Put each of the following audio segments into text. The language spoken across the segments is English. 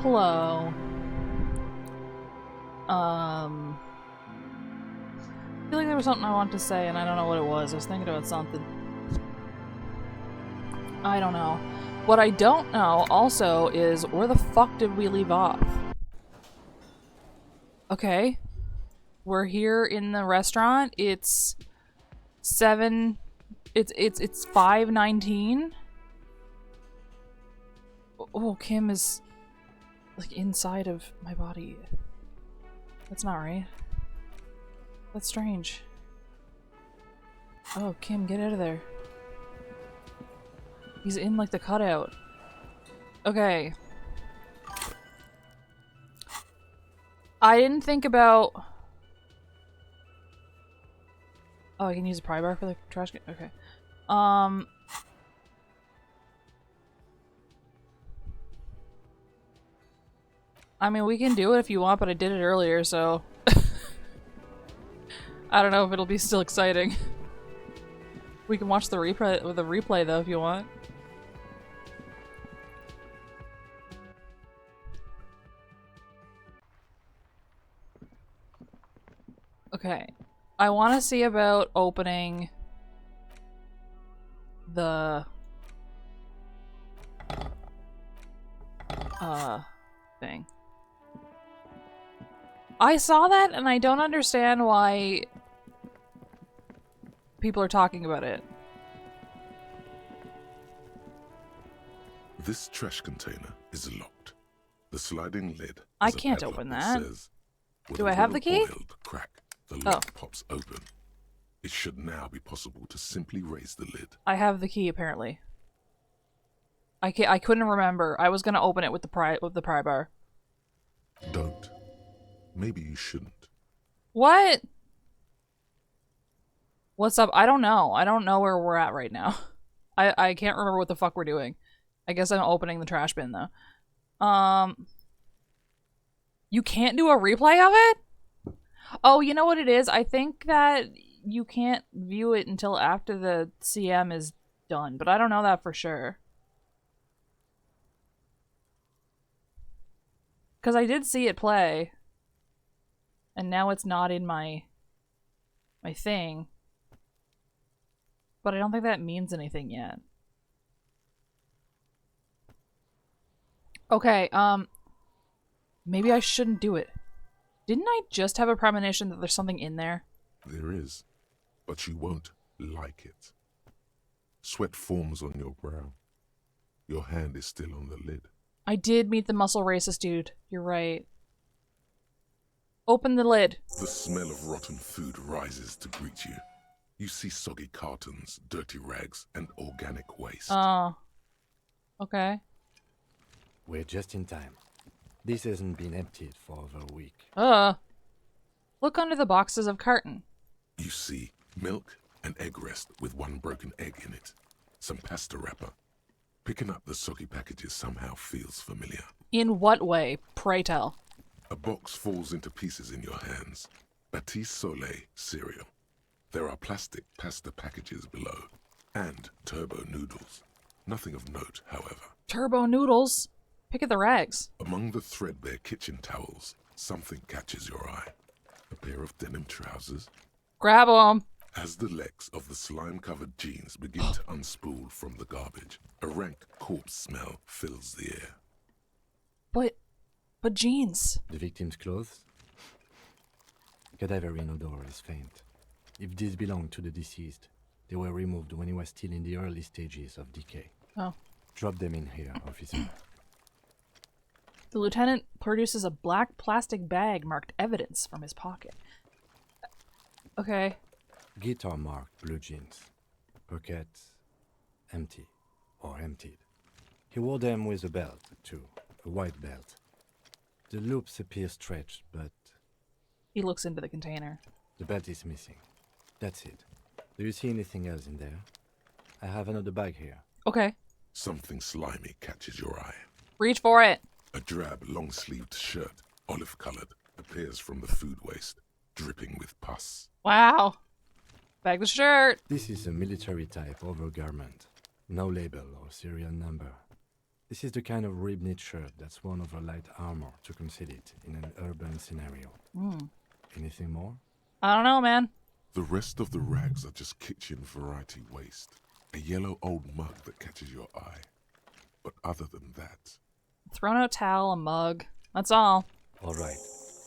Hello. I feel like there was something I wanted to say and I don't know what it was. I was thinking about something. I don't know. What I don't know also is where the fuck did we leave off? Okay. We're here in the restaurant. It's 5:19. Oh, Kim is like inside of my body. That's not right. That's strange. Oh, Kim, get out of there. He's in like the cutout. Okay. I didn't think about... Oh, I can use a pry bar for the trash can? Okay. I mean, we can do it if you want, but I did it earlier, so... I don't know if it'll be still exciting. We can watch the replay though if you want. Okay. I want to see about opening the thing. I saw that and I don't understand why people are talking about it. This trash container is locked. The sliding lid. I can't open that. Do I have the key? Crack, the lock pops open. It should now be possible to simply raise the lid. I have the key apparently. I couldn't remember. I was gonna open it with the pry bar. Don't. Maybe you shouldn't. What? What's up? I don't know. I don't know where we're at right now. I can't remember what the fuck we're doing. I guess I'm opening the trash bin though. You can't do a replay of it? Oh, you know what it is? I think that you can't view it until after the CM is done, but I don't know that for sure. Because I did see it play. And now it's not in my thing. But I don't think that means anything yet. Okay, maybe I shouldn't do it. Didn't I just have a premonition that there's something in there? There is, but you won't like it. Sweat forms on your brow. Your hand is still on the lid. I did meet the muscle racist dude. You're right. Open the lid. The smell of rotten food rises to greet you. You see soggy cartons, dirty rags, and organic waste. Oh. Okay. We're just in time. This hasn't been emptied for over a week. Look under the boxes of carton. You see milk and egg rest with one broken egg in it. Some pasta wrapper. Picking up the soggy packages somehow feels familiar. In what way? Pray tell. A box falls into pieces in your hands. Batiste Soleil cereal. There are plastic pasta packages below. And turbo noodles. Nothing of note, however. Turbo noodles? Pick at the rags. Among the threadbare kitchen towels, something catches your eye. A pair of denim trousers. Grab them. As the legs of the slime-covered jeans begin to unspool from the garbage, a rank corpse smell fills the air. But jeans. The victim's clothes? Cadaverine odor is faint. If these belong to the deceased, they were removed when he was still in the early stages of decay. Oh. Drop them in here, officer. The lieutenant produces a black plastic bag marked evidence from his pocket. Okay. Guitar marked blue jeans. Pockets empty or emptied. He wore them with a belt, too. A white belt. The loops appear stretched, but... He looks into the container. The belt is missing. That's it. Do you see anything else in there? I have another bag here. Okay. Something slimy catches your eye. Reach for it. A drab, long-sleeved shirt, olive-colored, appears from the food waste, dripping with pus. Wow. Bag the shirt. This is a military-type overgarment. No label or serial number. This is the kind of ribbed shirt that's worn over light armor to conceal it in an urban scenario. Anything more? I don't know, man. The rest of the rags are just kitchen variety waste. A yellow old mug that catches your eye. But other than that... Thrown out towel, a mug. That's all. All right.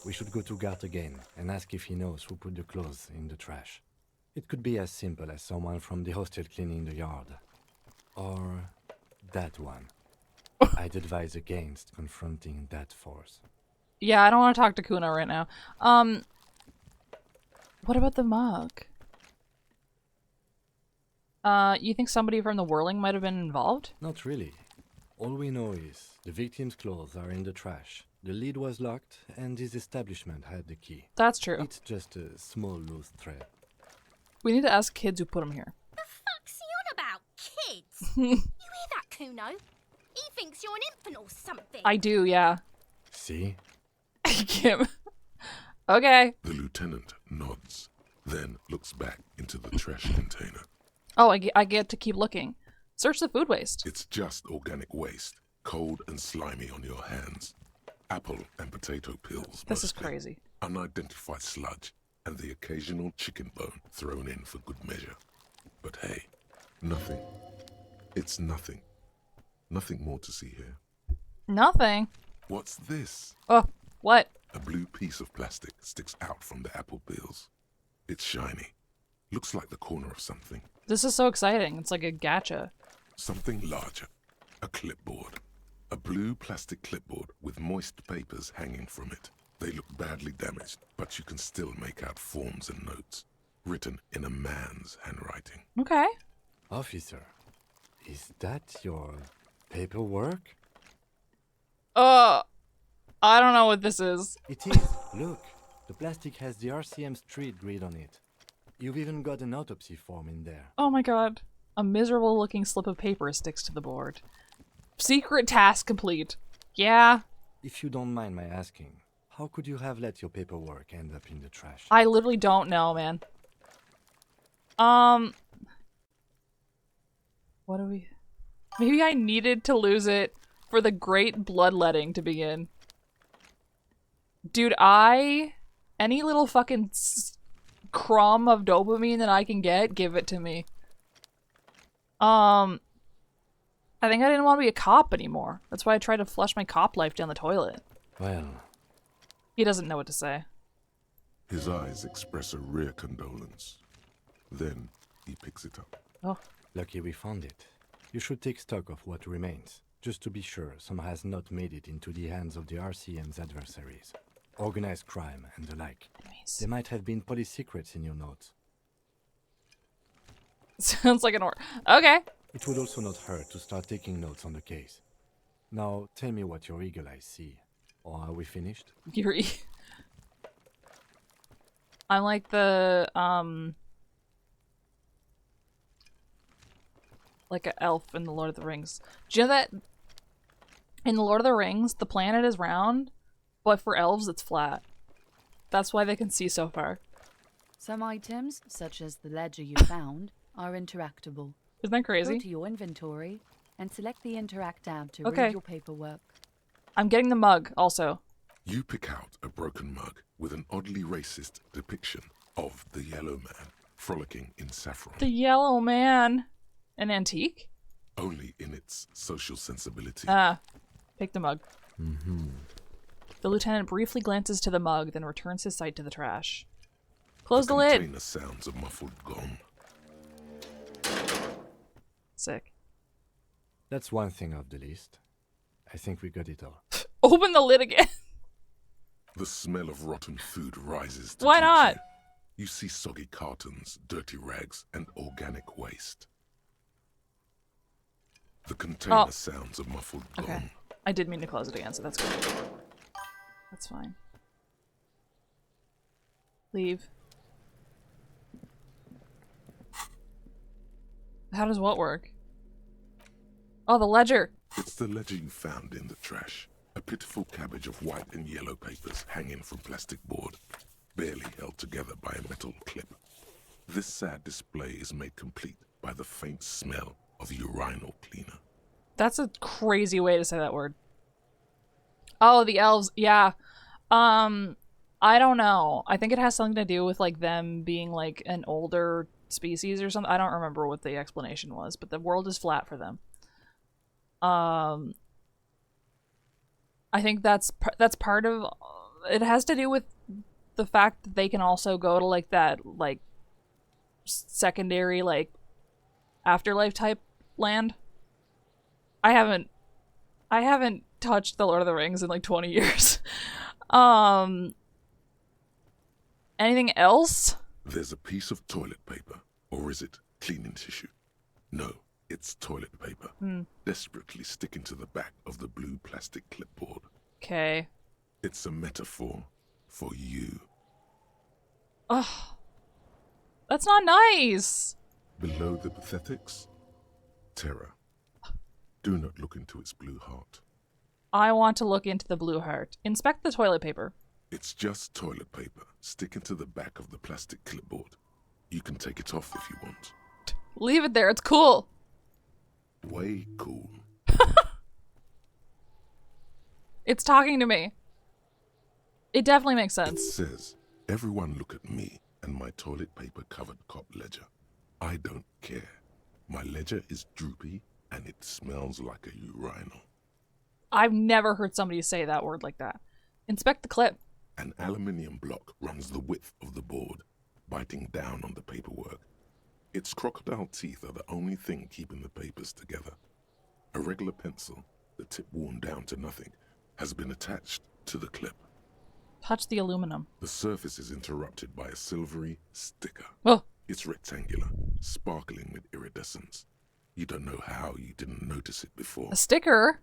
We should go to Gart again and ask if he knows who put the clothes in the trash. It could be as simple as someone from the hostel cleaning the yard. Or that one. I'd advise against confronting that force. Yeah, I don't want to talk to Kuna right now. What about the mug? You think somebody from the Whirling might have been involved? Not really. All we know is the victim's clothes are in the trash. The lid was locked, and his establishment had the key. That's true. It's just a small loose thread. We need to ask kids who put them here. The fuck's he on about? Kids? You hear that, Kuno? He thinks you're an infant or something. I do, yeah. See? Kim. Okay. The lieutenant nods, then looks back into the trash container. Oh, I get to keep looking. Search the food waste. It's just organic waste, cold and slimy on your hands. Apple and potato peels. This is mostly. crazy. Unidentified sludge, and the occasional chicken bone thrown in for good measure. But hey, nothing. It's nothing. Nothing more to see here. Nothing. What's this? Oh, what? A blue piece of plastic sticks out from the apple peels. It's shiny. Looks like the corner of something. This is so exciting. It's like a gacha. Something larger. A clipboard. A blue plastic clipboard with moist papers hanging from it. They look badly damaged, but you can still make out forms and notes, written in a man's handwriting. Okay. Officer, is that your paperwork? I don't know what this is. It is. Look, the plastic has the RCM street grid on it. You've even got an autopsy form in there. Oh my god. A miserable looking slip of paper sticks to the board. Secret task complete. Yeah. If you don't mind my asking, how could you have let your paperwork end up in the trash? I literally don't know, man. What do we... Maybe I needed to lose it for the great bloodletting to begin. Dude, any little fucking crumb of dopamine that I can get, give it to me. I think I didn't want to be a cop anymore. That's why I tried to flush my cop life down the toilet. Well, He doesn't know what to say. His eyes express a rare condolence. Then he picks it up. Oh, lucky we found it. You should take stock of what remains, just to be sure some has not made it into the hands of the RCM's adversaries. Organized crime and the like. enemies. There might have been police secrets in your notes. Sounds like an Okay. It would also not hurt to start taking notes on the case. Now, tell me what your eagle eyes see. Or are we finished? I'm like the, like an elf in the Lord of the Rings. Do you know that in the Lord of the Rings, the planet is round, but for elves, it's flat. That's why they can see so far. Some items, such as the ledger you found, are interactable. Isn't that Go crazy? to your inventory and select the Interact tab to Okay. read your paperwork. I'm getting the mug, also. You pick out a broken mug with an oddly racist depiction of the yellow man frolicking in saffron. The yellow man. An antique? Only in its social sensibility. Pick the mug. The lieutenant briefly glances to the mug, then returns his sight to the trash. Close the lid. container sounds a muffled gong. Sick. That's one thing off the list. I think we got it all. Open the lid again. The smell of rotten food rises to Why greet not? You see soggy cartons, dirty rags, and organic waste. The container Oh. sounds a muffled gong. Okay. I did mean to close it again, so that's good. That's fine. Leave. How does what work? Oh, the ledger. It's the ledger you found in the trash. A pitiful cabbage of white and yellow papers hanging from plastic board, barely held together by a metal clip. This sad display is made complete by the faint smell of urinal cleaner. That's a crazy way to say that word. Oh, the elves. Yeah. I don't know. I think it has something to do with like them being like an older species or something. I don't remember what the explanation was, but the world is flat for them. I think that's part of it. Has to do with the fact that they can also go to like that like secondary like afterlife type land. I haven't touched the Lord of the Rings in like 20 years. Anything else? There's a piece of toilet paper, or is it cleaning tissue? No, it's toilet paper. Desperately sticking to the back of the blue plastic clipboard. Okay. It's a metaphor for you. Ugh. That's not nice. Below the pathetics, terror. Do not look into its blue heart. I want to look into the blue heart. Inspect the toilet paper. It's just toilet paper sticking to the back of the plastic clipboard. You can take it off if you want. Leave it there. It's cool. Way cool. It's talking to me. It definitely makes It sense. says, everyone look at me and my toilet paper covered cop ledger. I don't care. My ledger is droopy and it smells like a urinal. I've never heard somebody say that word like that. Inspect the clip. An aluminium block runs the width of the board, biting down on the paperwork. Its crocodile teeth are the only thing keeping the papers together. A regular pencil, the tip worn down to nothing, has been attached to the clip. Touch the aluminum. The surface is interrupted by a silvery sticker. Oh, It's rectangular, sparkling with iridescence. You don't know how you didn't notice it before. a sticker?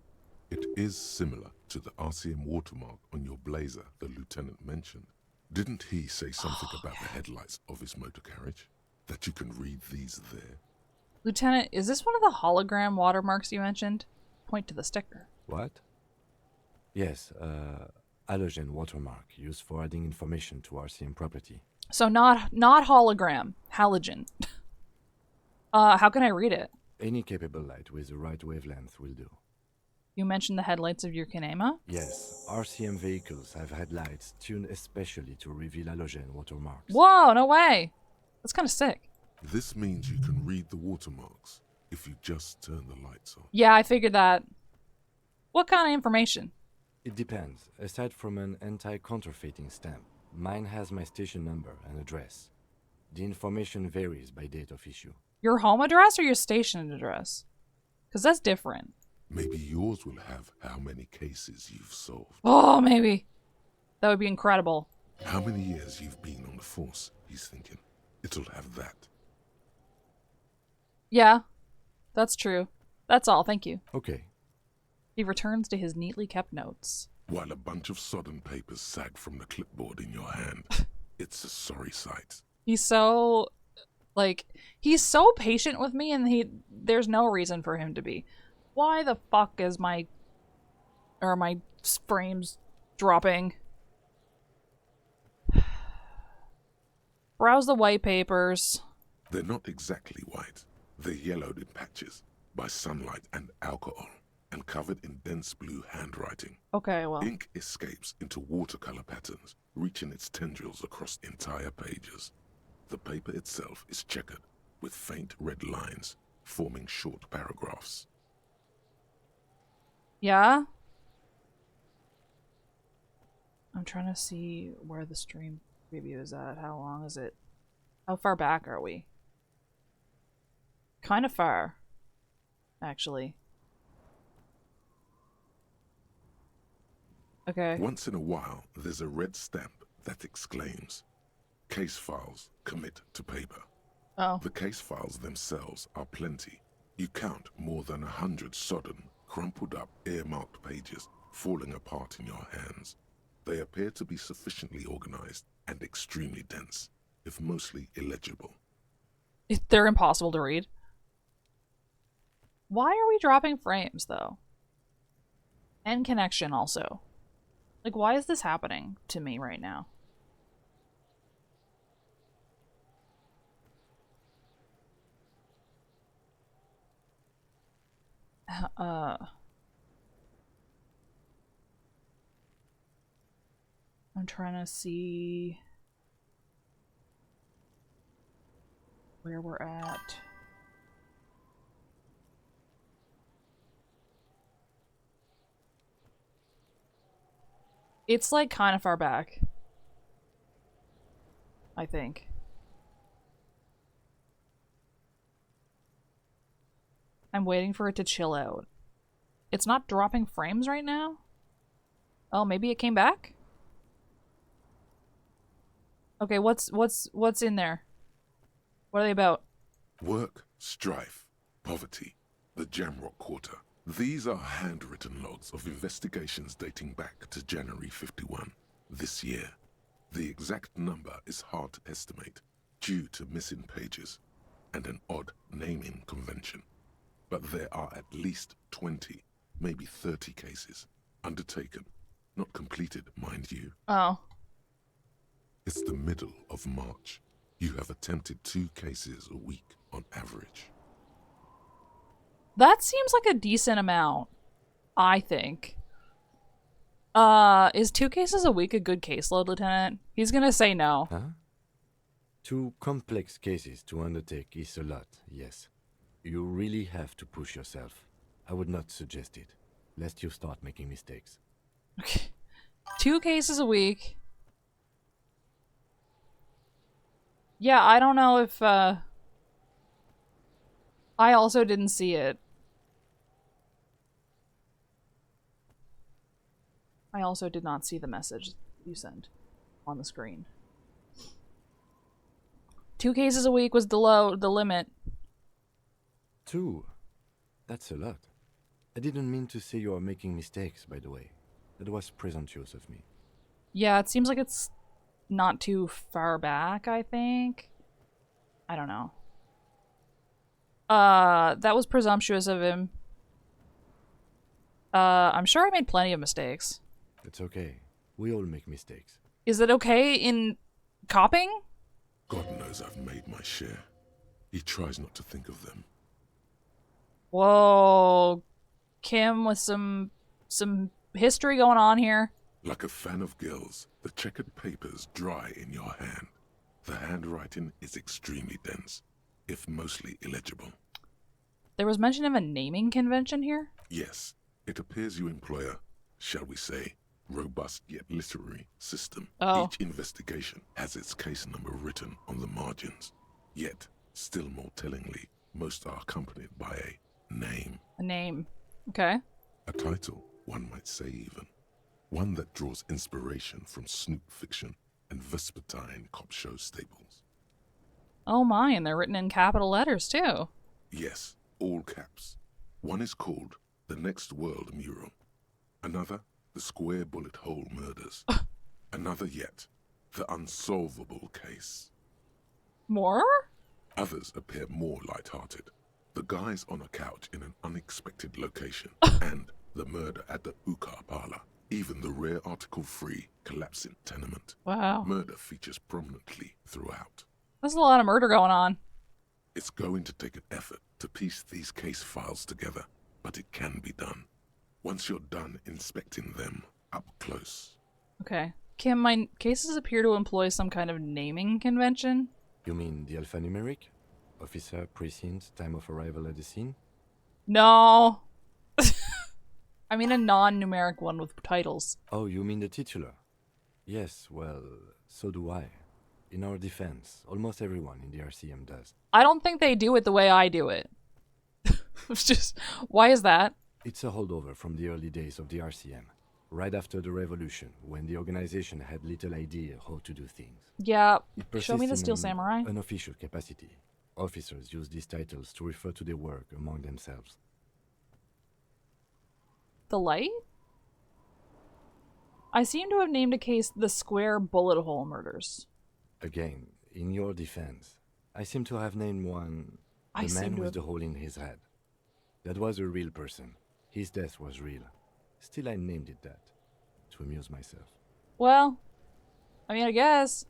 It is similar to the RCM watermark on your blazer the lieutenant mentioned. Didn't he say something about the headlights of his motor carriage? That you can read these there? Lieutenant, is this one of the hologram watermarks you mentioned? Point to the sticker. What? Yes, halogen watermark used for adding information to RCM property. So not hologram, halogen. How can I read it? Any capable light with the right wavelength will do. You mentioned the headlights of your Kinema? Yes, RCM vehicles have headlights tuned especially to reveal halogen watermarks. Whoa, no way. That's kind of sick. This means you can read the watermarks if you just turn the lights on. Yeah, I figured that. What kind of information? It depends. Aside from an anti-counterfeiting stamp, mine has my station number and address. The information varies by date of issue. Your home address or your station address? Because that's different. Maybe yours will have how many cases you've solved. Oh, maybe. That would be incredible. How many years you've been on the force, he's thinking. It'll have that. Yeah, that's true. That's all, thank you. Okay. He returns to his neatly kept notes. While a bunch of sodden papers sag from the clipboard in your hand. It's a sorry sight. He's so patient with me, and there's no reason for him to be. Why the fuck is my frames dropping? Browse the white papers. They're not exactly white. They're yellowed in patches by sunlight and alcohol and covered in dense blue handwriting. Okay, well. Ink escapes into watercolor patterns, reaching its tendrils across entire pages. The paper itself is checkered with faint red lines, forming short paragraphs. Yeah? I'm trying to see where the stream preview is at. How long is it? How far back are we? Kind of far, actually. Okay. Once in a while, there's a red stamp that exclaims, "Case files commit to paper." Oh. The case files themselves are plenty. You count more than 100 sodden, crumpled up, earmarked pages falling apart in your hands. They appear to be sufficiently organized and extremely dense, if mostly illegible. They're impossible to read. Why are we dropping frames, though? And connection, also. Like, why is this happening to me right now? I'm trying to see where we're at. It's like kind of far back, I think. I'm waiting for it to chill out. It's not dropping frames right now? Oh, maybe it came back? Okay, what's in there? What are they about? Work, strife, poverty, the Jamrock Quarter. These are handwritten logs of investigations dating back to January 51, this year. The exact number is hard to estimate due to missing pages and an odd naming convention. But there are at least 20, maybe 30 cases undertaken, not completed, mind you. Oh. It's the middle of March. You have attempted 2 cases a week on average. That seems like a decent amount, I think. Is 2 cases a week a good caseload, Lieutenant? He's gonna say no. Huh? 2 complex cases to undertake is a lot, yes. You really have to push yourself. I would not suggest it, lest you start making mistakes. Okay. 2 cases a week. Yeah, I don't know if, I also didn't see it. I also did not see the message you sent on the screen. 2 cases a week was the limit. 2? That's a lot. I didn't mean to say you are making mistakes, by the way. That was presumptuous of me. Yeah, it seems like it's not too far back, I think. I don't know. That was presumptuous of him. I'm sure I made plenty of mistakes. It's okay. We all make mistakes. Is it okay in copying? God knows I've made my share. He tries not to think of them. Whoa, Kim with some history going on here. Like a fan of gills, the checkered papers dry in your hand. The handwriting is extremely dense, if mostly illegible. There was mention of a naming convention here? Yes, it appears you employ a, shall we say, robust yet literary system. Oh. Each investigation has its case number written on the margins. Yet, still more tellingly, most are accompanied by a name. A name. Okay. A title, one might say even. One that draws inspiration from snoop fiction and vespertine cop show staples. Oh my, and they're written in capital letters too. Yes, all caps. One is called The Next World Mural. Another, The Square Bullet Hole Murders. Another yet, The Unsolvable Case. More? Others appear more light-hearted. The guys on a couch in an unexpected location, and the murder at the Ukar Parlor. Even the rare article-free collapsing tenement. Wow. Murder features prominently throughout. There's a lot of murder going on. It's going to take an effort to piece these case files together, but it can be done. Once you're done inspecting them up close. Okay. Kim, my cases appear to employ some kind of naming convention. You mean the alphanumeric? Officer, precinct, time of arrival at the scene? No. I mean a non-numeric one with titles. Oh, you mean the titular? Yes, well, so do I. In our defense, almost everyone in the RCM does. I don't think they do it the way I do it. It's just, why is that? It's a holdover from the early days of the RCM, right after the revolution, when the organization had little idea how to do things. Yeah, It show me the persists Steel in Samurai. an unofficial capacity. Officers use these titles to refer to their work among themselves. The Light? I seem to have named a case The Square Bullet Hole Murders. Again, in your defense, I seem to have named one I the seem man to with have- the hole in his head. That was a real person. His death was real. Still, I named it that, to amuse myself. Well, I mean, I guess.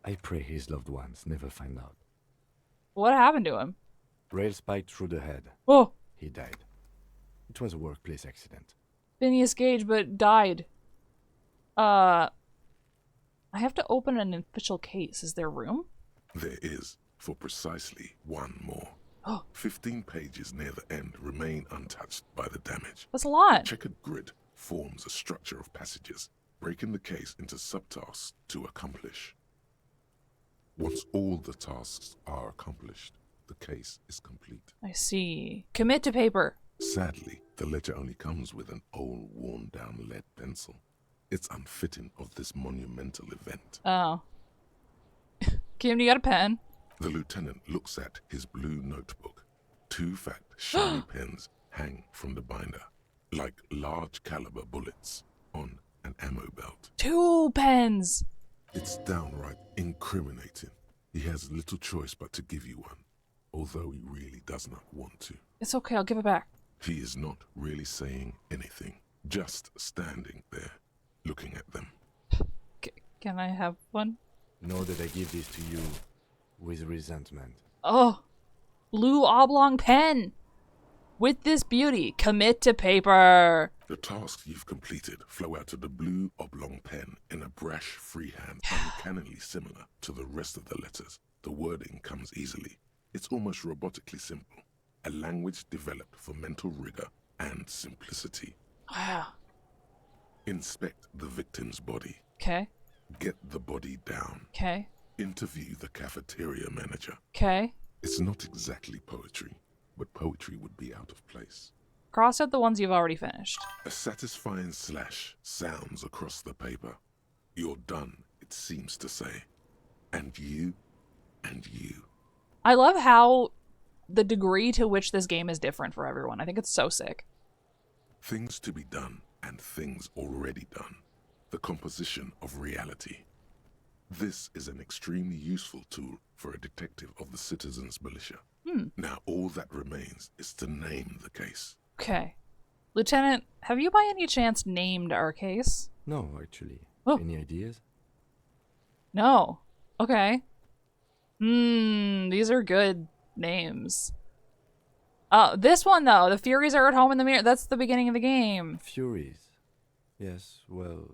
I pray his loved ones never find out. What happened to him? Rail spiked through the head. Oh, He died. It was a workplace accident. Phineas Gage, but died. I have to open an official case. Is there room? There is, for precisely one more. Oh. 15 pages near the end remain untouched by the damage. That's a lot. A checkered grid forms a structure of passages, breaking the case into subtasks to accomplish. Once all the tasks are accomplished, the case is complete. I see. Commit to paper. Sadly, the ledger only comes with an old, worn-down lead pencil. It's unfitting of this monumental event. Oh. Kim, you got a pen? The lieutenant looks at his blue notebook. 2 fat, shiny pens hang from the binder, like large caliber bullets on an ammo belt. 2 pens! It's downright incriminating. He has little choice but to give you one, although he really does not want to. It's okay, I'll give it back. He is not really saying anything, just standing there, looking at them. Can I have one? Know that I give this to you with resentment. Oh, blue oblong pen. With this beauty, commit to paper. The tasks you've completed flow out of the blue oblong pen in a brash freehand, uncannily similar to the rest of the letters. The wording comes easily. It's almost robotically simple. A language developed for mental rigor and simplicity. Wow. Inspect the victim's body. Okay. Get the body down. Okay. Interview the cafeteria manager. Okay. It's not exactly poetry, but poetry would be out of place. Cross out the ones you've already finished. A satisfying slash sounds across the paper. You're done, it seems to say. And you, and you. I love how the degree to which this game is different for everyone. I think it's so sick. Things to be done and things already done. The composition of reality. This is an extremely useful tool for a detective of the Citizens Militia. Now all that remains is to name the case. Okay. Lieutenant, have you by any chance named our case? No, actually. Oh. Any ideas? No. Okay. These are good names. This one though, the Furies are at home in the mirror. That's the beginning of the game. Furies. Yes, well,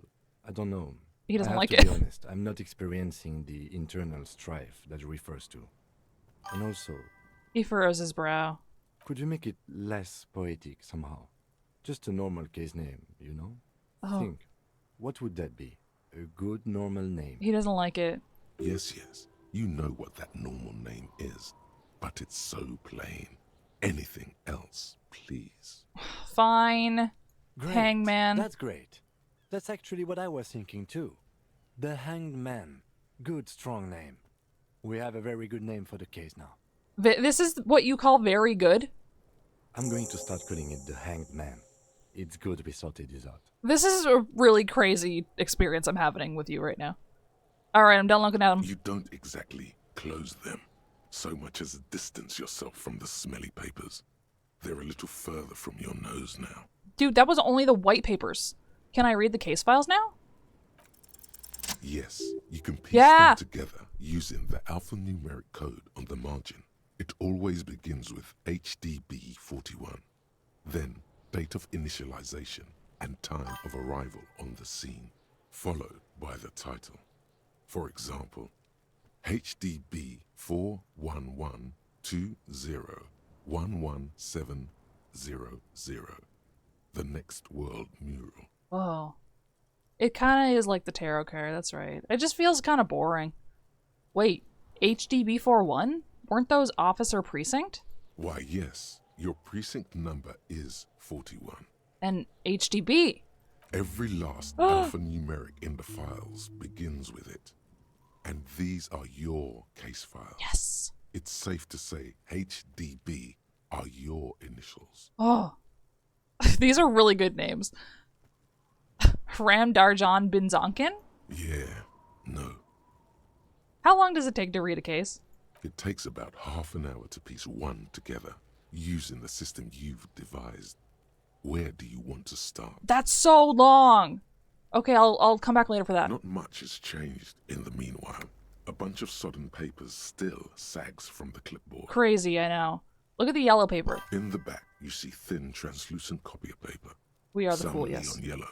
I don't know. He doesn't like to it. be honest, I'm not experiencing the internal strife that refers to. And also, He furrows his brow. could you make it less poetic somehow? Just a normal case name, you know? Oh. Think, what would that be? A good normal name. He doesn't like it. Yes, you know what that normal name is, but it's so plain. Anything else, please. Fine. Great. Hangman. That's great. That's actually what I was thinking too. The Hanged Man. Good, strong name. We have a very good name for the case now. This is what you call very good? I'm going to start calling it the Hanged Man. It's good we sorted this out. This is a really crazy experience I'm having with you right now. Alright, I'm done looking at him. You don't exactly close them, so much as distance yourself from the smelly papers. They're a little further from your nose now. Dude, that was only the white papers. Can I read the case files now? Yes, you can piece Yeah. them together using the alphanumeric code on the margin. It always begins with HDB 41, then date of initialization and time of arrival on the scene, followed by the title. For example, HDB 41120111700, the Next World Mural. Oh. It kind of is like the tarot card, that's right. It just feels kind of boring. Wait, HDB41? Weren't those officer precinct? Why, yes, your precinct number is 41. And HDB? Every last alphanumeric in the files begins with it. And these are your case files. Yes. It's safe to say HDB are your initials. Oh. These are really good names. Ram Darjan Binzonkin? Yeah, no. How long does it take to read a case? It takes about half an hour to piece one together, using the system you've devised. Where do you want to start? That's so long. Okay, I'll come back later for that. Not much has changed in the meanwhile. A bunch of sodden papers still sags from the clipboard. Crazy, I know. Look at the yellow paper. In the back, you see thin, translucent copy paper. We are the Some fool, yes. neon yellow,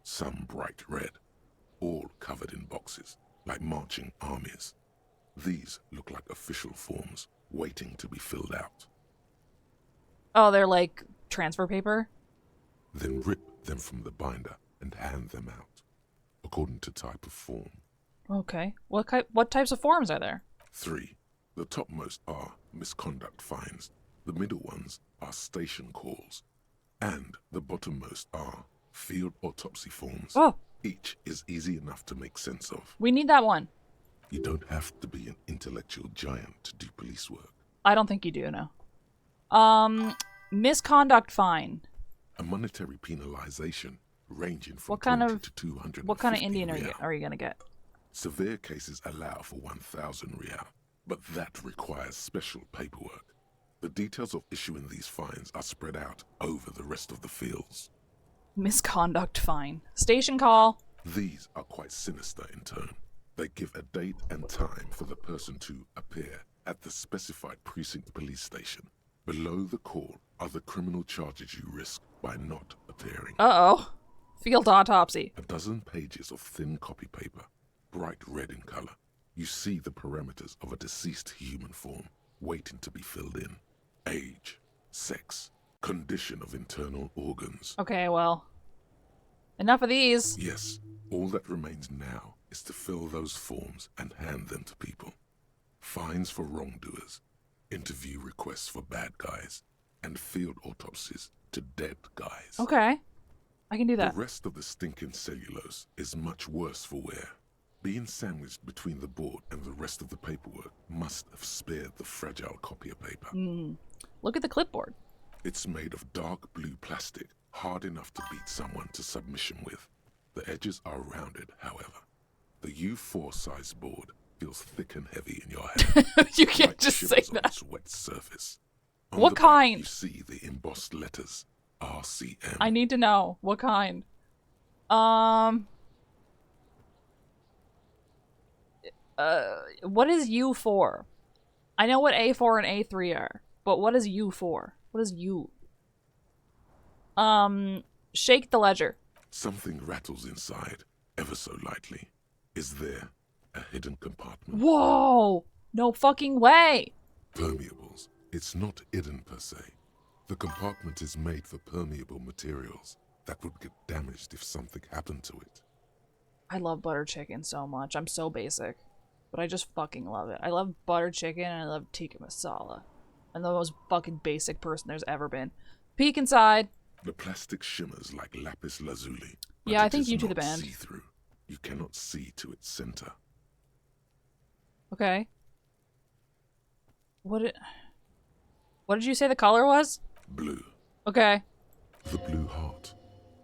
some bright red, all covered in boxes, like marching armies. These look like official forms, waiting to be filled out. Oh, they're like transfer paper? Then rip them from the binder and hand them out, according to type of form. Okay. What types of forms are there? 3. The topmost are misconduct fines, the middle ones are station calls, and the bottommost are field autopsy forms. Oh, Each is easy enough to make sense of. we need that one. You don't have to be an intellectual giant to do police work. I don't think you do, no. Misconduct fine. A monetary penalization ranging from What kind 20 of to 250 What kind of Indian real. are you gonna get? Severe cases allow for 1,000 real, but that requires special paperwork. The details of issuing these fines are spread out over the rest of the fields. Misconduct fine. Station call. These are quite sinister in turn. They give a date and time for the person to appear at the specified precinct police station. Below the call are the criminal charges you risk by not appearing. Uh-oh. Field autopsy. A dozen pages of thin copy paper, bright red in color. You see the parameters of a deceased human form waiting to be filled in. Age, sex, condition of internal organs. Okay, well. Enough of these. Yes, all that remains now is to fill those forms and hand them to people. Fines for wrongdoers, interview requests for bad guys, and field autopsies to dead guys. Okay. I can do that. The rest of the stinking cellulose is much worse for wear. Being sandwiched between the board and the rest of the paperwork must have spared the fragile copier paper. Look at the clipboard. It's made of dark blue plastic, hard enough to beat someone to submission with. The edges are rounded, however. The U4 size board feels thick and heavy in your hand. You can't like just say shivers on that. its wet surface. On What the back, kind? You see the embossed letters RCM. I need to know. What kind? What is U4? I know what A4 and A3 are, but what is U4? What is U? Shake the ledger. Something rattles inside, ever so lightly. Is there a hidden compartment? Whoa! No fucking way! Permeables. It's not hidden per se. The compartment is made for permeable materials that would get damaged if something happened to it. I love butter chicken so much. I'm so basic, but I just fucking love it. I love butter chicken and I love tikka masala. I'm the most fucking basic person there's ever been. Peek inside. The plastic shimmers like lapis lazuli. But Yeah, I it think is you do the not band. see-through. You cannot see to its center. Okay. What did you say the color was? Blue. Okay. The blue heart.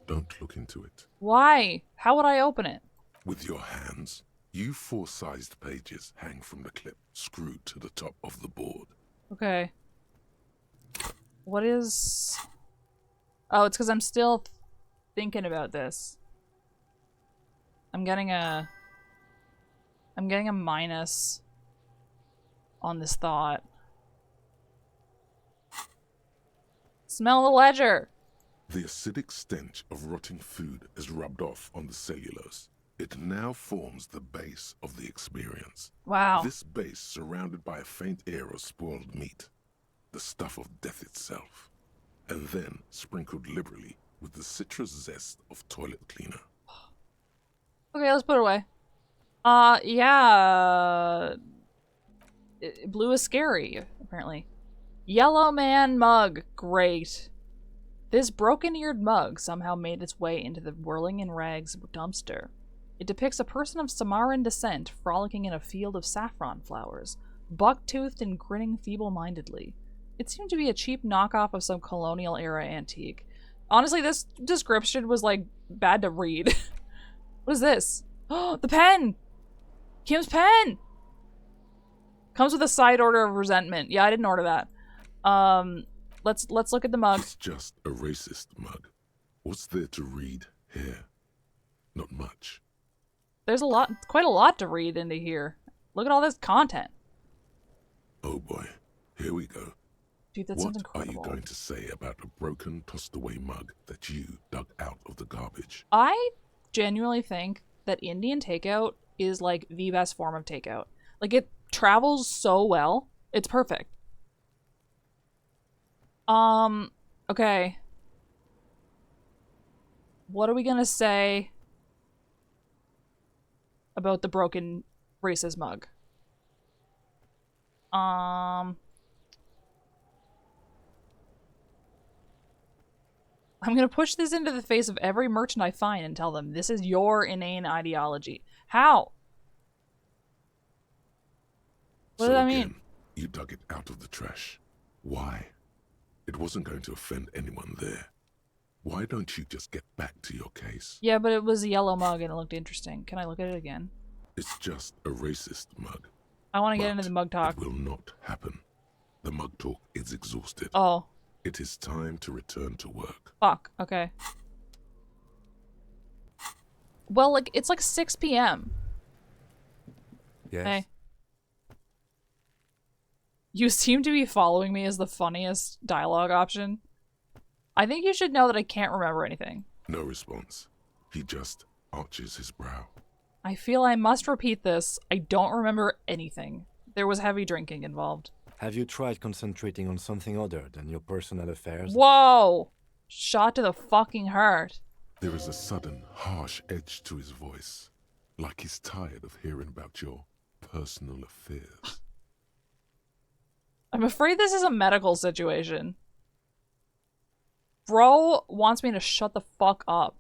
Don't look into it. Why? How would I open it? With your hands, U4 sized pages hang from the clip screwed to the top of the board. Okay. What is... Oh, it's because I'm still thinking about this. I'm getting a minus on this thought. Smell the ledger. The acidic stench of rotting food is rubbed off on the cellulose. It now forms the base of the experience. Wow. This base surrounded by a faint air of spoiled meat, the stuff of death itself, and then sprinkled liberally with the citrus zest of toilet cleaner. Okay, let's put it away. Yeah. Blue is scary, apparently. Yellow man mug. Great. This broken-eared mug somehow made its way into the whirling in rags dumpster. It depicts a person of Samaran descent frolicking in a field of saffron flowers, buck-toothed and grinning feeble-mindedly. It seemed to be a cheap knockoff of some colonial-era antique. Honestly, this description was, like, bad to read. What is this? Oh, the pen! Kim's pen! Comes with a side order of resentment. Yeah, I didn't order that. Let's look at the mug. It's just a racist mug. What's there to read here? Not much. There's quite a lot to read into here. Look at all this content. Oh boy, here we go. Dude, that What sounds are incredible. you going to say about a broken, tossed-away mug that you dug out of the garbage? I genuinely think that Indian takeout is like the best form of takeout. Like, it travels so well. It's perfect. Okay. What are we gonna say about the broken racist mug? I'm gonna push this into the face of every merchant I find and tell them this is your inane ideology. How? What So does that again, mean? you dug it out of the trash. Why? It wasn't going to offend anyone there. Why don't you just get back to your case? Yeah, but it was a yellow mug and it looked interesting. Can I look at it again? It's just a racist mug. I want to get But into the mug talk. It will not happen. The mug talk is exhausted. Oh, It is time to return to work. fuck. Okay. Well, like, it's like 6 p.m. Yes? Hey. You seem to be following me as the funniest dialogue option. I think you should know that I can't remember anything. No response. He just arches his brow. I feel I must repeat this. I don't remember anything. There was heavy drinking involved. Have you tried concentrating on something other than your personal affairs? Whoa! Shot to the fucking heart. There is a sudden, harsh edge to his voice, like he's tired of hearing about your personal affairs. I'm afraid this is a medical situation. Bro wants me to shut the fuck up.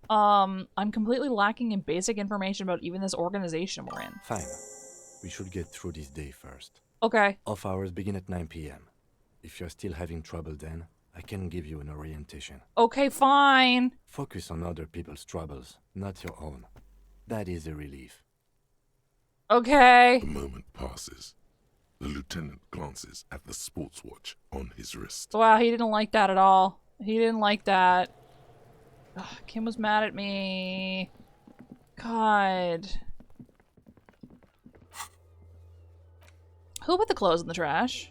I'm completely lacking in basic information about even this organization we're in. Fine. We should get through this day first. Okay. Off hours begin at 9 p.m. If you're still having trouble then, I can give you an orientation. Okay, fine. Focus on other people's troubles, not your own. That is a relief. Okay. A moment passes. The lieutenant glances at the sports watch on his wrist. Wow, he didn't like that at all. He didn't like that. Ugh, Kim was mad at me. God. Who put the clothes in the trash?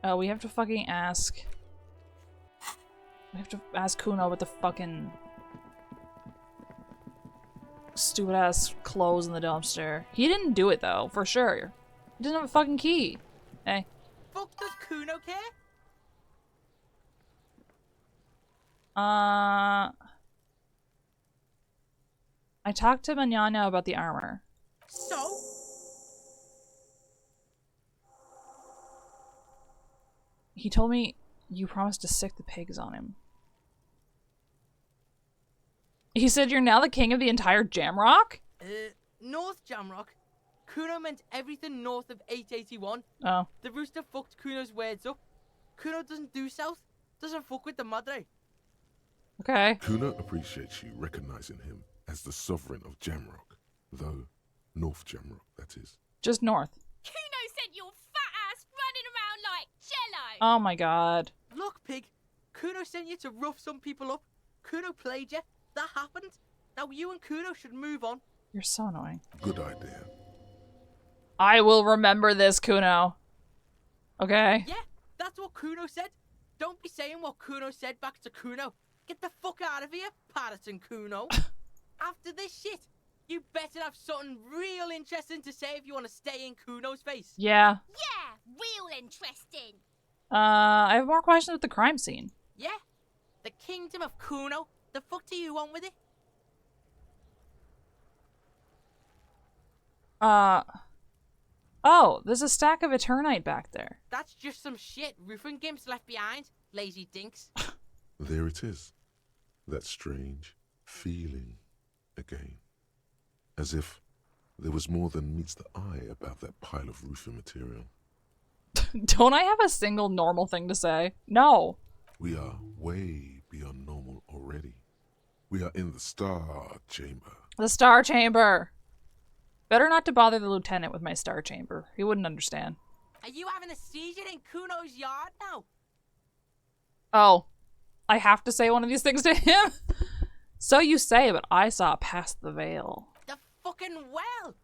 Oh, we have to fucking ask. We have to ask Kuno about the fucking stupid ass clothes in the dumpster. He didn't do it though, for sure. He doesn't have a fucking key. Hey. Fuck does Kuno care? I talked to Manana about the armor. So? He told me you promised to sick the pigs on him. He said you're now the king of the entire Jamrock? North Jamrock. Kuno meant everything north of 881. Oh. The rooster fucked Kuno's words up. Kuno doesn't do south. Doesn't fuck with the madre. Okay. Kuno appreciates you recognizing him as the sovereign of Jamrock, though North Jamrock, that is. Just north. Kuno sent your fat ass running around like jello. Oh my god. Look, pig. Kuno sent you to rough some people up. Kuno played you. That happened. Now you and Kuno should move on. You're so annoying. Good idea. I will remember this, Kuno. Okay? Yeah, that's what Kuno said. Don't be saying what Kuno said back to Kuno. Get the fuck out of here, Patterson Kuno. After this shit, you better have something real interesting to say if you want to stay in Kuno's face. Yeah. Yeah, real interesting. I have more questions with the crime scene. Yeah? The kingdom of Kuno? The fuck do you want with it? Oh, there's a stack of Eternite back there. That's just some shit roofing gimps left behind, lazy dinks. There it is. That strange feeling again. As if there was more than meets the eye about that pile of roofing material. Don't I have a single normal thing to say? No. We are way beyond normal already. We are in the Star Chamber. The Star Chamber. Better not to bother the lieutenant with my Star Chamber. He wouldn't understand. Are you having a seizure in Kuno's yard now? Oh. I have to say one of these things to him? So you say, but I saw past the veil. The fucking well!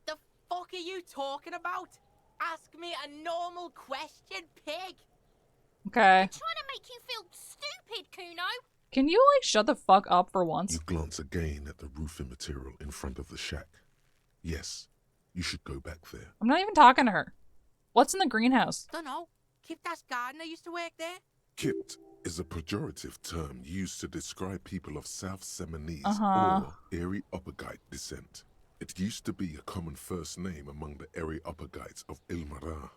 The fuck are you talking about? Ask me a normal question, pig! Okay. Trying to make you feel stupid, Kuno. Can you, like, shut the fuck up for once? You glance again at the roofing material in front of the shack. Yes, you should go back there. I'm not even talking to her. What's in the greenhouse? Dunno. Kipta's gardener used to work there. Kipt is a pejorative term used to describe people of South Seminese or Erie-Uppergite descent. It used to be a common first name among the Erie-Uppergites of Ilmara.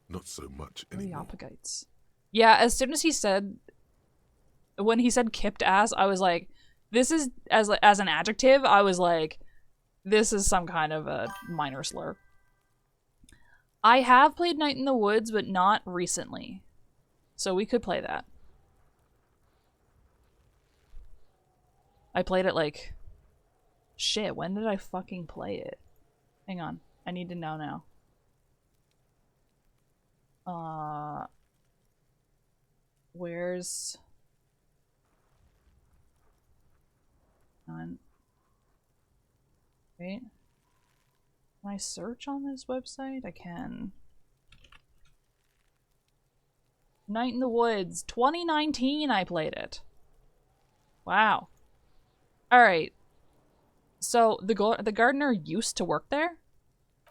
Not so much anymore. Erie-Uppergites. Yeah, as soon as he said... When he said kipped ass, I was like, this is... As an adjective, I was like, this is some kind of a minor slur. I have played Night in the Woods, but not recently. So we could play that. I played it like... Shit, when did I fucking play it? Hang on. I need to know now. Where's... Wait. Can I search on this website? I can. Night in the Woods. 2019 I played it. Wow. Alright. So, the gardener used to work there?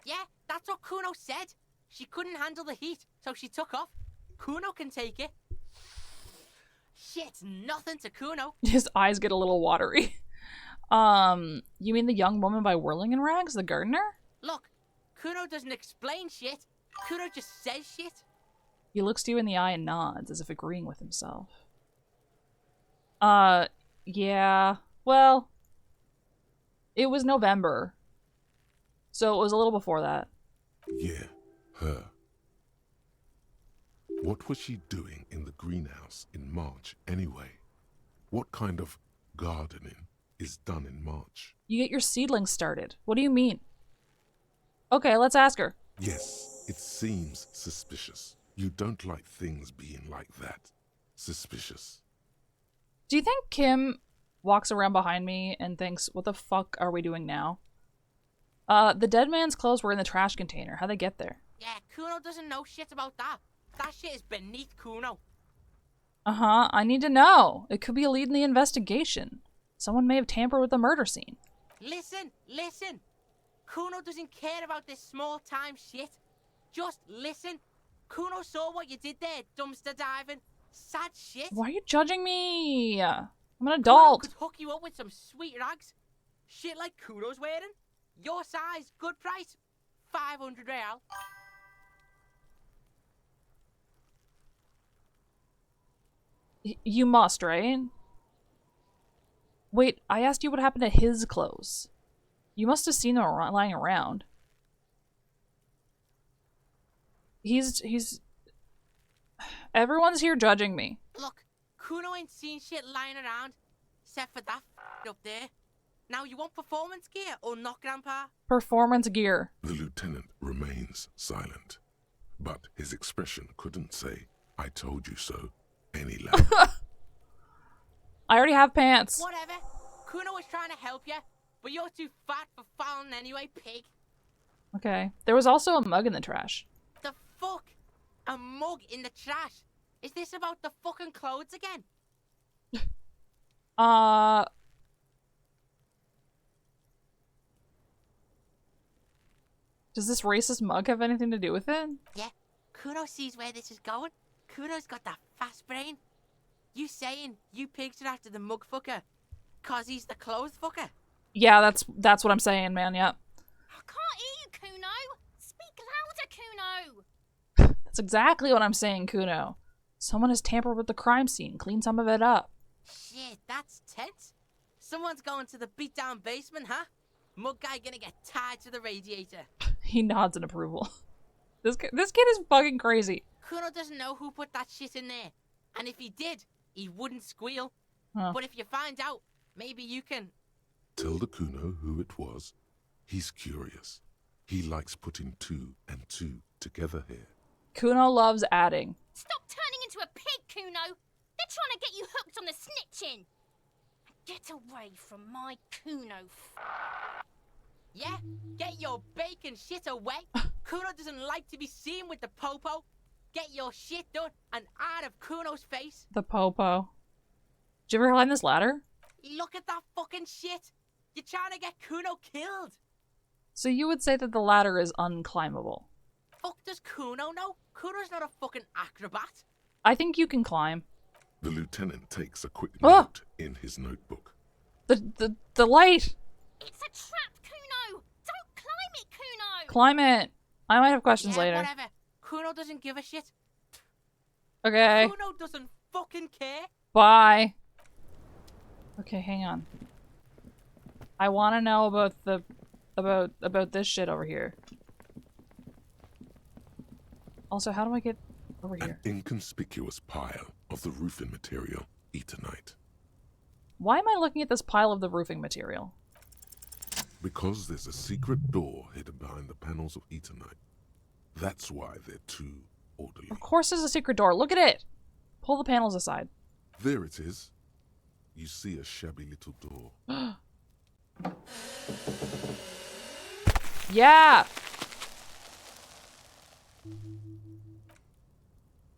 Yeah, that's what Kuno said. She couldn't handle the heat, so she took off. Kuno can take it. Shit's nothing to Kuno. His eyes get a little watery. You mean the young woman by Whirling in Rags, the gardener? Look, Kuno doesn't explain shit. Kuno just says shit. He looks to you in the eye and nods, as if agreeing with himself. Yeah. Well, it was November. So it was a little before that. Yeah, her. What was she doing in the greenhouse in March anyway? What kind of gardening is done in March? You get your seedlings started. What do you mean? Okay, let's ask her. Yes, it seems suspicious. You don't like things being like that. Suspicious. Do you think Kim walks around behind me and thinks, what the fuck are we doing now? The dead man's clothes were in the trash container. How'd they get there? Yeah, Kuno doesn't know shit about that. That shit is beneath Kuno. Uh-huh, I need to know. It could be a lead in the investigation. Someone may have tampered with the murder scene. Listen. Kuno doesn't care about this small-time shit. Just listen. Kuno saw what you did there, dumpster diving. Sad shit. Why are you judging me? I'm an adult. Kuno could hook you up with some sweet rags. Shit like Kuno's wearing. Your size, good price. 500 real. You must, right? Wait, I asked you what happened to his clothes. You must have seen them lying around. He's... Everyone's here judging me. Look, Kuno ain't seen shit lying around, except for that up there. Now, you want performance gear or not, Grandpa? Performance gear. The lieutenant remains silent, but his expression couldn't say, "I told you so," any louder. I already have pants. Whatever. Kuno was trying to help you, but you're too fat for fouling anyway, pig. Okay. There was also a mug in the trash. The fuck? A mug in the trash? Is this about the fucking clothes again? Does this racist mug have anything to do with it? Yeah, Kuno sees where this is going. Kuno's got that fast brain. You saying you picked it after the mug fucker, cause he's the clothes fucker? Yeah, that's what I'm saying, man, yeah. I can't hear you, Kuno. Speak louder, Kuno. That's exactly what I'm saying, Kuno. Someone has tampered with the crime scene, cleaned some of it up. Shit, that's tense. Someone's going to the beat-down basement, huh? Mug guy gonna get tied to the radiator. He nods in approval. This kid is fucking crazy. Kuno doesn't know who put that shit in there. And if he did, he wouldn't squeal. Huh. But if you find out, maybe you can... Tell the Kuno who it was. He's curious. He likes putting 2 and 2 together here. Kuno loves adding. Stop turning into a pig, Kuno. They're trying to get you hooked on the snitching. Get away from my Kuno. Yeah? Get your bacon shit away. Kuno doesn't like to be seen with the popo. get your shit done and out of Kuno's face. The popo. Did you ever climb this ladder? Look at that fucking shit. You're trying to get Kuno killed. So you would say that the ladder is unclimbable. Fuck does Kuno know? Kuno's not a fucking acrobat. I think you can climb. The lieutenant takes a quick Oh! note in his notebook. The light! It's a trap, Kuno! Don't climb it, Kuno! Climb it! I might have questions Yeah, later. whatever. Kuno doesn't give a shit. Okay. Kuno doesn't fucking care. Bye. Okay, hang on. I want to know about the about this shit over here. Also, how do I get over An here? inconspicuous pile of the roofing material, Eternite. Why am I looking at this pile of the roofing material? Because there's a secret door hidden behind the panels of Eternite. That's why they're too orderly. Of course there's a secret door. Look at it! Pull the panels aside. There it is. You see a shabby little door. Yeah!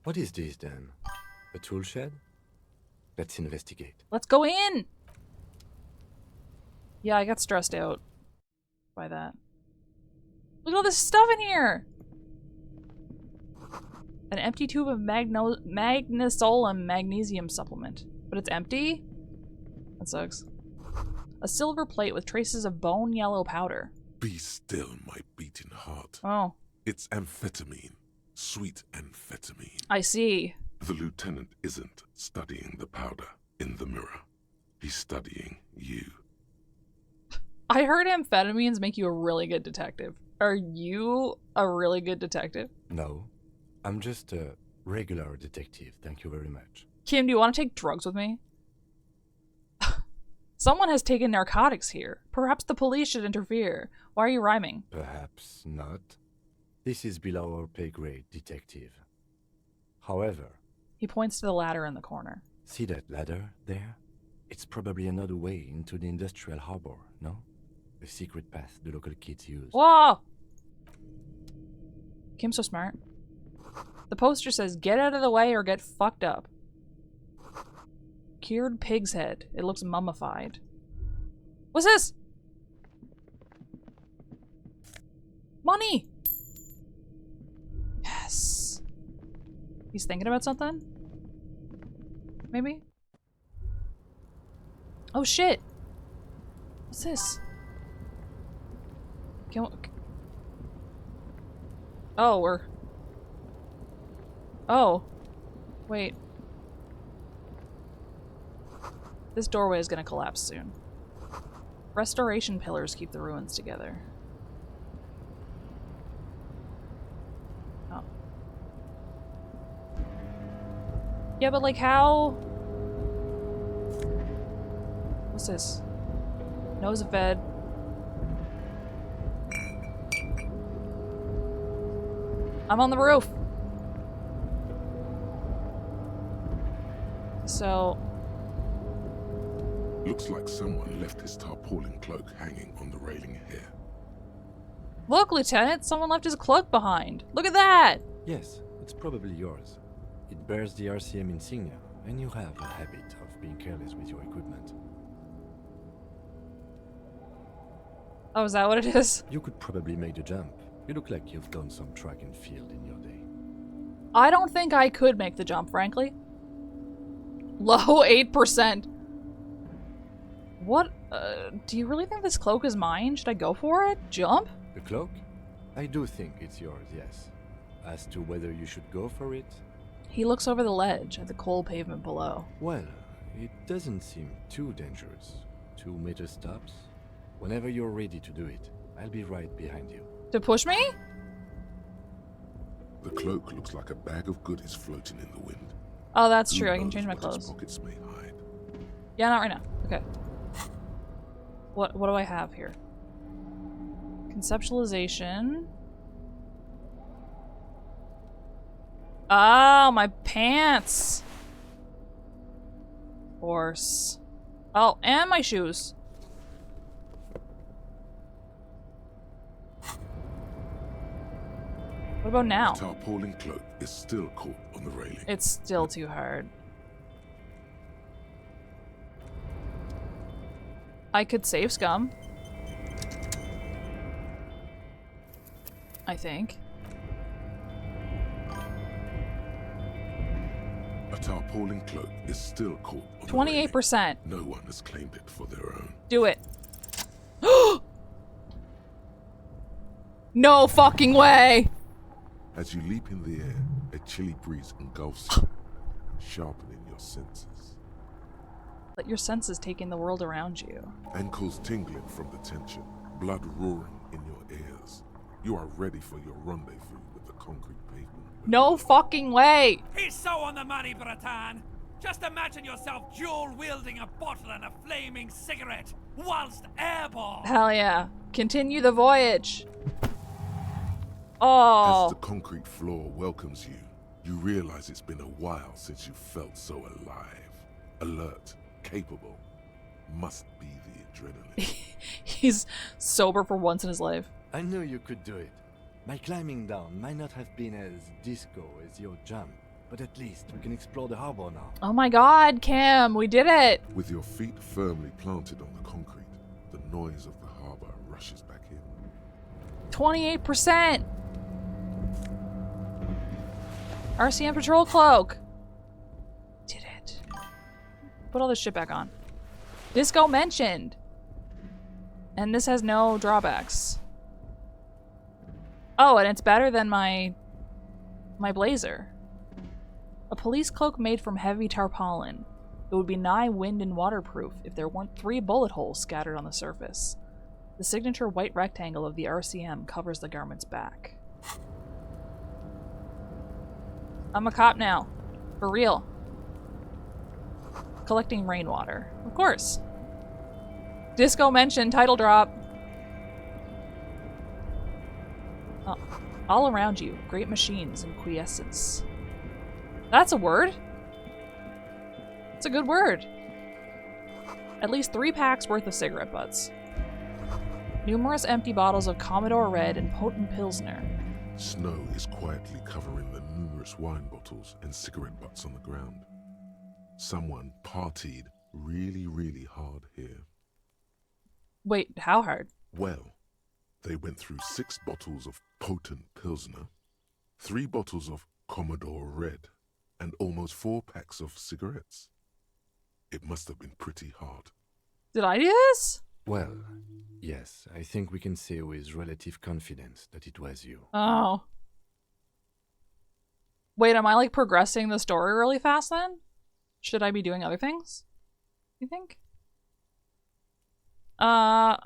What is this then? A tool shed? Let's investigate. Let's go in! Yeah, I got stressed out by that. Look at all this stuff in here! An empty tube of magnesolum magnesium supplement. But it's empty? That sucks. A silver plate with traces of bone yellow powder. Be still, my beating heart. Oh, It's amphetamine. Sweet amphetamine. I see. The lieutenant isn't studying the powder in the mirror. He's studying you. I heard amphetamines make you a really good detective. Are you a really good detective? No, I'm just a regular detective, thank you very much. Kim, do you want to take drugs with me? Someone has taken narcotics here. Perhaps the police should interfere. Why are you rhyming? Perhaps not. This is below our pay grade, detective. However, He points to the ladder in the corner. see that ladder there? It's probably another way into the industrial harbor, no? A secret path the local kids use. Whoa! Kim's so smart. The poster says, "Get out of the way or get fucked up." Cured pig's head. It looks mummified. What's this? Money! Yes. He's thinking about something? Maybe? Oh shit! What's this? Oh, we're... Oh. Wait. This doorway is gonna collapse soon. Restoration pillars keep the ruins together. Oh. Yeah, but like how... What's this? Nose of bed. I'm on the roof! So... Looks like someone left his tarpaulin cloak hanging on the railing here. Look, Lieutenant! Someone left his cloak behind! Look at that! Yes, it's probably yours. It bears the RCM insignia, and you have a habit of being careless with your equipment. Oh, is that what it is? You could probably make the jump. You look like you've done some track and field in your day. I don't think I could make the jump, frankly. Low 8%. What? Do you really think this cloak is mine? Should I go for it? Jump? The cloak? I do think it's yours, yes. As to whether you should go for it, He looks over the ledge at the coal pavement below. well, it doesn't seem too dangerous. 2 meter stops. Whenever you're ready to do it, I'll be right behind you. To push me? The cloak looks like a bag of goodies floating in the wind. Oh, that's Who true. I can knows change my what its clothes. pockets may hide. Yeah, not right now. Okay. What do I have here? Conceptualization. Oh, my pants. Horse. Oh, and my shoes. What What about now? The tarpaulin cloak is still caught on the railing. It's still too hard. I could save scum. I think. A tarpaulin cloak is still caught on 28%. the railing. No one has claimed it for their own. Do it. No fucking way! As you leap in the air, a chilly breeze engulfs you, sharpening your senses. Let your senses take in the world around you. Ankles tingling from the tension, blood roaring in your ears. You are ready for your rendezvous with the concrete pavement. No fucking way! He's so on the money, Bratan! Just imagine yourself dual-wielding a bottle and a flaming cigarette whilst airborne! Hell yeah. Continue the voyage. As Oh. the concrete floor welcomes you, you realize it's been a while since you felt so alive, alert, capable. Must be the adrenaline. He's sober for once in his life. I knew you could do it. My climbing down might not have been as disco as your jump, but at least we can explore the harbor now. Oh my god, Kim, we did it! With your feet firmly planted on the concrete, the noise of the harbor rushes back in. 28%! RCM patrol cloak! Did it. Put all this shit back on. Disco mentioned! And this has no drawbacks. Oh, and it's better than my blazer. A police cloak made from heavy tarpaulin. It would be nigh wind and waterproof if there weren't 3 bullet holes scattered on the surface. The signature white rectangle of the RCM covers the garment's back. I'm a cop now. For real. Collecting rainwater. Of course. Disco mentioned, title drop. Oh, all around you, great machines in quiescence. That's a word. It's a good word. At least 3 packs worth of cigarette butts. Numerous empty bottles of Commodore Red and potent Pilsner. Snow is quietly covering the numerous wine bottles and cigarette butts on the ground. Someone partied really hard here. Wait, how hard? Well, they went through 6 bottles of potent Pilsner, 3 bottles of Commodore Red, and almost 4 packs of cigarettes. It must have been pretty hard. Did I do this? Well, yes, I think we can say with relative confidence that it was you. Oh. Wait, am I like progressing the story really fast then? Should I be doing other things? You think? I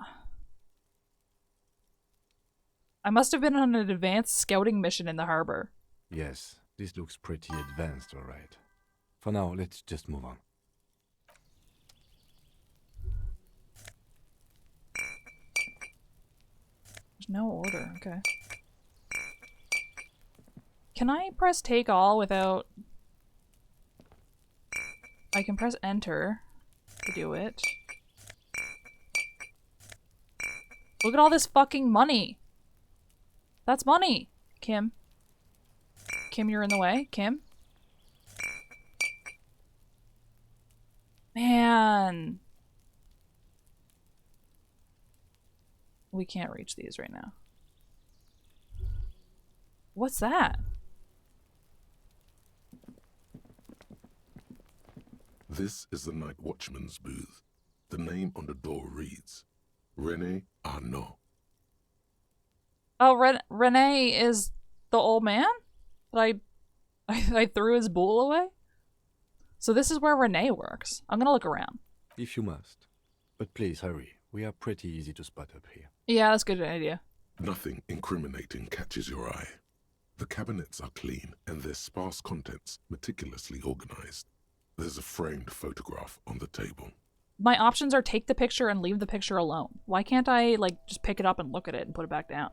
must have been on an advanced scouting mission in the harbor. Yes, this looks pretty advanced, all right. For now, let's just move on. There's no order, okay. Can I press take all without... I can press enter to do it. Look at all this fucking money. That's money, Kim. Kim, you're in the way. Kim? Man. We can't reach these right now. What's that? This is the night watchman's booth. The name on the door reads, René Arnaud. Oh, Renee is the old man that I threw his bull away? So this is where Renee works. I'm gonna look around. If you must. But please hurry. We are pretty easy to spot up here. Yeah, that's a good idea. Nothing incriminating catches your eye. The cabinets are clean and their sparse contents meticulously organized. There's a framed photograph on the table. My options are take the picture and leave the picture alone. Why can't I, like, just pick it up and look at it and put it back down?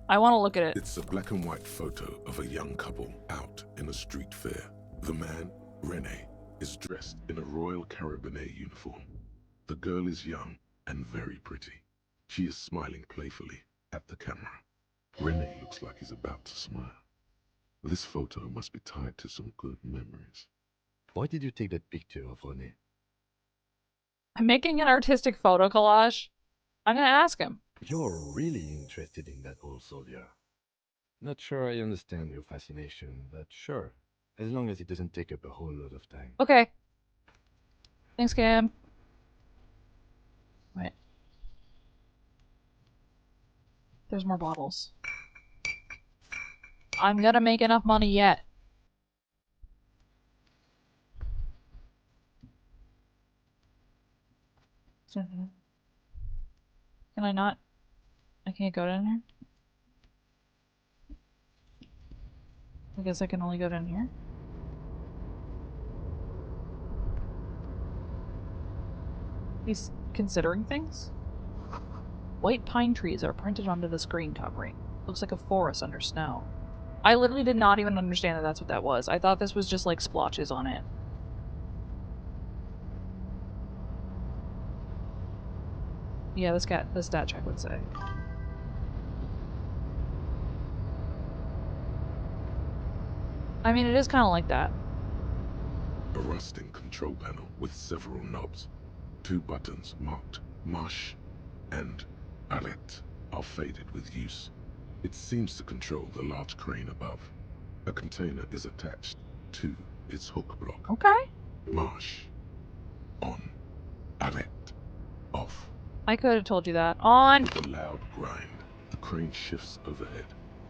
I want to look at it. It's a black and white photo of a young couple out in a street fair. The man, René, is dressed in a Royal Carabinier uniform. The girl is young and very pretty. She is smiling playfully at the camera. Rene looks like he's about to smile. This photo must be tied to some good memories. Why did you take that picture of René? I'm making an artistic photo collage. I'm gonna ask him. You're really interested in that old soldier. Not sure I understand your fascination, but sure. As long as it doesn't take up a whole lot of time. Okay. Thanks, Cam. Wait. There's more bottles. I'm gonna make enough money yet. Can I not? I can't go down here? I guess I can only go down here. He's considering things? White pine trees are printed onto the screen covering. Looks like a forest under snow. I literally did not even understand that that's what that was. I thought this was just like splotches on it. Yeah, the stat check would say. I mean, it is kind of like that. A rusting control panel with several knobs. 2 buttons marked Marche and Arrête are faded with use. It seems to control the large crane above. A container is attached to its hook block. Okay. Marche. On. Arrête. Off. I could have told you that. On! With a loud grind, the crane shifts overhead,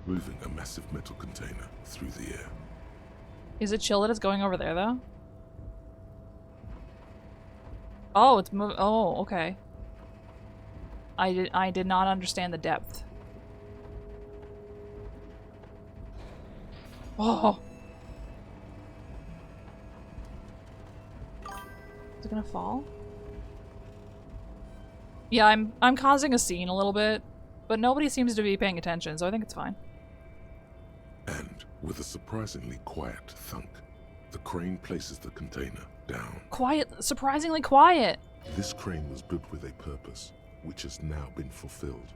moving a massive metal container through the air. Is it chill that it's going over there, though? Oh, it's moving. Oh, okay. I did not understand the depth. Oh. Is it gonna fall? Yeah, I'm causing a scene a little bit, but nobody seems to be paying attention, so I think it's fine. And with a surprisingly quiet thunk, the crane places the container down. Quiet, surprisingly quiet. This crane was built with a purpose, which has now been fulfilled.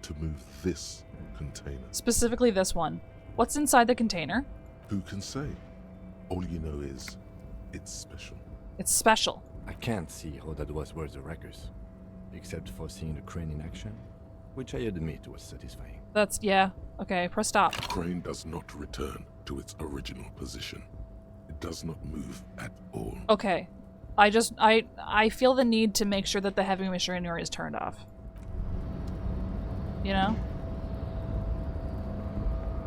To move this container. Specifically this one. What's inside the container? Who can say? All you know is, it's special. It's special. I can't see how that was worth the records. Except for seeing the crane in action, which I admit was satisfying. That's, yeah. Okay, press stop. The crane does not return to its original position. It does not move at all. Okay. I feel the need to make sure that the heavy machinery is turned off. You know?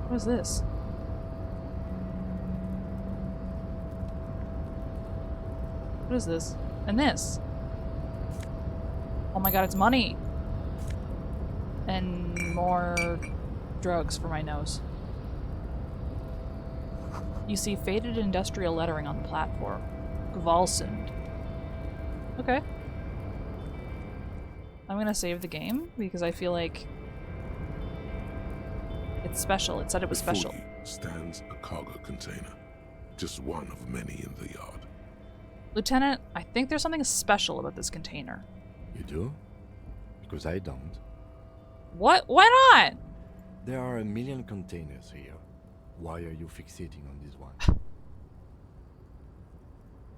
What is this? What is this? And this? Oh my god, it's money! And more drugs for my nose. You see faded industrial lettering on the platform. Gvalsund. Okay. I'm gonna save the game because I feel like it's special. It said it was Before special. you stands a cargo container. Just one of many in the yard. Lieutenant, I think there's something special about this container. You do? Because I don't. What? Why not? There are 1 million containers here. Why are you fixating on this one?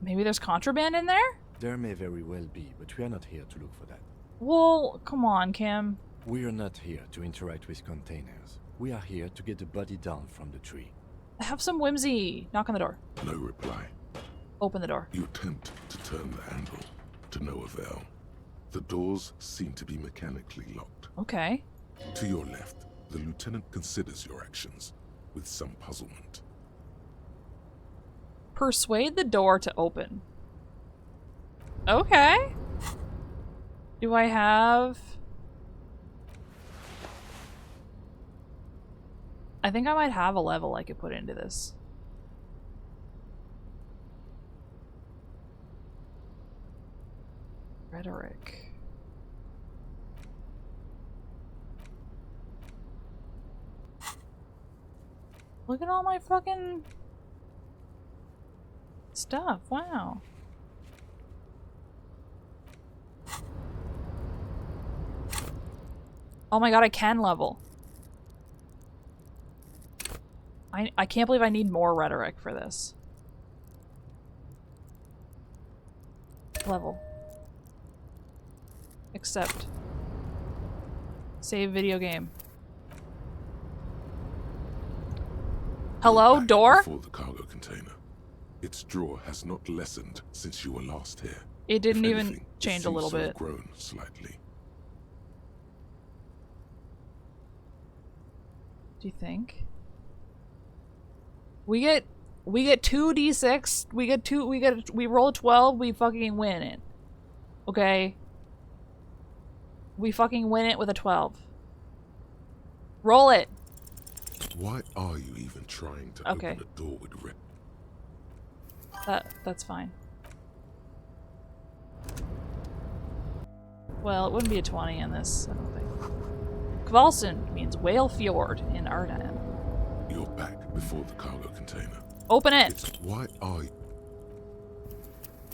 Maybe there's contraband in there? There may very well be, but we are not here to look for that. Well, come on, Kim. We are not here to interact with containers. We are here to get the body down from the tree. Have some whimsy. Knock on the door. No reply. Open the door. You attempt to turn the handle, to no avail. The doors seem to be mechanically locked. Okay. To your left, the lieutenant considers your actions with some puzzlement. Persuade the door to open. Okay. Do I have... I think I might have a level I could put into this. Rhetoric. Look at all my fucking stuff. Wow. Oh my god, I can level. I can't believe I need more rhetoric for this. Level. Accept. Save video game. Hello, You're back door? Before the cargo container. Its drawer has not lessened since you were last here. It didn't If even anything, it change a seems little to have bit. grown slightly. Do you think? We get 2d6. We roll a 12, we fucking win it. Okay? We fucking win it with a 12. Roll it. Why are you even trying to Okay. open a door with red? That's fine. Well, it wouldn't be a 20 in this, I don't think. Kvalsund means whale fjord in Ardan. You're back before the cargo container. Open it! It's why are you?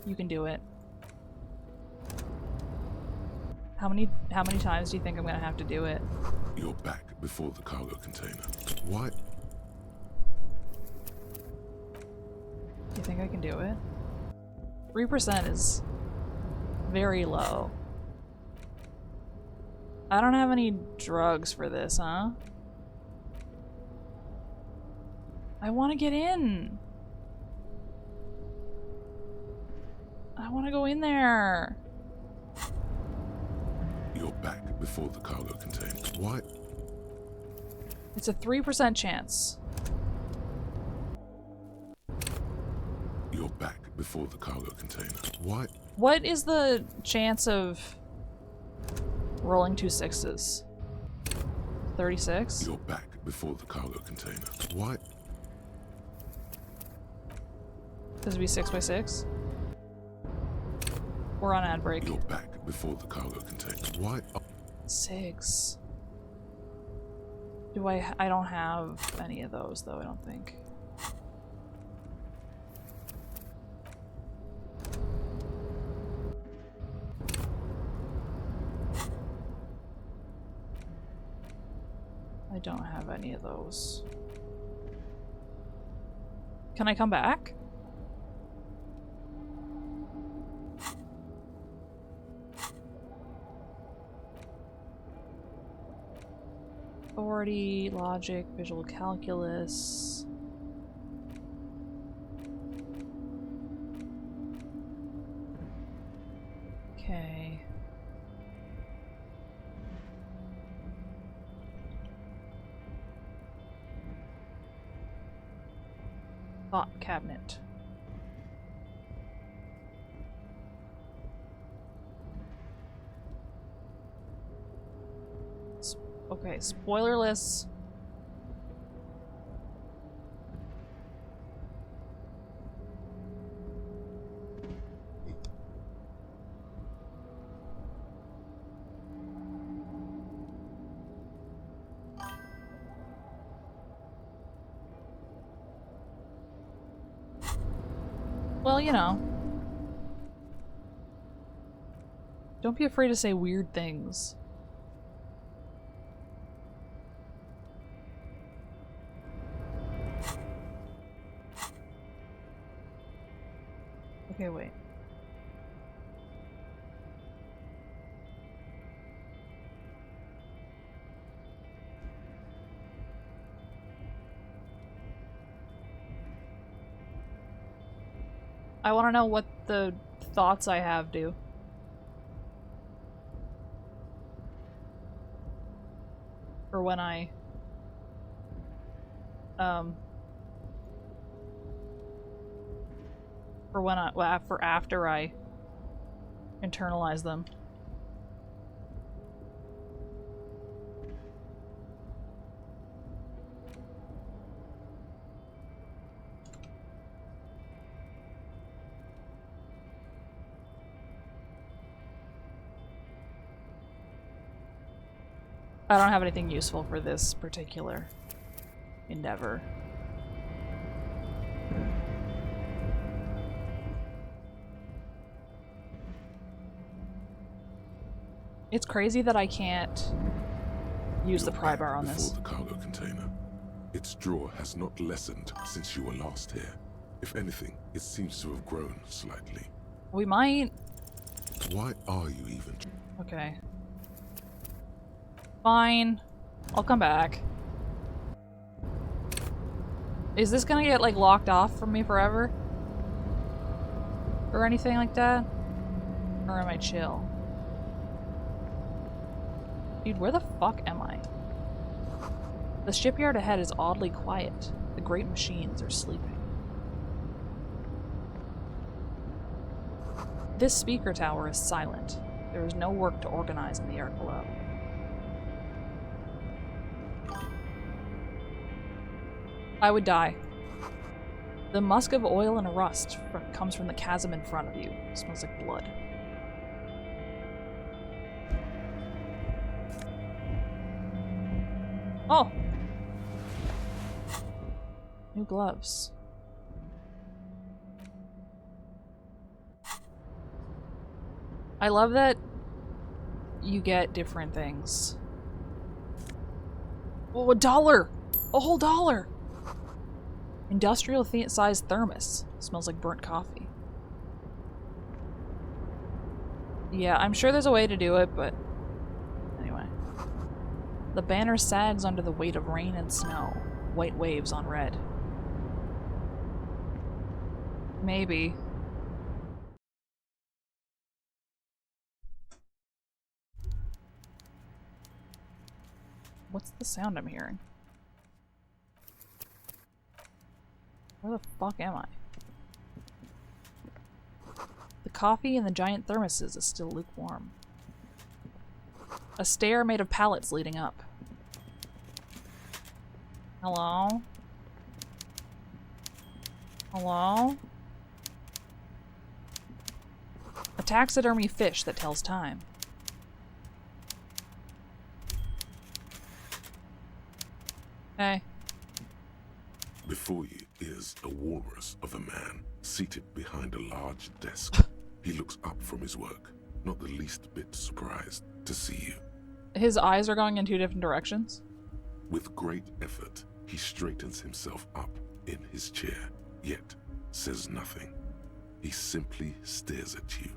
You can do it. How many times do you think I'm gonna have to do it? You're back before the cargo container. Why? Do you think I can do it? 3% is very low. I don't have any drugs for this, huh? I want to get in. I want to go in there. You're back before the cargo container. Why? It's a 3% chance. You're back before the cargo container. Why? What is the chance of rolling 2 6s? 36? You're back before the cargo container. Why? Does it be 6 by 6? We're on ad break. You're back before the cargo container. Why? 6. Do I don't have any of those though, I don't think. I don't have any of those. Can I come back? Authority, logic, visual calculus. Okay. Thought cabinet. Okay, spoilerless. Well, you know. Don't be afraid to say weird things. Okay, wait. I want to know what the thoughts I have do. Or when I... For when I... Well, for after I internalize them. I don't have anything useful for this particular endeavor. It's crazy that I can't use the pry bar on this. Before the cargo container. Its draw has not lessened since you were last here. If anything, it seems to have grown slightly. We might. Why are you even? Okay. Fine. I'll come back. Is this gonna get, like, locked off from me forever? Or anything like that? Or am I chill? Dude, where the fuck am I? The shipyard ahead is oddly quiet. The great machines are sleeping. This speaker tower is silent. There is no work to organize in the air below. I would die. The musk of oil and rust comes from the chasm in front of you. It smells like blood. Oh! New gloves. I love that you get different things. Oh, $1! A whole $1! Industrial-sized thermos. Smells like burnt coffee. Yeah, I'm sure there's a way to do it, but anyway. The banner sags under the weight of rain and snow. White waves on red. Maybe. What's the sound I'm hearing? Where the fuck am I? The coffee in the giant thermoses is still lukewarm. A stair made of pallets leading up. Hello? Hello? A taxidermy fish that tells time. Hey. Before you is a walrus of a man seated behind a large desk. He looks up from his work, not the least bit surprised to see you. His eyes are going in two different directions. With great effort, he straightens himself up in his chair, yet says nothing. He simply stares at you.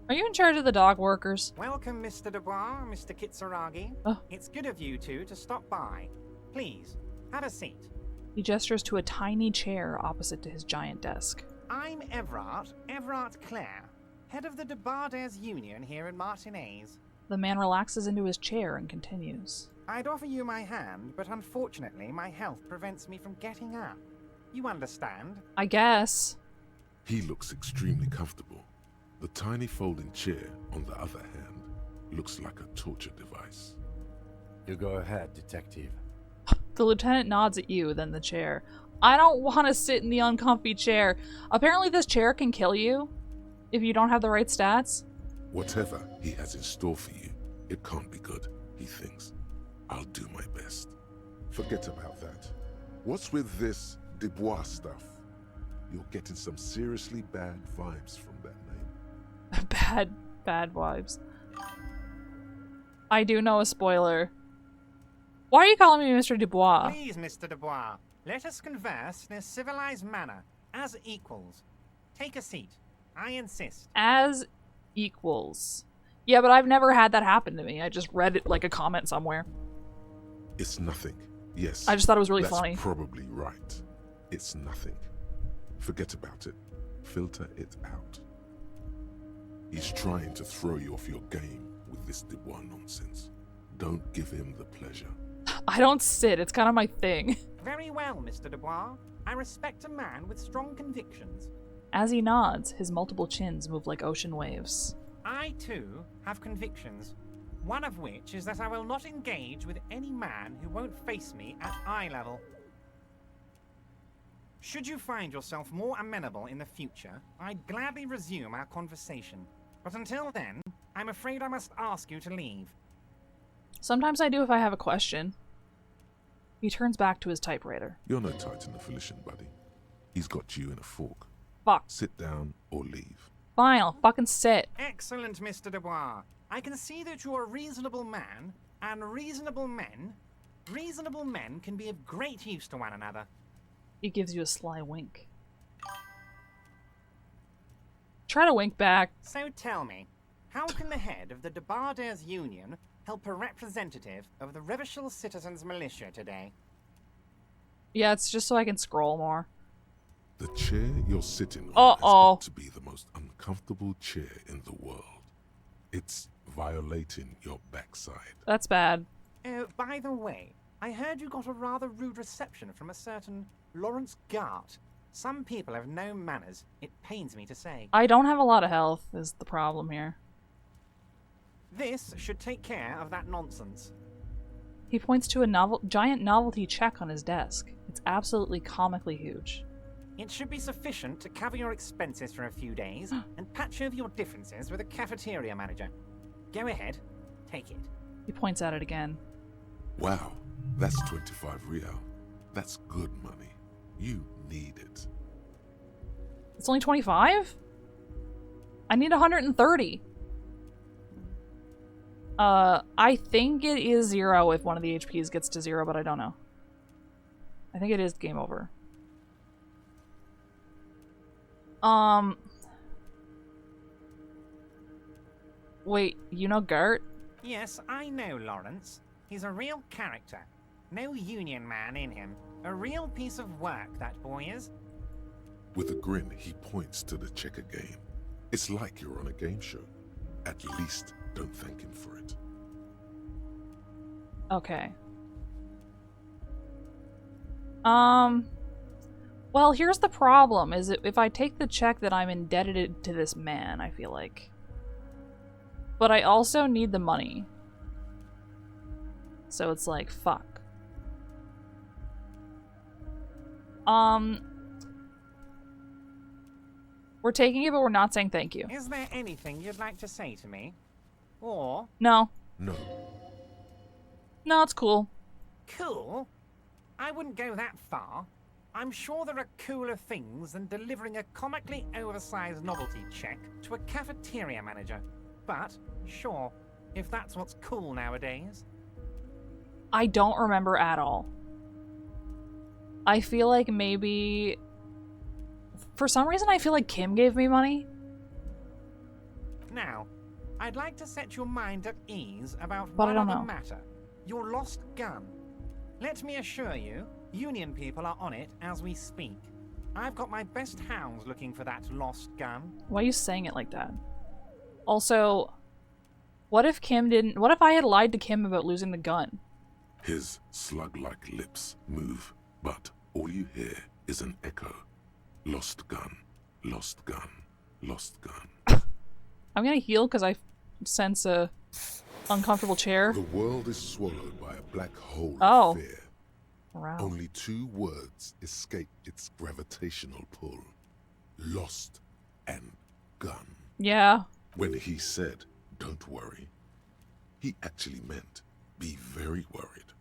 Are you in charge of the dog workers? Welcome, Mr. Dubois, Mr. Kitsuragi. Oh. It's good of you two to stop by. Please, have a seat. He gestures to a tiny chair opposite to his giant desk. I'm Everard Clare, head of the Debarders Union here in Martinez. The man relaxes into his chair and continues. I'd offer you my hand, but unfortunately my health prevents me from getting up. You understand? I guess. He looks extremely comfortable. The tiny folding chair, on the other hand, looks like a torture device. You go ahead, detective. The lieutenant nods at you, then the chair. I don't want to sit in the uncomfy chair. Apparently this chair can kill you if you don't have the right stats. Whatever he has in store for you, it can't be good, he thinks. I'll do my best. Forget about that. What's with this Dubois stuff? You're getting some seriously bad vibes from that name. Bad vibes. I do know a spoiler. Why are you calling me Mr. Dubois? Please, Mr. Dubois, let us converse in a civilized manner, as equals. Take a seat. I insist. As equals. Yeah, but I've never had that happen to me. I just read it like a comment somewhere. It's nothing. Yes. I just thought it was really that's funny. Probably right. It's nothing. Forget about it. Filter it out. He's trying to throw you off your game with this Dubois nonsense. Don't give him the pleasure. I don't sit. It's kind of my thing. Very well, Mr. Dubois. I respect a man with strong convictions. As he nods, his multiple chins move like ocean waves. I, too, have convictions. One of which is that I will not engage with any man who won't face me at eye level. Should you find yourself more amenable in the future, I'd gladly resume our conversation. But until then, I'm afraid I must ask you to leave. Sometimes I do if I have a question. He turns back to his typewriter. You're no Titan of Felician, buddy. He's got you in a fork. Fuck. Sit down or leave. Fine, I'll fucking sit. Excellent, Mr. Dubois. I can see that you're a reasonable man, and reasonable men Reasonable men can be of great use to one another. He gives you a sly wink. Try to wink back. So tell me, how can the head of the Debarders Union help a representative of the Revachol Citizens Militia today? Yeah, it's just so I can scroll more. The chair you're sitting on has got to be the most uncomfortable chair in the world. It's violating your backside. That's bad. Oh, by the way, I heard you got a rather rude reception from a certain Lawrence Gart. Some people have no manners, it pains me to say. I don't have a lot of health, is the problem here. This should take care of that nonsense. He points to a giant novelty check on his desk. It's absolutely comically huge. It should be sufficient to cover your expenses for a few days and patch over your differences with a cafeteria manager. Go ahead, take it. He points at it again. Wow, that's 25 real. That's good money. You need it. It's only 25? I need 130. I think it is 0 if one of the HPs gets to 0, but I don't know. I think it is game over. Wait, you know Gert? Yes, I know Lawrence. He's a real character. No union man in him. A real piece of work, that boy is. With a grin, he points to the checker game. It's like you're on a game show. At least, don't thank him for it. Okay. Well, here's the problem, is that if I take the check that I'm indebted to this man, I feel like. But I also need the money. So it's like, fuck. We're taking it, but we're not saying thank you. Is there anything you'd like to say to me? Or... No. No. No, it's cool. Cool? I wouldn't go that far. I'm sure there are cooler things than delivering a comically oversized novelty check to a cafeteria manager. But, sure, if that's what's cool nowadays. I don't remember at all. I feel like maybe... For some reason, I feel like Kim gave me money. Now, I'd like to set your mind at ease about But I one don't other know. matter. Your lost gun. Let me assure you, Union people are on it as we speak. I've got my best hounds looking for that lost gun. Why are you saying it like that? Also, what if Kim didn't... What if I had lied to Kim about losing the gun? His slug-like lips move, but all you hear is an echo. Lost gun, lost gun, lost gun. I'm gonna heal because I sense a uncomfortable chair. The world is swallowed by a black hole Oh. of fear. Wow. Only 2 words escape its gravitational pull. Lost and gun. Yeah. When he said, don't worry, he actually meant, be very worried.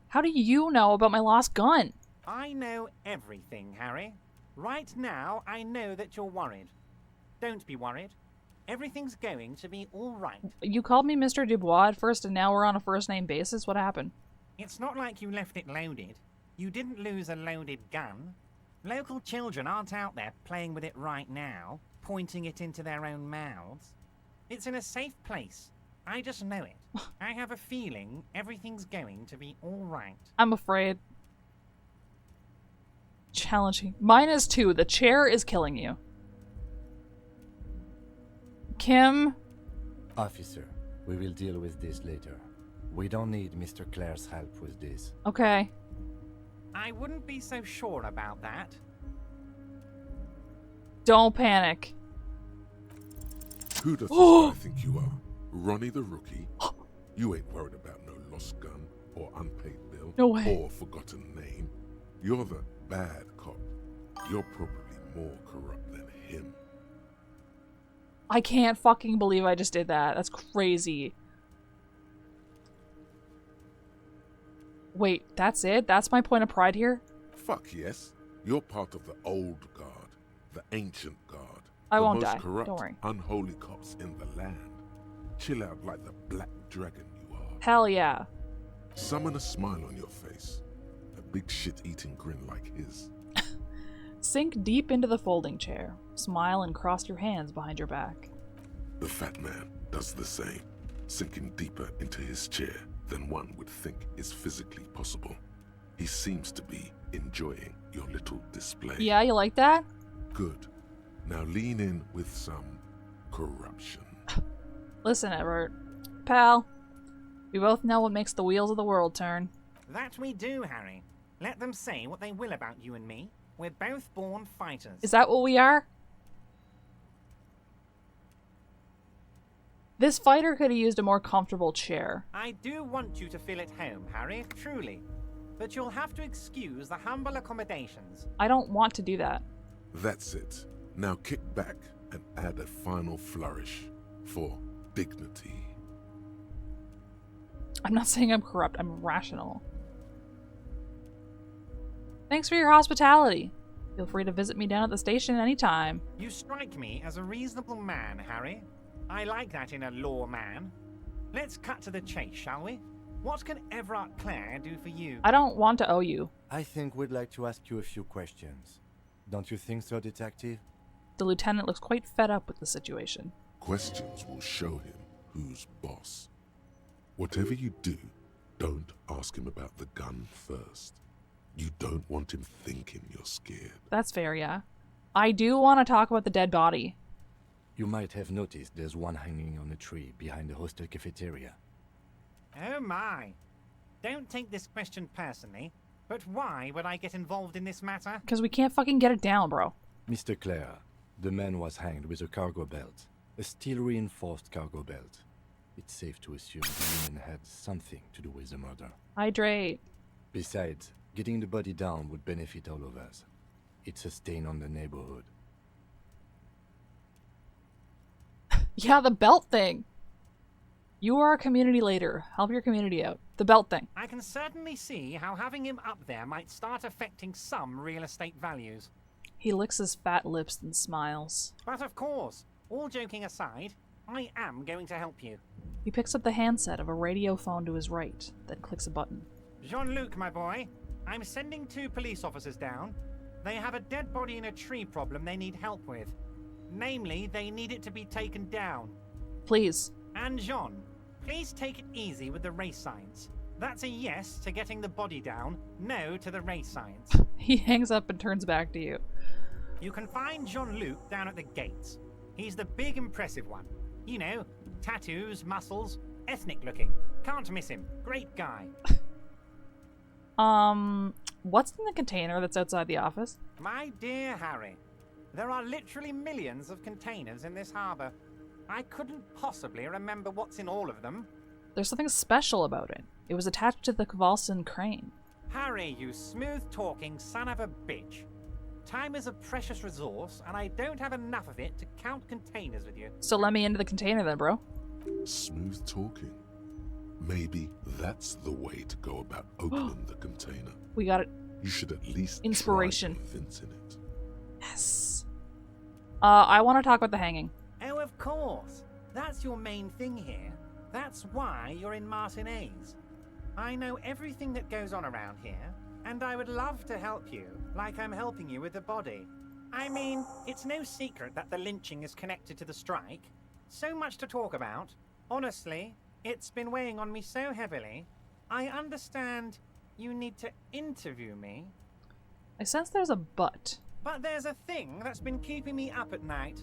How do you know about my lost gun? I know everything, Harry. Right now, I know that you're worried. Don't be worried. Everything's going to be all right. You called me Mr. Dubois at first, and now we're on a first-name basis? What happened? It's not like you left it loaded. You didn't lose a loaded gun. Local children aren't out there playing with it right now, pointing it into their own mouths. It's in a safe place. I just know it. I have a feeling everything's going to be all right. I'm afraid. Challenging. Mine is 2. The chair is killing you. Kim? Officer, we will deal with this later. We don't need Mr. Clare's help with this. Okay. I wouldn't be so sure about that. Don't panic. Who does this guy think you are? Ronnie the Rookie? You ain't worried about no lost gun, or unpaid bill, No way. or forgotten name. You're the bad cop. You're probably more corrupt than him. I can't fucking believe I just did that. That's crazy. Wait, that's it? That's my point of pride here? Fuck yes. You're part of the old guard, the ancient guard. I the won't most die. corrupt, Don't worry. unholy cops in the land. Chill out like the black dragon you are. Hell yeah. Summon a smile on your face. A big shit-eating grin like his. Sink deep into the folding chair. Smile and cross your hands behind your back. The fat man does the same, sinking deeper into his chair than one would think is physically possible. He seems to be enjoying your little display. Yeah, you like that? Good. Now lean in with some corruption. Listen, Everett. Pal, we both know what makes the wheels of the world turn. That we do, Harry. Let them say what they will about you and me. We're both born fighters. Is that what we are? This fighter could have used a more comfortable chair. I do want you to feel at home, Harry, truly. But you'll have to excuse the humble accommodations. I don't want to do that. That's it. Now kick back and add a final flourish for dignity. I'm not saying I'm corrupt, I'm rational. Thanks for your hospitality. Feel free to visit me down at the station anytime. You strike me as a reasonable man, Harry. I like that in a lawman. Let's cut to the chase, shall we? What can Everard Clare do for you? I don't want to owe you. I think we'd like to ask you a few questions. Don't you think so, Detective? The lieutenant looks quite fed up with the situation. Questions will show him who's boss. Whatever you do, don't ask him about the gun first. You don't want him thinking you're scared. That's fair, yeah. I do want to talk about the dead body. You might have noticed there's one hanging on a tree behind the hostel cafeteria. Oh my. Don't take this question personally, but why would I get involved in this matter? Because we can't fucking get it down, bro. Mr. Clare, the man was hanged with a cargo belt. A steel-reinforced cargo belt. It's safe to assume the woman had something to do with the murder. Hydrate. Besides, getting the body down would benefit all of us. It's a stain on the neighborhood. Yeah, the belt thing. You are a community leader. Help your community out. The belt thing. I can certainly see how having him up there might start affecting some real estate values. He licks his fat lips and smiles. But of course, all joking aside, I am going to help you. He picks up the handset of a radio phone to his right, then clicks a button. Jean-Luc, my boy, I'm sending 2 police officers down. They have a dead body in a tree problem they need help with. Namely, they need it to be taken down. Please. And Jean, please take it easy with the race signs. That's a yes to getting the body down, no to the race signs. He hangs up and turns back to you. You can find Jean-Luc down at the gates. He's the big impressive one. You know, tattoos, muscles, ethnic looking. Can't miss him. Great guy. What's in the container that's outside the office? My dear Harry, there are literally millions of containers in this harbour. I couldn't possibly remember what's in all of them. There's something special about it. It was attached to the Kvalson crane. Harry, you smooth-talking son of a bitch. Time is a precious resource, and I don't have enough of it to count containers with you. So let me into the container then, bro. Smooth talking. Maybe that's the way to go about opening the container. We got it. You should at least Inspiration. try to convince in it. Yes. I want to talk about the hanging. Oh, of course. That's your main thing here. That's why you're in Martinez. I know everything that goes on around here, and I would love to help you, like I'm helping you with the body. I mean, it's no secret that the lynching is connected to the strike. So much to talk about. Honestly, it's been weighing on me so heavily. I understand you need to interview me. I sense there's a but. But there's a thing that's been keeping me up at night.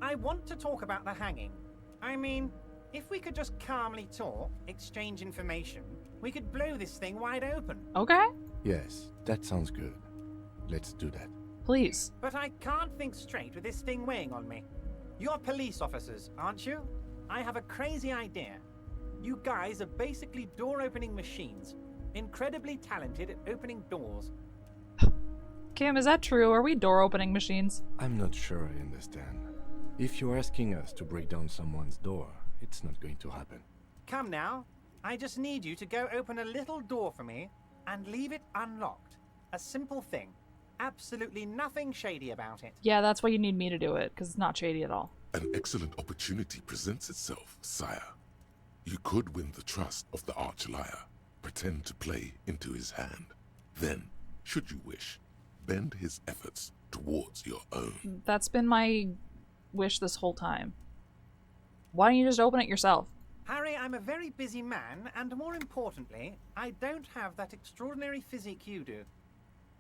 I want to talk about the hanging. I mean, if we could just calmly talk, exchange information, we could blow this thing wide open. Okay. Yes, that sounds good. Let's do that. Please. But I can't think straight with this thing weighing on me. You're police officers, aren't you? I have a crazy idea. You guys are basically door-opening machines. Incredibly talented at opening doors. Kim, is that true? Are we door-opening machines? I'm not sure I understand. If you're asking us to break down someone's door, it's not going to happen. Come now. I just need you to go open a little door for me and leave it unlocked. A simple thing. Absolutely nothing shady about it. Yeah, that's why you need me to do it, because it's not shady at all. An excellent opportunity presents itself, sire. You could win the trust of the arch liar, Pretend to play into his hand. Then, should you wish, bend his efforts towards your own. That's been my wish this whole time. Why don't you just open it yourself? Harry, I'm a very busy man, and more importantly, I don't have that extraordinary physique you do.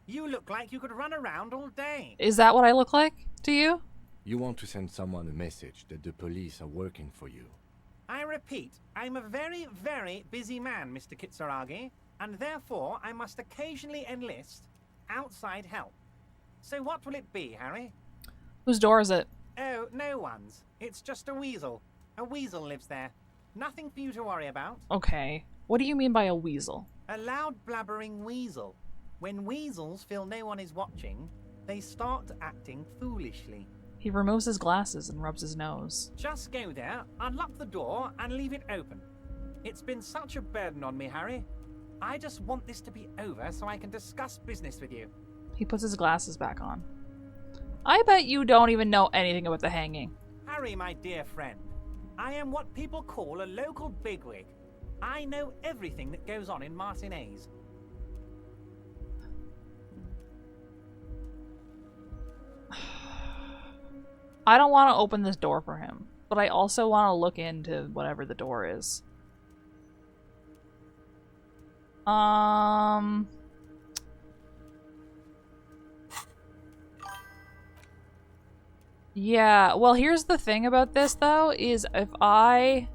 You look like you could run around all day. Is that what I look like to you? You want to send someone a message that the police are working for you. I repeat, I'm a very, very busy man, Mr. Kitsuragi, and therefore I must occasionally enlist outside help. So what will it be, Harry? Whose door is it? Oh, no one's. It's just a weasel. A weasel lives there. Nothing for you to worry about. Okay. What do you mean by a weasel? A loud blabbering weasel. When weasels feel no one is watching, they start acting foolishly. He removes his glasses and rubs his nose. Just go there, unlock the door, and leave it open. It's been such a burden on me, Harry. I just want this to be over so I can discuss business with you. He puts his glasses back on. I bet you don't even know anything about the hanging. Harry, my dear friend, I am what people call a local bigwig. I know everything that goes on in Martinez. I don't want to open this door for him, but I also want to look into whatever the door is. Yeah, well, here's the thing about this, though, is if I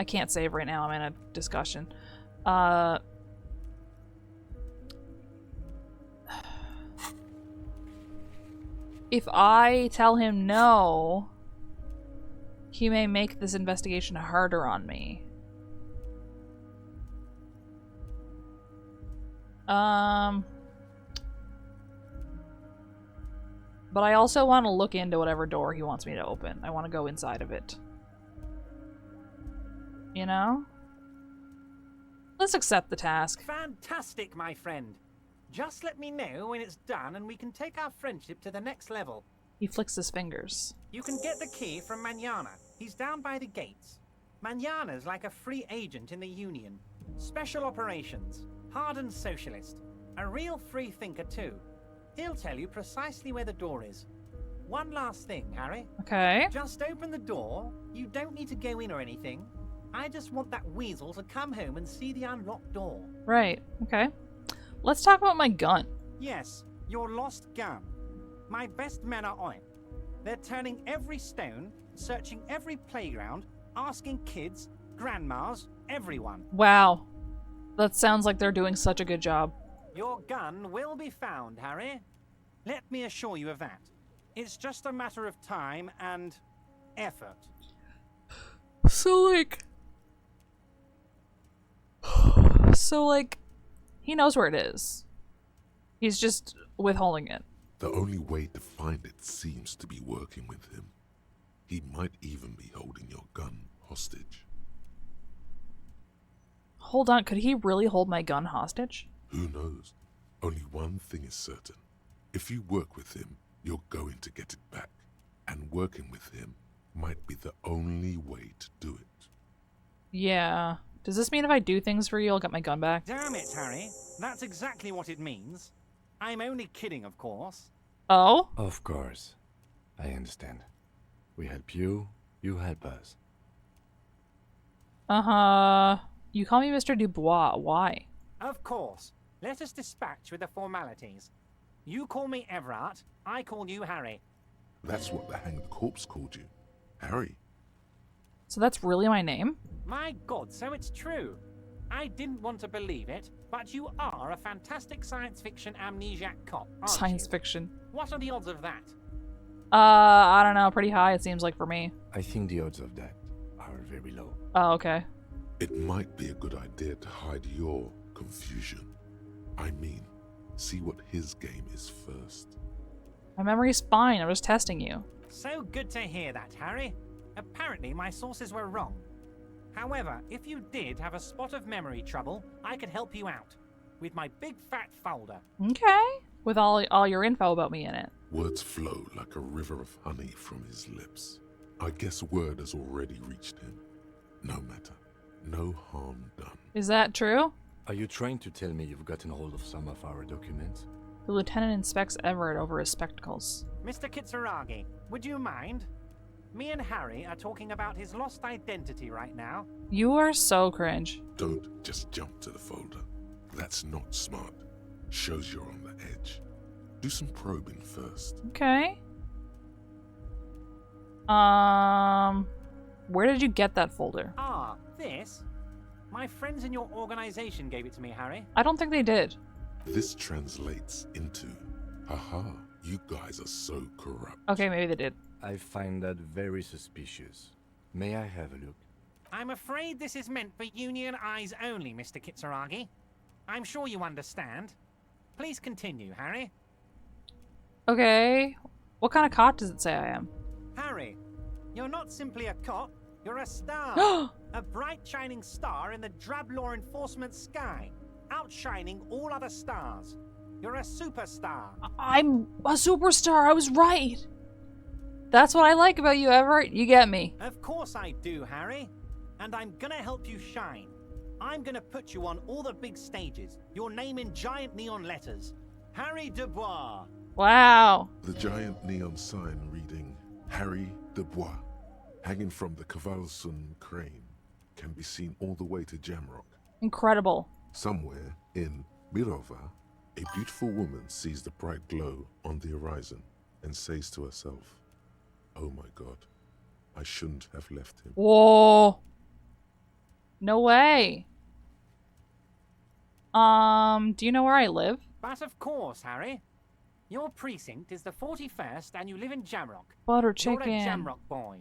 can't save right now, I'm in a discussion. If I tell him no, he may make this investigation harder on me. But I also want to look into whatever door he wants me to open. I want to go inside of it. You know? Let's accept the task. Fantastic, my friend. Just let me know when it's done and we can take our friendship to the next level. He flicks his fingers. You can get the key from Manana. He's down by the gates. Manana's like a free agent in the Union. Special operations. Hardened socialist. A real free thinker, too. He'll tell you precisely where the door is. One last thing, Harry. Okay. Just open the door. You don't need to go in or anything. I just want that weasel to come home and see the unlocked door. Right. Okay. Let's talk about my gun. Yes, your lost gun. My best men are on it. They're turning every stone, searching every playground, asking kids, grandmas, everyone. Wow. That sounds like they're doing such a good job. Your gun will be found, Harry. Let me assure you of that. It's just a matter of time and effort. So, like, he knows where it is. He's just withholding it. The only way to find it seems to be working with him. He might even be holding your gun hostage. Hold on, could he really hold my gun hostage? Who knows? Only one thing is certain. If you work with him, you're going to get it back. And working with him might be the only way to do it. Yeah. Does this mean if I do things for you, I'll get my gun back? Damn it, Harry. That's exactly what it means. I'm only kidding, of course. Oh? Of course. I understand. We help you, you help us. Uh-huh. You call me Mr. Dubois. Why? Of course. Let us dispatch with the formalities. You call me Everard, I call you Harry. That's what the hanged corpse called you. Harry. So that's really my name? My God, so it's true. I didn't want to believe it, but you are a fantastic science fiction amnesiac cop, aren't Science you? fiction. What are the odds of that? I don't know. Pretty high, it seems like for me. I think the odds of that are very low. Oh, okay. It might be a good idea to hide your confusion. I mean, see what his game is first. My memory's fine. I was testing you. So good to hear that, Harry. Apparently my sources were wrong. However, if you did have a spot of memory trouble, I could help you out. With my big fat folder. Okay. With all your info about me in it. Words flow like a river of honey from his lips. I guess word has already reached him. No matter. No harm done. Is that true? Are you trying to tell me you've gotten hold of some of our documents? The lieutenant inspects Everett over his spectacles. Mr. Kitsuragi, would you mind? Me and Harry are talking about his lost identity right now. You are so cringe. Don't just jump to the folder. That's not smart. Shows you're on the edge. Do some probing first. Okay. Where did you get that folder? Ah, this? My friends in your organization gave it to me, Harry. I don't think they did. This translates into, haha, you guys are so corrupt. Okay, maybe they did. I find that very suspicious. May I have a look? I'm afraid this is meant for Union eyes only, Mr. Kitsuragi. I'm sure you understand. Please continue, Harry. Okay. What kind of cop does it say I am? Harry, you're not simply a cop, you're a star. A bright shining star in the drab law enforcement sky, outshining all other stars. You're a superstar. I'm a superstar. I was right. That's what I like about you, Everett. You get me. Of course I do, Harry. And I'm gonna help you shine. I'm gonna put you on all the big stages. Your name in giant neon letters. Harry Dubois. Wow. The giant neon sign reading Harry Dubois, hanging from the Cavalson crane, can be seen all the way to Jamrock. Incredible. Somewhere in Mirova, a beautiful woman sees the bright glow on the horizon and says to herself, "Oh my God, I shouldn't have left him." Whoa. No way. Do you know where I live? But of course, Harry. Your precinct is the 41st and you live in Jamrock. Butter You're a chicken. Jamrock boy.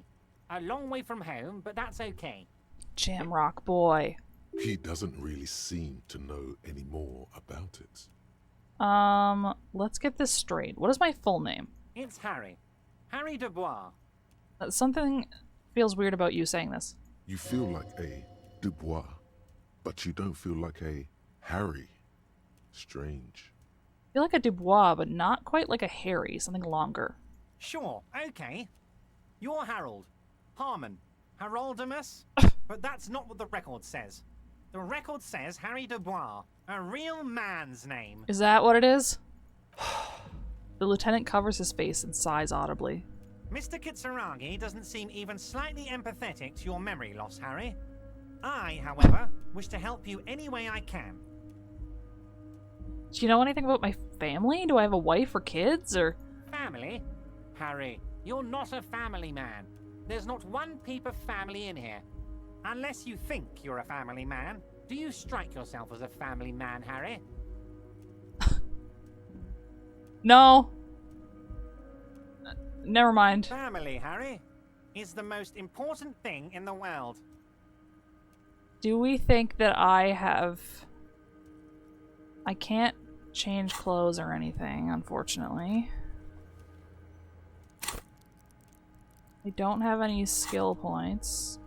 A long way from home, but that's okay. Jamrock boy. He doesn't really seem to know any more about it. Let's get this straight. What is my full name? It's Harry. Harry Dubois. Something feels weird about you saying this. You feel like a Dubois, but you don't feel like a Harry. Strange. I feel like a Dubois, but not quite like a Harry. Something longer. Sure, okay. You're Harold. Harmon. Haroldamus. But that's not what the record says. The record says Harry Dubois. A real man's name. Is that what it is? The lieutenant covers his face and sighs audibly. Mr. Kitsuragi doesn't seem even slightly empathetic to your memory loss, Harry. I, however, wish to help you any way I can. Do you know anything about my family? Do I have a wife or kids, or... Family? Harry, you're not a family man. There's not one peep of family in here. Unless you think you're a family man. Do you strike yourself as a family man, Harry? No. Never mind. Family, Harry, is the most important thing in the world. Do we think that I have... I can't change clothes or anything, unfortunately. I don't have any skill points.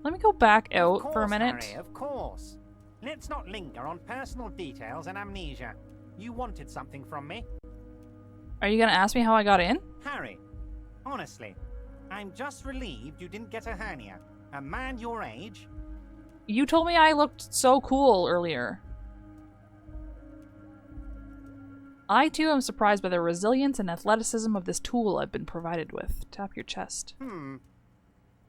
Let me go back out for a minute. Harry, of course. Let's not linger on personal details and amnesia. You wanted something from me. Are you gonna ask me how I got in? Harry, honestly, I'm just relieved you didn't get a hernia. A man your age... You told me I looked so cool earlier. I too am surprised by the resilience and athleticism of this tool I've been provided with. Tap your chest.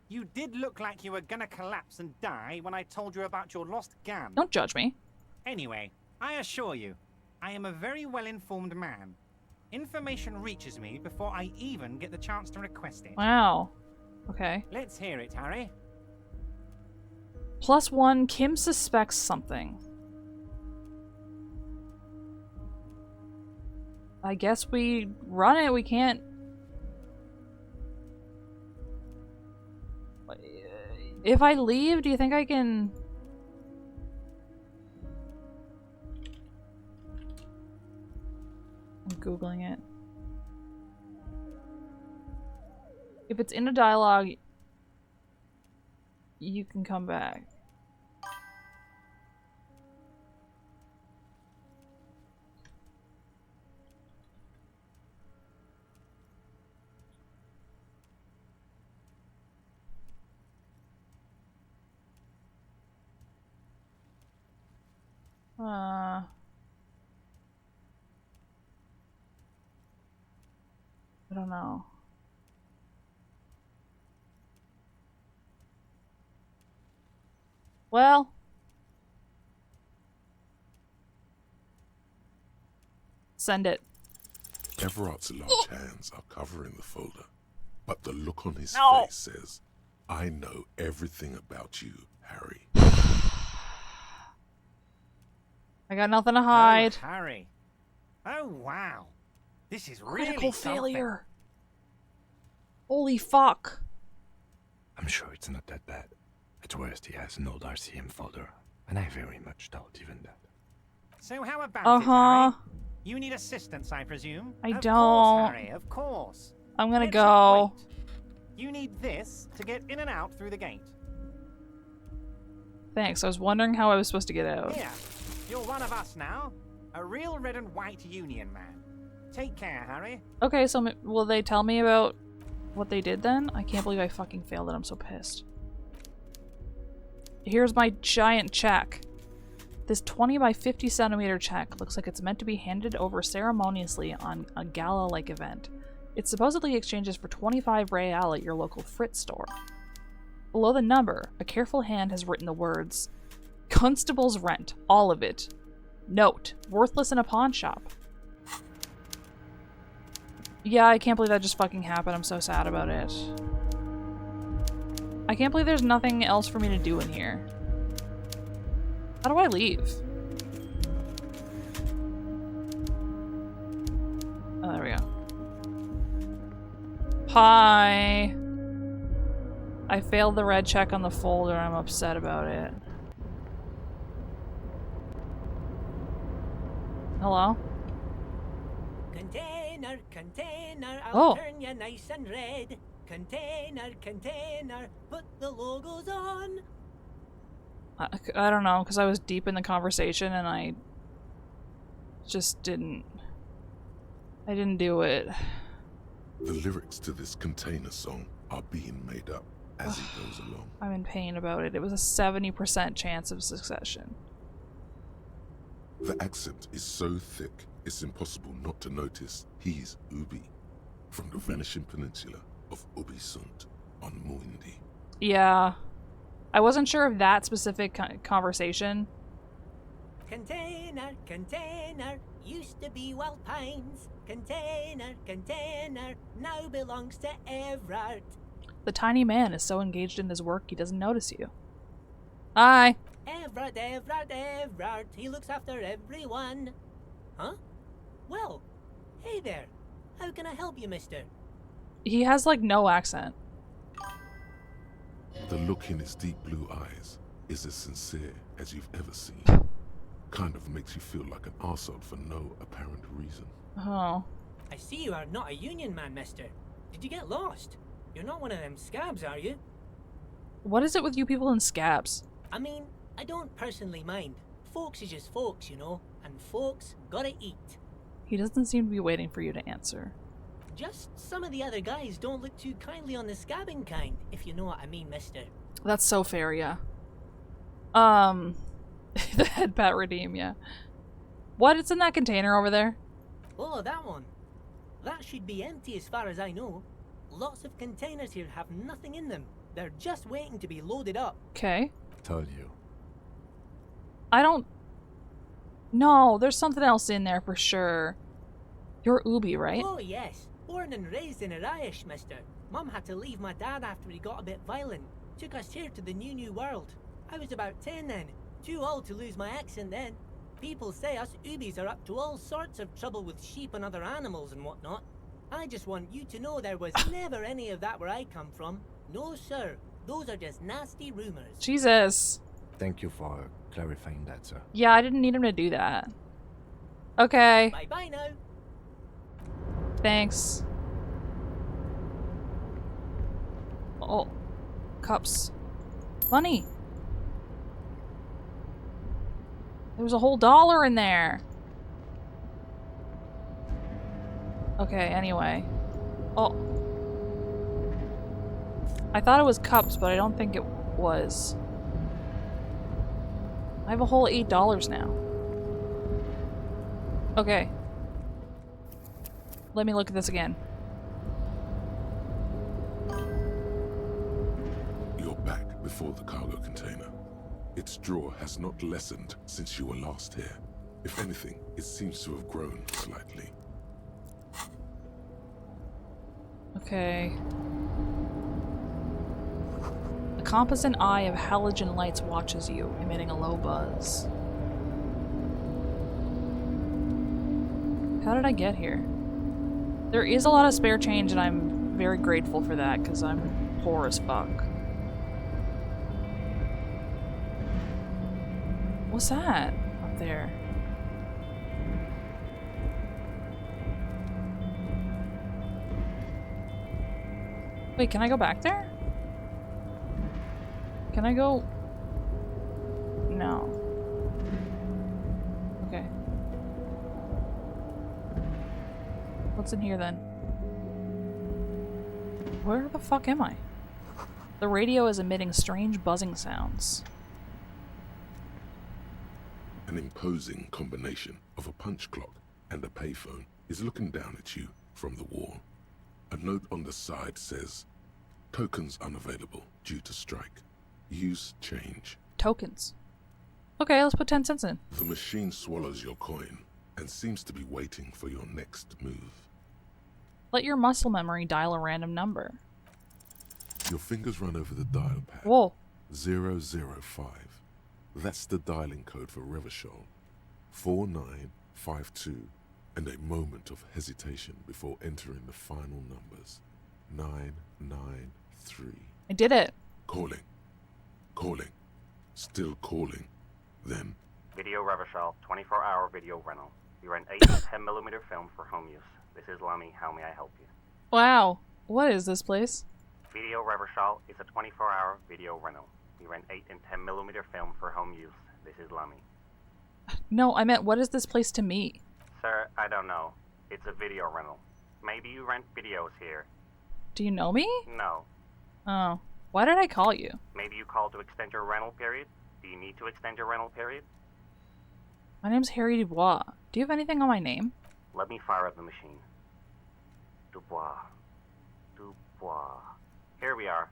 You did look like you were gonna collapse and die when I told you about your lost gun. Don't judge me. Anyway, I assure you, I am a very well-informed man. Information reaches me before I even get the chance to request it. Wow. Okay. Let's hear it, Harry. +1, Kim suspects something. I guess we run it, we can't... If I leave, do you think I can... I'm Googling it. If it's in a dialogue, you can come back. I don't know. Well. Send it. Everard's large hands are covering the folder, but the look on his No. face says, I know everything about you, Harry. I got nothing to hide. Oh, Harry. Oh, wow. This is Critical really something. failure. Holy fuck. I'm sure it's not that bad. At worst, he has an old RCM folder, and I very much doubt even that. So how about it, Uh-huh. Harry? You need assistance, I presume? I Of don't. course, Harry, of course. I'm gonna It should go. wait. You need this to get in and out through the gate. Thanks. I was wondering how I was supposed to get out. Here, you're one of us now. A real red and white union man. Take care, Harry. Okay, so will they tell me about what they did then? I can't believe I fucking failed it. I'm so pissed. Here's my giant check. This 20 by 50 centimeter check looks like it's meant to be handed over ceremoniously on a gala-like event. It supposedly exchanges for 25 real at your local Fritz store. Below the number, a careful hand has written the words, Constable's rent, all of it. Note, worthless in a pawn shop. Yeah, I can't believe that just fucking happened. I'm so sad about it. I can't believe there's nothing else for me to do in here. How do I leave? Oh, there we go. Hi. I failed the red check on the folder. I'm upset about it. Hello? Container, container, Oh. I'll turn you nice and red. Container, container, put the logos on. I don't know, because I was deep in the conversation and I just didn't... I didn't do it. The lyrics to this container song are being made up as he goes along. I'm in pain about it. It was a 70% chance of succession. The accent is so thick, it's impossible not to notice he's Ubi, from the vanishing peninsula of Ubisunt on Muindi. Yeah. I wasn't sure if that specific conversation... Container, container, used to be Wild Pines. Container, container, now belongs to Everard. The tiny man is so engaged in his work he doesn't notice you. Hi. Everard, Everard, Everard, he looks after everyone. Huh? Well, hey there. How can I help you, mister? He has like no accent. The look in his deep blue eyes is as sincere as you've ever seen. Kind of makes you feel like an arsehole for no apparent reason. Oh. I see you are not a union man, mister. Did you get lost? You're not one of them scabs, are you? What is it with you people in scabs? I mean, I don't personally mind. Folks is just folks, you know, and folks gotta eat. He doesn't seem to be waiting for you to answer. Just some of the other guys don't look too kindly on the scabbing kind, if you know what I mean, mister. That's so fair, yeah. The head pat redeem, yeah. What? It's in that container over there? Oh, that one. That should be empty as far as I know. Lots of containers here have nothing in them. They're just waiting to be loaded up. Okay. Told you. I don't... No, there's something else in there for sure. You're Ubi, right? Oh, yes. Born and raised in Irish, mister. Mum had to leave my dad after he got a bit violent. Took us here to the new world. I was about 10 then. Too old to lose my accent then. People say us Ubis are up to all sorts of trouble with sheep and other animals and whatnot. I just want you to know there was never any of that where I come from. No, sir. Those are just nasty rumors. Jesus. Thank you for clarifying that, sir. Yeah, I didn't need him to do that. Okay. Bye-bye now. Thanks. Oh. Cups. Money. There was a whole $1 in there. Okay, anyway. Oh. I thought it was cups, but I don't think it was. I have a whole $8 now. Okay. Let me look at this again. You're back before the cargo container. Its drawer has not lessened since you were last here. If anything, it seems to have grown slightly. Okay. A composite eye of halogen lights watches you, emitting a low buzz. How did I get here? There is a lot of spare change, and I'm very grateful for that, because I'm poor as fuck. What's that up there? Wait, can I go back there? Can I go? No. Okay. What's in here then? Where the fuck am I? The radio is emitting strange buzzing sounds. An imposing combination of a punch clock and a payphone is looking down at you from the wall. A note on the side says, "Tokens unavailable due to strike. Use change." Tokens. Okay, let's put 10 cents in. The machine swallows your coin and seems to be waiting for your next move. Let your muscle memory dial a random number. Your fingers run over the dial pad. Whoa. 005. That's the dialing code for Revachol. 4952. And a moment of hesitation before entering the final numbers. 993. I did it. Calling. Calling. Still calling. Then. Video Revachol, 24-hour video rental. You rent 8 and 10mm film for home use. This is Lummy. How may I help you? Wow. What is this place? Video Revachol is a 24-hour video rental. We rent 8 and 10mm film for home use. This is Lummy. No, I meant what is this place to me? Sir, I don't know. It's a video rental. Maybe you rent videos here. Do you know me? No. Oh. Why did I call you? Maybe you called to extend your rental period? Do you need to extend your rental period? My name's Harry Dubois. Do you have anything on my name? Let me fire up the machine. Dubois. Dubois. Here we are.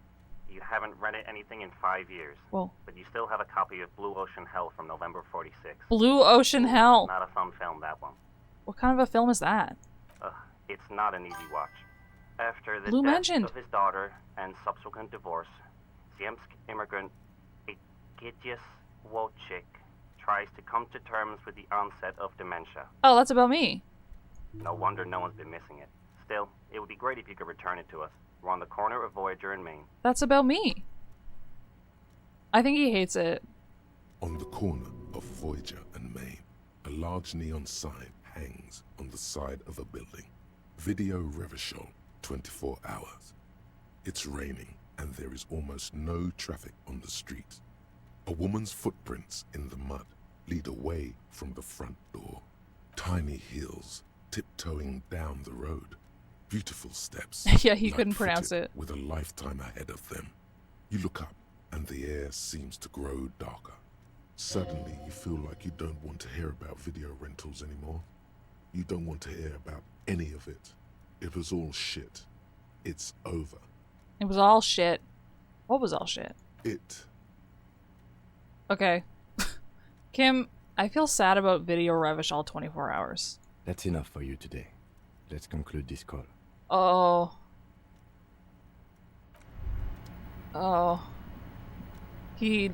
You haven't rented anything in 5 years. Whoa. But you still have a copy of Blue Ocean Hell from November '46. Blue Ocean Hell. Not a fun film, that one. What kind of a film is that? It's not an easy watch. After the Blue death mentioned. of his daughter and subsequent divorce, Ziemsk immigrant Egidius Wojcik tries to come to terms with the onset of dementia. Oh, that's about me. No wonder no one's been missing it. Still, it would be great if you could return it to us. We're on the corner of Voyager and Maine. That's about me. I think he hates it. On the corner of Voyager and Maine, a large neon sign hangs on the side of a building. Video Revachol, 24 hours. It's raining and there is almost no traffic on the street. A woman's footprints in the mud lead away from the front door. Tiny heels tiptoeing down the road. Beautiful steps. Yeah, he couldn't pronounce it. With a lifetime ahead of them. You look up and the air seems to grow darker. Suddenly you feel like you don't want to hear about video rentals anymore. You don't want to hear about any of it. It was all shit. It's over. It was all shit. What was all shit? It. Okay. Kim, I feel sad about Video Revachol 24 hours. That's enough for you today. Let's conclude this call. Oh. Oh. He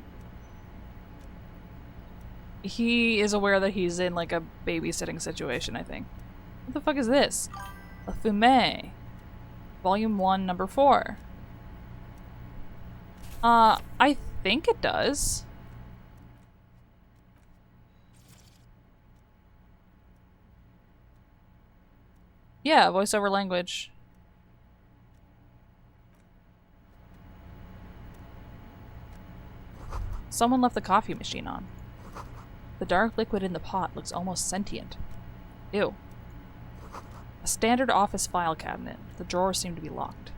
is aware that he's in like a babysitting situation, I think. What the fuck is this? La Fumée. Volume 1, number 4. I think it does. Yeah, voiceover language. Someone left the coffee machine on. The dark liquid in the pot looks almost sentient. Ew. A standard office file cabinet. The drawers seem to be locked.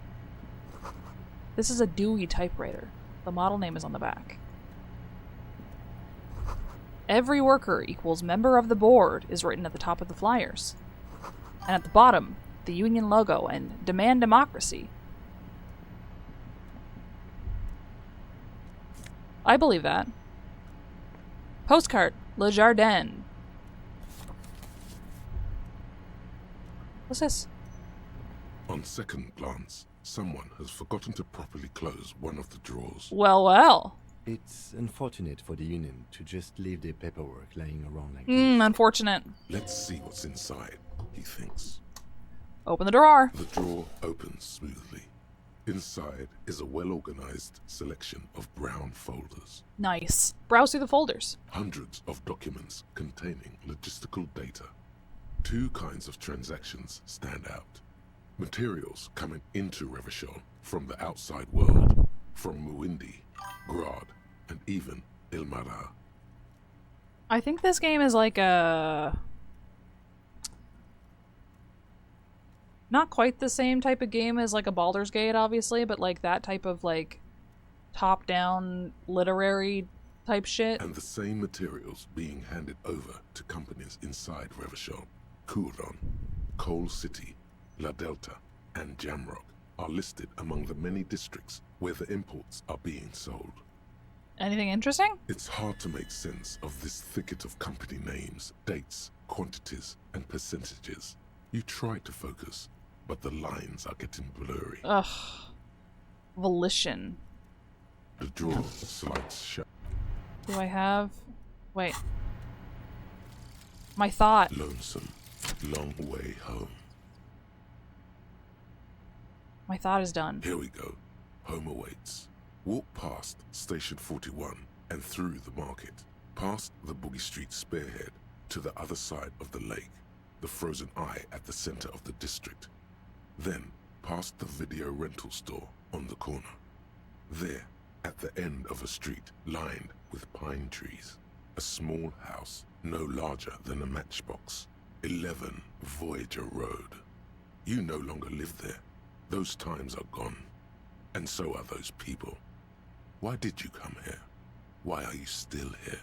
This is a Dewey typewriter. The model name is on the back. Every worker equals member of the board is written at the top of the flyers. And at the bottom, the union logo and demand democracy. I believe that. Postcard, Le Jardin. What's this? On second glance, someone has forgotten to properly close one of the drawers. Well, well. It's unfortunate for the Union to just leave their paperwork lying around like this. Unfortunate. Let's see what's inside, he thinks. Open the drawer. The drawer opens smoothly. Inside is a well-organized selection of brown folders. Nice. Browse through the folders. Hundreds of documents containing logistical data. Two kinds of transactions stand out. Materials coming into Revachol from the outside world, from Muindi, Grad, and even Ilmara. I think this game is like a... not quite the same type of game as like a Baldur's Gate, obviously, but like that type of like top-down literary type shit. And the same materials being handed over to companies inside Revachol. Kuron, Coal City, La Delta, and Jamrock are listed among the many districts where the imports are being sold. Anything interesting? It's hard to make sense of this thicket of company names, dates, quantities, and percentages. You try to focus, but the lines are getting blurry. Ugh. Volition. The drawer slides shut. Do I have... wait. My thought. Lonesome, long way home. My thought is done. Here we go. Home awaits. Walk past Station 41 and through the market, past the Boogie Street spearhead to the other side of the lake, the frozen eye at the center of the district. Then past the video rental store on the corner. There, at the end of a street lined with pine trees, a small house no larger than a matchbox. 11 Voyager Road. You no longer live there. Those times are gone. And so are those people. Why did you come here? Why are you still here?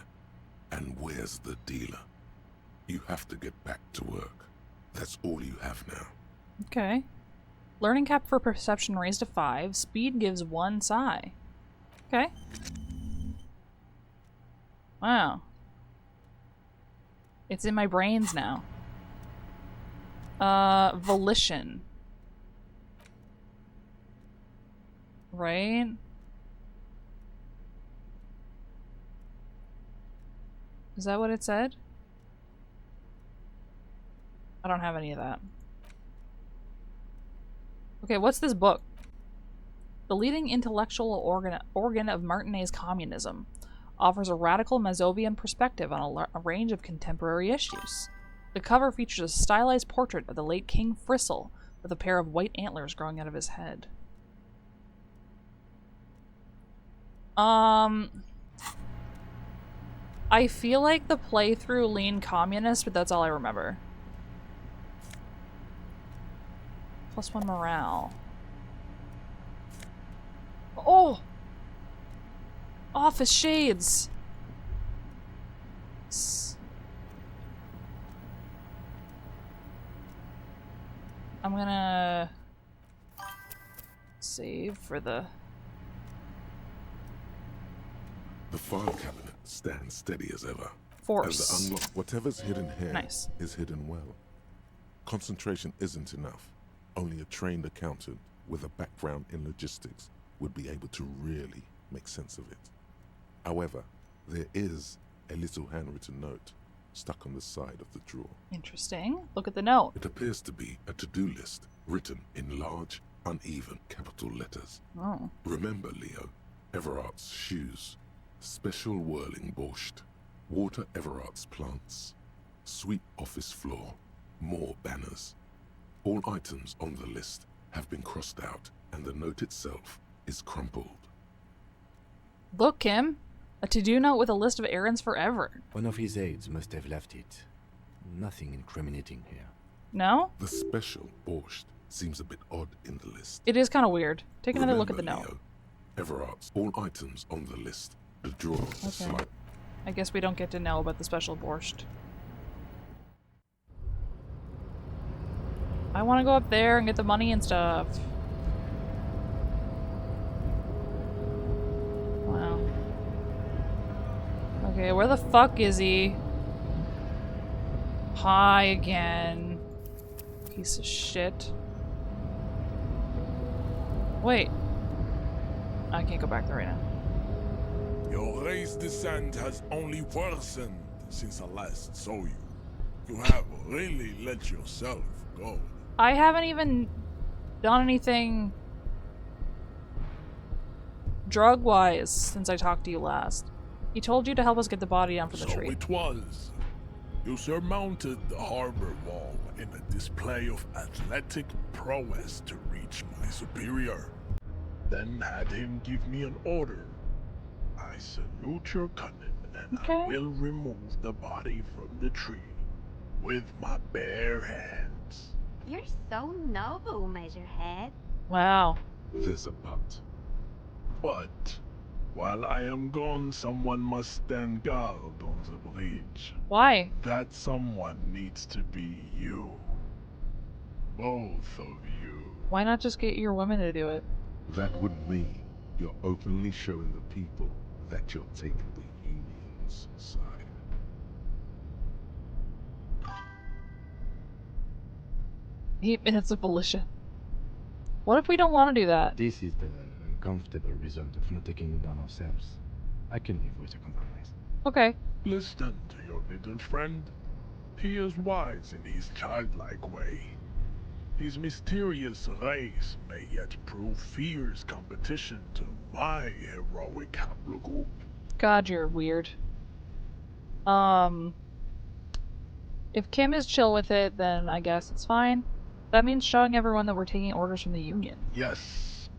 And where's the dealer? You have to get back to work. That's all you have now. Okay. Learning cap for perception raised to 5. Speed gives 1 psi. Okay. Wow. It's in my brains now. Volition. Right? Is that what it said? I don't have any of that. Okay, what's this book? The leading intellectual organ of Martinez communism offers a radical Mazovian perspective on a range of contemporary issues. The cover features a stylized portrait of the late King Fristle with a pair of white antlers growing out of his head. I feel like the playthrough leaned communist, but that's all I remember. +1 morale. Oh! Office shades! I'm gonna save for the... The file cabinet stands steady as ever. Force. And the unlock whatever's hidden here Nice. is hidden well. Concentration isn't enough. Only a trained accountant with a background in logistics would be able to really make sense of it. However, there is a little handwritten note stuck on the side of the drawer. Interesting. Look at the note. It appears to be a to-do list written in large, uneven capital letters. Oh. Remember, Leo, Everart's shoes, special whirling borscht, water Everart's plants, sweep office floor, more banners. All items on the list have been crossed out, and the note itself is crumpled. Look, Kim. A to-do note with a list of errands for Everett. One of his aides must have left it. Nothing incriminating here. No? The special borscht seems a bit odd in the list. It is kind of weird. Take another look at the Remember, note. Leo, Everart's all items on the list. The drawer slide. I guess we don't get to know about the special borscht. I want to go up there and get the money and stuff. Wow. Okay, where the fuck is he? Hi again. Piece of shit. Wait. I can't go back there right now. Your race descent has only worsened since I last saw you. You have really let yourself go. I haven't even done anything drug-wise since I talked to you last. He told you to help us get the body down from the tree. So it was. You surmounted the harbor wall in a display of athletic prowess to reach my superior. Then had him give me an order. I salute your cunning, and I will remove the body from the tree with my bare hands. You're so noble, Measurehead. Wow. There's a but. But while I am gone, someone must stand guard on the bridge. Why? That someone needs to be you. Both of you. Why not just get your women to do it? That would mean you're openly showing the people that you're taking the Union's side. 8 minutes of militia. What if we don't want to do that? This is the uncomfortable result of not taking it on ourselves. I can live with a compromise. Okay. Listen to your little friend. He is wise in his childlike way. His mysterious race may yet prove fierce competition to my heroic haplogroup. God, you're weird. If Kim is chill with it, then I guess it's fine. That means showing everyone that we're taking orders from the Union. Yes.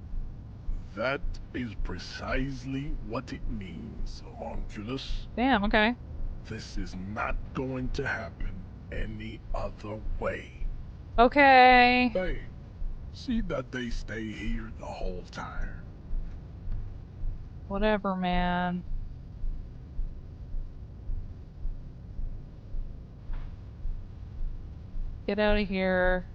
That is precisely what it means, homunculus. Damn, okay. This is not going to happen any other way. Okay. Hey, see that they stay here the whole time. Whatever, man. Get out of here.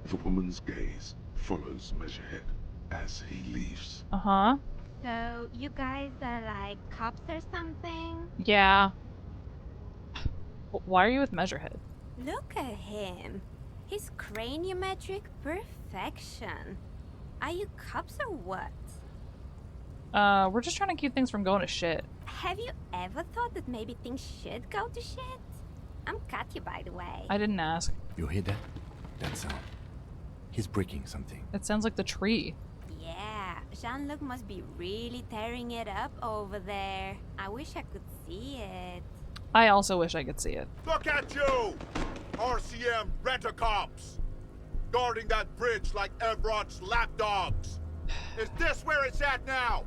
The woman's gaze follows Measurehead as he leaves. Uh-huh. So, you guys are like cops or something? Yeah. Why are you with Measurehead? Look at him. His craniometric perfection. Are you cops or what? We're just trying to keep things from going to shit. Have you ever thought that maybe things should go to shit? I'm Katya, by the way. I didn't ask. You hear that? That sound. He's breaking something. It sounds like the tree. Yeah, Jean-Luc must be really tearing it up over there. I wish I could see it. I also wish I could see it. Look at you! RCM rent-a-cops! Guarding that bridge like Everott's lapdogs! Is this where it's at now?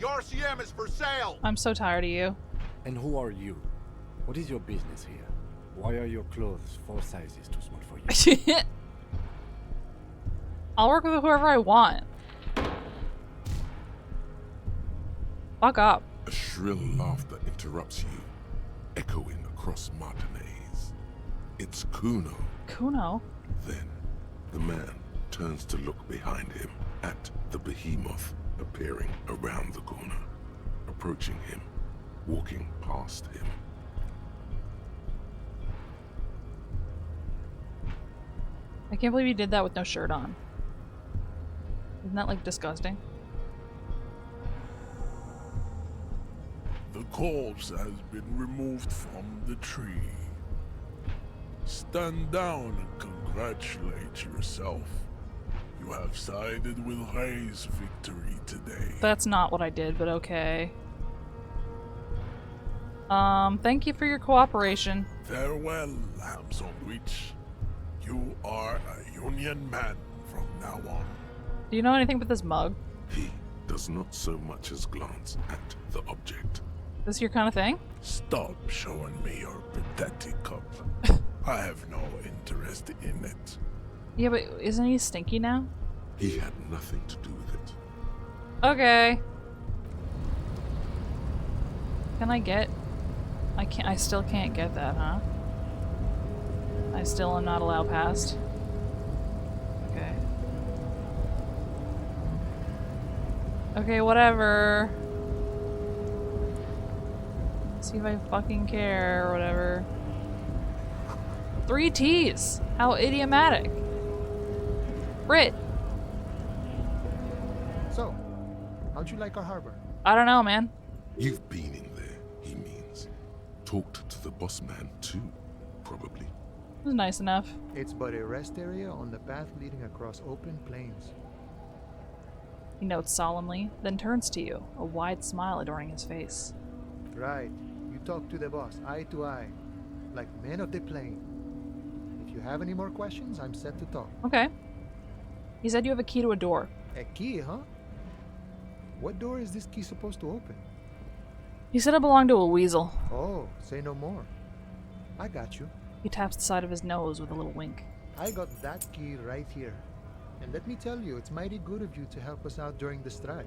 The RCM is for sale! I'm so tired of you. And who are you? What is your business here? Why are your clothes 4 sizes too small for you? I'll work with whoever I want. Fuck up. A shrill laughter interrupts you, echoing across Martinez. It's Kuno. Kuno? Then, the man turns to look behind him at the behemoth appearing around the corner, approaching him, walking past him. I can't believe you did that with no shirt on. Isn't that, like, disgusting? The corpse has been removed from the tree. Stand down and congratulate yourself. You have sided with Ray's victory today. That's not what I did, but okay. Thank you for your cooperation. Farewell, ham sandwich. You are a Union man from now on. Do you know anything about this mug? He does not so much as glance at the object. This your kind of thing? Stop showing me your pathetic cup. I have no interest in it. Yeah, but isn't he stinky now? He had nothing to do with it. Okay. Can I get... I still can't get that, huh? I still am not allowed past. Okay. Okay, whatever. See if I fucking care or whatever. 3 T's! How idiomatic. Brit! So, how'd you like our harbor? I don't know, man. You've been in there, he means. Talked to the boss man too, probably. It was nice enough. It's but a rest area on the path leading across open plains. He notes solemnly, then turns to you, a wide smile adorning his face. Right. You talk to the boss, eye to eye, like men of the plain. If you have any more questions, I'm set to talk. Okay. He said you have a key to a door. A key, huh? What door is this key supposed to open? He said it belonged to a weasel. Oh, say no more. I got you. He taps the side of his nose with a little wink. I got that key right here. And let me tell you, it's mighty good of you to help us out during the strike.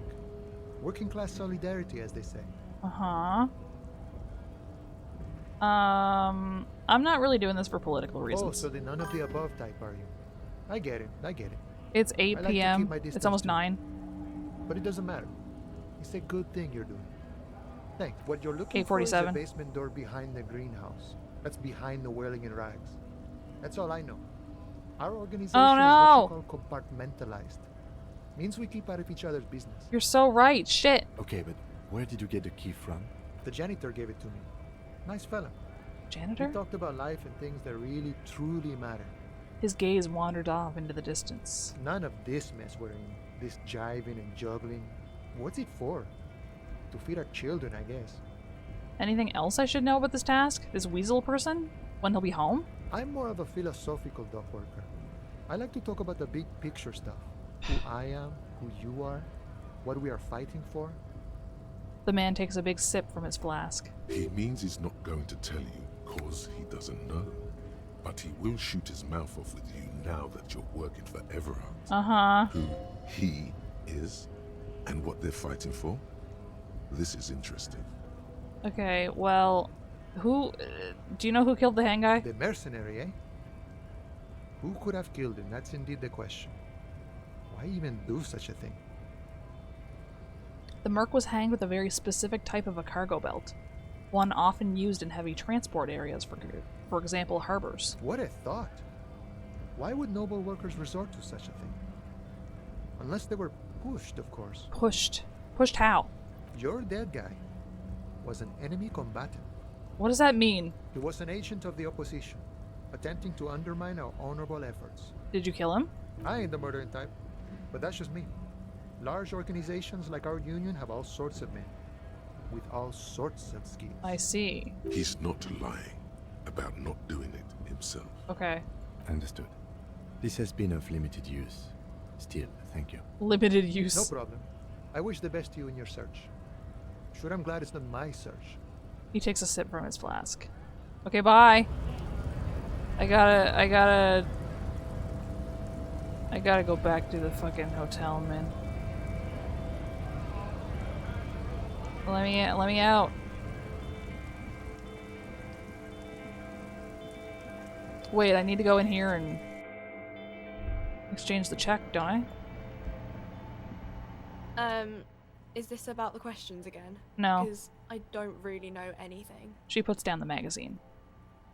Working class solidarity, as they say. Uh-huh. I'm not really doing this for political reasons. Oh, so the none of the above type, are you? I get it, I get it. It's 8 I like to p.m. keep my It's distance almost too. 9. But it doesn't matter. It's a good thing you're doing. Thanks. What you're looking for is a 8:47. basement door behind the greenhouse. That's behind the whirling in rags. That's all I know. Our organization Oh, is no. what you call compartmentalized. Means we keep out of each other's business. You're so right. Shit. Okay, but where did you get the key from? The janitor gave it to me. Nice fella. Janitor? He talked about life and things that really, truly matter. His gaze wandered off into the distance. None of this mess we're in. This jiving and juggling. What's it for? To feed our children, I guess. Anything else I should know about this task? This weasel person? When he'll be home? I'm more of a philosophical dock worker. I like to talk about the big picture stuff. Who I am, who you are, what we are fighting for. The man takes a big sip from his flask. He means he's not going to tell you cause he doesn't know. But he will shoot his mouth off with you now that you're working for Everard. Uh-huh. Who he is and what they're fighting for. This is interesting. Okay, well, who... do you know who killed the hand guy? The mercenary, eh? Who could have killed him? That's indeed the question. Why even do such a thing? The merc was hanged with a very specific type of a cargo belt. One often used in heavy transport areas, for example, harbors. What a thought. Why would noble workers resort to such a thing? Unless they were pushed, of course. Pushed? Pushed how? Your dead guy was an enemy combatant. What does that mean? He was an agent of the opposition, attempting to undermine our honorable efforts. Did you kill him? I ain't the murdering type, but that's just me. Large organizations like our union have all sorts of men, with all sorts of skills. I see. He's not lying about not doing it himself. Okay. Understood. This has been of limited use. Still, thank you. Limited use. No problem. I wish the best to you in your search. Sure, I'm glad it's not my search. He takes a sip from his flask. Okay, bye. I gotta go back to the fucking hotel, man. Let me out. Wait, I need to go in here and exchange the check, don't I? Is this about the questions again? No. Because I don't really know anything. She puts down the magazine.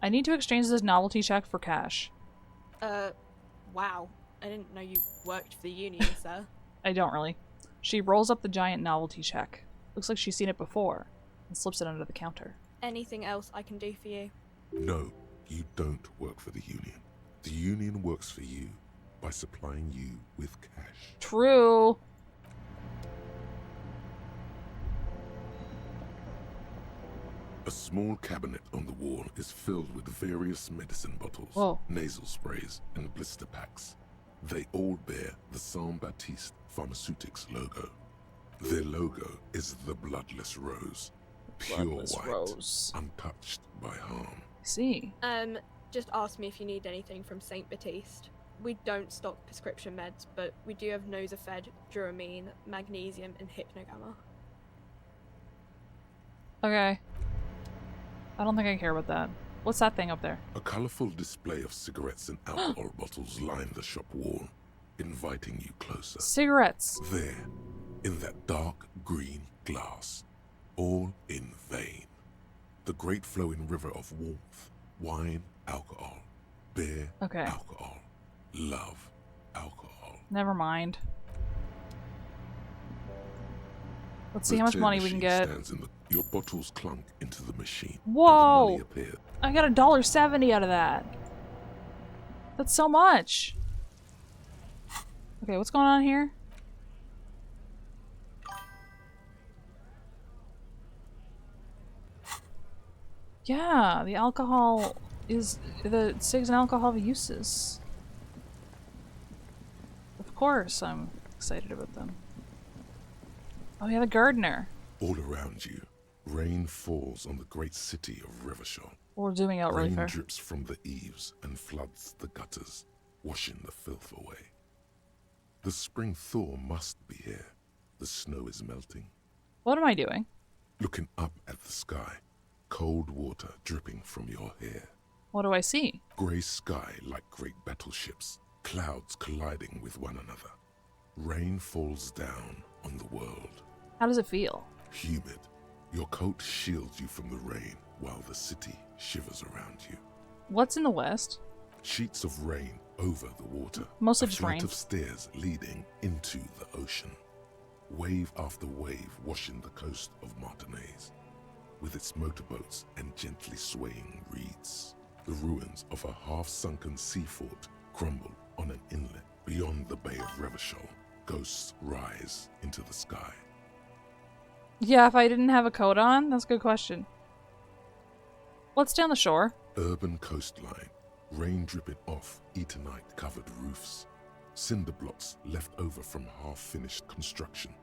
I need to exchange this novelty check for cash. Wow. I didn't know you worked for the union, sir. I don't really. She rolls up the giant novelty check. Looks like she's seen it before, and slips it under the counter. Anything else I can do for you? No, you don't work for the union. The union works for you by supplying you with cash. True. A small cabinet on the wall is filled with various medicine bottles, Whoa. nasal sprays, and blister packs. They all bear the Saint Baptiste Pharmaceutics logo. Their logo is the bloodless rose, pure Bloodless white, rose. untouched by harm. See. Just ask me if you need anything from Saint Baptiste. we don't stock prescription meds, but we do have Nosafed, Duramine, Magnesium, and Hypnogamma. Okay. I don't think I care about that. What's that thing up there? A colorful display of cigarettes and alcohol bottles line the shop wall, inviting you closer. Cigarettes. There, in that dark green glass, all in vain. The great flowing river of warmth, wine, alcohol, beer, Okay. alcohol, love, alcohol. Never mind. Let's see The how much tin money we can machine get. stands in your bottles clunk into the machine. Whoa! And the money appeared. I got $1.70 out of that. That's so much. Okay, what's going on here? Yeah, the alcohol is the cigs and alcohol uses. Of course, I'm excited about them. Oh, yeah, the gardener. All around you, rain falls on the great city of Rivershaw. We're zooming out really Rain far. drips from the eaves and floods the gutters, washing the filth away. The spring thaw must be here. The snow is melting. What am I doing? Looking up at the sky, cold water dripping from your hair. What do I see? Grey sky like great battleships, clouds colliding with one another. Rain falls down on the world. How does it feel? Humid. Your coat shields you from the rain while the city shivers around you. What's in the west? Sheets of rain over the water. Mostly a just flight rain. of stairs leading into the ocean. Wave after wave washing the coast of Martinez, with its motorboats and gently swaying reeds. The ruins of a half-sunken sea fort crumble on an inlet beyond the Bay of Revachol. Ghosts rise into the sky. Yeah, if I didn't have a coat on, that's a good question. What's down the shore? Urban coastline, rain dripping off Eternite-covered roofs. Cinder blocks left over from half-finished construction.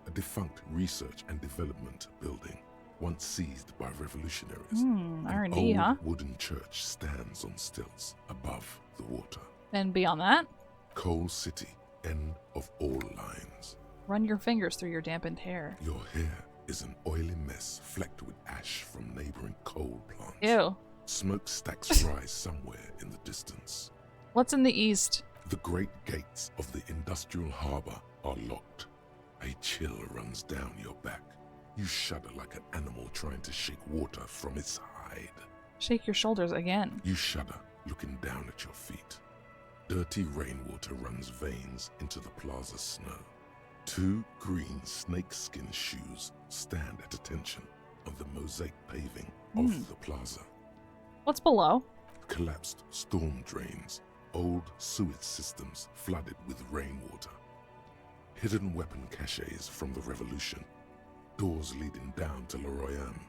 A defunct research and development building, once seized by revolutionaries. An R&D, old huh? wooden church stands on stilts above the water. And beyond that, Coal City, end of all lines. run your fingers through your dampened hair. Your hair is an oily mess flecked with ash from neighboring coal plants. Ew. Smokestacks rise somewhere in the distance. What's in the east? The great gates of the industrial harbor are locked. A chill runs down your back. You shudder like an animal trying to shake water from its hide. Shake your shoulders again. You shudder, looking down at your feet. Dirty rainwater runs veins into the plaza's snow. Two green snakeskin shoes stand at attention on the mosaic paving of the plaza. What's below? Collapsed storm drains, old sewage systems flooded with rainwater. Hidden weapon caches from the revolution, doors leading down to Le Royaume.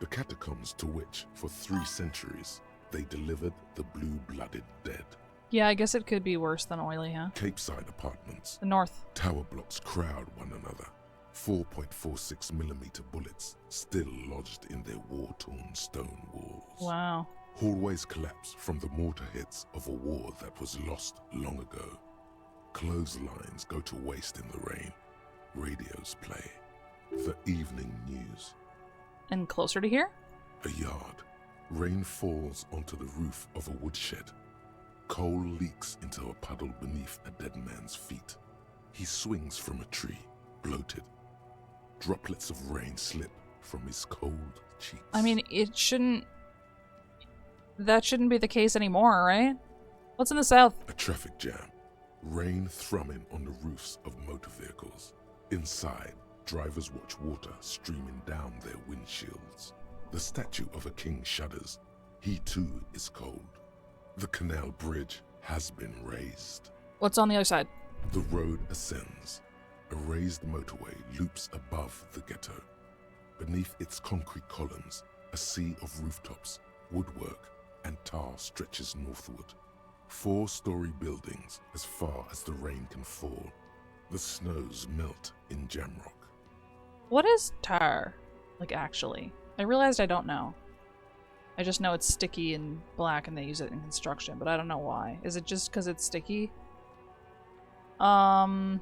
The catacombs to which, for 3 centuries, they delivered the blue-blooded dead. Yeah, I guess it could be worse than oily, huh? Capeside apartments. The north. Tower blocks crowd one another. 4.46mm bullets still lodged in their war-torn stone walls. Wow. Hallways collapse from the mortar hits of a war that was lost long ago. Clotheslines go to waste in the rain. Radios play. The evening news. And closer to here? A yard. Rain falls onto the roof of a woodshed. Coal leaks into a puddle beneath a dead man's feet. He swings from a tree, bloated. Droplets of rain slip from his cold cheeks. I mean, that shouldn't be the case anymore, right? What's in the south? A traffic jam. Rain thrumming on the roofs of motor vehicles. Inside, drivers watch water streaming down their windshields. The statue of a king shudders. He too is cold. The canal bridge has been raised. What's on the other side? The road ascends. A raised motorway loops above the ghetto. Beneath its concrete columns, a sea of rooftops, woodwork, and tar stretches northward. 4-story buildings as far as the rain can fall. The snows melt in Jamrock. What is tar? Like, actually? I realized I don't know. I just know it's sticky and black and they use it in construction, but I don't know why. Is it just because it's sticky? Why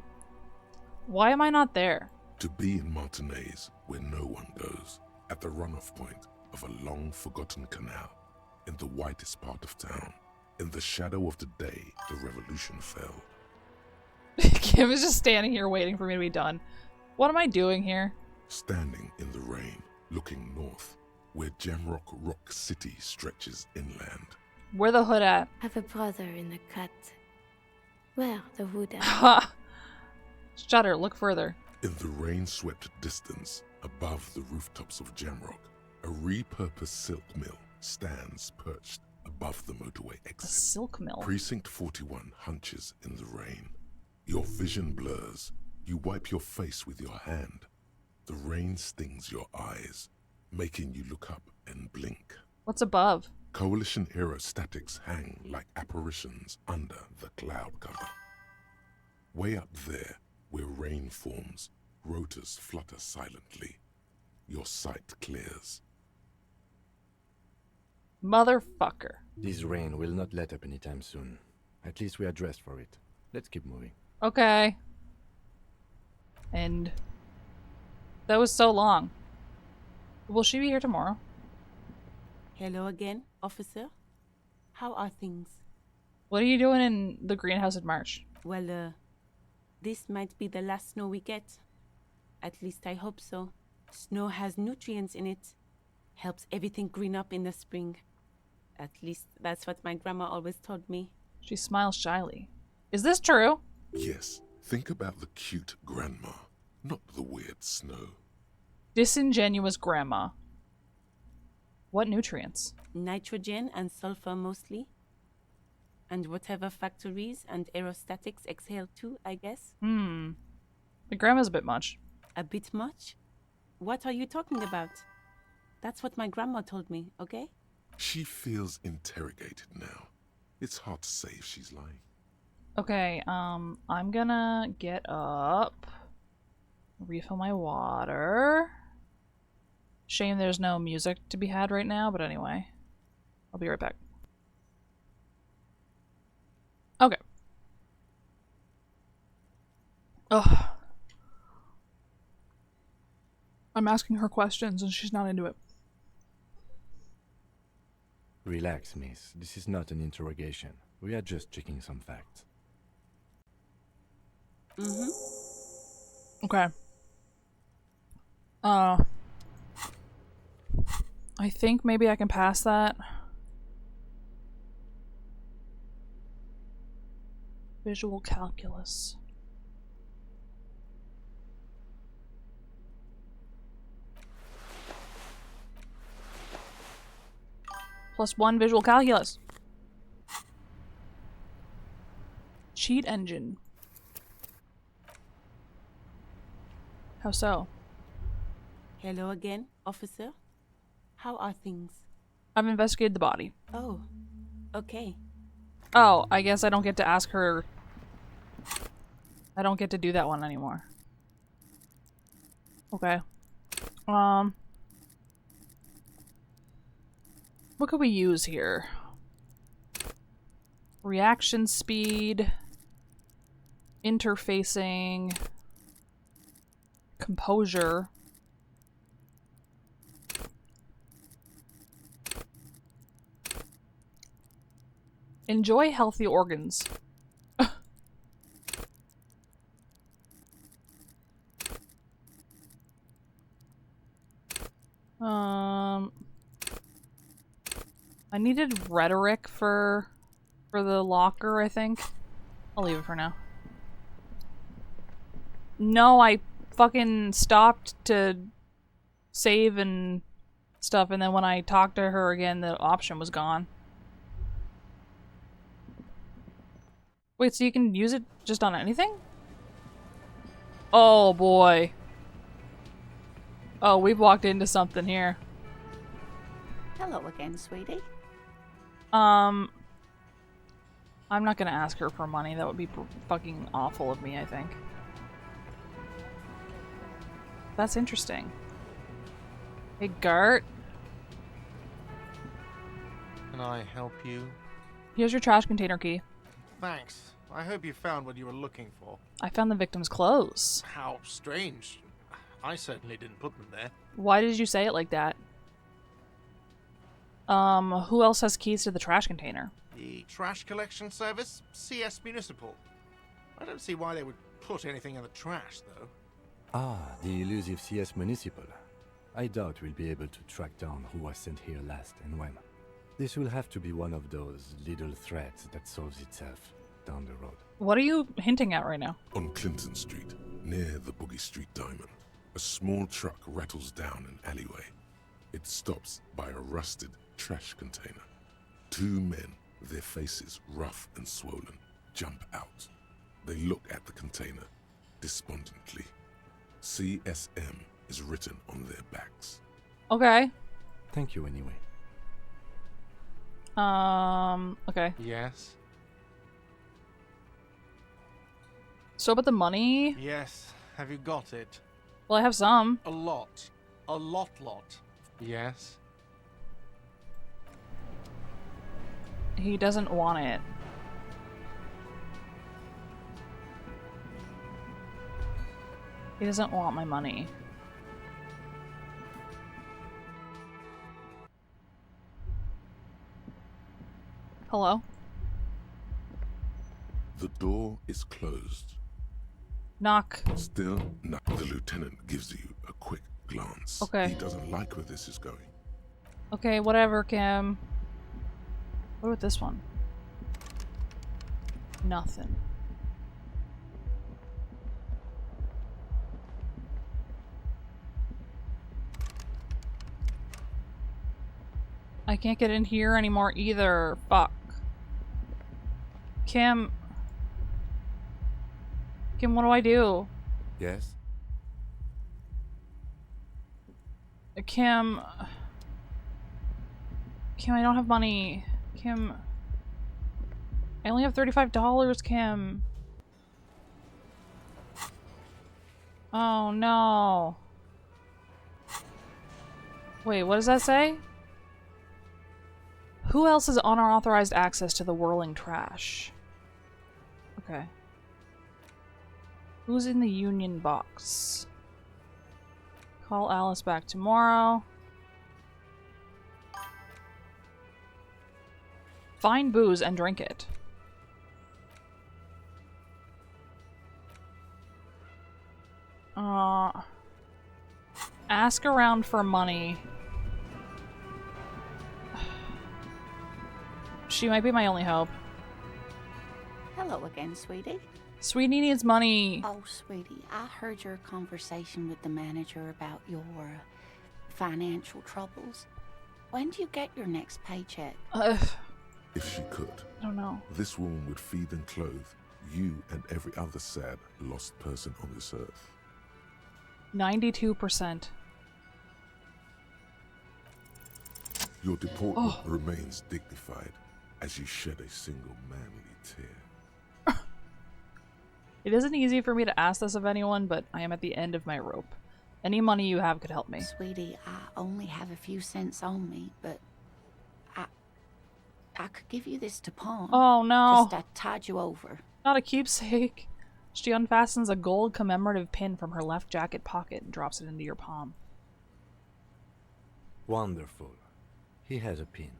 am I not there? To be in Martinez, where no one goes, at the runoff point of a long-forgotten canal, in the whitest part of town, in the shadow of the day the revolution fell. Kim is just standing here waiting for me to be done. What am I doing here? Standing in the rain, looking north, where Jamrock Rock City stretches inland. Where the hood at? Have a brother in the cut. Where the hood at? Ha! Shudder, look further. In the rain-swept distance, above the rooftops of Jamrock, a repurposed silk mill stands perched above the motorway exit. A silk mill? Precinct 41 hunches in the rain. Your vision blurs. You wipe your face with your hand. The rain stings your eyes, making you look up and blink. What's above? Coalition aerostatics hang like apparitions under the cloud cover. Way up there, where rain forms, rotors flutter silently. Your sight clears. Motherfucker. This rain will not let up anytime soon. At least we are dressed for it. Let's keep moving. Okay. And that was so long. Will she be here tomorrow? Hello again, officer. How are things? What are you doing in the greenhouse in March? Well, this might be the last snow we get. At least I hope so. Snow has nutrients in it. Helps everything green up in the spring. At least that's what my grandma always told me. She smiles shyly. Is this true? Yes, think about the cute grandma, not the weird snow. Disingenuous grandma. What nutrients? Nitrogen and sulfur mostly. And whatever factories and aerostatics exhale too, I guess. The grandma's a bit much. A bit much? What are you talking about? That's what my grandma told me, okay? She feels interrogated now. It's hard to say if she's lying. Okay, I'm gonna get up, refill my water. Shame there's no music to be had right now, but anyway. I'll be right back. Okay. Ugh. I'm asking her questions and she's not into it. Relax, miss. This is not an interrogation. We are just checking some facts. Okay. I think maybe I can pass that. Visual calculus. +1 visual calculus. Cheat engine. How so? Hello again, officer. How are things? I've investigated the body. Oh, okay. Oh, I guess I don't get to ask her. I don't get to do that one anymore. Okay. What could we use here? Reaction speed, interfacing, composure. Enjoy healthy organs. I needed rhetoric for the locker, I think. I'll leave it for now. No, I fucking stopped to save and stuff, and then when I talked to her again, the option was gone. Wait, so you can use it just on anything? Oh boy. Oh, we've walked into something here. Hello again, sweetie. I'm not gonna ask her for money. That would be fucking awful of me, I think. That's interesting. Hey, Gart. Can I help you? Here's your trash container key. Thanks. I hope you found what you were looking for. I found the victim's clothes. How strange. I certainly didn't put them there. Why did you say it like that? Who else has keys to the trash container? The trash collection service? CS Municipal. I don't see why they would put anything in the trash, though. Ah, the elusive CS Municipal. I doubt we'll be able to track down who was sent here last and when. This will have to be one of those little threads that solves itself down the road. What are you hinting at right now? On Clinton Street, near the Boogie Street Diamond, a small truck rattles down an alleyway. It stops by a rusted trash container. Two men, their faces rough and swollen, jump out. They look at the container despondently. CSM is written on their backs. Okay. Thank you anyway. Okay. Yes? So about the money? Yes. Have you got it? Well, I have some. A lot. A lot. Yes? He doesn't want it. He doesn't want my money. Hello? The door is closed. Knock. Still, knock. The lieutenant gives you a quick glance. Okay. He doesn't like where this is going. Okay, whatever, Kim. What about this one? Nothing. I can't get in here anymore either. Fuck. Kim, what do I do? Yes? Kim, I don't have money. Kim, I only have $35, Kim. Oh no. Wait, what does that say? Who else has unauthorized access to the whirling trash? Okay. Who's in the union box? Call Alice back tomorrow. Find booze and drink it. Ask around for money. She might be my only hope. Hello again, sweetie. Sweetie needs money. Oh, sweetie, I heard your conversation with the manager about your financial troubles. When do you get your next paycheck? If she could, I don't know. this woman would feed and clothe you and every other sad, lost person on this earth. 92%. Your deportment remains dignified as you shed a single manly tear. It isn't easy for me to ask this of anyone, but I am at the end of my rope. Any money you have could help me. Sweetie, I only have a few cents on me, but I could give you this to pawn. Oh no. Just to tide you over. Not a keepsake. She unfastens a gold commemorative pin from her left jacket pocket and drops it into your palm. Wonderful. He has a pin.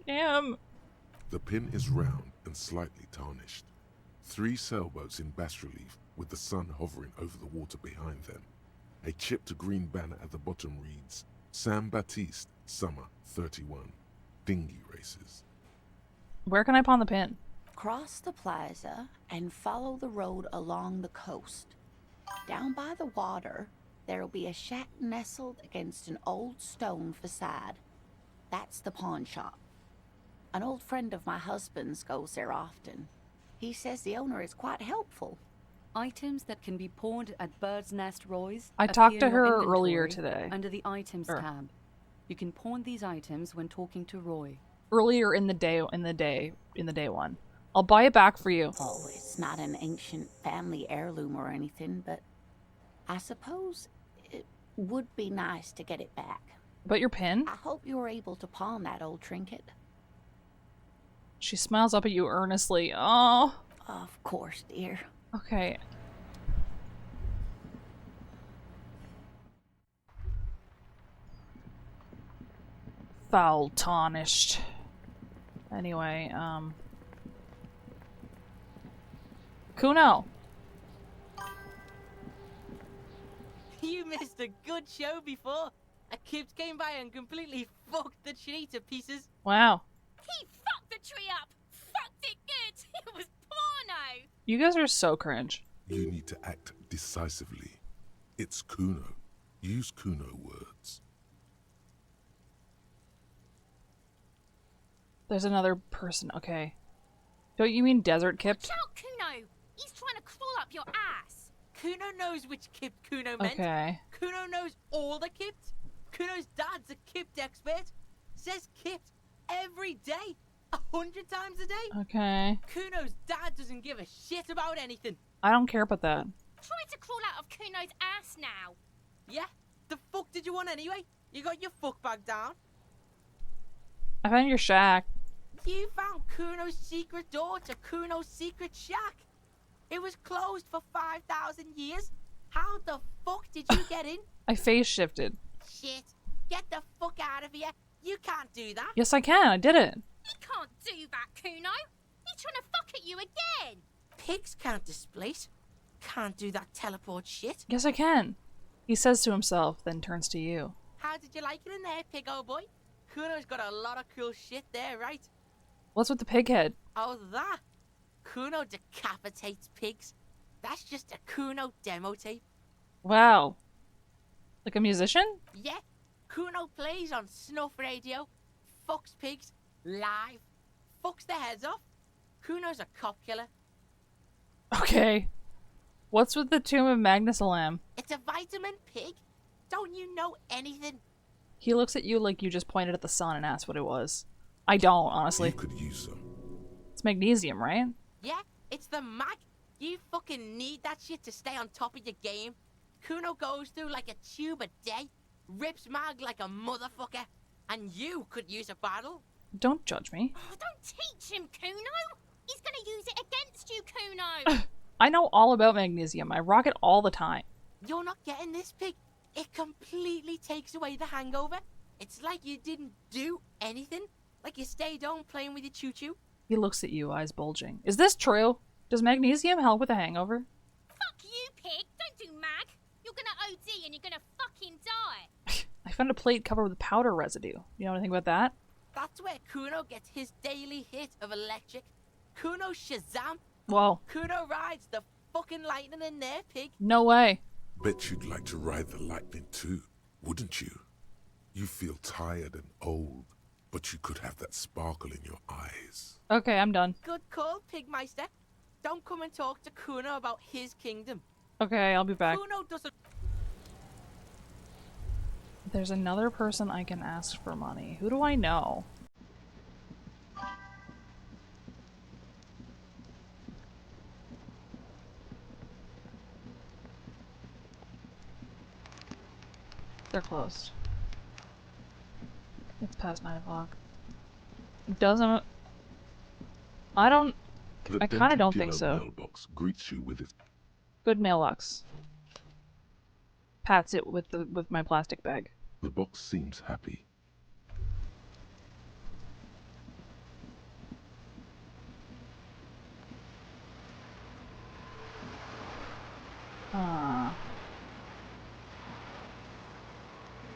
Damn. The pin is round and slightly tarnished. 3 sailboats in bas-relief with the sun hovering over the water behind them. A chipped green banner at the bottom reads, San Baptiste, Summer 31. Dinghy races. Where can I pawn the pin? Cross the plaza and follow the road along the coast. Down by the water, there'll be a shack nestled against an old stone facade. That's the pawn shop. An old friend of my husband's goes there often. He says the owner is quite helpful. Items that can be pawned at Bird's Nest Roy's. I talked to appear in your her earlier inventory today. Under the items tab. You can pawn these items when talking to Roy. Earlier in the day one. I'll buy it back for you. Oh, it's not an ancient family heirloom or anything, but I suppose it would be nice to get it back. About your pin? I hope you were able to pawn that old trinket. She smiles up at you earnestly. Oh. Of course, dear. Okay. Foul tarnished. Anyway, Kuno! You missed a good show before. A kid came by and completely fucked the tree to pieces. Wow. He fucked the tree up! Fucked it good! It was porno! You guys are so cringe. You need to act decisively. It's Kuno. Use Kuno words. There's another person. Okay. Don't you mean Desert Kipped? Watch out, Kuno! He's trying to crawl up your ass! Kuno knows which Kipt Kuno meant. Okay. Kuno knows all the Kipts. Kuno's dad's a Kipt expert. Says Kipt every day. 100 times a day. Okay. Kuno's dad doesn't give a shit about anything. I don't care about that. Try to crawl out of Kuno's ass now. Yeah? The fuck did you want anyway? You got your fuck bag down? I found your shack. You found Kuno's secret door to Kuno's secret shack. It was closed for 5,000 years. How the fuck did you get in? I face shifted. Shit. Get the fuck out of here. You can't do that. Yes, I can. I did it. He can't do that, Kuno. He's trying to fuck at you again. Pigs can't displace. Can't do that teleport shit. Yes, I can. He says to himself, then turns to you. How did you like it in there, pig old boy? Kuno's got a lot of cool shit there, right? What's with the pig head? Oh, that? Kuno decapitates pigs. That's just a Kuno demo tape. Wow. Like a musician? Yeah. Kuno plays on snuff radio, fucks pigs, live, fucks their heads off. Kuno's a cop killer. Okay. What's with the tomb of Magnus Alam? It's a vitamin pig. Don't you know anything? He looks at you like you just pointed at the sun and asked what it was. I don't, honestly. You could use some. It's magnesium, right? Yeah, it's the mag. You fucking need that shit to stay on top of your game. Kuno goes through like a tube a day, rips mag like a motherfucker, and you could use a battle. Don't judge me. Oh, don't teach him, Kuno. He's gonna use it against you, Kuno. I know all about magnesium. I rock it all the time. You're not getting this, pig. It completely takes away the hangover. It's like you didn't do anything. Like you stayed home playing with your choo-choo. He looks at you, eyes bulging. Is this true? Does magnesium help with a hangover? Fuck you, pig. Don't do mag. You're gonna OD and you're gonna fucking die. I found a plate covered with powder residue. You know anything about that? That's where Kuno gets his daily hit of electric. Kuno Shazam. Whoa. Kuno rides the fucking lightning in there, pig. No way. Bet you'd like to ride the lightning too, wouldn't you? You feel tired and old, but you could have that sparkle in your eyes. Okay, I'm done. Good call, Pigmeister. Don't come and talk to Kuno about his kingdom. Okay, I'll be back. Kuno doesn't... There's another person I can ask for money. Who do I know? They're closed. It's past 9 o'clock. Doesn't... I don't... I kind of don't think so. Mailbox greets you with its... Good mailbox. Pats it with my plastic bag. The box seems happy.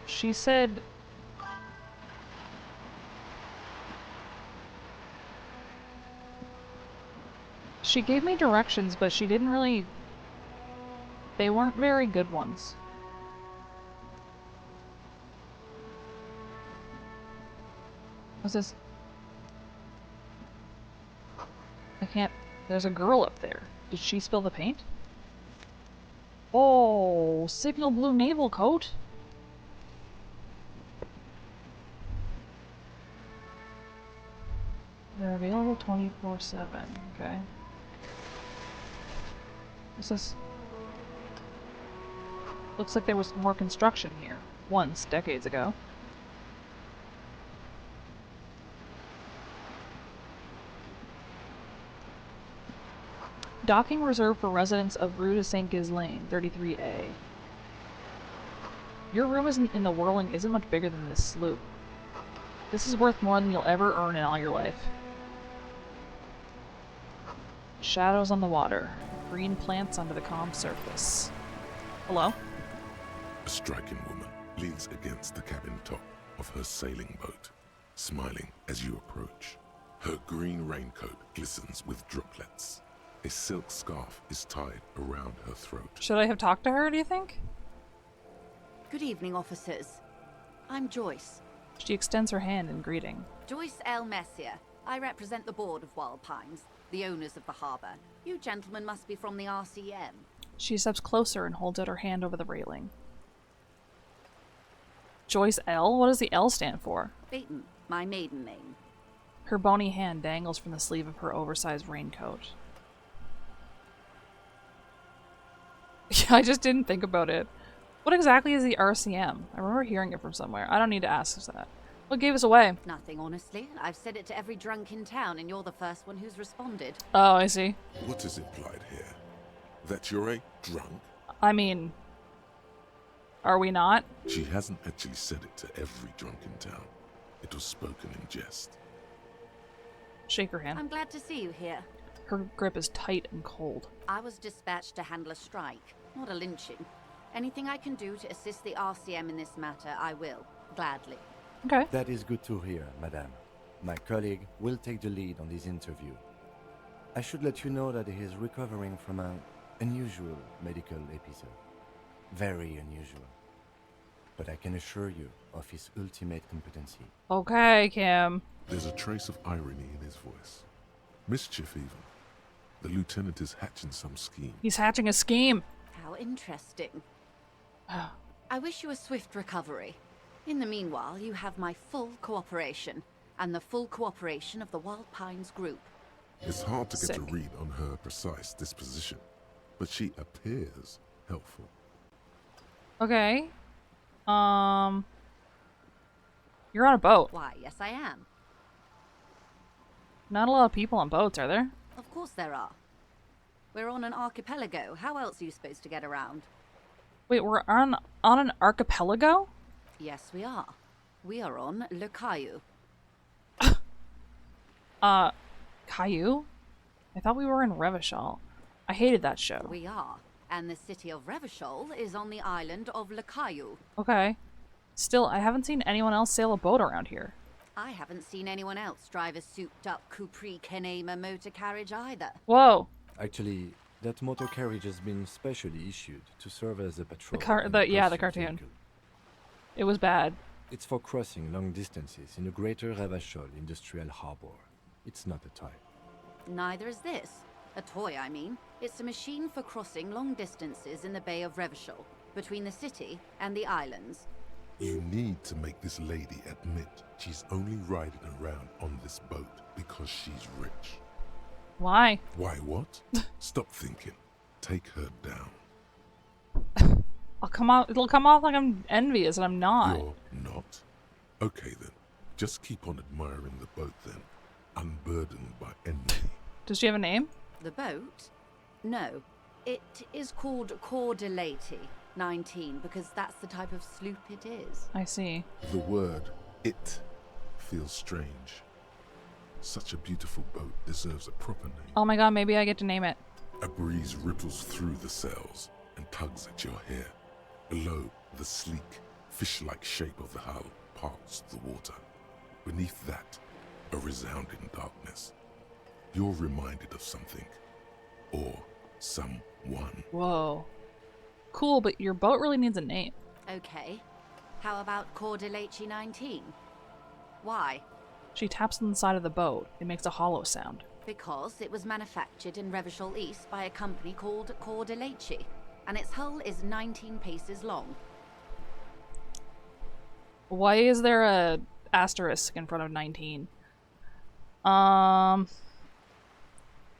She said... She gave me directions, but she didn't really... They weren't very good ones. What's this? I can't... There's a girl up there. Did she spill the paint? Oh, signal blue naval coat? They're available 24/7, okay. What's this? Looks like there was more construction here. Once, decades ago. Docking reserved for residents of Rue de Saint Ghislain, 33A. Your room isn't in the Whirling isn't much bigger than this sloop. This is worth more than you'll ever earn in all your life. Shadows on the water. Green plants under the calm surface. Hello? A striking woman leans against the cabin top of her sailing boat, smiling as you approach. Her green raincoat glistens with droplets. A silk scarf is tied around her throat. Should I have talked to her, do you think? Good evening, officers. I'm Joyce. She extends her hand in greeting. Joyce L. Messier. I represent the board of Wild Pines, the owners of the harbour. You gentlemen must be from the RCM. She steps closer and holds out her hand over the railing. Joyce L? What does the L stand for? Beaton, my maiden name. Her bony hand dangles from the sleeve of her oversized raincoat. Yeah, I just didn't think about it. What exactly is the RCM? I remember hearing it from somewhere. I don't need to ask us that. What gave us away? Nothing, honestly. I've said it to every drunk in town, and you're the first one who's responded. Oh, I see. What is implied here? That you're a drunk? I mean, are we not? She hasn't actually said it to every drunk in town. It was spoken in jest. Shake her hand. I'm glad to see you here. Her grip is tight and cold. I was dispatched to handle a strike, not a lynching. Anything I can do to assist the RCM in this matter, I will. Gladly. Okay. That is good to hear, madame. My colleague will take the lead on this interview. I should let you know that he is recovering from an unusual medical episode. Very unusual. But I can assure you of his ultimate competency. Okay, Kim. There's a trace of irony in his voice. Mischief, even. The lieutenant is hatching some scheme. He's hatching a scheme. How interesting. I wish you a swift recovery. In the meanwhile, you have my full cooperation, and the full cooperation of the Wild Pines group. It's hard to get Sick. a read on her precise disposition, but she appears helpful. Okay. You're on a boat. Why, yes I am. Not a lot of people on boats, are there? Of course there are. We're on an archipelago. How else are you supposed to get around? Wait, we're on an archipelago? Yes, we are. We are on Le Caillou. Caillou? I thought we were in Revachol. I hated that show. We are. And the city of Revachol is on the island of Le Caillou. Okay. Still, I haven't seen anyone else sail a boat around here. I haven't seen anyone else drive a souped-up Capri Kenema motor carriage either. Whoa. Actually, that motor carriage has been specially issued to serve as a patrol. The cartoon. vehicle. It was bad. It's for crossing long distances in the greater Revachol industrial harbor. It's not a toy. Neither is this. A toy, I mean. It's a machine for crossing long distances in the Bay of Revachol, between the city and the islands. You need to make this lady admit she's only riding around on this boat because she's rich. Why? Why what? Stop thinking. Take her down. It'll come off like I'm envious, and I'm not. You're not? Okay then. Just keep on admiring the boat then. Unburdened by envy. Does she have a name? The boat? No. It is called Cor de Leyte 19 because that's the type of sloop it is. I see. The word it feels strange. Such a beautiful boat deserves a proper name. Oh my god, maybe I get to name it. A breeze ripples through the sails and tugs at your hair. Below, the sleek, fish-like shape of the hull parts the water. Beneath that, a resounding darkness. You're reminded of something. Or someone. Whoa. Cool, but your boat really needs a name. Okay. How about Cor de Leyte 19? Why? She taps on the side of the boat. It makes a hollow sound. Because it was manufactured in Revachol East by a company called Cor de Leyte, and its hull is 19 paces long. Why is there a asterisk in front of 19? How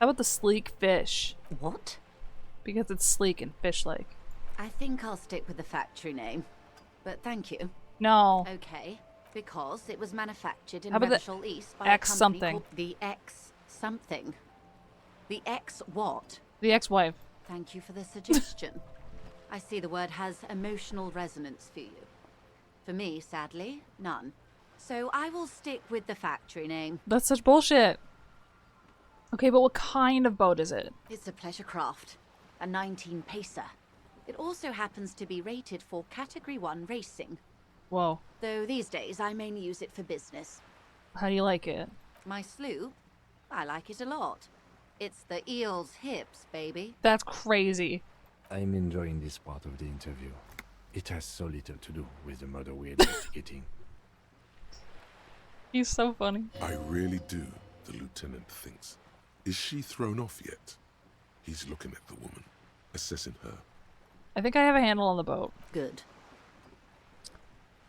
about the sleek fish? What? Because it's sleek and fish-like. I think I'll stick with the factory name. But thank you. No. Okay. Because it was manufactured in How about the Revachol East by X a company something? called the X something. The X what? The ex-wife. Thank you for the suggestion. I see the word has emotional resonance for you. For me, sadly, none. So I will stick with the factory name. That's such bullshit. Okay, but what kind of boat is it? It's a pleasure craft. A 19 pacer. It also happens to be rated for Category 1 racing. Whoa. Though these days I mainly use it for business. How do you like it? My sloop? I like it a lot. It's the eel's hips, baby. That's crazy. I'm enjoying this part of the interview. It has so little to do with the murder we're investigating. He's so funny. I really do, the lieutenant thinks. Is she thrown off yet? He's looking at the woman, assessing her. I think I have a handle on the boat. Good.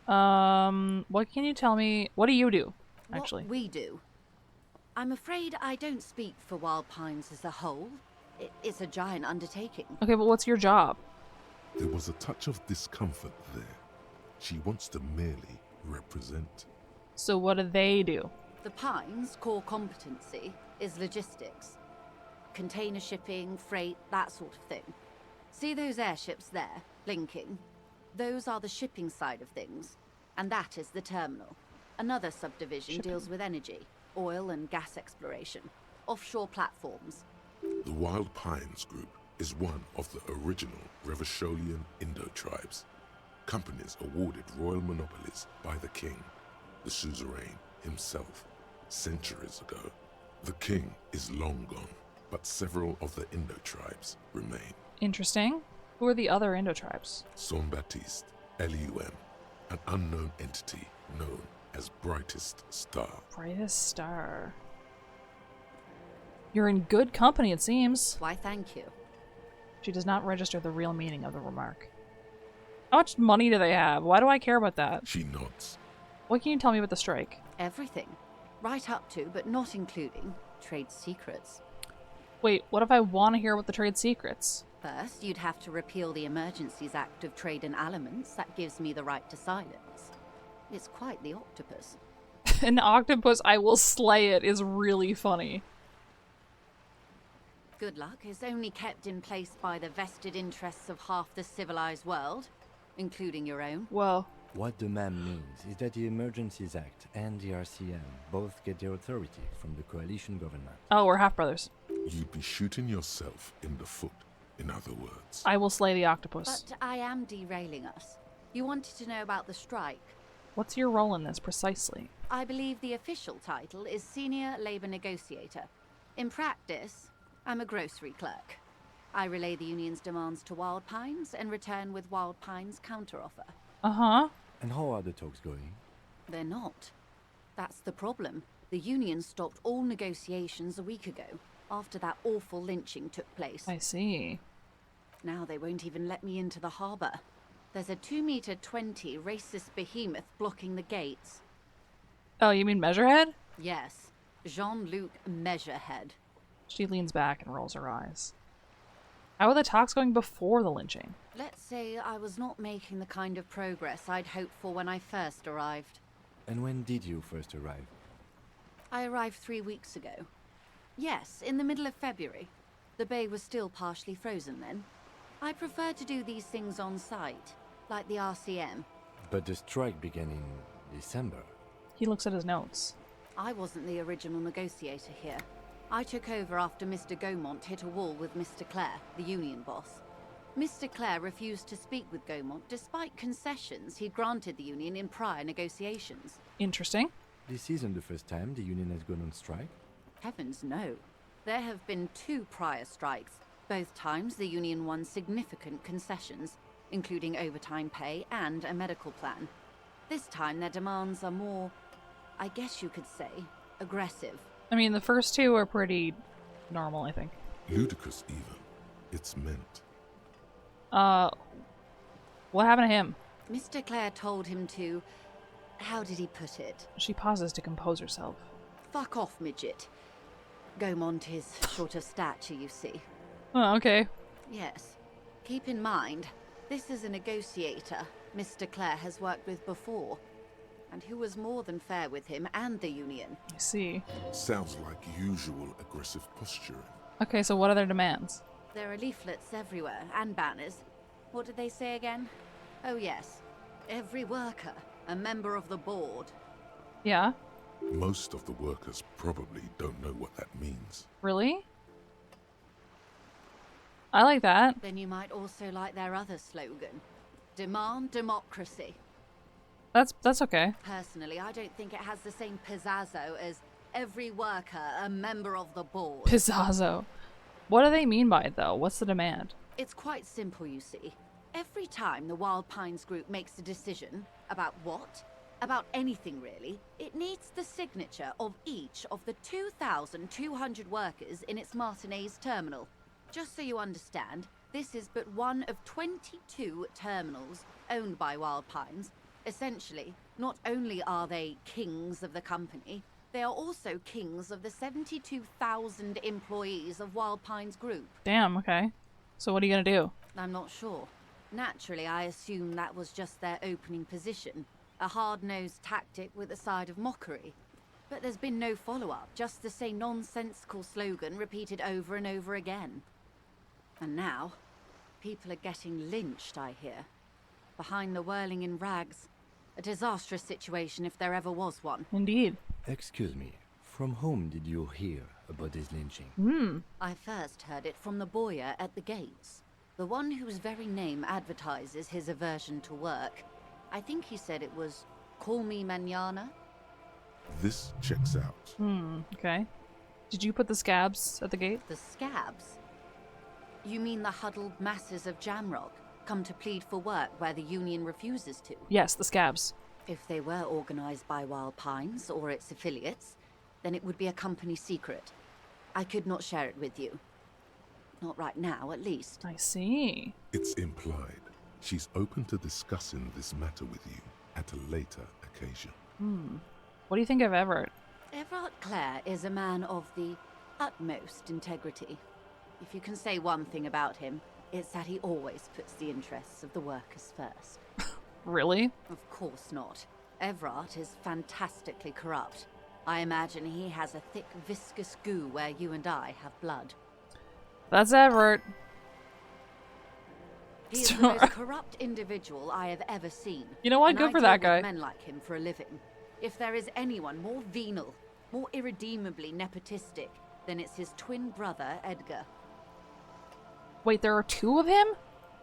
What can you tell me? What do you do, actually? What we do? I'm afraid I don't speak for Wild Pines as a whole. It's a giant undertaking. Okay, but what's your job? There was a touch of discomfort there. She wants to merely represent. So what do they do? The Pines' core competency is logistics. Container shipping, freight, that sort of thing. See those airships there, blinking? Those are the shipping side of things. And that is the terminal. Another subdivision deals with energy, oil and gas exploration, offshore platforms. The Wild Pines Group is one of the original Revacholian Indo-tribes. Companies awarded royal monopolies by the king, the suzerain himself, centuries ago. The king is long gone, but several of the Indo-tribes remain. Interesting. Who are the other Indo-tribes? Saint-Baptiste, ELYSIUM, an unknown entity known as Brightest Star. Brightest Star. You're in good company, it seems. Why, thank you. She does not register the real meaning of the remark. How much money do they have? Why do I care about that? She nods. What can you tell me about the strike? Everything. Right up to, but not including, trade secrets. Wait, what if I want to hear about the trade secrets? First, you'd have to repeal the Emergencies Act of Trade in Elements. That gives me the right to silence. It's quite the octopus. An octopus, I will slay it, is really funny. Good luck is only kept in place by the vested interests of half the civilized world, including your own. Well, what the ma'am means is that the Emergencies Act and the RCM both get their authority from the coalition government. Oh, we're half-brothers. You'd be shooting yourself in the foot, in other words. I will slay the octopus. But I am derailing us. You wanted to know about the strike. What's your role in this, precisely? I believe the official title is Senior Labor Negotiator. In practice, I'm a grocery clerk. I relay the union's demands to Wild Pines and return with Wild Pines' counteroffer. Uh-huh. And how are the talks going? They're not. That's the problem. The union stopped all negotiations a week ago, after that awful lynching took place. I see. Now they won't even let me into the harbour. There's a 2-meter 20 racist behemoth blocking the gates. Oh, you mean Measurehead? Yes, Jean-Luc Measurehead. She leans back and rolls her eyes. How are the talks going before the lynching? Let's say I was not making the kind of progress I'd hoped for when I first arrived. And when did you first arrive? I arrived 3 weeks ago. Yes, in the middle of February. The bay was still partially frozen then. I prefer to do these things on site, like the RCM. But the strike began in December. He looks at his notes. I wasn't the original negotiator here. I took over after Mr. Gaumont hit a wall with Mr. Clare, the union boss. Mr. Clare refused to speak with Gaumont despite concessions he'd granted the union in prior negotiations. Interesting. This isn't the first time the union has gone on strike. Heavens no. There have been 2 prior strikes. Both times the union won significant concessions, including overtime pay and a medical plan. This time their demands are more, I guess you could say, aggressive. I mean, the first 2 are pretty normal, I think. Ludicrous, even. It's meant. What happened to him? Mr. Clare told him to... How did he put it? She pauses to compose herself. Fuck off, midget. Gaumont is short of stature, you see. Oh, okay. Yes. Keep in mind, this is a negotiator Mr. Clare has worked with before, and who was more than fair with him and the union. I see. Sounds like usual aggressive posturing. Okay, so what are their demands? There are leaflets everywhere, and banners. What did they say again? Oh yes. Every worker, a member of the board. Yeah. Most of the workers probably don't know what that means. Really? I like that. Then you might also like their other slogan. Demand democracy. That's okay. Personally, I don't think it has the same pizazzo as every worker, a member of the board. Pizazzo. What do they mean by it, though? What's the demand? It's quite simple, you see. Every time the Wild Pines group makes a decision about what? About anything, really, it needs the signature of each of the 2,200 workers in its Martinez terminal. Just so you understand, this is but one of 22 terminals owned by Wild Pines. Essentially, not only are they kings of the company, they are also kings of the 72,000 employees of Wild Pines Group. Damn, okay. So what are you gonna do? I'm not sure. Naturally, I assume that was just their opening position. A hard-nosed tactic with a side of mockery. But there's been no follow-up, just the same nonsensical slogan repeated over and over again. And now, people are getting lynched, I hear. Behind the whirling in rags. A disastrous situation if there ever was one. Indeed. Excuse me, from whom did you hear about this lynching? I first heard it from the boyer at the gates. The one whose very name advertises his aversion to work. I think he said it was, "Call me mañana." This checks out. Okay. Did you put the scabs at the gate? The scabs? You mean the huddled masses of Jamrock, come to plead for work where the union refuses to? Yes, the scabs. If they were organized by Wild Pines or its affiliates, then it would be a company secret. I could not share it with you. Not right now, at least. I see. It's implied. She's open to discussing this matter with you at a later occasion. What do you think of Everett? Everard Clare is a man of the utmost integrity. If you can say one thing about him, it's that he always puts the interests of the workers first. Really? Of course not. Everard is fantastically corrupt. I imagine he has a thick, viscous goo where you and I have blood. That's Everett. He is the most corrupt individual I have ever seen. You know what? And Good I for deal that with guy. men like him for a living. If there is anyone more venal, more irredeemably nepotistic, then it's his twin brother, Edgar. Wait, there are two of him?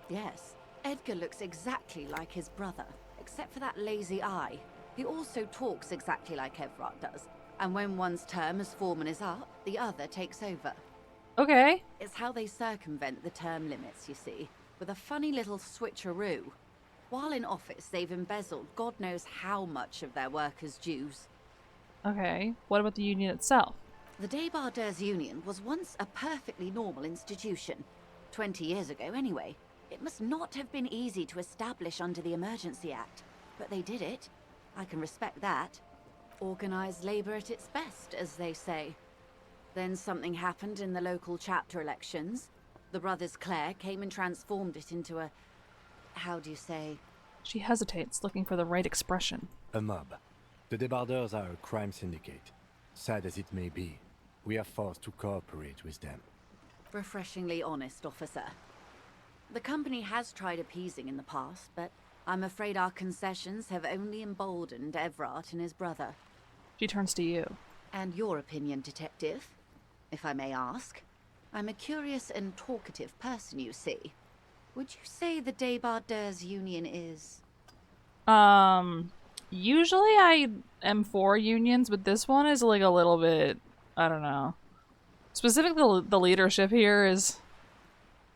Yes. Edgar looks exactly like his brother, except for that lazy eye. He also talks exactly like Everard does. And when one's term as foreman is up, the other takes over. Okay. It's how they circumvent the term limits, you see, with a funny little switcheroo. While in office, they've embezzled God knows how much of their workers' dues. Okay. What about the union itself? The Débardeurs Union was once a perfectly normal institution. 20 years ago, anyway. It must not have been easy to establish under the Emergency Act, but they did it. I can respect that. Organized labor at its best, as they say. Then something happened in the local chapter elections. The brothers Clare came and transformed it into a... how do you say? She hesitates, looking for the right expression. A mob. The Débardeurs are a crime syndicate. Sad as it may be, we are forced to cooperate with them. Refreshingly honest, officer. The company has tried appeasing in the past, but I'm afraid our concessions have only emboldened Everard and his brother. She turns to you. And your opinion, detective, if I may ask. I'm a curious and talkative person, you see. Would you say the Débardeurs Union is... Usually I am for unions, but this one is like a little bit, I don't know. Specifically, the leadership here is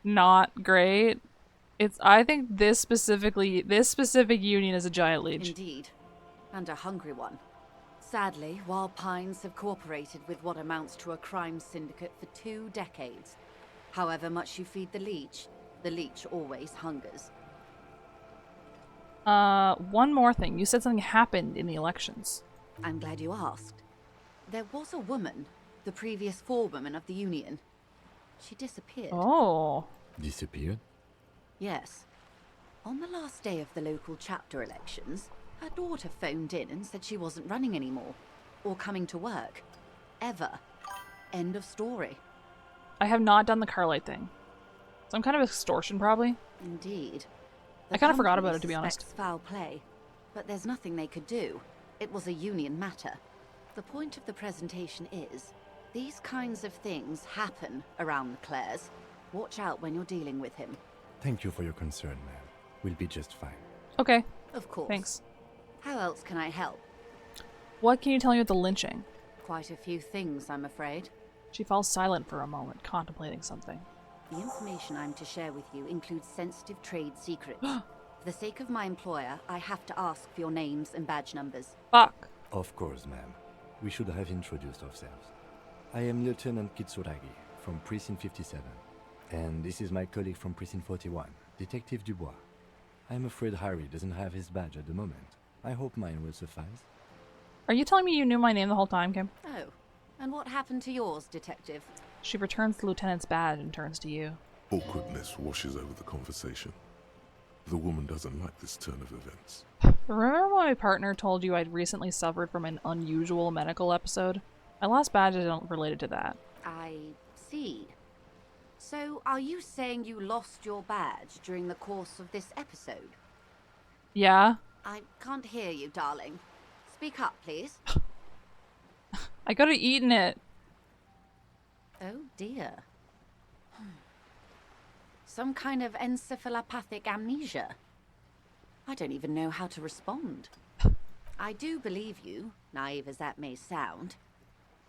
not great. I think this specific union is a giant leech. Indeed. And a hungry one. Sadly, Wild Pines have cooperated with what amounts to a crime syndicate for 2 decades. However much you feed the leech always hungers. One more thing. You said something happened in the elections. I'm glad you asked. There was a woman, the previous forewoman of the union. She disappeared. Oh. Disappeared? Yes. On the last day of the local chapter elections, her daughter phoned in and said she wasn't running anymore. Or coming to work. Ever. End of story. I have not done the Carlight thing. Some kind of extortion, probably. Indeed. I kind of forgot about it, to be honest. Suspects foul play, but there's nothing they could do. It was a union matter. The point of the presentation is, these kinds of things happen around the Clares. Watch out when you're dealing with him. Thank you for your concern, ma'am. We'll be just fine. Okay. Of course. Thanks. How else can I help? What can you tell me about the lynching? Quite a few things, I'm afraid. She falls silent for a moment, contemplating something. The information I'm to share with you includes sensitive trade secrets. For the sake of my employer, I have to ask for your names and badge numbers. Fuck. Of course, ma'am. We should have introduced ourselves. I am Lieutenant Kitsuragi from Precinct 57. And this is my colleague from Precinct 41, Detective Dubois. I'm afraid Harry doesn't have his badge at the moment. I hope mine will suffice. Are you telling me you knew my name the whole time, Kim? Oh. And what happened to yours, Detective? She returns the lieutenant's badge and turns to you. Awkwardness washes over the conversation. The woman doesn't like this turn of events. Remember when my partner told you I'd recently suffered from an unusual medical episode? My last badge isn't related to that. I see. So, are you saying you lost your badge during the course of this episode? Yeah? I can't hear you, darling. Speak up, please. I could have eaten it. Oh dear. Some kind of encephalopathic amnesia. I don't even know how to respond. I do believe you, naive as that may sound.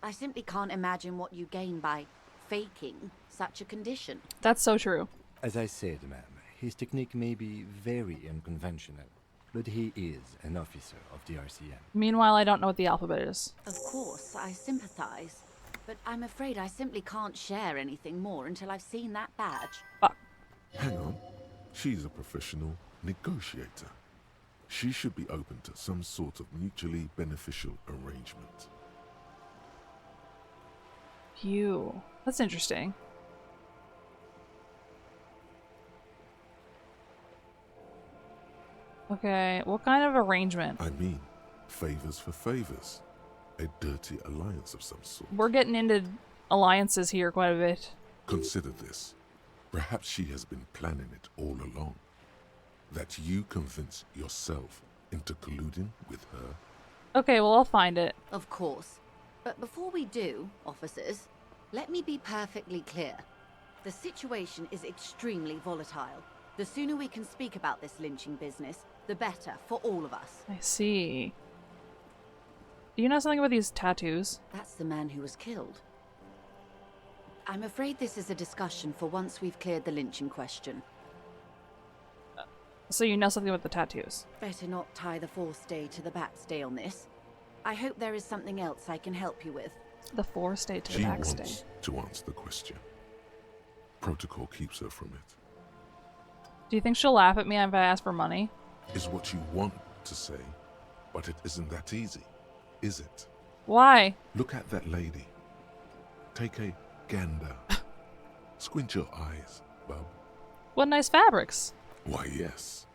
I simply can't imagine what you gain by faking such a condition. That's so true. As I said, ma'am, his technique may be very unconventional, but he is an officer of the RCM. Meanwhile, I don't know what the alphabet is. Of course, I sympathize. But I'm afraid I simply can't share anything more until I've seen that badge. Fuck. Hang on. She's a professional negotiator. She should be open to some sort of mutually beneficial arrangement. You. That's interesting. Okay, what kind of arrangement? I mean, favors for favors. A dirty alliance of some sort. We're getting into alliances here quite a bit. Consider this. Perhaps she has been planning it all along. That you convince yourself into colluding with her. Okay, well, I'll find it. Of course. But before we do, officers, let me be perfectly clear. The situation is extremely volatile. The sooner we can speak about this lynching business, the better for all of us. I see. Do you know something about these tattoos? That's the man who was killed. I'm afraid this is a discussion for once we've cleared the lynching question. So you know something about the tattoos? Better not tie the fourth day to the bat's day on this. I hope there is something else I can help you with. The fourth day to the She back's wants day. to answer the question. Protocol keeps her from it. Do you think she'll laugh at me if I ask for money? Is what you want to say, but it isn't that easy, is it? Why? Look at that lady. Take a gander. Squint your eyes, bub. What nice fabrics. Why, yes.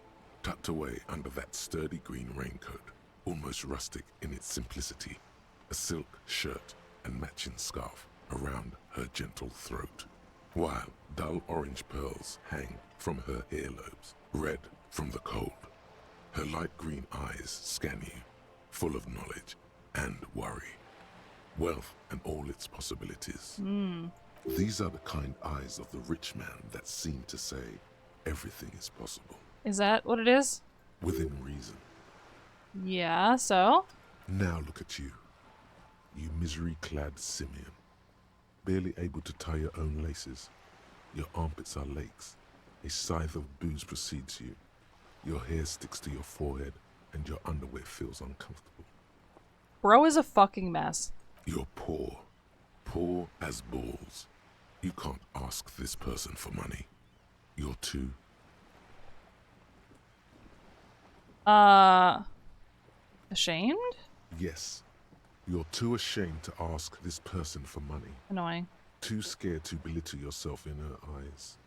Tucked away under that sturdy green raincoat, almost rustic in its simplicity, a silk shirt and matching scarf around her gentle throat, while dull orange pearls hang from her earlobes, red from the cold. Her light green eyes scan you, full of knowledge and worry. Wealth and all its possibilities. These are the kind eyes of the rich man that seem to say everything is possible. Is that what it is? Within reason. Yeah, so? Now look at you. You misery-clad simian. Barely able to tie your own laces. Your armpits are lakes. A scythe of booze precedes you. Your hair sticks to your forehead and your underwear feels uncomfortable. Bro is a fucking mess. You're poor. Poor as balls. You can't ask this person for money. You're too... Ashamed? Yes. You're too ashamed to ask this person for money. Annoying. Too scared to belittle yourself in her eyes.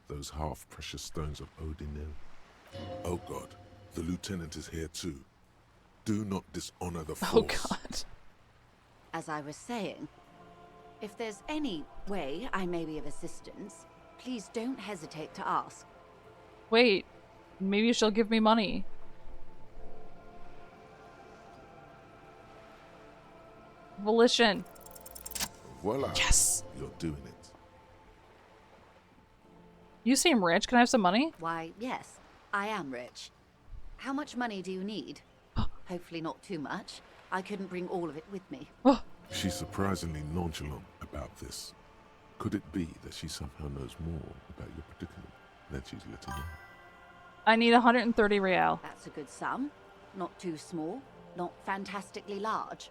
Those half-precious stones of Odinel. Oh God, the lieutenant is here too. Do not dishonor the force. Oh God. As I was saying, if there's any way I may be of assistance, Please don't hesitate to ask. Wait, maybe she'll give me money. Volition. Voila. Yes. You're doing it. You seem rich. Can I have some money? Why, yes, I am rich. How much money do you need? Hopefully not too much. I couldn't bring all of it with me. She's surprisingly nonchalant about this. Could it be that she somehow knows more about your predicament than she's letting on? I need 130 real. That's a good sum. Not too small, not fantastically large.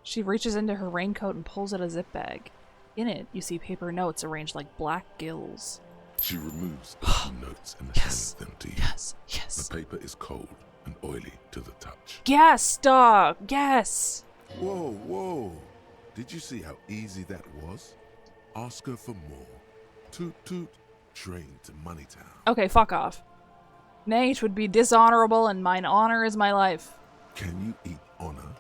She reaches into her raincoat and pulls out a zip bag. In it, you see paper notes arranged like black gills. She removes a few notes and hands them to you. Yes, yes. The paper is cold and oily to the touch. Yes, dog. Yes. Whoa, whoa. Did you see how easy that was? Ask her for more. Toot toot. Train to Moneytown. Okay, fuck off. Nay, it would be dishonorable, and mine honor is my life. Can you eat honor?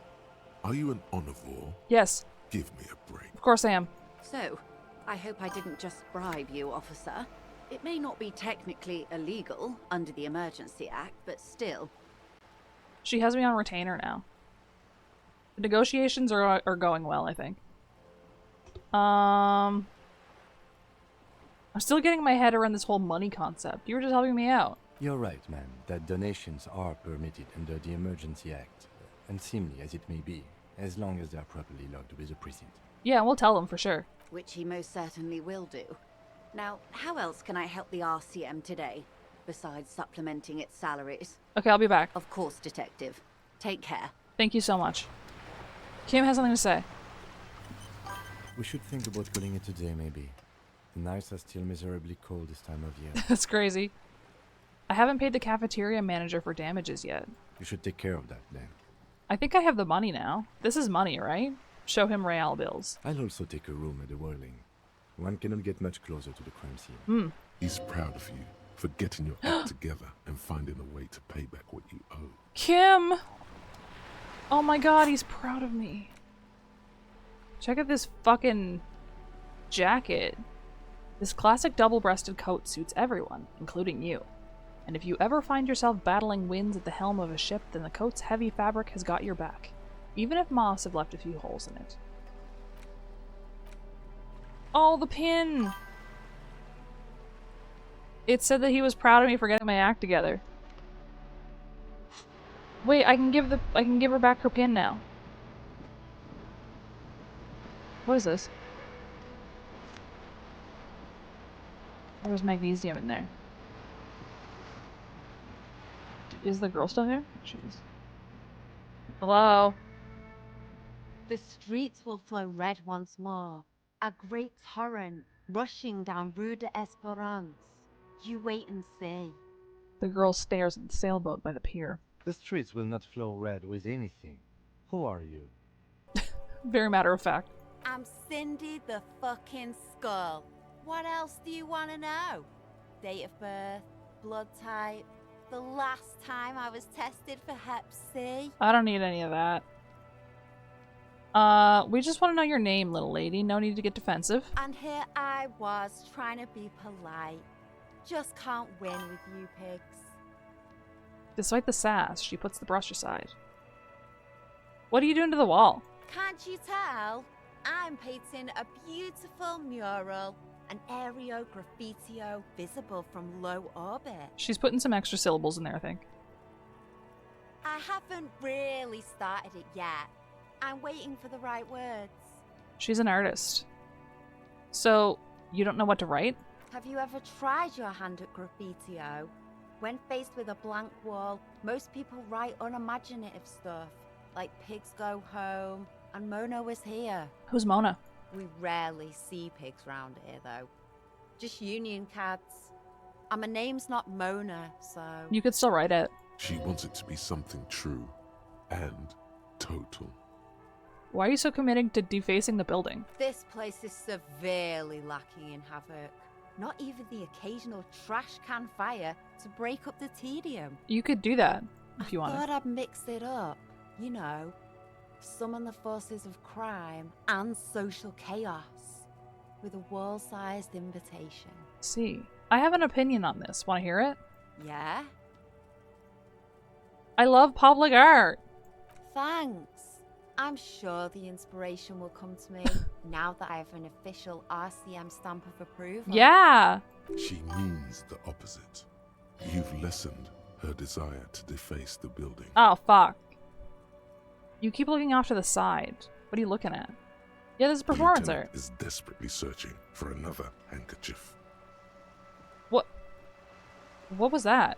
Are you an omnivore? Yes. Give me a break. Of course I am. So, I hope I didn't just bribe you, officer. It may not be technically illegal under the Emergency Act, but still. She has me on retainer now. The negotiations are going well, I think. I'm still getting my head around this whole money concept. You were just helping me out. You're right, ma'am, that donations are permitted under the Emergency Act, unseemly as it may be, as long as they're properly logged with the precinct. Yeah, we'll tell them for sure. Which he most certainly will do. Now, how else can I help the RCM today, besides supplementing its salaries? Okay, I'll be back. Of course, Detective. Take care. Thank you so much. Kim has something to say. We should think about calling it a day, maybe. The nights are still miserably cold this time of year. That's crazy. I haven't paid the cafeteria manager for damages yet. You should take care of that, then. I think I have the money now. This is money, right? Show him real bills. I'll also take a room at the Whirling. One cannot get much closer to the crime scene. He's proud of you for getting your act together and finding a way to pay back what you owe. Kim! Oh my god, he's proud of me. Check out this fucking jacket. This classic double-breasted coat suits everyone, including you. And if you ever find yourself battling winds at the helm of a ship, then the coat's heavy fabric has got your back, even if moths have left a few holes in it. Oh, the pin! It said that he was proud of me for getting my act together. Wait, I can give her back her pin now. What is this? There was magnesium in there. Is the girl still here? Jeez. Hello? The streets will flow red once more. A great torrent rushing down Rue d'Esperance. You wait and see. The girl stares at the sailboat by the pier. The streets will not flow red with anything. Who are you? Very matter of fact. I'm Cindy the fucking Skull. What else do you want to know? Date of birth, blood type, the last time I was tested for Hep C. I don't need any of that. We just want to know your name, little lady. No need to get defensive. And here I was trying to be polite. Just can't win with you pigs. Despite the sass, she puts the brush aside. What are you doing to the wall? Can't you tell? I'm painting a beautiful mural, an aereo graffitio visible from low orbit. She's putting some extra syllables in there, I think. I haven't really started it yet. I'm waiting for the right words. She's an artist. So, you don't know what to write? Have you ever tried your hand at graffitio? When faced with a blank wall, most people write unimaginative stuff, like pigs go home, and Mona was here. Who's Mona? We rarely see pigs round here, though. Just union cats. And my name's not Mona, so... You could still write it. She wants it to be something true and total. Why are you so committed to defacing the building? This place is severely lacking in havoc. Not even the occasional trash can fire to break up the tedium. You could do that, if you wanted. I thought I'd mix it up, you know. Summon the forces of crime and social chaos. with a wall-sized invitation. See, I have an opinion on this. Want to hear it? Yeah? I love public art. Thanks. I'm sure the inspiration will come to me now that I have an official RCM stamp of approval. Yeah. She means the opposite. You've lessened her desire to deface the building. Oh, fuck. You keep looking off to the side. What are you looking at? Yeah, this is performance The lieutenant art. is desperately searching for another handkerchief. What? What was that?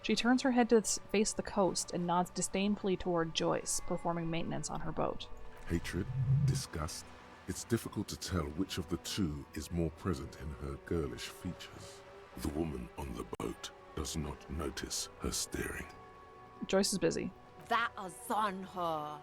She turns her head to face the coast and nods disdainfully toward Joyce, performing maintenance on her boat. Hatred, disgust. It's difficult to tell which of the two is more present in her girlish features. The woman on the boat does not notice her staring. Joyce is busy. That is on her.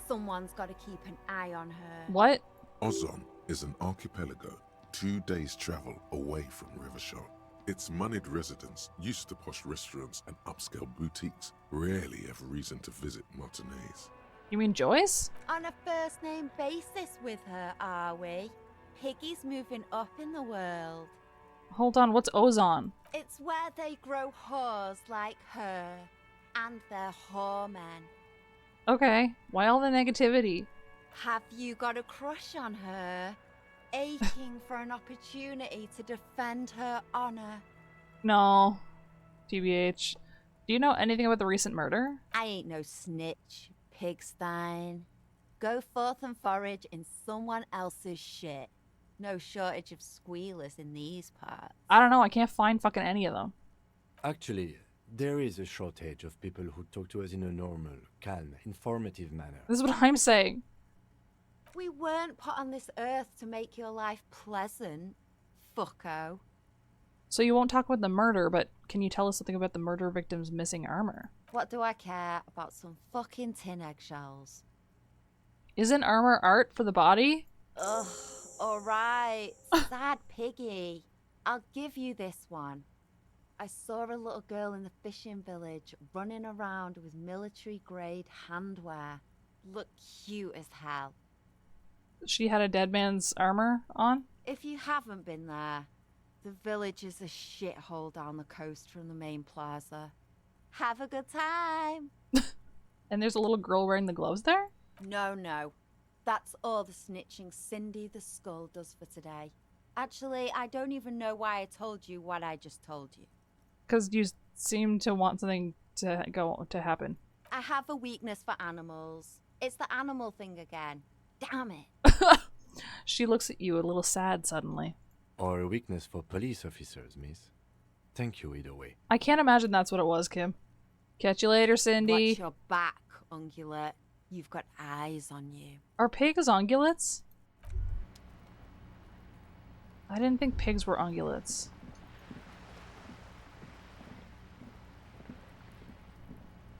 Someone's got to keep an eye on her. What? Ozon is an archipelago 2 days' travel away from Rivershore. Its moneyed residents, used to posh restaurants and upscale boutiques, rarely have reason to visit Martinez. You mean Joyce? On a first-name basis with her, are we? Piggy's moving up in the world. Hold on, what's Ozon? It's where they grow whores like her. And their whoremen. Okay, why all the negativity? Have you got a crush on her? Aching for an opportunity to defend her honor? No. TBH. Do you know anything about the recent murder? I ain't no snitch, pigstein. Go forth and forage in someone else's shit. No shortage of squealers in these parts. I don't know, I can't find fucking any of them. Actually, there is a shortage of people who talk to us in a normal, calm, informative manner. This is what I'm saying. We weren't put on this earth to make your life pleasant, fucko. So you won't talk about the murder, but can you tell us something about the murder victim's missing armor? What do I care about some fucking tin eggshells? Isn't armor art for the body? Ugh, alright. Sad piggy. I'll give you this one. I saw a little girl in the fishing village running around with military-grade handwear. Looked cute as hell. She had a dead man's armor on? If you haven't been there, the village is a shithole down the coast from the main plaza. Have a good time. And there's a little girl wearing the gloves there? No. That's all the snitching Cindy the Skull does for today. Actually, I don't even know why I told you what I just told you. Because you seem to want something to happen. I have a weakness for animals. It's the animal thing again. Damn it. She looks at you a little sad suddenly. Or a weakness for police officers, miss. Thank you either way. I can't imagine that's what it was, Kim. Catch you later, Cindy. Watch your back, ungulate. You've got eyes on you. Are pigs ungulates? I didn't think pigs were ungulates.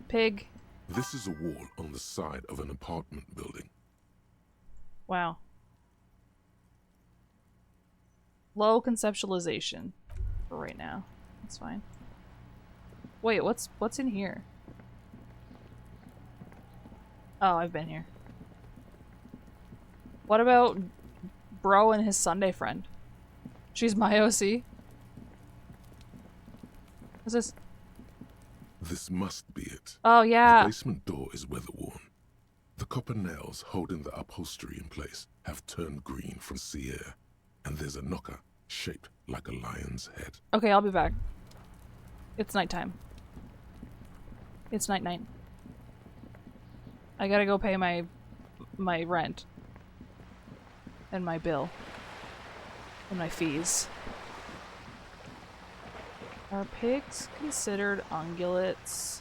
Pig. This is a wall on the side of an apartment building. Wow. Low conceptualization for right now. That's fine. Wait, what's in here? Oh, I've been here. What about Bro and his Sunday friend? She's my OC. What's this? This must be it. Oh, yeah. The basement door is weather-worn. The copper nails holding the upholstery in place have turned green from sea air, and there's a knocker shaped like a lion's head. Okay, I'll be back. It's nighttime. It's night-night. I gotta go pay my rent. And my bill. And my fees. Are pigs considered ungulates?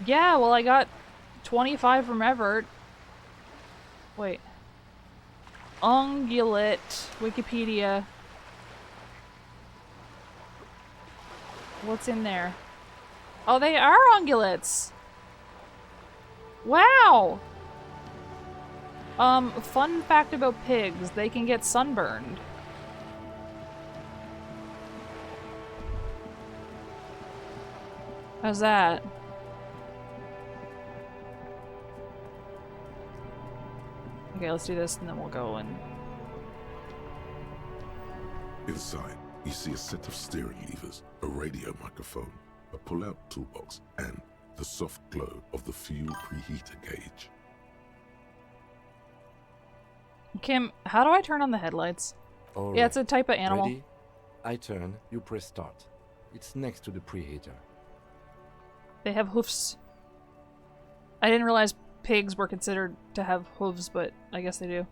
Yeah, well I got 25 from Everett. Wait. Ungulate. Wikipedia. What's in there? Oh, they are ungulates! Wow! Fun fact about pigs, they can get sunburned. How's that? Okay, let's do this and then we'll go and... Inside, you see a set of steering levers, a radio microphone, a pull-out toolbox, and the soft glow of the fuel preheater gauge. Kim, how do I turn on the headlights? All Yeah, right. it's a type of animal. Ready? I turn, you press start. It's next to the preheater. They have hoofs. I didn't realize pigs were considered to have hooves, but I guess they do.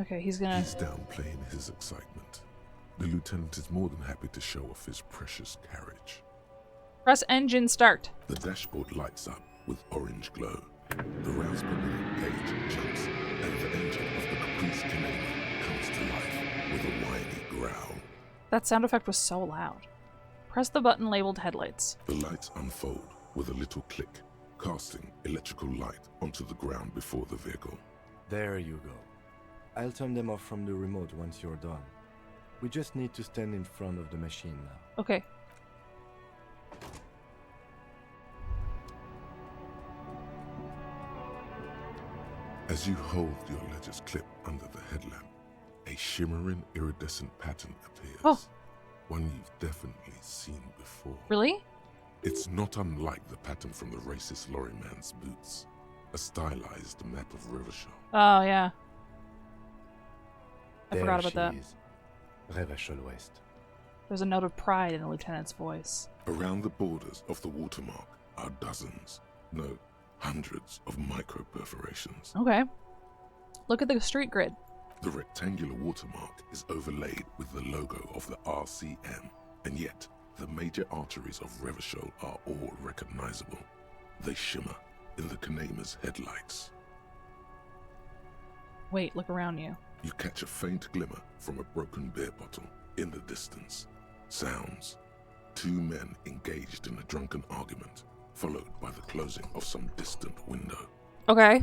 Okay, he's gonna... He's downplaying his excitement. The lieutenant is more than happy to show off his precious carriage. Press engine start. The dashboard lights up with orange glow. The rounds per minute gauge jumps, and the engine of the Caprice Canadian comes to life with a whiny growl. That sound effect was so loud. Press the button labeled headlights. The lights unfold with a little click, casting electrical light onto the ground before the vehicle. There you go. I'll turn them off from the remote once you're done. We just need to stand in front of the machine now. Okay. As you hold your ledger's clip under the headlamp, a shimmering iridescent pattern appears. Oh. One you've definitely seen before. Really? It's not unlike the pattern from the racist lorryman's boots. A stylized map of Revachol. Oh, yeah. I There forgot about she that. is. Revachol West. There's a note of pride in the lieutenant's voice. Around the borders of the watermark are dozens, no, hundreds of micro-perforations. Okay. Look at the street grid. The rectangular watermark is overlaid with the logo of the RCM, and yet the major arteries of Revachol are all recognizable. They shimmer in the Kanema's headlights. Wait, look around you. You catch a faint glimmer from a broken beer bottle in the distance. Sounds. Two men engaged in a drunken argument, followed by the closing of some distant window. Okay.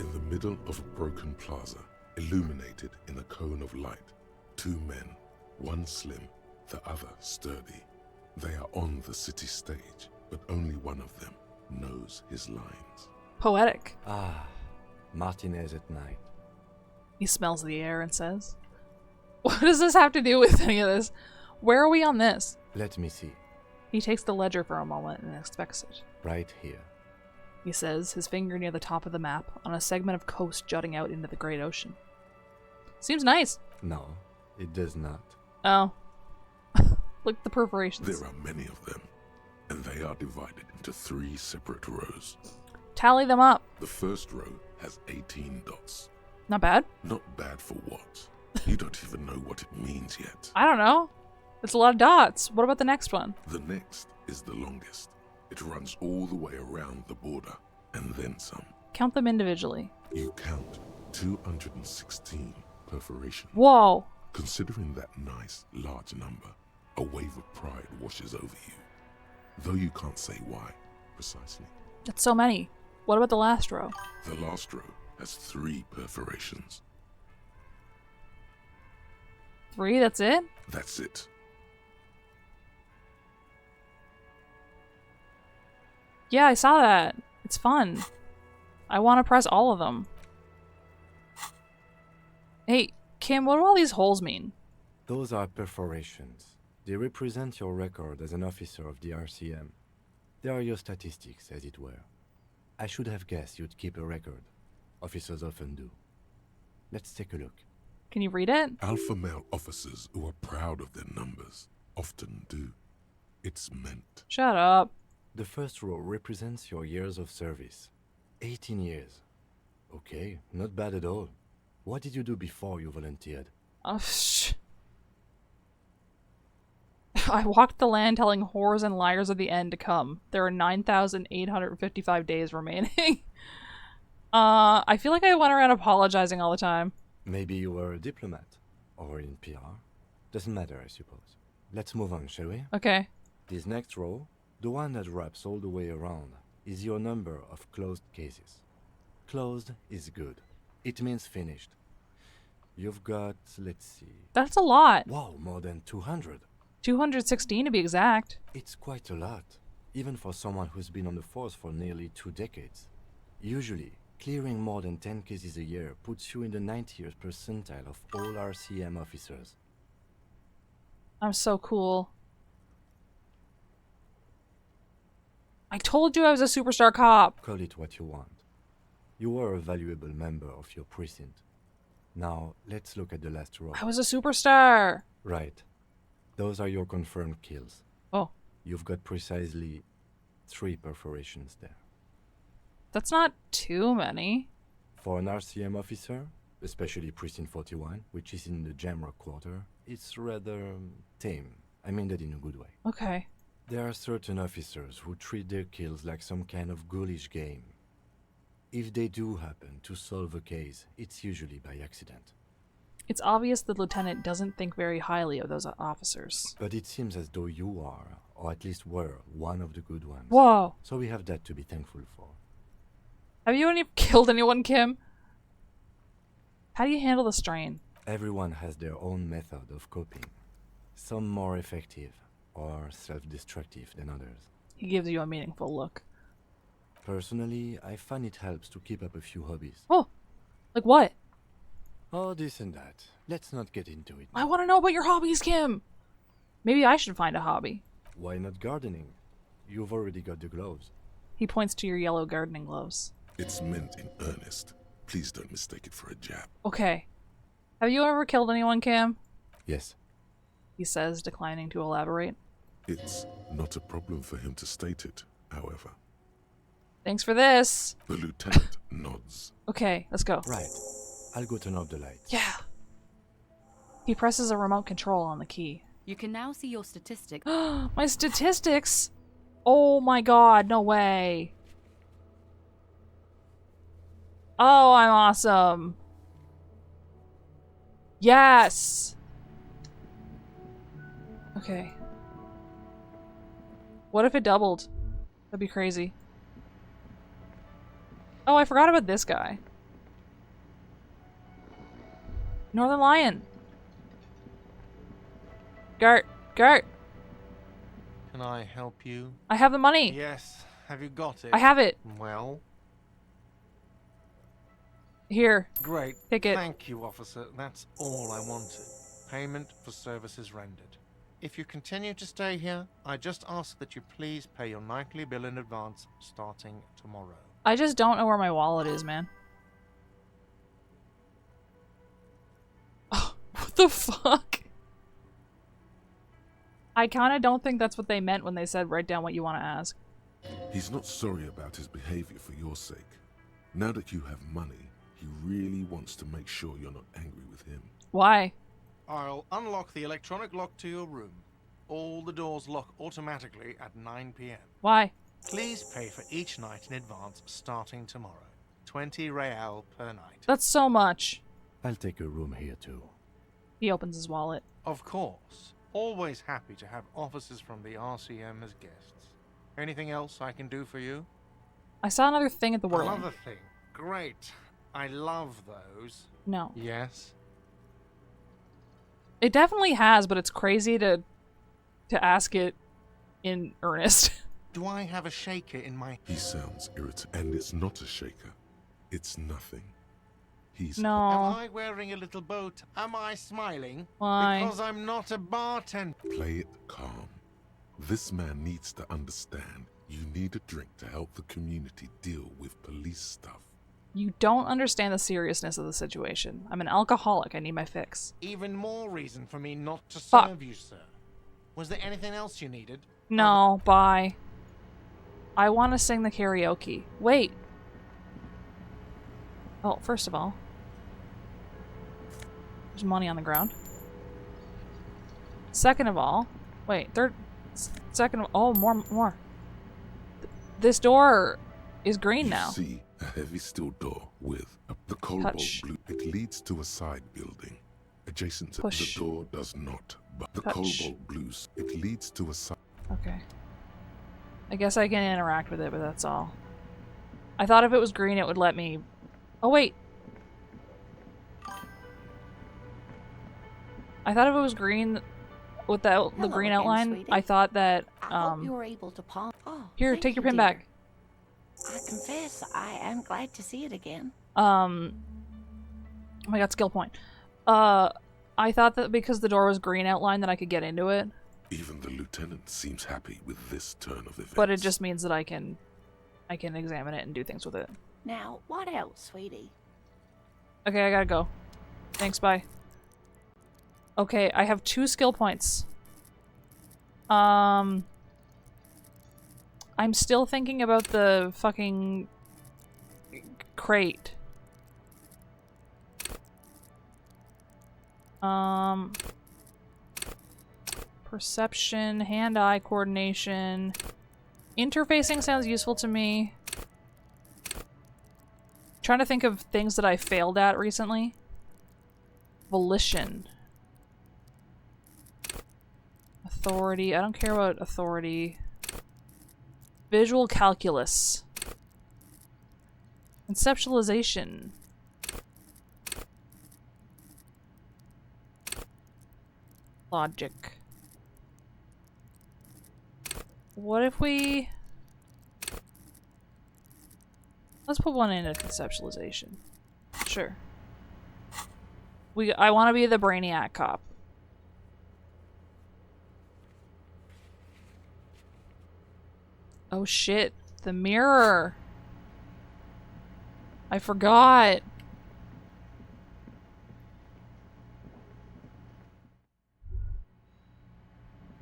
In the middle of a broken plaza, illuminated in a cone of light, two men, one slim, the other sturdy. They are on the city stage, but only one of them knows his lines. Poetic. Ah, Martinez at night. He smells the air and says, "What does this have to do with any of this? Where are we on this?" Let me see. He takes the ledger for a moment and inspects it. Right here. He says, his finger near the top of the map, on a segment of coast jutting out into the great ocean. Seems nice. No, it does not. Oh. Look at the perforations. There are many of them, and they are divided into 3 separate rows. Tally them up. The first row has 18 dots. Not bad. Not bad for what? You don't even know what it means yet. I don't know. It's a lot of dots. What about the next one? The next is the longest. It runs all the way around the border, and then some. Count them individually. You count 216 perforations. Whoa. Considering that nice, large number, a wave of pride washes over you. Though you can't say why, precisely. That's so many. What about the last row? The last row has 3 perforations. 3, that's it? That's it. Yeah, I saw that. It's fun. I want to press all of them. Hey, Kim, what do all these holes mean? Those are perforations. They represent your record as an officer of the RCM. They are your statistics, as it were. I should have guessed you'd keep a record. Officers often do. Let's take a look. Can you read it? Alpha male officers who are proud of their numbers often do. It's meant. Shut up. The first row represents your years of service. 18 years. Okay, not bad at all. What did you do before you volunteered? Oh, I walked the land telling whores and liars of the end to come. There are 9,855 days remaining. I feel like I went around apologizing all the time. Maybe you were a diplomat. Or in PR. Doesn't matter, I suppose. Let's move on, shall we? Okay. This next row, the one that wraps all the way around, is your number of closed cases. Closed is good. It means finished. You've got, let's see... That's a lot. Wow, more than 200. 216 to be exact. It's quite a lot, even for someone who's been on the force for nearly 2 decades. Usually, clearing more than 10 cases a year puts you in the 90th percentile of all RCM officers. I'm so cool. I told you I was a superstar cop. Call it what you want. You are a valuable member of your precinct. Now, let's look at the last row. I was a superstar. Right. Those are your confirmed kills. Oh. You've got precisely 3 perforations there. That's not too many. For an RCM officer, especially Precinct 41, which is in the Jamrock Quarter, it's rather tame. I mean that in a good way. Okay. There are certain officers who treat their kills like some kind of ghoulish game. If they do happen to solve a case, it's usually by accident. It's obvious the lieutenant doesn't think very highly of those officers. But it seems as though you are, or at least were, one of the good ones. Whoa! So we have that to be thankful for. Have you killed anyone, Kim? How do you handle the strain? Everyone has their own method of coping. Some more effective or self-destructive than others. He gives you a meaningful look. Personally, I find it helps to keep up a few hobbies. Oh! Like what? Oh, this and that. Let's not get into it. I want to know about your hobbies, Kim! Maybe I should find a hobby. Why not gardening? You've already got the gloves. He points to your yellow gardening gloves. It's meant in earnest. Please don't mistake it for a jab. Okay. Have you ever killed anyone, Cam? Yes. He says, declining to elaborate. It's not a problem for him to state it, however. Thanks for this. The lieutenant nods. Okay, let's go. Right. I'll go turn off the lights. Yeah. He presses a remote control on the key. You can now see your statistics. My statistics? Oh my god, no way. Oh, I'm awesome. Yes. Okay. What if it doubled? That'd be crazy. Oh, I forgot about this guy. Northern Lion. Gart. Can I help you? I have the money. Yes. Have you got it? I have it. Well. Here. Great. Take it. Thank you, officer. That's all I wanted. Payment for services rendered. If you continue to stay here, I just ask that you please pay your nightly bill in advance starting tomorrow. I just don't know where my wallet is, man. Oh, what the fuck? I kind of don't think that's what they meant when they said write down what you want to ask. He's not sorry about his behavior for your sake. Now that you have money, he really wants to make sure you're not angry with him. Why? I'll unlock the electronic lock to your room. All the doors lock automatically at 9 p.m. Why? Please pay for each night in advance starting tomorrow. 20 real per night. That's so much. I'll take a room here too. He opens his wallet. Of course. Always happy to have officers from the RCM as guests. Anything else I can do for you? I saw another thing at the world. Another thing. Great. I love those. No. Yes. It definitely has, but it's crazy to ask it in earnest. Do I have a shaker in my... He sounds irritated, and it's not a shaker. It's nothing. He's... No. Am I wearing a little boat? Am I smiling? Why? Because I'm not a bartender. Play it calm. This man needs to understand you need a drink to help the community deal with police stuff. You don't understand the seriousness of the situation. I'm an alcoholic. I need my fix. Even more reason for me not to Fuck. serve you, sir. Was there anything else you needed? No, bye. I want to sing the karaoke. Wait. Oh, first of all, there's money on the ground. Second of all, wait, second of, oh, more. This door is green now. You see a heavy steel door with the cobalt blue. It leads to a side building. Adjacent to the door does not, but the cobalt blues. It leads to a side. Okay. I guess I can interact with it, but that's all. I thought if it was green, it would let me... Oh, wait. I thought if it was green with the green again, outline, sweetie. I thought that, I hope you were able to palm. Oh, here, thank take your you, pin dear. back. I confess, I am glad to see it again. Oh my god, skill point. I thought that because the door was green outlined that I could get into it. Even the lieutenant seems happy with this turn of events. But it just means that I can examine it and do things with it. Now, what else, sweetie? Okay, I gotta go. Thanks, bye. Okay, I have 2 skill points. I'm still thinking about the fucking crate. Perception, hand-eye coordination. Interfacing sounds useful to me. Trying to think of things that I failed at recently. Volition. Authority. I don't care about authority. Visual calculus. Conceptualization. Logic. What if we... Let's put one into conceptualization. Sure. I want to be the Brainiac cop. Oh shit. The mirror. I forgot.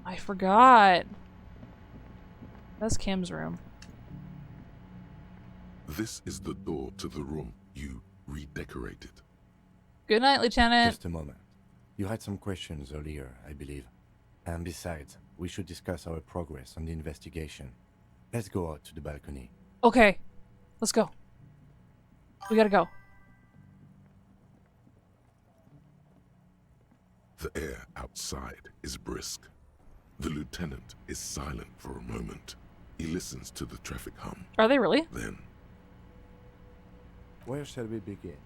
I forgot. That's Kim's room. This is the door to the room you redecorated. Good night, Lieutenant. Just a moment. You had some questions earlier, I believe. And besides, we should discuss our progress on the investigation. Let's go out to the balcony. Okay. Let's go. We gotta go. The air outside is brisk. The lieutenant is silent for a moment. He listens to the traffic hum. Are they really? Then, where shall we begin?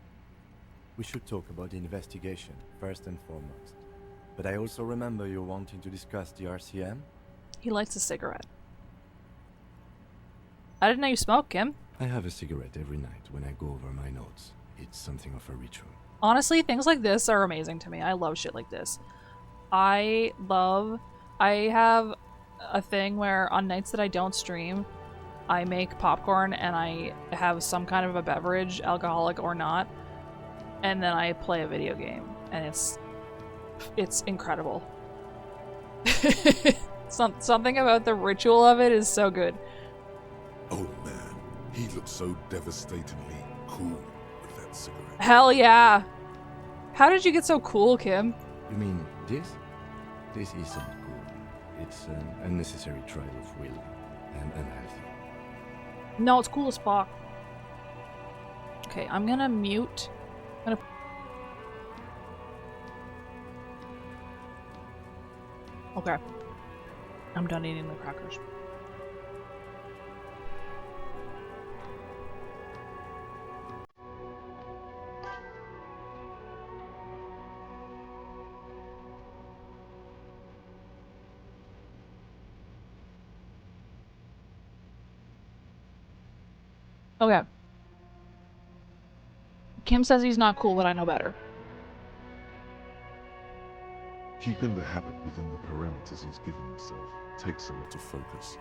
We should talk about the investigation, first and foremost. But I also remember you wanting to discuss the RCM? He lights a cigarette. I didn't know you smoke, Kim. I have a cigarette every night when I go over my notes. It's something of a ritual. Honestly, things like this are amazing to me. I love shit like this. I have a thing where on nights that I don't stream, I make popcorn and I have some kind of a beverage, alcoholic or not, and then I play a video game, and it's incredible. Something about the ritual of it is so good. oh man, he looks so devastatingly cool with that cigarette. Hell yeah! How did you get so cool, Kim? You mean this? This isn't cool. It's an unnecessary trial of will and unhealthy. No, it's cool as fuck. Okay, I'm gonna mute. Okay. I'm done eating the crackers. Okay. Kim says he's not cool, but I know better. Keeping the habit within the parameters he's given himself takes a lot of focus.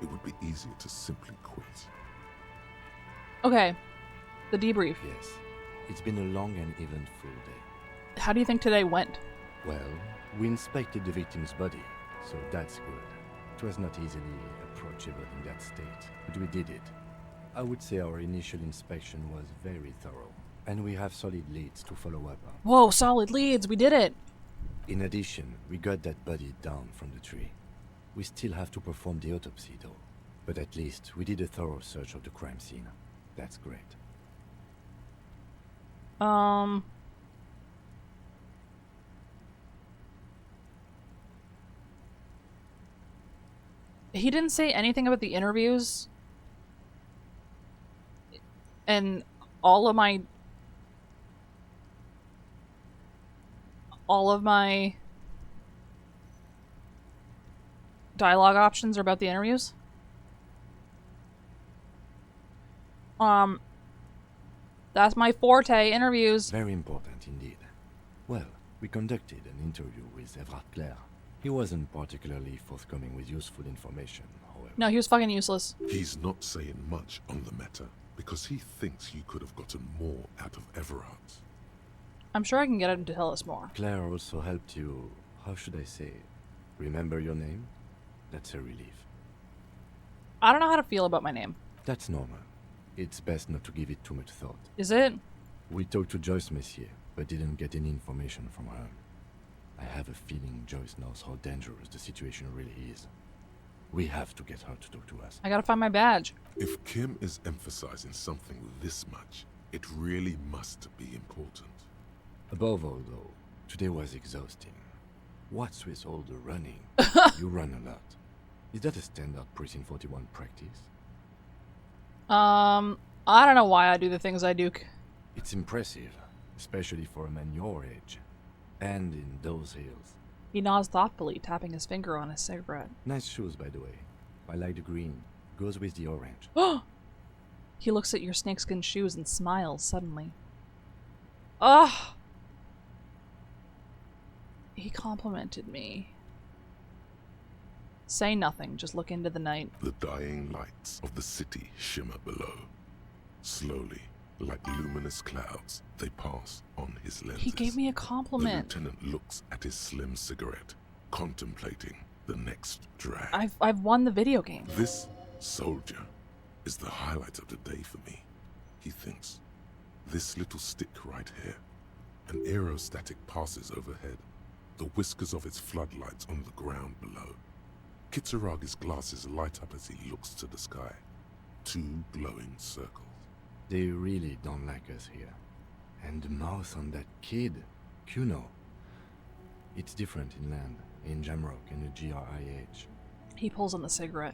It would be easier to simply quit. Okay. The debrief. Yes. It's been a long and eventful day. How do you think today went? Well, we inspected the victim's body, so that's good. It was not easily approachable in that state, but we did it. I would say our initial inspection was very thorough, and we have solid leads to follow up on. Whoa, solid leads! We did it! In addition, we got that body down from the tree. We still have to perform the autopsy, though. But at least we did a thorough search of the crime scene. That's great. He didn't say anything about the interviews. And all of my dialogue options are about the interviews. That's my forte, interviews. Very important indeed. Well, we conducted an interview with Everard Clare. He wasn't particularly forthcoming with useful information, however. No, he was fucking useless. He's not saying much on the matter because he thinks you could have gotten more out of Everard. I'm sure I can get him to tell us more. Claire also helped you, how should I say, remember your name? That's a relief. I don't know how to feel about my name. That's normal. It's best not to give it too much thought. Is it? We talked to Joyce Messier, but didn't get any information from her. I have a feeling Joyce knows how dangerous the situation really is. We have to get her to talk to us. I gotta find my badge. If Kim is emphasizing something this much, it really must be important. Above all, though, today was exhausting. What's with all the running? You run a lot. Is that a standard Precinct 41 practice? I don't know why I do the things I do. It's impressive, especially for a man your age. And in those hills. He nods thoughtfully, tapping his finger on his cigarette. Nice shoes, by the way. I like the green. Goes with the orange. He looks at your snakeskin shoes and smiles suddenly. Ugh! He complimented me. Say nothing, just look into the night. The dying lights of the city shimmer below. Slowly, like luminous clouds, they pass on his lenses. He gave me a compliment. The lieutenant looks at his slim cigarette, contemplating the next drag. I've won the video game. This soldier is the highlight of the day for me, he thinks. This little stick right here. An aerostatic passes overhead, the whiskers of its floodlights on the ground below. Kitsuragi's glasses light up as he looks to the sky. Two glowing circles. They really don't like us here. And the mouth on that kid, Kuno. It's different inland, in Jamrock and the GRIH. He pulls on the cigarette.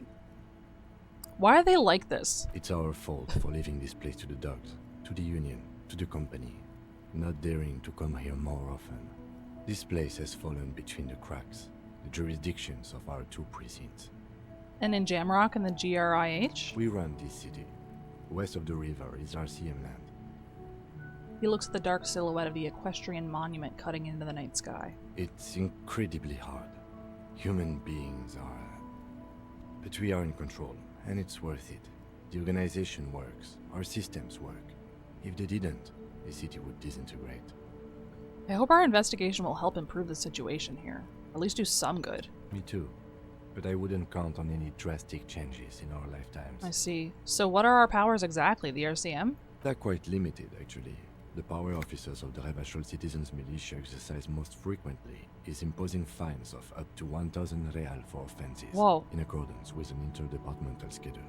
Why are they like this? It's our fault for leaving this place to the dogs, to the Union, to the company, not daring to come here more often. This place has fallen between the cracks, the jurisdictions of our two precincts. And in Jamrock and the GRIH? We run this city. West of the river is RCM land. He looks at the dark silhouette of the equestrian monument cutting into the night sky. It's incredibly hard. Human beings are... But we are in control, and it's worth it. The organization works. Our systems work. If they didn't, the city would disintegrate. I hope our investigation will help improve the situation here. At least do some good. Me too. But I wouldn't count on any drastic changes in our lifetimes. I see. So what are our powers exactly? The RCM? They're quite limited, actually. The power officers of the Revachol Citizens Militia exercise most frequently is imposing fines of up to 1,000 real for offenses. Whoa. In accordance with an interdepartmental schedule.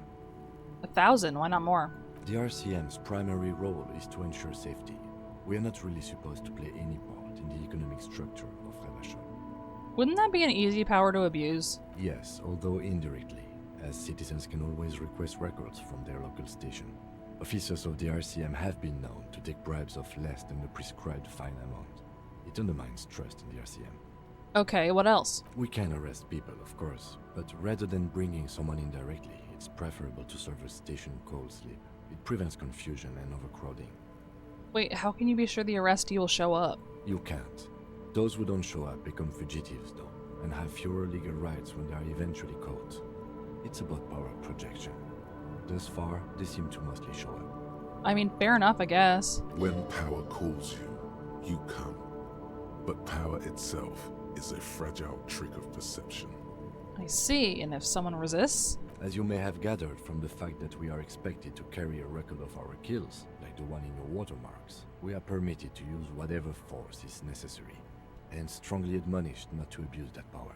1,000? Why not more? The RCM's primary role is to ensure safety. We are not really supposed to play any part in the economic structure of Revachol. Wouldn't that be an easy power to abuse? Yes, although indirectly, as citizens can always request records from their local station. Officers of the RCM have been known to take bribes of less than the prescribed fine amount. It undermines trust in the RCM. Okay, what else? We can arrest people, of course, but rather than bringing someone in directly, it's preferable to serve a station call slip. It prevents confusion and overcrowding. Wait, how can you be sure the arrestee will show up? You can't. Those who don't show up become fugitives, though, and have fewer legal rights when they are eventually caught. It's about power projection. Thus far, they seem to mostly show up. I mean, fair enough, I guess. When power calls you, you come. But power itself is a fragile trick of perception. I see, and if someone resists? As you may have gathered from the fact that we are expected to carry a record of our kills, like the one in your watermarks, we are permitted to use whatever force is necessary, and strongly admonished not to abuse that power.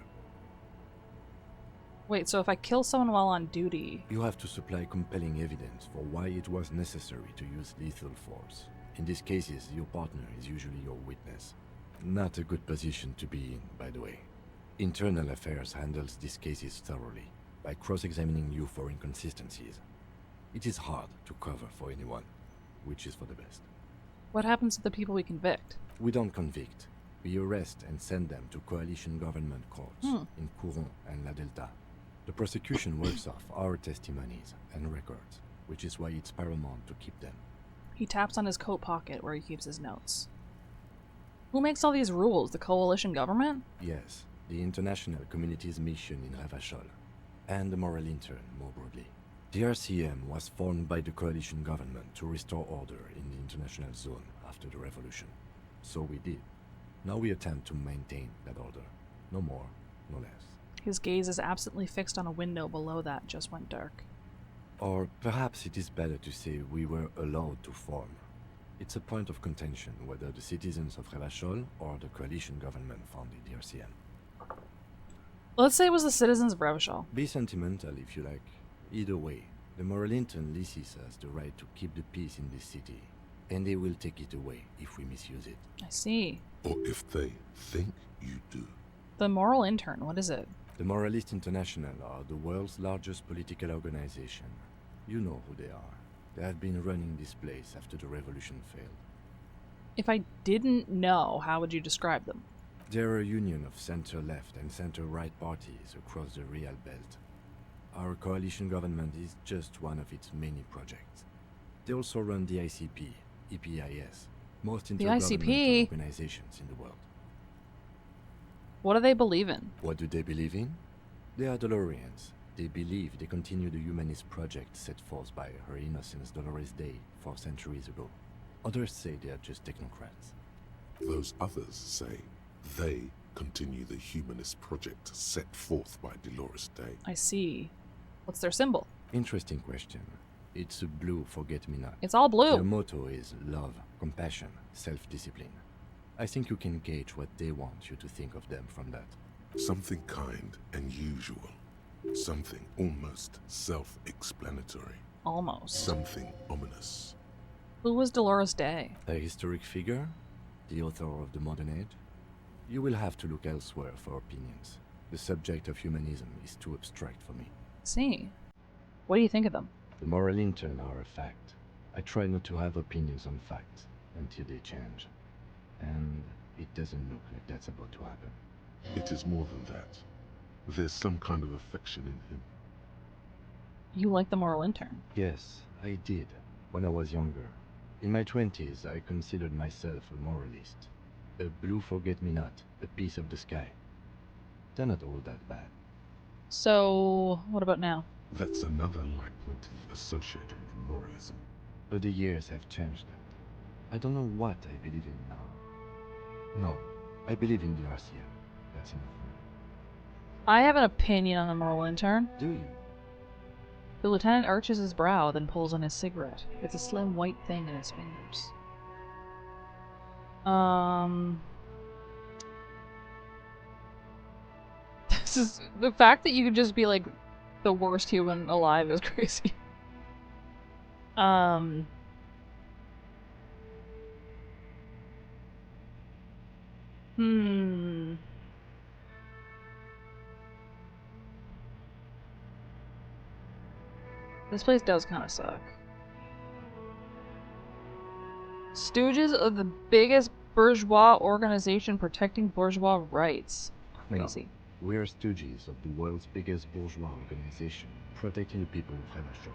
Wait, so if I kill someone while on duty... You have to supply compelling evidence for why it was necessary to use lethal force. In these cases, your partner is usually your witness. Not a good position to be in, by the way. Internal Affairs handles these cases thoroughly, by cross-examining you for inconsistencies. It is hard to cover for anyone, which is for the best. What happens to the people we convict? We don't convict. We arrest and send them to coalition government courts in Couron and La Delta. The prosecution works off our testimonies and records, which is why it's paramount to keep them. He taps on his coat pocket where he keeps his notes. Who makes all these rules? The coalition government? Yes, the international community's mission in Ravachol, and the moral intern more broadly. The RCM was formed by the coalition government to restore order in the international zone after the revolution. So we did. Now we attempt to maintain that order. No more, no less. His gaze is absently fixed on a window below that just went dark. Or perhaps it is better to say we were allowed to form. It's a point of contention whether the citizens of Ravachol or the coalition government founded the RCM. Let's say it was the citizens of Ravachol. Be sentimental if you like. Either way, the moral intern leases us the right to keep the peace in this city, and they will take it away if we misuse it. I see. Or if they think you do. The moral intern, what is it? The Moralist International are the world's largest political organization. You know who they are. They have been running this place after the revolution failed. If I didn't know, how would you describe them? They're a union of center-left and center-right parties across the Real Belt. Our coalition government is just one of its many projects. They also run the ICP, EPIS, most intergovernmental organizations in the world. What do they believe in? What do they believe in? They are Dolorians. They believe they continue the humanist project set forth by Her Innocence Dolores Day 4 centuries ago. Others say they are just technocrats. Those others say they continue the humanist project set forth by Dolores Day. I see. What's their symbol? Interesting question. It's a blue forget-me-not. It's all blue. Their motto is love, compassion, self-discipline. I think you can gauge what they want you to think of them from that. Something kind and usual. Something almost self-explanatory. Almost. Something ominous. Who was Dolores Day? A historic figure? The author of the modern age? You will have to look elsewhere for opinions. The subject of humanism is too abstract for me. See. What do you think of them? The moral intern are a fact. I try not to have opinions on facts until they change. And it doesn't look like that's about to happen. It is more than that. There's some kind of affection in him. You like the moral intern? Yes, I did, when I was younger. In my 20s, I considered myself a moralist. A blue forget-me-not, a piece of the sky. They're not all that bad. So, what about now? That's another leitmotif associated with moralism. But the years have changed that. I don't know what I believe in now. No, I believe in the RCM. That's enough. I have an opinion on the moral intern. Do you? The lieutenant arches his brow, then pulls on his cigarette. It's a slim white thing in his fingers. This is the fact that you could just be like the worst human alive is crazy. This place does kind of suck. Stooges of the biggest bourgeois organization protecting bourgeois rights. Crazy. No, we're stooges of the world's biggest bourgeois organization, protecting the people of Ravachol.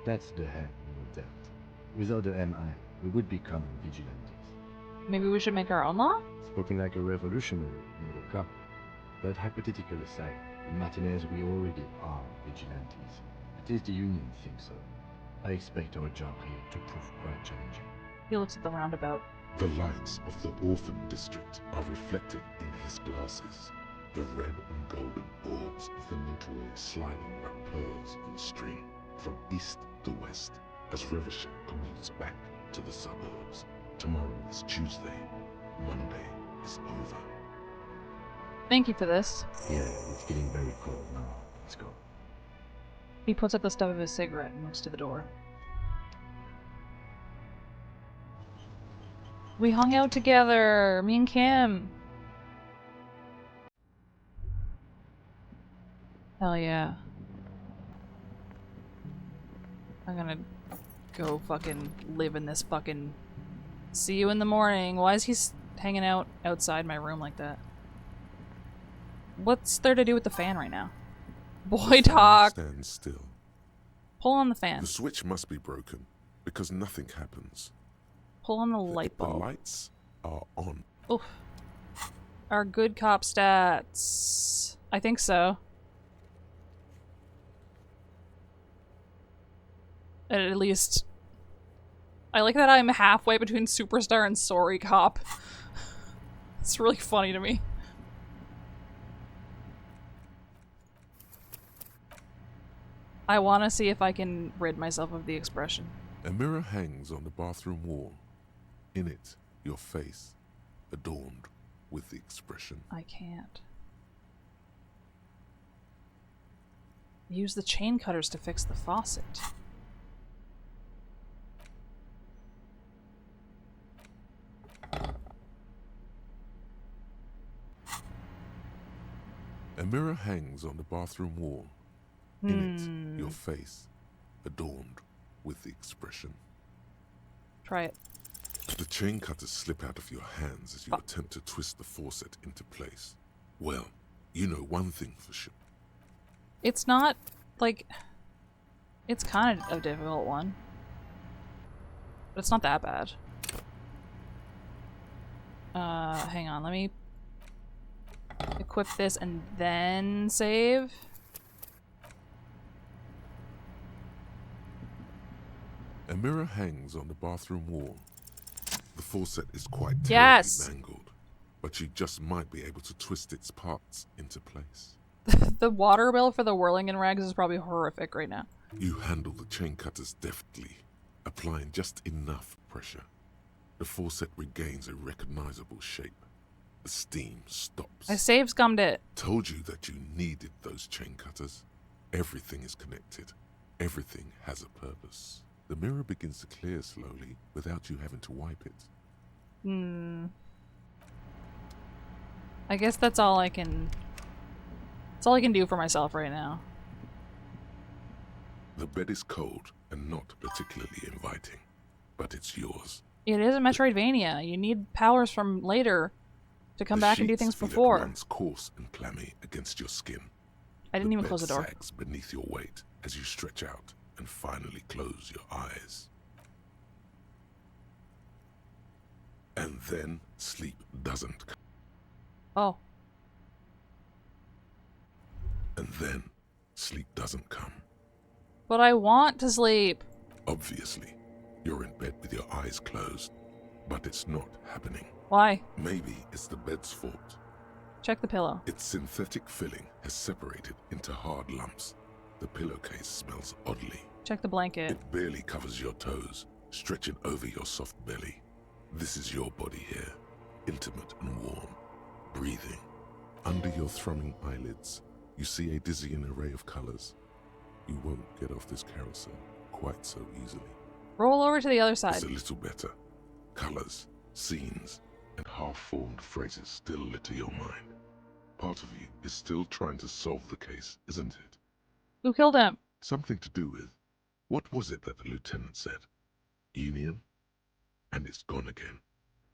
That's the hand we were dealt. Without the MI, we would become vigilantes. Maybe we should make our own law? Spoken like a revolutionary, you will come. But hypothetical aside, in Martinez we already are vigilantes. At least the Union thinks so. I expect our job here to prove quite challenging. He looks at the roundabout. The lights of the orphan district are reflected in his glasses. The red and golden orbs of the Milky Way sliding like pearls in stream from east to west as Ravachol commutes back to the suburbs. Tomorrow is Tuesday. Monday is over. Thank you for this. Yeah, it's getting very cold now. Let's go. He puts out the stub of his cigarette and looks to the door. We hung out together, me and Kim. Hell yeah. I'm gonna go fucking live in this fucking... See you in the morning. Why is he hanging out outside my room like that? What's there to do with the fan right now? Boy talk! Stand still. Pull on the fan. The switch must be broken because nothing happens. Pull on the light The bulb. lights are on. Oof. Our good cop stats. I think so. At least... I like that I'm halfway between Superstar and Sorry Cop. It's really funny to me. I want to see if I can rid myself of the expression. A mirror hangs on the bathroom wall. In it, your face, adorned with the expression. I can't. Use the chain cutters to fix the faucet. A mirror hangs on the bathroom wall. In it, your face, adorned with the expression. Try it. The chain cutters slip out of your hands as you attempt to twist the faucet into place. Well, you know one thing for sure. It's not, like... It's kind of a difficult one. But it's not that bad. Hang on, let me... equip this and then save. A mirror hangs on the bathroom wall. The faucet is quite Yes! terribly mangled, but you just might be able to twist its parts into place. The water bill for the whirling in rags is probably horrific right now. You handle the chain cutters deftly, applying just enough pressure. The faucet regains a recognizable shape. The steam stops. I save scummed it. Told you that you needed those chain cutters. Everything is connected. Everything has a purpose. The mirror begins to clear slowly without you having to wipe it. I guess that's all I can... That's all I can do for myself right now. The bed is cold and not particularly inviting, but it's yours. It is a Metroidvania. You need powers from later to come back and do things before. It runs coarse and clammy against your skin. I didn't even close the door. The bed sags beneath your weight as you stretch out and finally close your eyes. And then sleep doesn't come. Oh. And then sleep doesn't come. But I want to sleep. Obviously, you're in bed with your eyes closed, but it's not happening. Why? Maybe it's the bed's fault. Check the pillow. Its synthetic filling has separated into hard lumps. The pillowcase smells oddly. Check the blanket. It barely covers your toes, stretching over your soft belly. This is your body here, intimate and warm, breathing. Under your thrumming eyelids, you see a dizzying array of colors. You won't get off this carousel quite so easily. Roll over to the other side. It's a little better. Colors, scenes, and half-formed phrases still litter your mind. Part of you is still trying to solve the case, isn't it? Who killed him? Something to do with... What was it that the lieutenant said? Union? And it's gone again.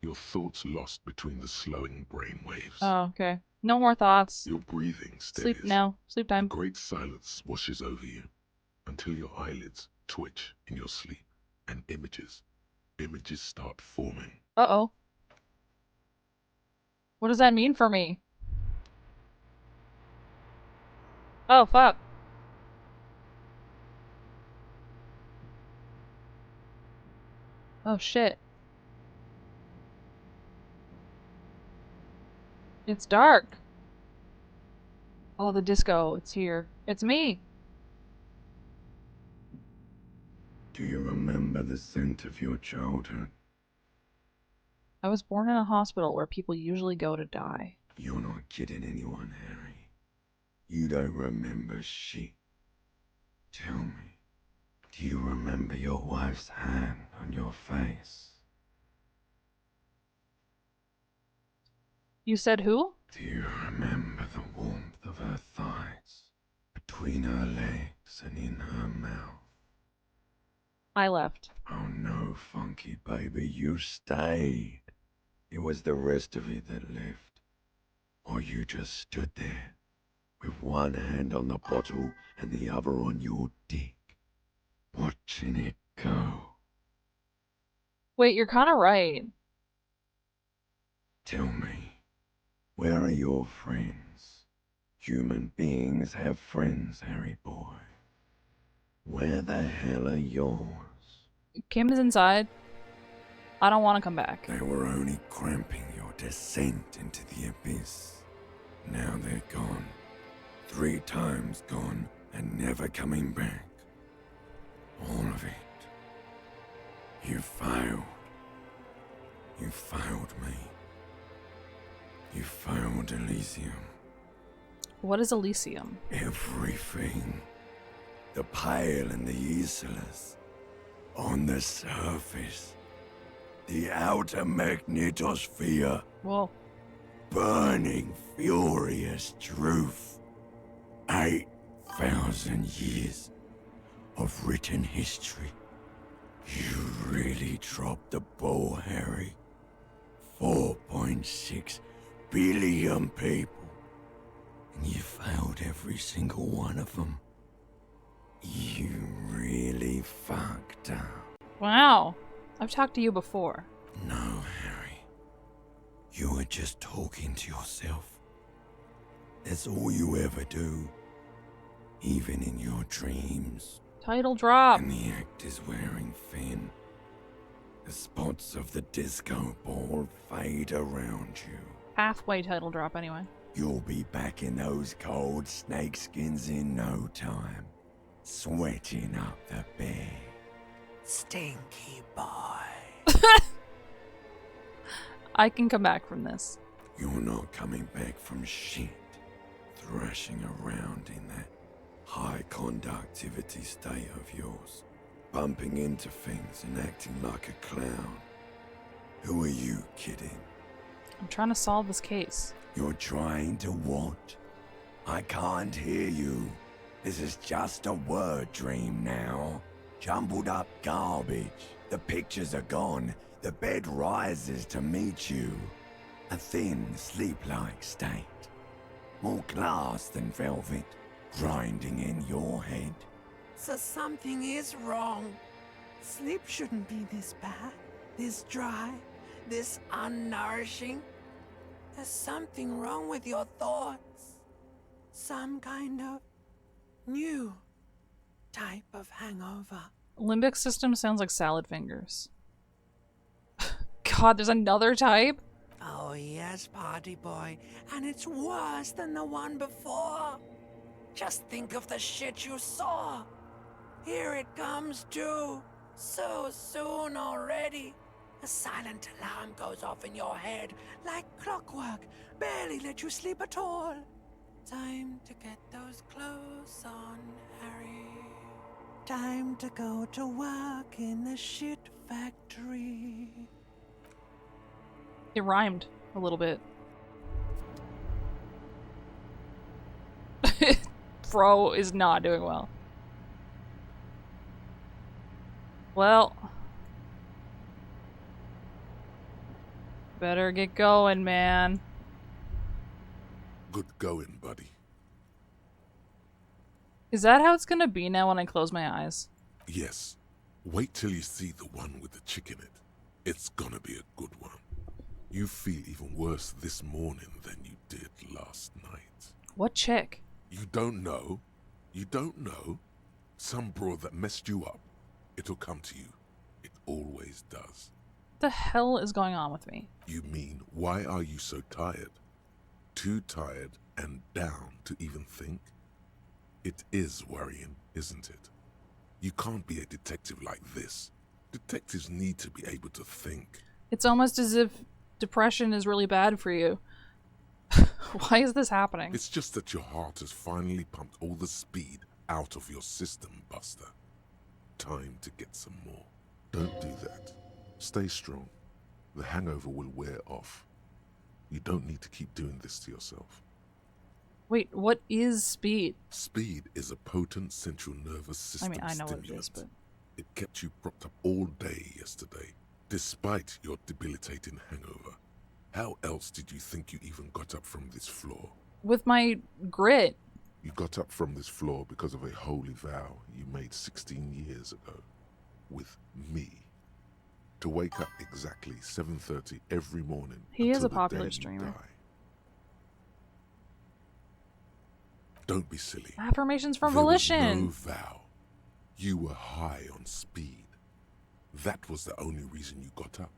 Your thoughts lost between the slowing brain waves. Oh, okay. No more thoughts. Your breathing steadies. Sleep now. Sleep time. A great silence washes over you until your eyelids twitch in your sleep and images start forming. Uh-oh. What does that mean for me? Oh, fuck. Oh, shit. It's dark. Oh, the disco. It's here. It's me. Do you remember the scent of your childhood? I was born in a hospital where people usually go to die. You're not kidding anyone, Harry. You don't remember shit. Tell me, do you remember your wife's hand on your face? You said who? Do you remember the warmth of her thighs, between her legs and in her mouth? I left. Oh no, Funky baby, you stayed. It was the rest of it that left. Or you just stood there, with one hand on the bottle and the other on your dick, watching it go. Wait, you're kind of right. Tell me, where are your friends? Human beings have friends, Harry boy. Where the hell are yours? Kim's inside. I don't want to come back. They were only cramping your descent into the abyss. Now they're gone. 3 times gone and never coming back. All of it. You failed. You failed me. You failed Elysium. What is Elysium? Everything. The Pale and the Isolus. On the surface. The outer magnetosphere. Whoa. Burning, furious truth. 8,000 years of written history. You really dropped the ball, Harry. 4.6 billion people. And you failed every single one of them. You really fucked up. Wow. I've talked to you before. No, Harry. You were just talking to yourself. That's all you ever do. Even in your dreams. Title drop. And the actor's wearing thin. The spots of the disco ball fade around you. Halfway title drop anyway. You'll be back in those cold snakeskins in no time. Sweating up the bed. Stinky boy. I can come back from this. You're not coming back from shit. Thrashing around in that high conductivity state of yours. Bumping into things and acting like a clown. Who are you kidding? I'm trying to solve this case. You're trying to what? I can't hear you. This is just a word dream now. Jumbled up garbage. The pictures are gone. The bed rises to meet you. A thin, sleep-like state. More glass than velvet. Grinding in your head. So something is wrong. Sleep shouldn't be this bad, this dry, this unnourishing. There's something wrong with your thoughts. Some kind of new type of hangover. Limbic system sounds like salad fingers. God, there's another type? Oh yes, party boy, and it's worse than the one before. Just think of the shit you saw. Here it comes too. So soon already. A silent alarm goes off in your head like clockwork. Barely let you sleep at all. Time to get those clothes on, Harry. Time to go to work in the shit factory. It rhymed a little bit. Bro is not doing well. Well. Better get going, man. Good going, buddy. Is that how it's gonna be now when I close my eyes? Yes. Wait till you see the one with the chick in it. It's gonna be a good one. You feel even worse this morning than you did last night. What chick? You don't know? You don't know? Some broad that messed you up. It'll come to you. It always does. What the hell is going on with me? You mean, why are you so tired? Too tired and down to even think? It is worrying, isn't it? You can't be a detective like this. Detectives need to be able to think. It's almost as if depression is really bad for you. Why is this happening? It's just that your heart has finally pumped all the speed out of your system, Buster. Time to get some more. Don't do that. Stay strong. The hangover will wear off. You don't need to keep doing this to yourself. Wait, what is speed? Speed is a potent central nervous system I know stimulant. what it is, but... It kept you propped up all day yesterday, despite your debilitating hangover. How else did you think you even got up from this floor? With my grit. You got up from this floor because of a holy vow you made 16 years ago with me. To wake up exactly 7:30 every morning. He is until a the popular day you streamer. die. Don't be silly. Affirmations from There Volition. was no vow. You were high on speed. That was the only reason you got up.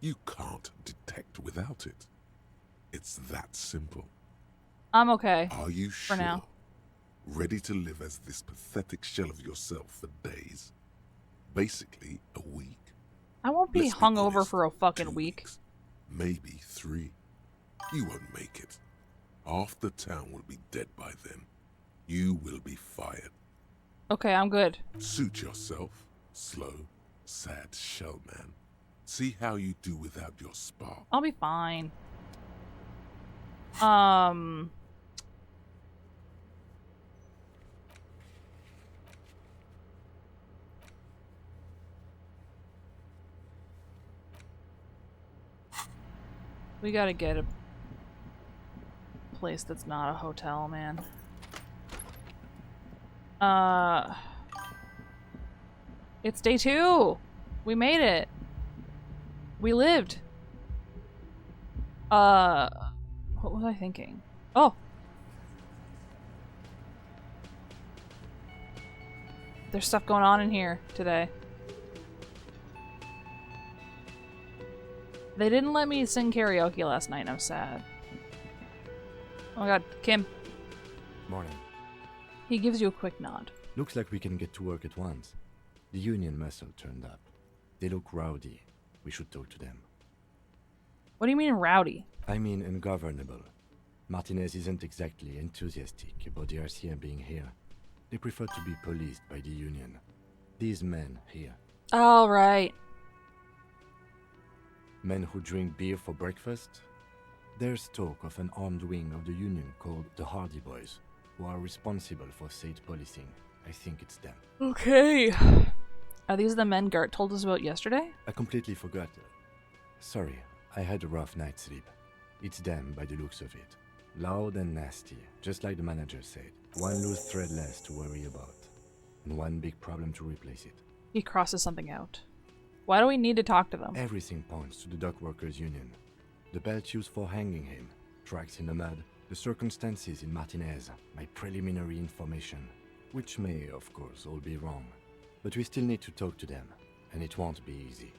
You can't detect without it. It's that simple. I'm okay. Are you for sure? now? Ready to live as this pathetic shell of yourself for days? Basically, a week. I won't be Let's be hungover honest, for a fucking week. Maybe 3. You won't make it. Half the town will be dead by then. You will be fired. Okay, I'm good. Suit yourself, slow, sad shell man. See how you do without your spark. I'll be fine. We gotta get a place that's not a hotel, man. It's day 2! We made it! We lived! What was I thinking? Oh! There's stuff going on in here today. They didn't let me sing karaoke last night and I'm sad. Oh my god, Kim. Morning. He gives you a quick nod. Looks like we can get to work at once. The Union muscle turned up. They look rowdy. We should talk to them. What do you mean rowdy? I mean ungovernable. Martinez isn't exactly enthusiastic about the RCM being here. They prefer to be policed by the Union. These men here. All right. Men who drink beer for breakfast? There's talk of an armed wing of the Union called the Hardy Boys, who are responsible for state policing. I think it's them. Okay. Are these the men Gert told us about yesterday? I completely forgot. Sorry, I had a rough night's sleep. It's them by the looks of it. Loud and nasty, just like the manager said. One loose thread less to worry about, and one big problem to replace it. He crosses something out. Why do we need to talk to them? Everything points to the Dock Workers Union. The belt used for hanging him, tracks in the mud, the circumstances in Martinez, my preliminary information, which may, of course, all be wrong. But we still need to talk to them, and it won't be easy.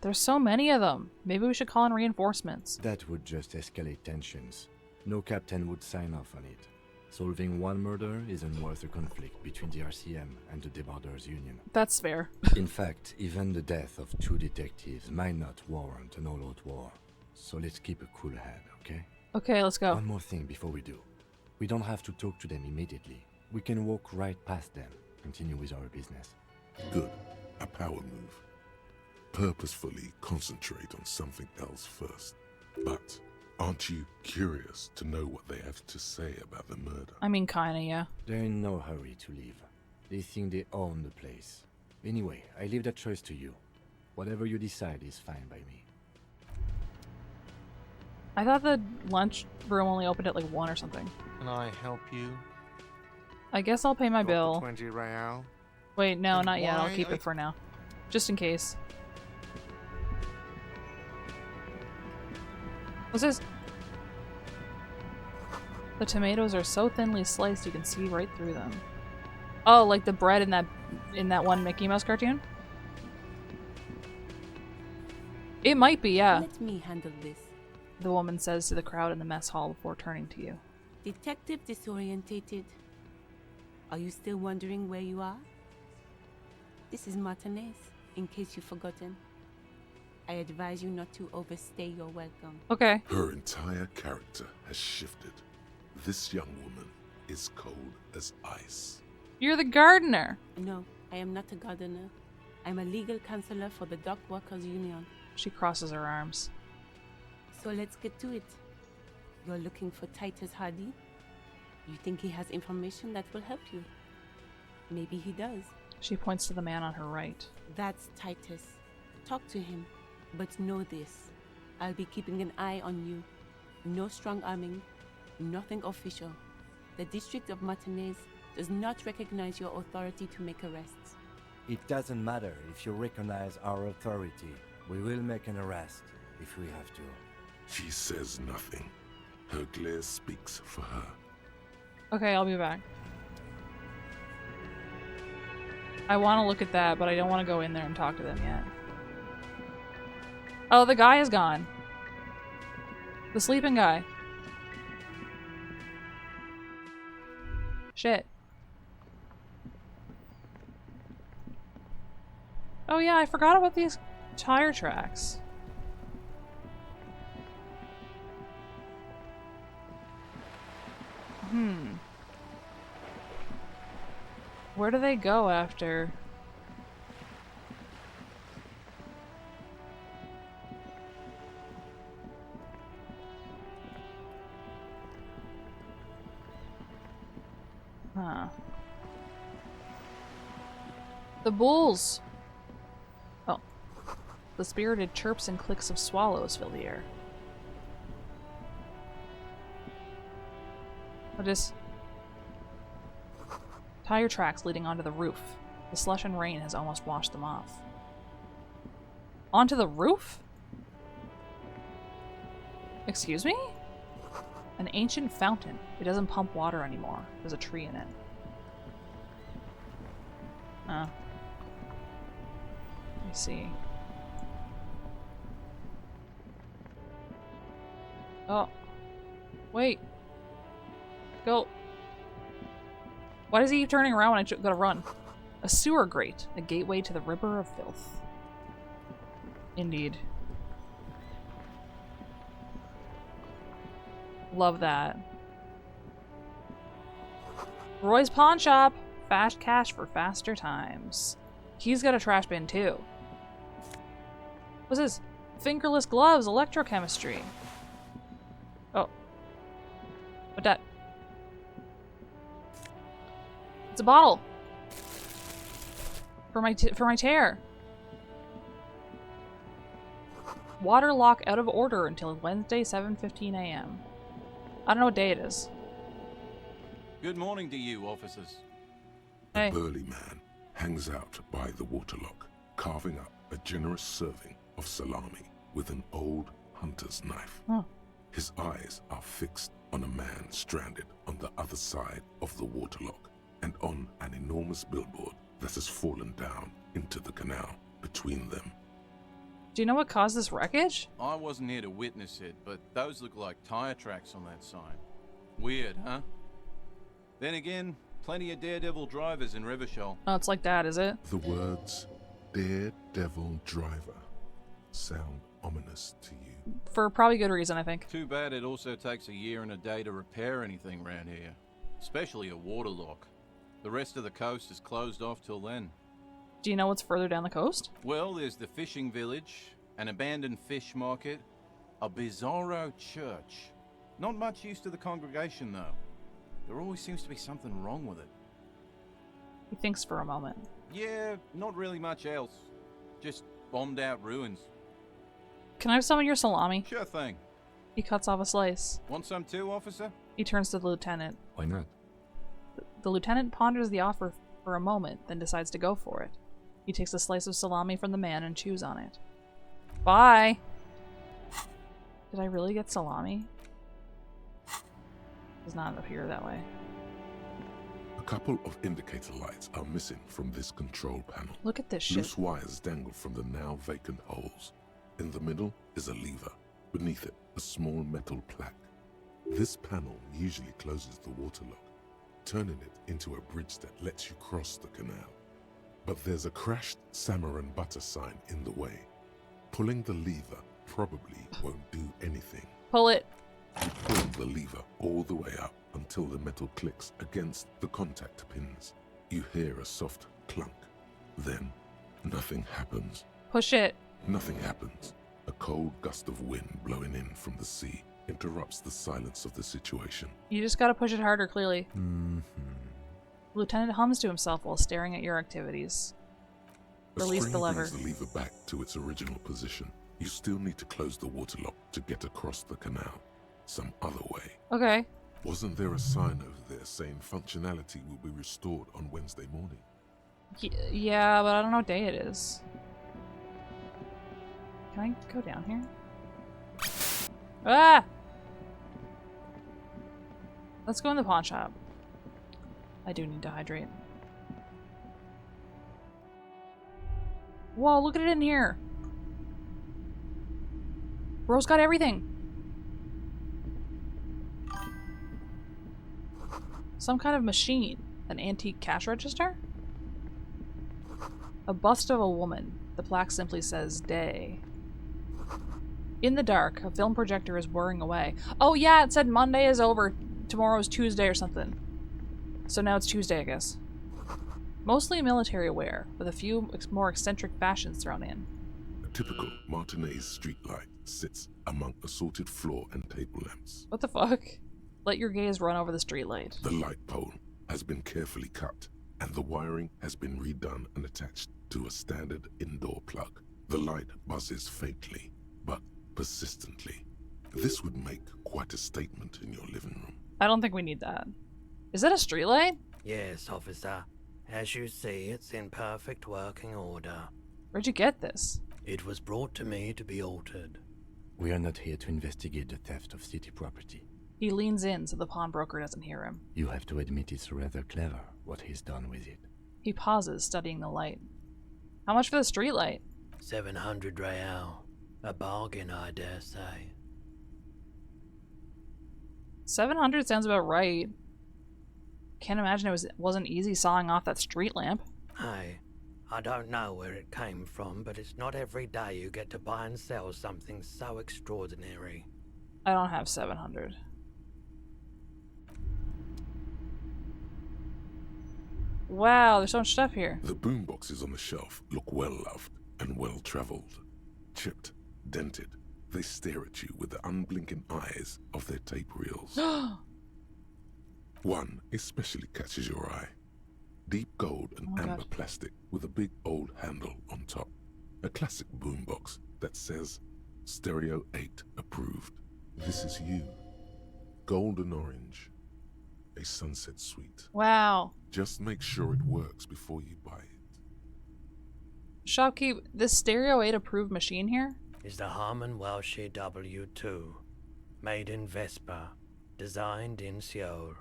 There's so many of them. Maybe we should call in reinforcements. That would just escalate tensions. No captain would sign off on it. Solving one murder isn't worth a conflict between the RCM and the Debarders Union. That's fair. In fact, even the death of 2 detectives might not warrant an all-out war. So let's keep a cool head, okay? Okay, let's go. One more thing before we do. We don't have to talk to them immediately. We can walk right past them, continue with our business. Good. A power move. Purposefully concentrate on something else first. But aren't you curious to know what they have to say about the murder? I mean, kinda, yeah. They're in no hurry to leave. They think they own the place. Anyway, I leave that choice to you. Whatever you decide is fine by me. I thought the lunch room only opened at like 1 or something. Can I help you? I guess I'll pay my bill. 20 real. Wait, no, And not yet. I'll why keep I- it for now. Just in case. What's this? The tomatoes are so thinly sliced you can see right through them. Oh, like the bread in that one Mickey Mouse cartoon? It might be, yeah. Let me handle this. The woman says to the crowd in the mess hall before turning to you. Detective disorientated. Are you still wondering where you are? This is Martinez, in case you've forgotten. I advise you not to overstay your welcome. Okay. Her entire character has shifted. This young woman is cold as ice. You're the gardener. No, I am not a gardener. I'm a legal counselor for the Dock Workers Union. She crosses her arms. So let's get to it. You're looking for Titus Hardy? You think he has information that will help you? Maybe he does. She points to the man on her right. That's Titus. Talk to him. But know this. I'll be keeping an eye on you. No strong arming. Nothing official. The District of Martinez does not recognize your authority to make arrests. It doesn't matter if you recognize our authority. We will make an arrest if we have to. She says nothing. Her glare speaks for her. Okay, I'll be back. I want to look at that, but I don't want to go in there and talk to them yet. Oh, the guy is gone. The sleeping guy. Shit. Oh yeah, I forgot about these tire tracks. Where do they go after? Huh. The bulls! Oh. The spirited chirps and clicks of swallows fill the air. What is... Tire tracks leading onto the roof. The slush and rain has almost washed them off. Onto the roof? Excuse me? An ancient fountain. It doesn't pump water anymore. There's a tree in it. Let me see. Oh. Wait. Go. Why does he keep turning around when I gotta run? A sewer grate. A gateway to the river of filth. Indeed. Love that. Roy's Pawn Shop. Fast cash for faster times. He's got a trash bin too. What's this? Fingerless gloves, electrochemistry. Oh. What that? It's a bottle. For my tear. Water lock out of order until Wednesday, 7:15 a.m. I don't know what day it is. Good morning to you, officers. Hey. A burly man hangs out by the waterlock, carving up a generous serving of salami with an old hunter's knife. Oh. His eyes are fixed on a man stranded on the other side of the waterlock and on an enormous billboard that has fallen down into the canal between them. Do you know what caused this wreckage? I wasn't here to witness it, but those look like tire tracks on that sign. Weird, huh? Then again, plenty of daredevil drivers in Rivershoal. Oh, it's like that, is it? The words daredevil driver sound ominous to you. For probably good reason, I think. Too bad it also takes a year and a day to repair anything around here. Especially a waterlock. The rest of the coast is closed off till then. Do you know what's further down the coast? Well, there's the fishing village, an abandoned fish market, a bizarro church. Not much use to the congregation, though. There always seems to be something wrong with it. He thinks for a moment. Yeah, not really much else. Just bombed out ruins. Can I have some of your salami? Sure thing. He cuts off a slice. Want some too, officer? He turns to the lieutenant. Why not? The lieutenant ponders the offer for a moment, then decides to go for it. He takes a slice of salami from the man and chews on it. Bye! Did I really get salami? Does not appear that way. A couple of indicator lights are missing from this control panel. Look at this shit. Loose wires dangle from the now vacant holes. In the middle is a lever. Beneath it, a small metal plaque. This panel usually closes the waterlock, turning it into a bridge that lets you cross the canal. But there's a crashed salmon and butter sign in the way. Pulling the lever probably won't do anything. Pull it. You pull the lever all the way up until the metal clicks against the contact pins. You hear a soft clunk. Then, nothing happens. Push it. Nothing happens. A cold gust of wind blowing in from the sea interrupts the silence of the situation. You just gotta push it harder, clearly. Mm-hmm. Lieutenant hums to himself while staring at your activities. Release the lever. Brings the lever back to its original position. You still need to close the waterlock to get across the canal. Some other way. Okay. Wasn't there a sign over there saying functionality will be restored on Wednesday morning? Yeah, but I don't know what day it is. Can I go down here? Ah! Let's go in the pawn shop. I do need to hydrate. Whoa, look at it in here. Bro's got everything. Some kind of machine. An antique cash register? A bust of a woman. The plaque simply says day. In the dark, a film projector is whirring away. Oh yeah, it said Monday is over. Tomorrow's Tuesday or something. So now it's Tuesday, I guess. Mostly military wear, with a few more eccentric fashions thrown in. A typical Martinez streetlight sits among assorted floor and table lamps. What the fuck? Let your gaze run over the streetlight. The light pole has been carefully cut, and the wiring has been redone and attached to a standard indoor plug. The light buzzes faintly, but persistently. This would make quite a statement in your living room. I don't think we need that. Is that a streetlight? Yes, officer. As you see, it's in perfect working order. Where'd you get this? It was brought to me to be altered. We are not here to investigate the theft of city property. He leans in so the pawnbroker doesn't hear him. You have to admit it's rather clever what he's done with it. He pauses, studying the light. How much for the streetlight? 700 real. A bargain, I dare say. 700 sounds about right. Can't imagine it wasn't easy sawing off that street lamp. Hey, I don't know where it came from, but it's not every day you get to buy and sell something so extraordinary. I don't have 700. Wow, there's so much stuff here. The boomboxes on the shelf look well-loved and well-traveled. Chipped, dented, they stare at you with the unblinking eyes of their tape reels. One especially catches your eye. Deep gold and amber plastic with a big old handle on top. A classic boombox that says Stereo 8 approved. This is you. Golden orange. A sunset suite. Wow. Just make sure it works before you buy it. Shopkeep, this Stereo 8 approved machine here? Is the Harman Welsh W2. Made in Vespa. Designed in Seoul.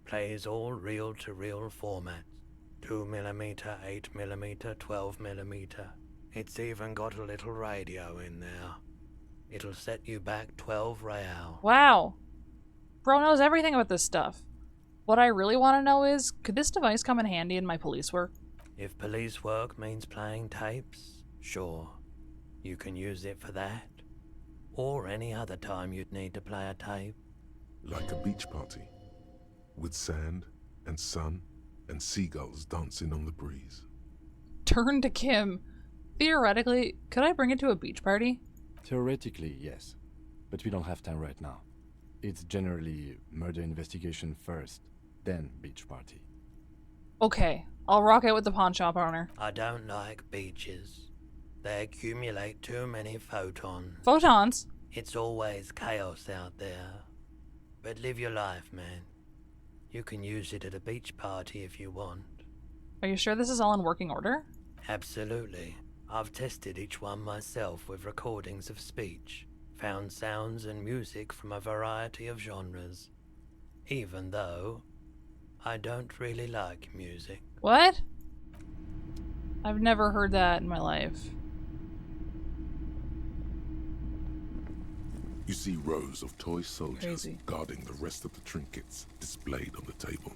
Plays all reel-to-reel formats. 2mm, 8mm, 12mm. It's even got a little radio in there. It'll set you back 12 real. Wow. Bro knows everything about this stuff. What I really want to know is, could this device come in handy in my police work? If police work means playing tapes, sure. You can use it for that. Or any other time you'd need to play a tape. Like a beach party. With sand and sun and seagulls dancing on the breeze. Turn to Kim. Theoretically, could I bring it to a beach party? Theoretically, yes. But we don't have time right now. It's generally murder investigation first, then beach party. Okay, I'll rock out with the pawn shop owner. I don't like beaches. They accumulate too many photons. Photons? It's always chaos out there. But live your life, man. You can use it at a beach party if you want. Are you sure this is all in working order? Absolutely. I've tested each one myself with recordings of speech, found sounds and music from a variety of genres. Even though I don't really like music. What? I've never heard that in my life. You see rows of toy soldiers Crazy. guarding the rest of the trinkets displayed on the table.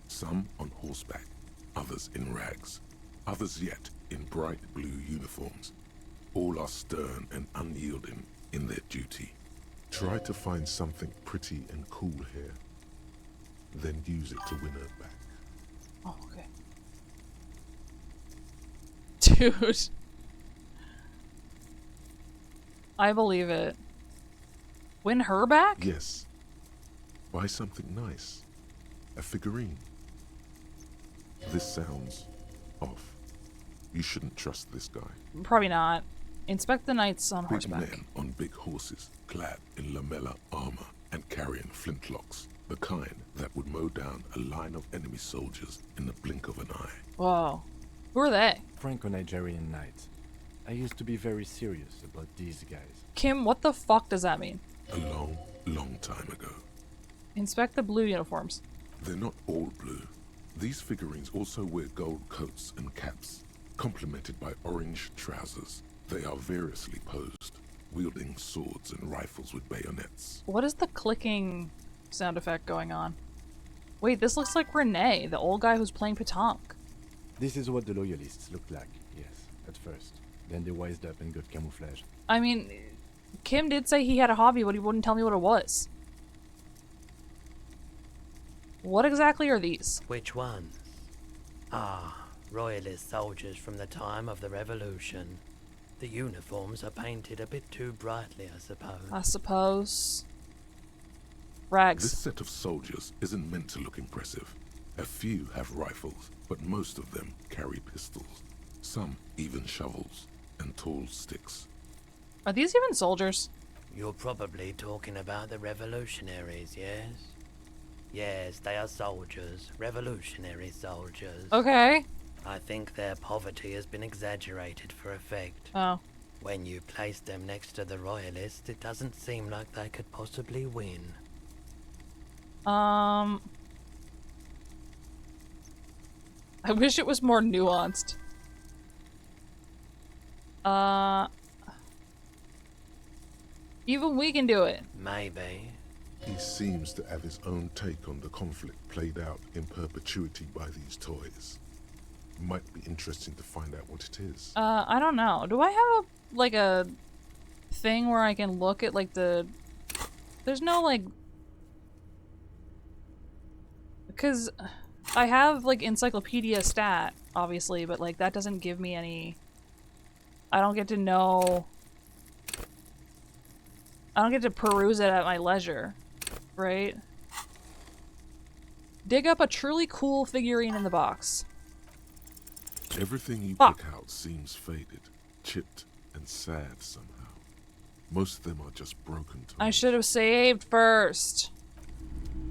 Some on horseback, others in rags, others yet in bright blue uniforms. All are stern and unyielding in their duty. Try to find something pretty and cool here, then use it to win her back. Oh, okay. Dude. I believe it. Win her back? Yes. Buy something nice. A figurine. This sounds off. You shouldn't trust this guy. Probably not. Inspect the knights on Big horseback. men on big horses, clad in lamella armor and carrying flintlocks. The kind that would mow down a line of enemy soldiers in the blink of an eye. Whoa. Who are they? Franco-Nigerian knights. I used to be very serious about these guys. Kim, what the fuck does that mean? A long, long time ago. Inspect the blue uniforms. They're not all blue. These figurines also wear gold coats and caps, complemented by orange trousers. They are variously posed, wielding swords and rifles with bayonets. What is the clicking sound effect going on? Wait, this looks like Renee, the old guy who's playing petanque. This is what the loyalists looked like, yes, at first. Then they wised up and got camouflage. I mean, Kim did say he had a hobby, but he wouldn't tell me what it was. What exactly are these? Which ones? Ah, royalist soldiers from the time of the revolution. The uniforms are painted a bit too brightly, I suppose. Rags. This set of soldiers isn't meant to look impressive. A few have rifles, but most of them carry pistols. Some even shovels and tall sticks. Are these even soldiers? You're probably talking about the revolutionaries, yes? Yes, they are soldiers. Revolutionary soldiers. Okay. I think their poverty has been exaggerated for effect. Oh. When you place them next to the royalists, it doesn't seem like they could possibly win. I wish it was more nuanced. Even we can do it. Maybe. He seems to have his own take on the conflict played out in perpetuity by these toys. Might be interesting to find out what it is. I don't know. Do I have a thing where I can look at like the... There's no like... Because I have like encyclopedia stat, obviously, but like that doesn't give me any... I don't get to know... I don't get to peruse it at my leisure, right? Dig up a truly cool figurine in the box. Everything you pick out seems faded, chipped, and sad somehow. Most of them are just broken toys. I should have saved first.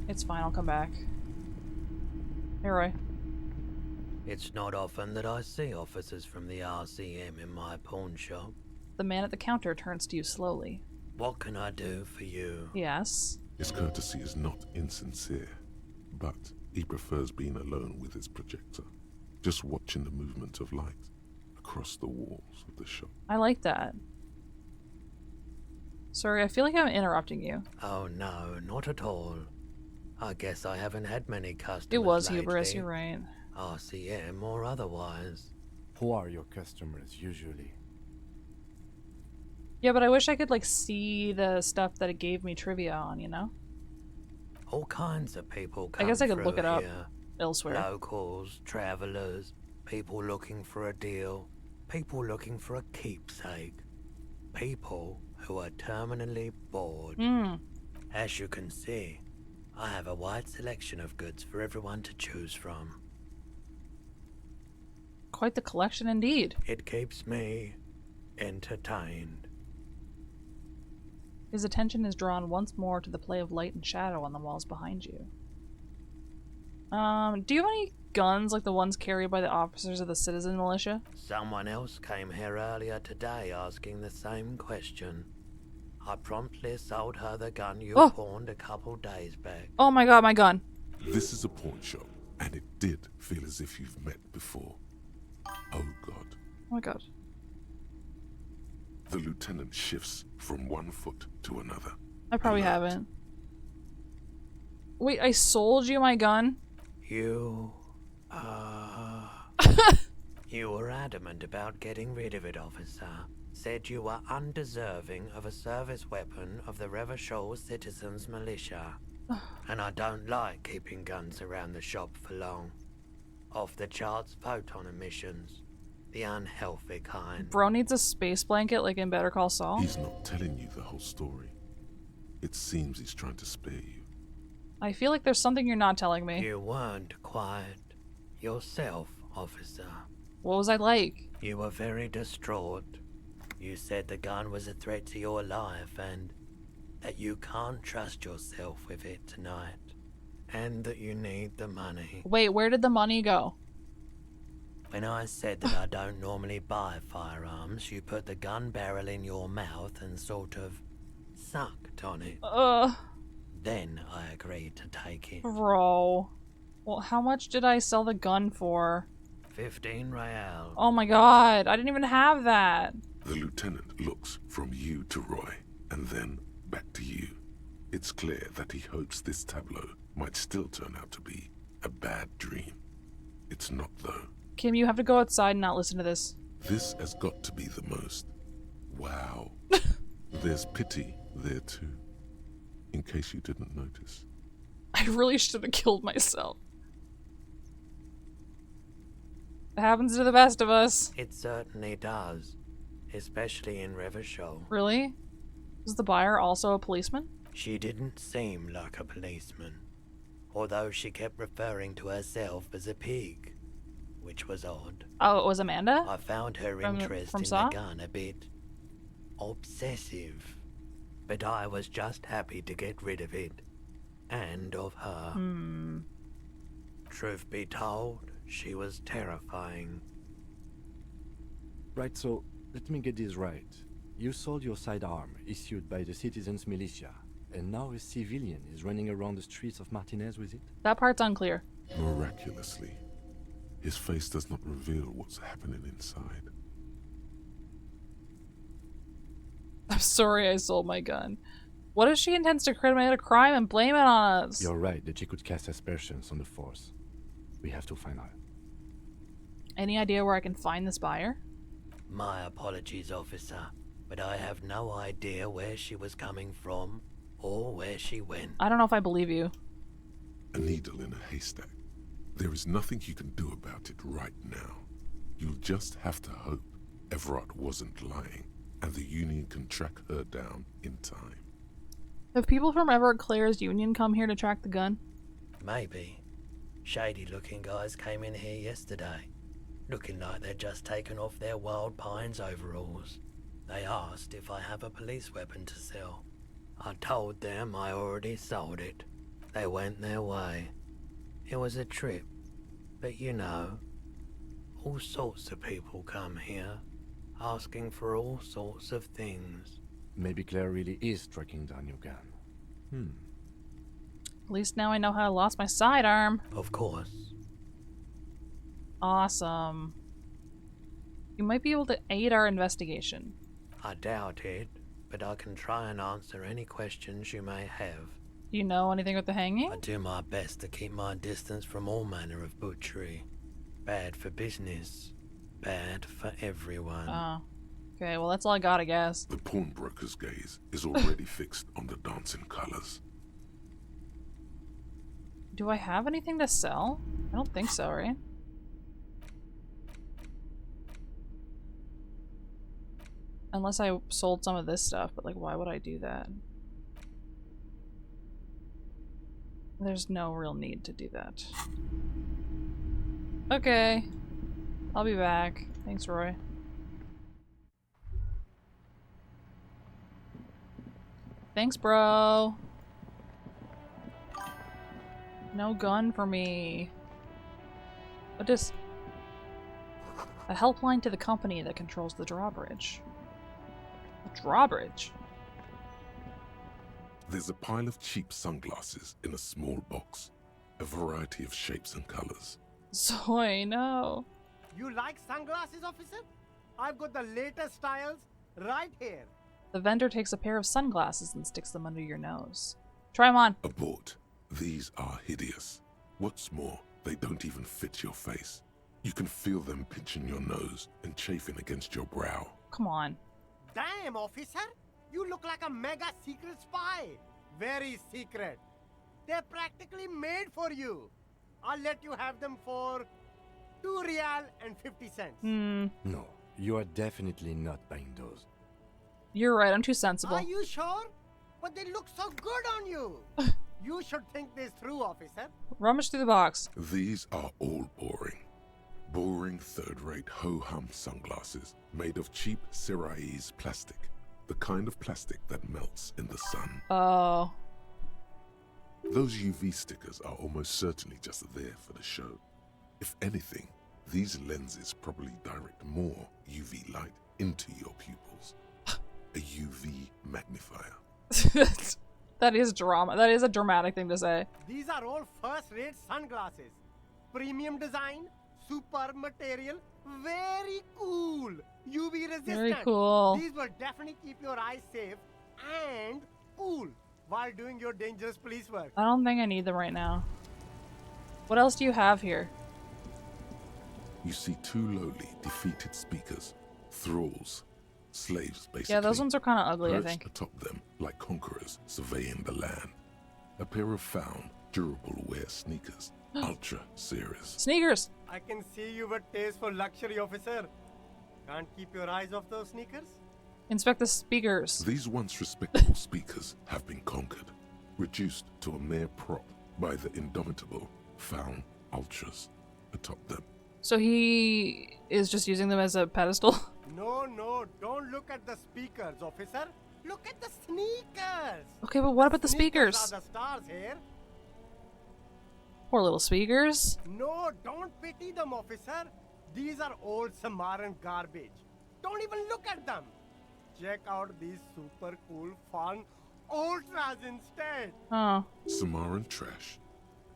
It's fine, I'll come back. Hey, Roy. It's not often that I see officers from the RCM in my pawn shop. The man at the counter turns to you slowly. What can I do for you? Yes. His courtesy is not insincere, but he prefers being alone with his projector, just watching the movement of light across the walls of the shop. I like that. Sorry, I feel like I'm interrupting you. Oh no, not at all. I guess I haven't had many customers It was lately. hubris, you're right. RCM or otherwise. Who are your customers usually? Yeah, but I wish I could like see the stuff that it gave me trivia on, you know? All kinds of people come I guess I could look through it up here. elsewhere. Locals, travelers, people looking for a deal, people looking for a keepsake, people who are terminally bored. As you can see, I have a wide selection of goods for everyone to choose from. Quite the collection indeed. It keeps me entertained. His attention is drawn once more to the play of light and shadow on the walls behind you. Do you have any guns like the ones carried by the officers of the citizen militia? Someone else came here earlier today asking the same question. I promptly sold her the gun you pawned a couple days back. Oh my god, my gun. This is a pawn shop, and it did feel as if you've met before. Oh god. Oh my god. The lieutenant shifts from one foot to another. I probably haven't. Wait, I sold you my gun? You were adamant about getting rid of it, officer. Said you were undeserving of a service weapon of the Revachol Citizens Militia. And I don't like keeping guns around the shop for long. Off the charts photon emissions. The unhealthy kind. Bro needs a space blanket like in Better Call Saul? He's not telling you the whole story. It seems he's trying to spare you. I feel like there's something you're not telling me. You weren't quite yourself, officer. What was I like? You were very distraught. You said the gun was a threat to your life and that you can't trust yourself with it tonight. and that you need the money. Wait, where did the money go? When I said that I don't normally buy firearms, you put the gun barrel in your mouth and sort of sucked on it. Then I agreed to take it. Bro. Well, how much did I sell the gun for? 15 real. Oh my god, I didn't even have that. The lieutenant looks from you to Roy, and then back to you. It's clear that he hopes this tableau might still turn out to be a bad dream. It's not, though. Kim, you have to go outside and not listen to this. This has got to be the most. Wow. There's pity there, too. In case you didn't notice. I really should have killed myself. It happens to the best of us. It certainly does, especially in Revachol. Really? Was the buyer also a policeman? She didn't seem like a policeman, although she kept referring to herself as a pig, which was odd. Oh, it was Amanda? I found her interest in Saw? the gun a bit obsessive, but I was just happy to get rid of it, and of her. Truth be told, she was terrifying. Right, so let me get this right. You sold your sidearm, issued by the citizens' militia, and now a civilian is running around the streets of Martinez with it? That part's unclear. Miraculously, his face does not reveal what's happening inside. I'm sorry I sold my gun. What if she intends to commit a crime and blame it on us? You're right that she could cast aspersions on the force. We have to find out. Any idea where I can find this buyer? My apologies, officer, but I have no idea where she was coming from or where she went. I don't know if I believe you. A needle in a haystack. There is nothing you can do about it right now. You'll just have to hope Everett wasn't lying, and the Union can track her down in time. Have people from Everett Clare's Union come here to track the gun? Maybe. Shady-looking guys came in here yesterday, looking like they'd just taken off their Wild Pines overalls. They asked if I have a police weapon to sell. I told them I already sold it. They went their way. It was a trip, but you know, all sorts of people come here, asking for all sorts of things. Maybe Claire really is tracking down your gun. At least now I know how I lost my sidearm. Of course. Awesome. You might be able to aid our investigation. I doubt it, but I can try and answer any questions you may have. Do you know anything about the hanging? I do my best to keep my distance from all manner of butchery. Bad for business. Bad for everyone. Oh. Okay, well that's all I got, I guess. The pawnbroker's gaze is already fixed on the dancing colors. Do I have anything to sell? I don't think so, right? Unless I sold some of this stuff, but like why would I do that? There's no real need to do that. Okay. I'll be back. Thanks, Roy. Thanks, bro. No gun for me. What is... A helpline to the company that controls the drawbridge. A drawbridge? There's a pile of cheap sunglasses in a small box. A variety of shapes and colors. Soy, no. You like sunglasses, officer? I've got the latest styles right here. The vendor takes a pair of sunglasses and sticks them under your nose. Try them on. Abort. These are hideous. What's more, they don't even fit your face. You can feel them pinching your nose and chafing against your brow. Come on. Damn, officer! You look like a mega secret spy. Very secret. They're practically made for you. I'll let you have them for 2 real and 50 cents. No, you are definitely not buying those. You're right, I'm too sensible. Are you sure? But they look so good on you. You should think this through, officer. Rummage through the box. These are all boring. Boring third-rate ho-hum sunglasses made of cheap Syrahese plastic. The kind of plastic that melts in the sun. Oh. Those UV stickers are almost certainly just there for the show. If anything, these lenses probably direct more UV light into your pupils. A UV magnifier. That is drama. That is a dramatic thing to say. These are all first-rate sunglasses. Premium design, super material, very cool. UV resistant. Very cool. These will definitely keep your eyes safe and cool while doing your dangerous police work. I don't think I need them right now. What else do you have here? You see two lowly, defeated speakers, thralls, slaves basically. Yeah, those ones are kind of ugly, I perched think. atop them like conquerors surveying the land. A pair of found, durable wear sneakers, ultra series. Sneakers! I can see you with taste for luxury, officer. Can't keep your eyes off those sneakers? Inspect the speakers. These once respectable speakers have been conquered, reduced to a mere prop by the indomitable found ultras atop them. So he is just using them as a pedestal? No, don't look at the speakers, officer. Look at the sneakers. Okay, but what about the Sneakers speakers? are the stars here. Poor little speakers. No, don't pity them, officer. These are old Samaran garbage. Don't even look at them. Check out these super cool, fun ultras instead. Oh. Samaran trash.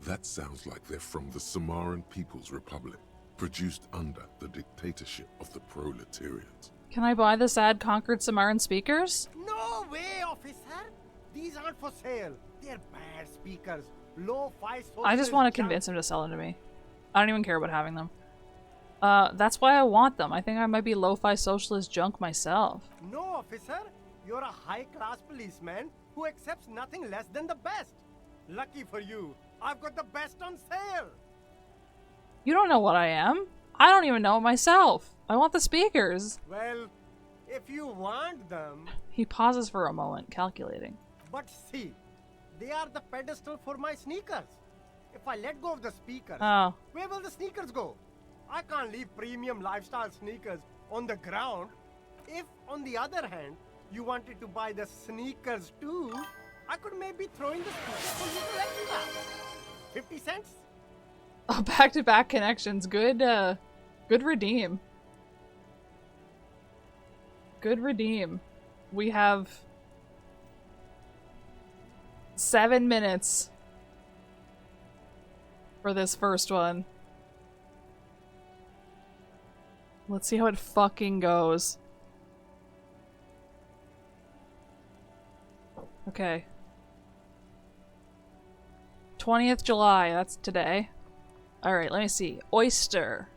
That sounds like they're from the Samaran People's Republic, produced under the dictatorship of the proletariat. Can I buy the sad conquered Samaran speakers? No way, officer. These aren't for sale. They're bad speakers. Low-fi social I just want to junk. convince him to sell them to me. I don't even care about having them. That's why I want them. I think I might be lo-fi socialist junk myself. No, officer. You're a high-class policeman who accepts nothing less than the best. Lucky for you, I've got the best on sale. You don't know what I am. I don't even know it myself. I want the speakers. Well, if you want them... He pauses for a moment, calculating. But see, they are the pedestal for my sneakers. If I let go of the speakers, Oh. where will the sneakers go? I can't leave premium lifestyle sneakers on the ground. If, on the other hand, you wanted to buy the sneakers too, I could maybe throw in the speakers for you to extra. 50 cents? Oh, back-to-back connections. Good, good redeem. Good redeem. We have 7 minutes for this first one. Let's see how it fucking goes. Okay. 20th July, that's today. Alright, let me see. Oyster.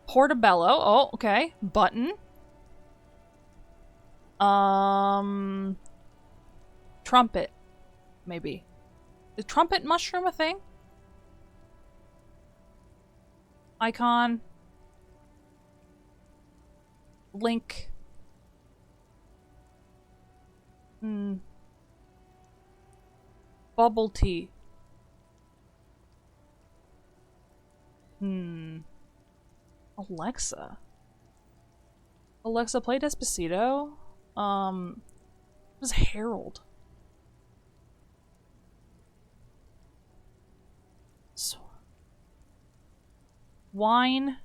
Portobello. Oh, okay. Button. Trumpet. Maybe. Is trumpet mushroom a thing? Icon. Link. Bubble tea. Alexa. Alexa, play Despacito. What is Harold? So, wine.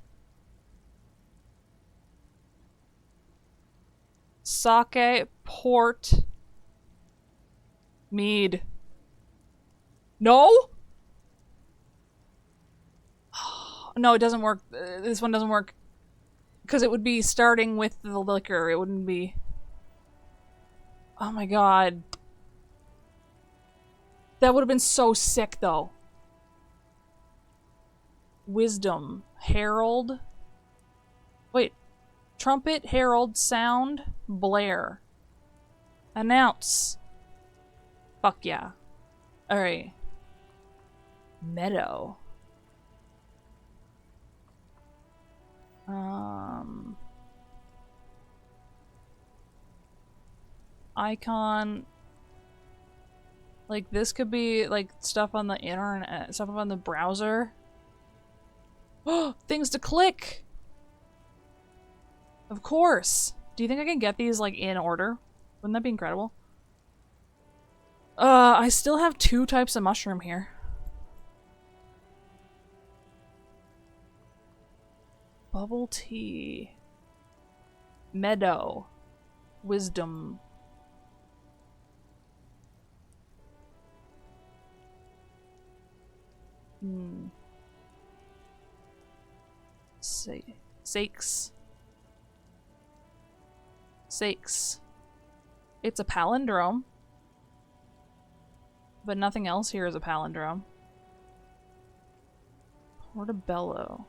Sake, port, mead. No? No, it doesn't work. This one doesn't work. Because it would be starting with the liquor. It wouldn't be... Oh my god. That would have been so sick, though. Wisdom. Herald. Wait. Trumpet, herald, sound, blare. Announce. Fuck yeah. Alright. Meadow. Icon. Like, this could be, like, stuff on the internet, stuff on the browser. Oh, things to click! Of course! Do you think I can get these, like, in order? Wouldn't that be incredible? I still have 2 types of mushroom here. Bubble tea. Meadow. Wisdom. Sakes. It's a palindrome. But nothing else here is a palindrome. Portobello.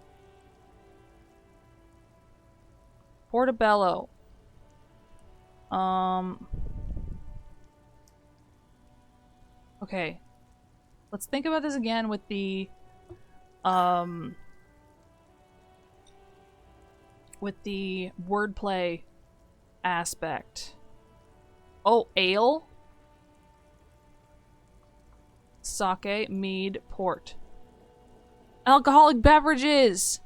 Okay. Let's think about this again with the wordplay aspect. Oh, ale? Sake, mead, port. Alcoholic beverages!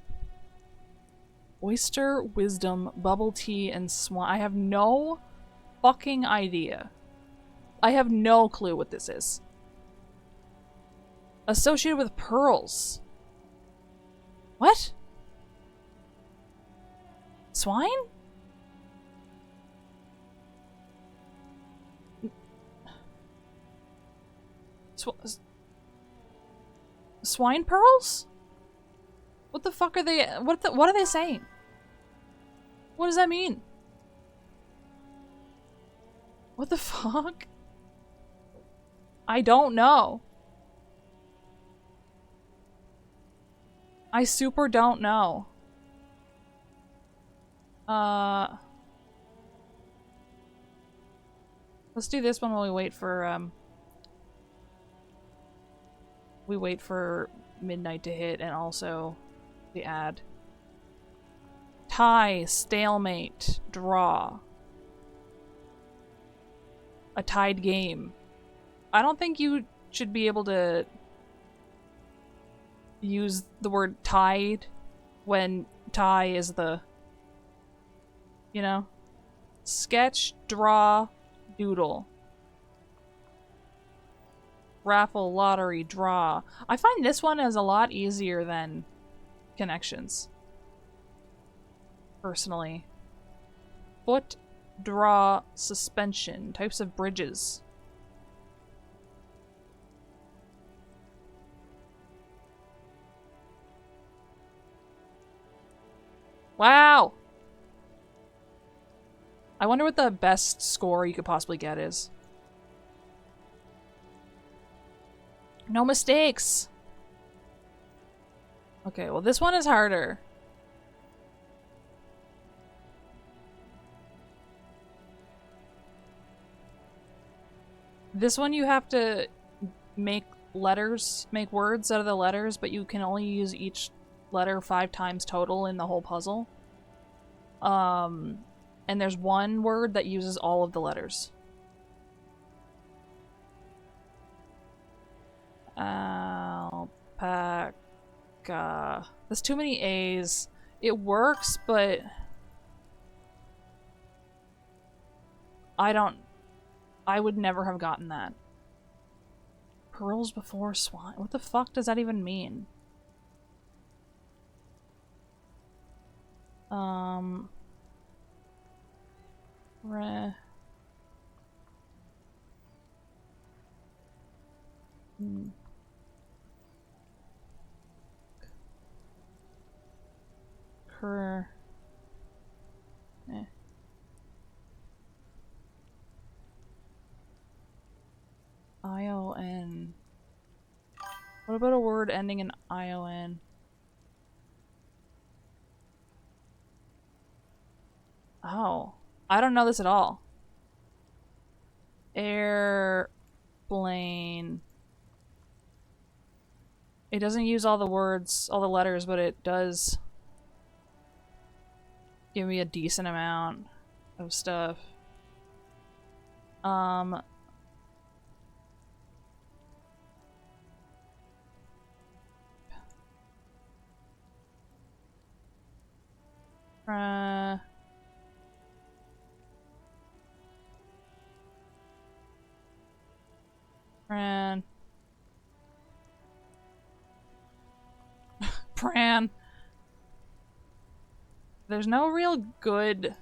Oyster, wisdom, bubble tea, and swine. I have no fucking idea. I have no clue what this is. Associated with pearls. What? Swine? Swine pearls? What the fuck are they? What are they saying? What does that mean? What the fuck? I don't know. I super don't know. Let's do this one while we wait for midnight to hit and also the ad. Tie, stalemate, draw. A tied game. I don't think you should be able to use the word tied when tie is the, you know? Sketch, draw, doodle. Raffle, lottery, draw. I find this one is a lot easier than connections. Personally. Foot, draw, suspension. Types of bridges. Wow! I wonder what the best score you could possibly get is. No mistakes! Okay, well this one is harder. This one you have to make words out of the letters, but you can only use each letter 5 times total in the whole puzzle. And there's one word that uses all of the letters. Alpaca. There's too many A's. It works, but I would never have gotten that. Pearls before swine. What the fuck does that even mean? ION. What about a word ending in ION? Oh. I don't know this at all. Airplane. It doesn't use all the words, all the letters, but it does give me a decent amount of stuff. Pran. There's no real good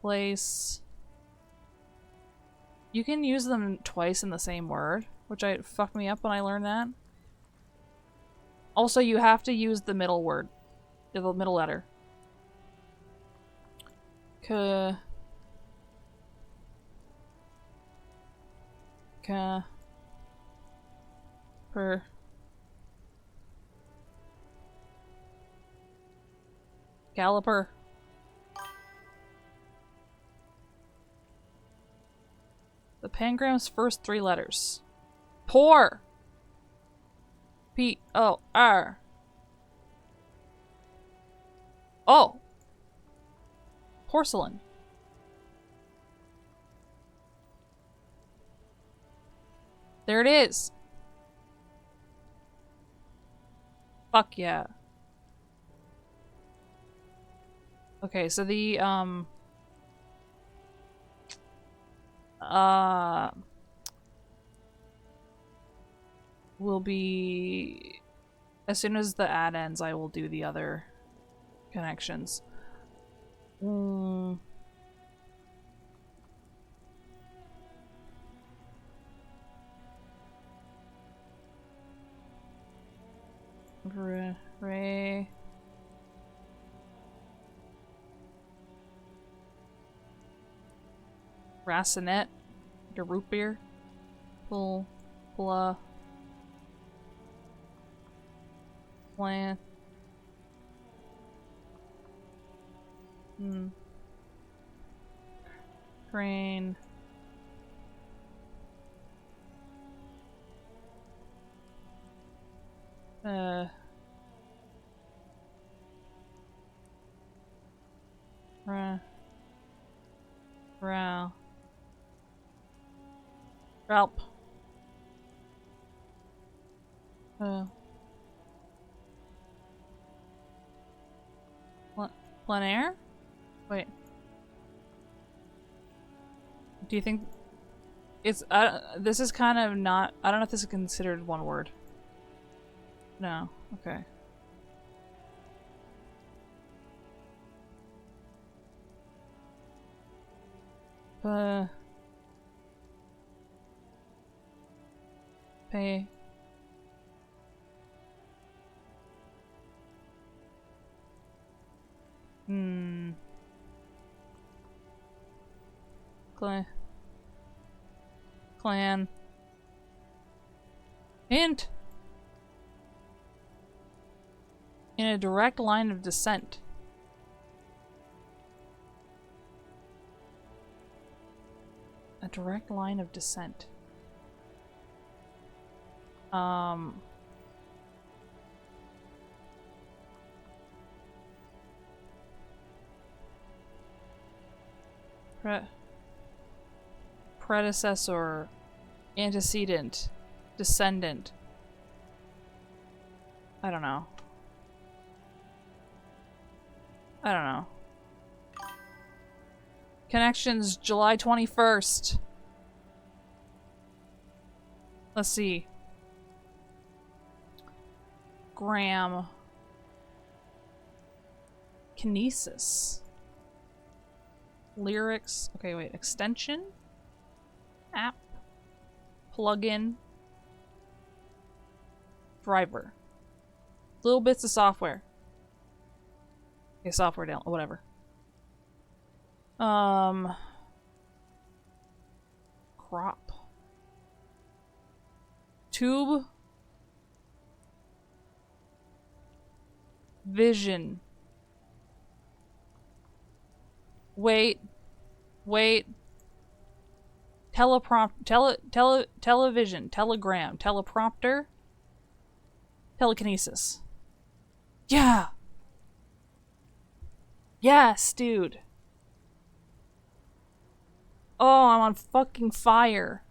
place. You can use them twice in the same word, which fucked me up when I learned that. Also, you have to use the middle word, the middle letter. Caliper. The pangram's first 3 letters. Pour. P-O-R. Oh. Porcelain. There it is. Fuck yeah. Okay, so the, will be... As soon as the ad ends, I will do the other connections. Ray. Racinet. Your root beer. Blah. Plant. Crane. Ralp. Plein air? Wait. Do you think it's this is kind of not, I don't know if this is considered one word. No. Okay. Pay. Clan. Hint! In a direct line of descent. A direct line of descent. Predecessor, antecedent, descendant. I don't know. Connections, July 21st. Let's see. Graham. Kinesis. Lyrics. Okay, wait. Extension? App. Plugin. Driver. Little bits of software. Okay, software down. Whatever. Crop. Tube. Vision. Wait. Television. Telegram. Teleprompter. Telekinesis. Yeah! Yes, dude. Oh, I'm on fucking fire.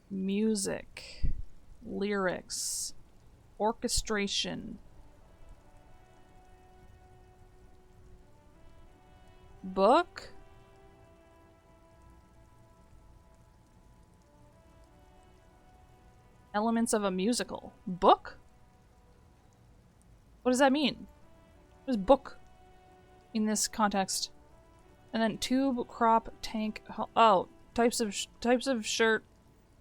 Music. Lyrics. Orchestration. Book? Elements of a musical. Book? What does that mean? What is book in this context? And then tube, crop, tank. Oh, types of shirt,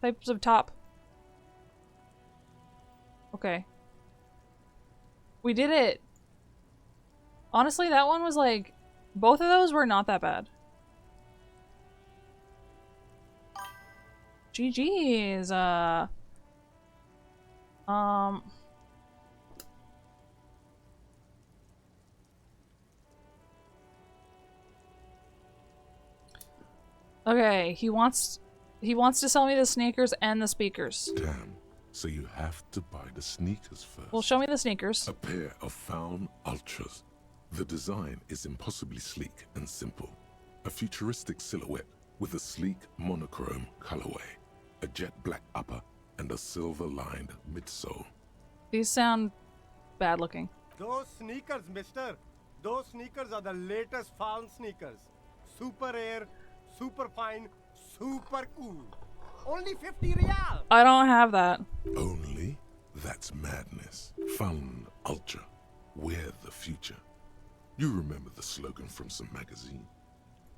types of top. Okay. We did it. Honestly, that one was like, both of those were not that bad. GG's. Okay, he wants to sell me the sneakers and the speakers. Damn. So you have to buy the sneakers first. Well, show me the sneakers. A pair of Faun Ultras. The design is impossibly sleek and simple. A futuristic silhouette with a sleek monochrome colorway, a jet black upper, and a silver-lined midsole. These sound bad looking. Those sneakers, mister. Those sneakers are the latest Faun sneakers. Super air, super fine, super cool. Only 50 real. I don't have that. Only? That's madness. Faun Ultra. We're the future. You remember the slogan from some magazine?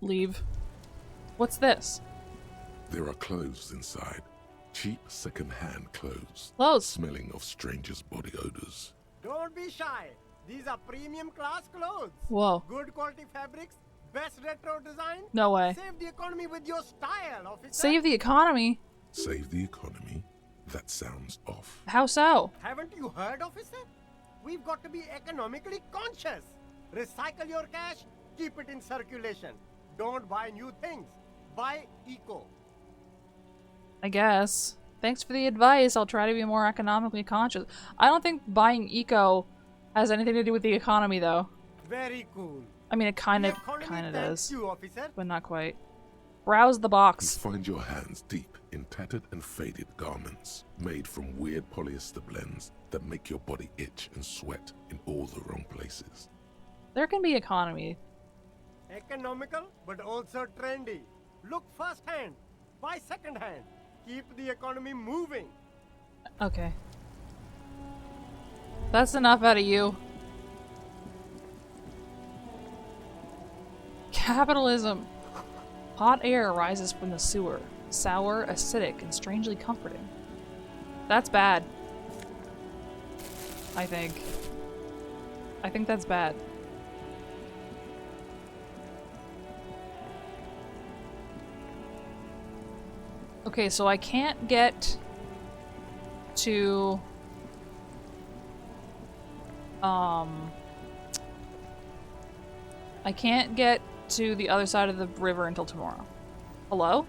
Leave. What's this? There are clothes inside. Cheap second-hand clothes. Clothes. Smelling of strangers' body odors. Don't be shy. These are premium class clothes. Whoa. Good quality fabrics, best retro design. No way. Save the economy with your style, officer. Save the economy? Save the economy? That sounds off. How so? Haven't you heard, officer? We've got to be economically conscious. Recycle your cash, keep it in circulation. Don't buy new things. Buy eco. I guess. Thanks for the advice. I'll try to be more economically conscious. I don't think buying eco has anything to do with the economy, though. Very cool. I mean, it kind of does, but not quite. Browse the box. You find your hands deep in tattered and faded garments made from weird polyester blends that make your body itch and sweat in all the wrong places. There can be economy. Economical, but also trendy. Look first hand, buy second hand. Keep the economy moving. Okay. That's enough out of you. Capitalism. Hot air rises from the sewer. Sour, acidic, and strangely comforting. That's bad. I think. I think that's bad. Okay, so I can't get to I can't get to the other side of the river until tomorrow. Hello?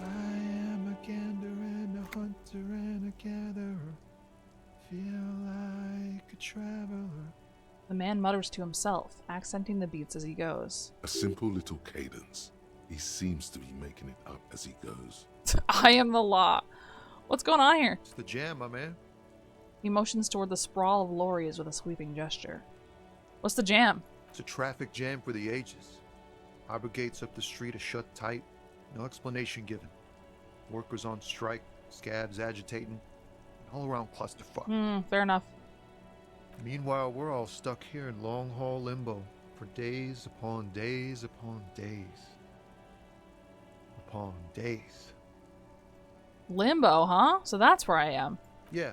I am a gander and a hunter and a gatherer. Feel like a traveler. The man mutters to himself, accenting the beats as he goes. A simple little cadence. He seems to be making it up as he goes. I am the law. What's going on here? It's the jam, my man. He motions toward the sprawl of lorries with a sweeping gesture. What's the jam? It's a traffic jam for the ages. Harbor gates up the street are shut tight. No explanation given. Workers on strike, scabs agitating. All around clusterfuck. Fair enough. Meanwhile, we're all stuck here in long-haul limbo for days upon days upon days. Upon days. Limbo, huh? So that's where I am. Yeah,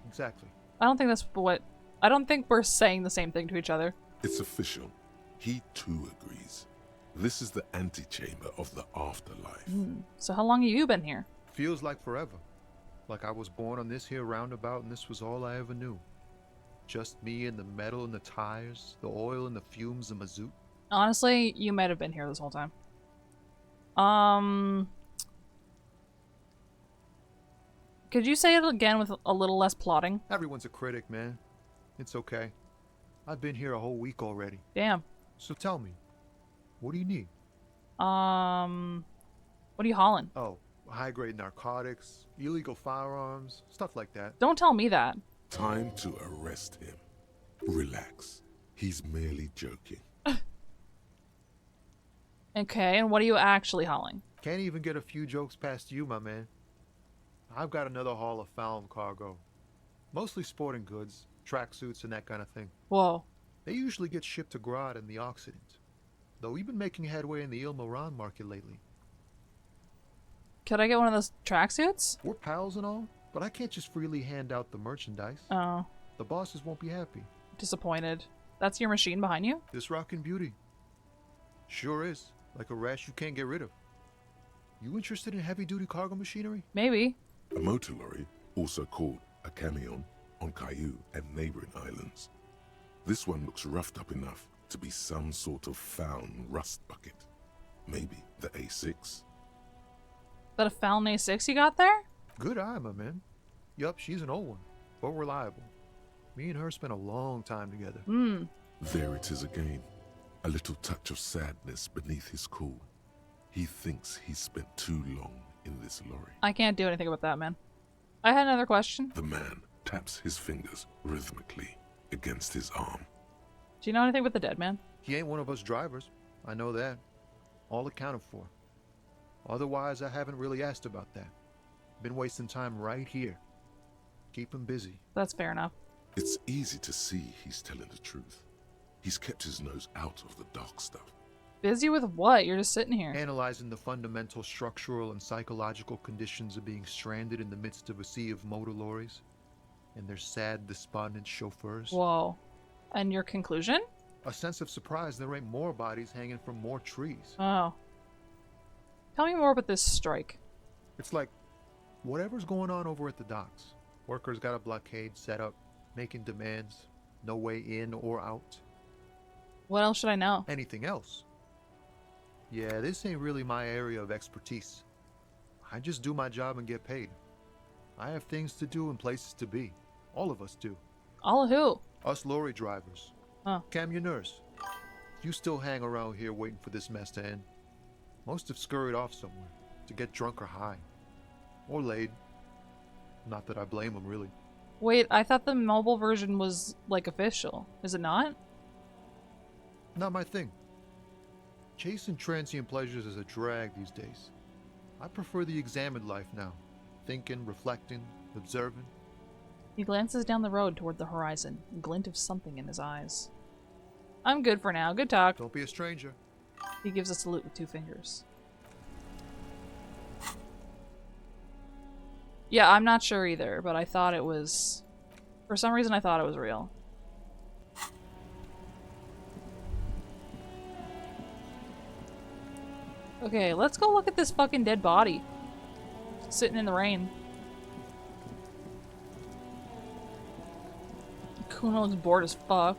exactly. I don't think that's what... I don't think we're saying the same thing to each other. It's official. He too agrees. This is the antechamber of the afterlife. So how long have you been here? Feels like forever. Like I was born on this here roundabout and this was all I ever knew. Just me and the metal and the tires, the oil and the fumes of mazout. Honestly, you might have been here this whole time. Could you say it again with a little less plotting? Everyone's a critic, man. It's okay. I've been here a whole week already. Damn. So tell me, what do you need? What are you hauling? Oh, high-grade narcotics, illegal firearms, stuff like that. Don't tell me that. Time to arrest him. Relax. He's merely joking. Okay, and what are you actually hauling? Can't even get a few jokes past you, my man. I've got another haul of found cargo. Mostly sporting goods, tracksuits, and that kind of thing. Whoa. They usually get shipped to Grad in the Occident. Though we've been making headway in the Ilmaran market lately. Could I get one of those tracksuits? We're pals and all, but I can't just freely hand out the merchandise. Oh. The bosses won't be happy. Disappointed. That's your machine behind you? This rockin' beauty. Sure is. Like a rash you can't get rid of. You interested in heavy-duty cargo machinery? Maybe. A motor lorry, also called a camion, on Caillou and neighboring islands. This one looks roughed up enough to be some sort of found rust bucket. Maybe the A6. That a Falcon A6 you got there? Good eye, my man. Yup, she's an old one, but reliable. Me and her spent a long time together. There it is again. A little touch of sadness beneath his cool. He thinks he's spent too long in this lorry. I can't do anything about that, man. I had another question. The man taps his fingers rhythmically against his arm. Do you know anything about the dead man? He ain't one of us drivers. I know that. All accounted for. Otherwise, I haven't really asked about that. Been wasting time right here. Keep him busy. That's fair enough. It's easy to see he's telling the truth. He's kept his nose out of the dark stuff. Busy with what? You're just sitting here. Analyzing the fundamental structural and psychological conditions of being stranded in the midst of a sea of motor lorries and their sad, despondent chauffeurs. Whoa. And your conclusion? A sense of surprise there ain't more bodies hanging from more trees. Oh. Tell me more about this strike. It's like whatever's going on over at the docks. Workers got a blockade set up, making demands, no way in or out. What else should I know? Anything else? Yeah, this ain't really my area of expertise. I just do my job and get paid. I have things to do and places to be. All of us do. All of who? Us lorry drivers. Huh. Camionneurs. You still hang around here waiting for this mess to end. Most have scurried off somewhere to get drunk or high. Or laid. Not that I blame them, really. Wait, I thought the mobile version was, like, official. Is it not? Not my thing. Chasing transient pleasures is a drag these days. I prefer the examined life now. Thinking, reflecting, observing. He glances down the road toward the horizon, a glint of something in his eyes. I'm good for now. Good talk. Don't be a stranger. He gives a salute with 2 fingers. Yeah, I'm not sure either, but I thought it was... For some reason, I thought it was real. Okay, let's go look at this fucking dead body. Sitting in the rain. Kuno looks bored as fuck.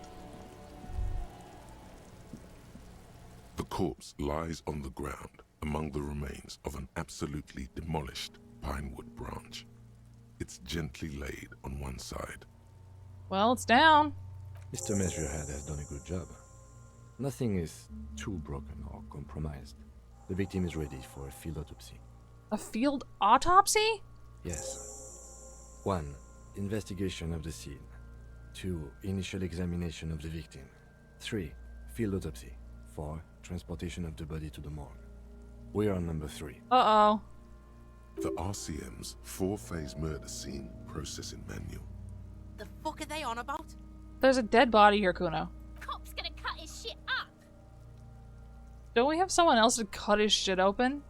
The corpse lies on the ground among the remains of an absolutely demolished pinewood branch. It's gently laid on one side. Well, it's down. Mr. Measurehead has done a good job. Nothing is too broken or compromised. The victim is ready for a field autopsy. A field autopsy? Yes. 1. Investigation of the scene. 2. Initial examination of the victim. 3. Field autopsy. 4. Transportation of the body to the morgue. We are on number 3. Uh-oh. The RCM's 4-phase murder scene processing manual. The fuck are they on about? There's a dead body here, Kuno. Cop's gonna cut his shit up. Don't we have someone else to cut his shit open?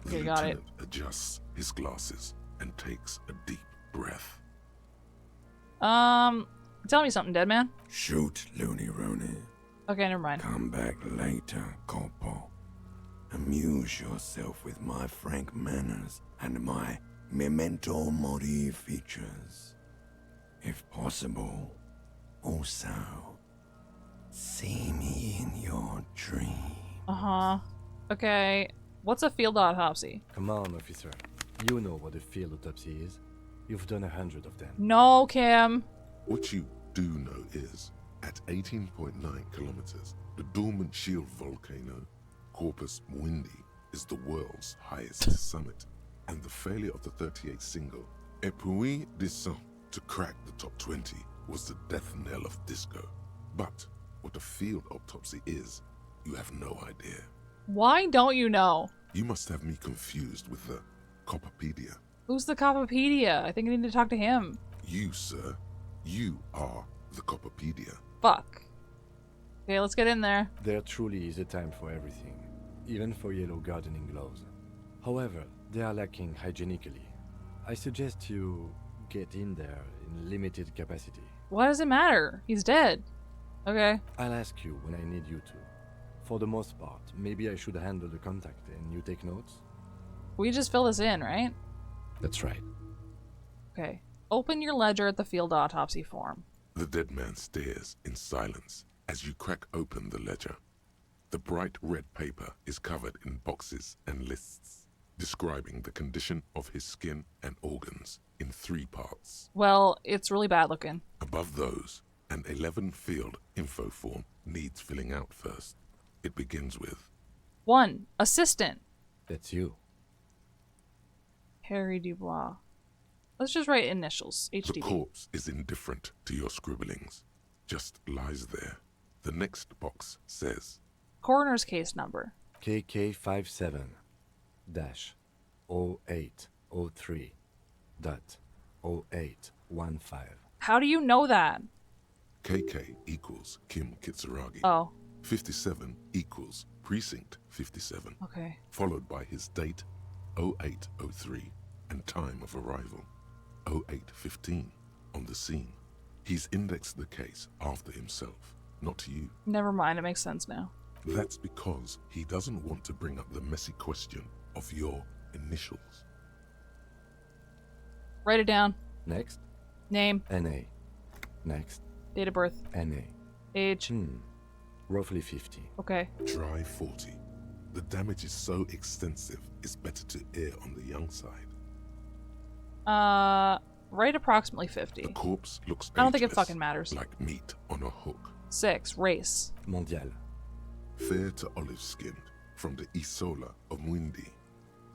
Okay, got it. Lieutenant adjusts his glasses and takes a deep breath. Tell me something, dead man. Shoot, Looney Rooney. Okay, never mind. Come back later, Corporal. Amuse yourself with my frank manners and my memento mori features. If possible, also, see me in your dream. Uh-huh. Okay, what's a field autopsy? Come on, officer. You know what a field autopsy is. You've done 100 of them. No, Kim. What you do know is, at 18.9 kilometers, the dormant shield volcano, Corpus Mundi, is the world's highest summit, and the failure of the 38 single, Et puis descend, to crack the top 20 was the death knell of disco. But what a field autopsy is, you have no idea. Why don't you know? You must have me confused with the Copperpedia. Who's the Copperpedia? I think I need to talk to him. You, sir. You are the Copperpedia. Fuck. Okay, let's get in there. There truly is a time for everything, even for yellow gardening gloves. However, they are lacking hygienically. I suggest you get in there in limited capacity. Why does it matter? He's dead. Okay. I'll ask you when I need you to. For the most part, maybe I should handle the contact and you take notes? We just fill this in, right? That's right. Okay. Open your ledger at the field autopsy form. The dead man stares in silence as you crack open the ledger. The bright red paper is covered in boxes and lists, describing the condition of his skin and organs in 3 parts. Well, it's really bad looking. Above those, an 11-field info form needs filling out first. It begins with 1. Assistant. That's you. Harry Dubois. Let's just write initials. HDB. The corpse is indifferent to your scribblings, just lies there. The next box says Coroner's case number. KK57-0803.0815. How do you know that? KK equals Kim Kitsuragi. Oh. 57 equals Precinct 57. Okay. Followed by his date, 0803, and time of arrival, 0815, on the scene. He's indexed the case after himself, not you. Never mind, it makes sense now. That's because he doesn't want to bring up the messy question of your initials. Write it down. Next. Name. NA. Next. Date of birth. NA. Age. Roughly 50. Okay. Try 40. The damage is so extensive, it's better to err on the young side. Write approximately 50. The corpse looks I don't think it ageless, fucking matters. like meat on a hook. 6. Race. Mondial. Fair to olive-skinned, from the Isola of Mwindi.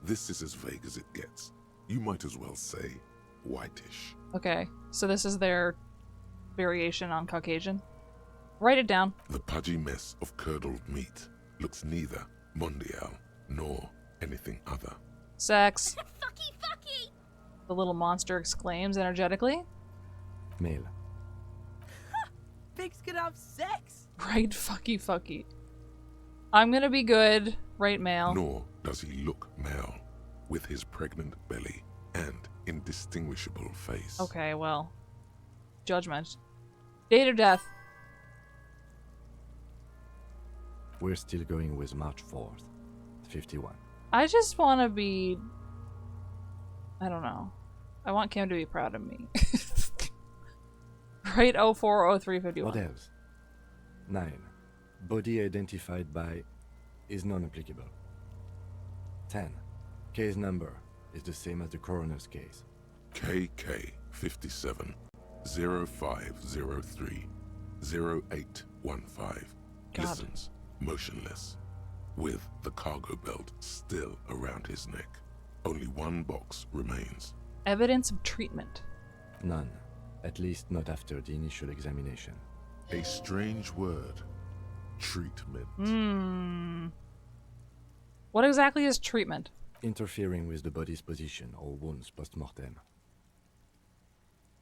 This is as vague as it gets. You might as well say whitish. Okay, so this is their variation on Caucasian. Write it down. The pudgy mess of curdled meat looks neither mondial nor anything other. Sex. Fucky, fucky! The little monster exclaims energetically. Male. Pigs can have sex! Right, fucky, fucky. I'm gonna be good. Right, male. Nor does he look male, with his pregnant belly and indistinguishable face. Okay, well. Judgment. Date of death. We're still going with March 4th, 51. I just want to be... I don't know. I want Kim to be proud of me. Right, 040351. What else? 9. Body identified by is non-applicable. 10. Case number is the same as the coroner's case. KK 57 0503 0815. God. Listens, motionless, with the cargo belt still around his neck. Only one box remains. Evidence of treatment. None. At least not after the initial examination. A strange word. Treatment. What exactly is treatment? Interfering with the body's position or wounds post-mortem.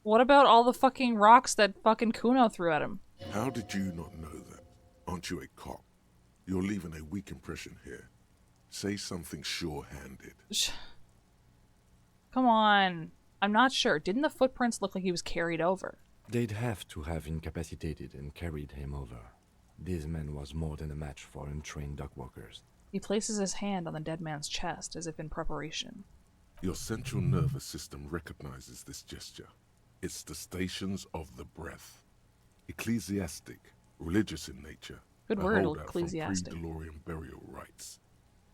What about all the fucking rocks that fucking Kuno threw at him? How did you not know that? Aren't you a cop? You're leaving a weak impression here. Say something sure-handed. Come on. I'm not sure. Didn't the footprints look like he was carried over? They'd have to have incapacitated and carried him over. This man was more than a match for untrained dogwalkers. He places his hand on the dead man's chest as if in preparation. Your central nervous system recognizes this gesture. It's the stations of the breath. Ecclesiastic, religious in nature. Good a word, holdout ecclesiastic. From pre-DeLorean burial rites.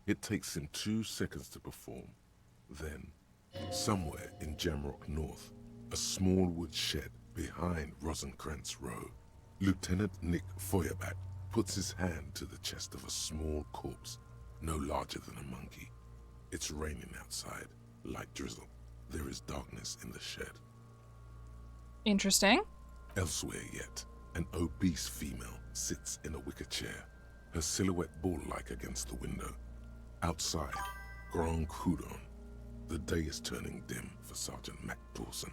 It takes him 2 seconds to perform. Then, somewhere in Jamrock North, a small wood shed behind Rosencrantz Row, Lieutenant Nick Feuerbach puts his hand to the chest of a small corpse, no larger than a monkey. It's raining outside, light drizzle. There is darkness in the shed. Interesting. Elsewhere yet, an obese female sits in a wicker chair. her silhouette bull-like against the window. Outside, Grand Coudon. The day is turning dim for Sergeant Mac Dawson.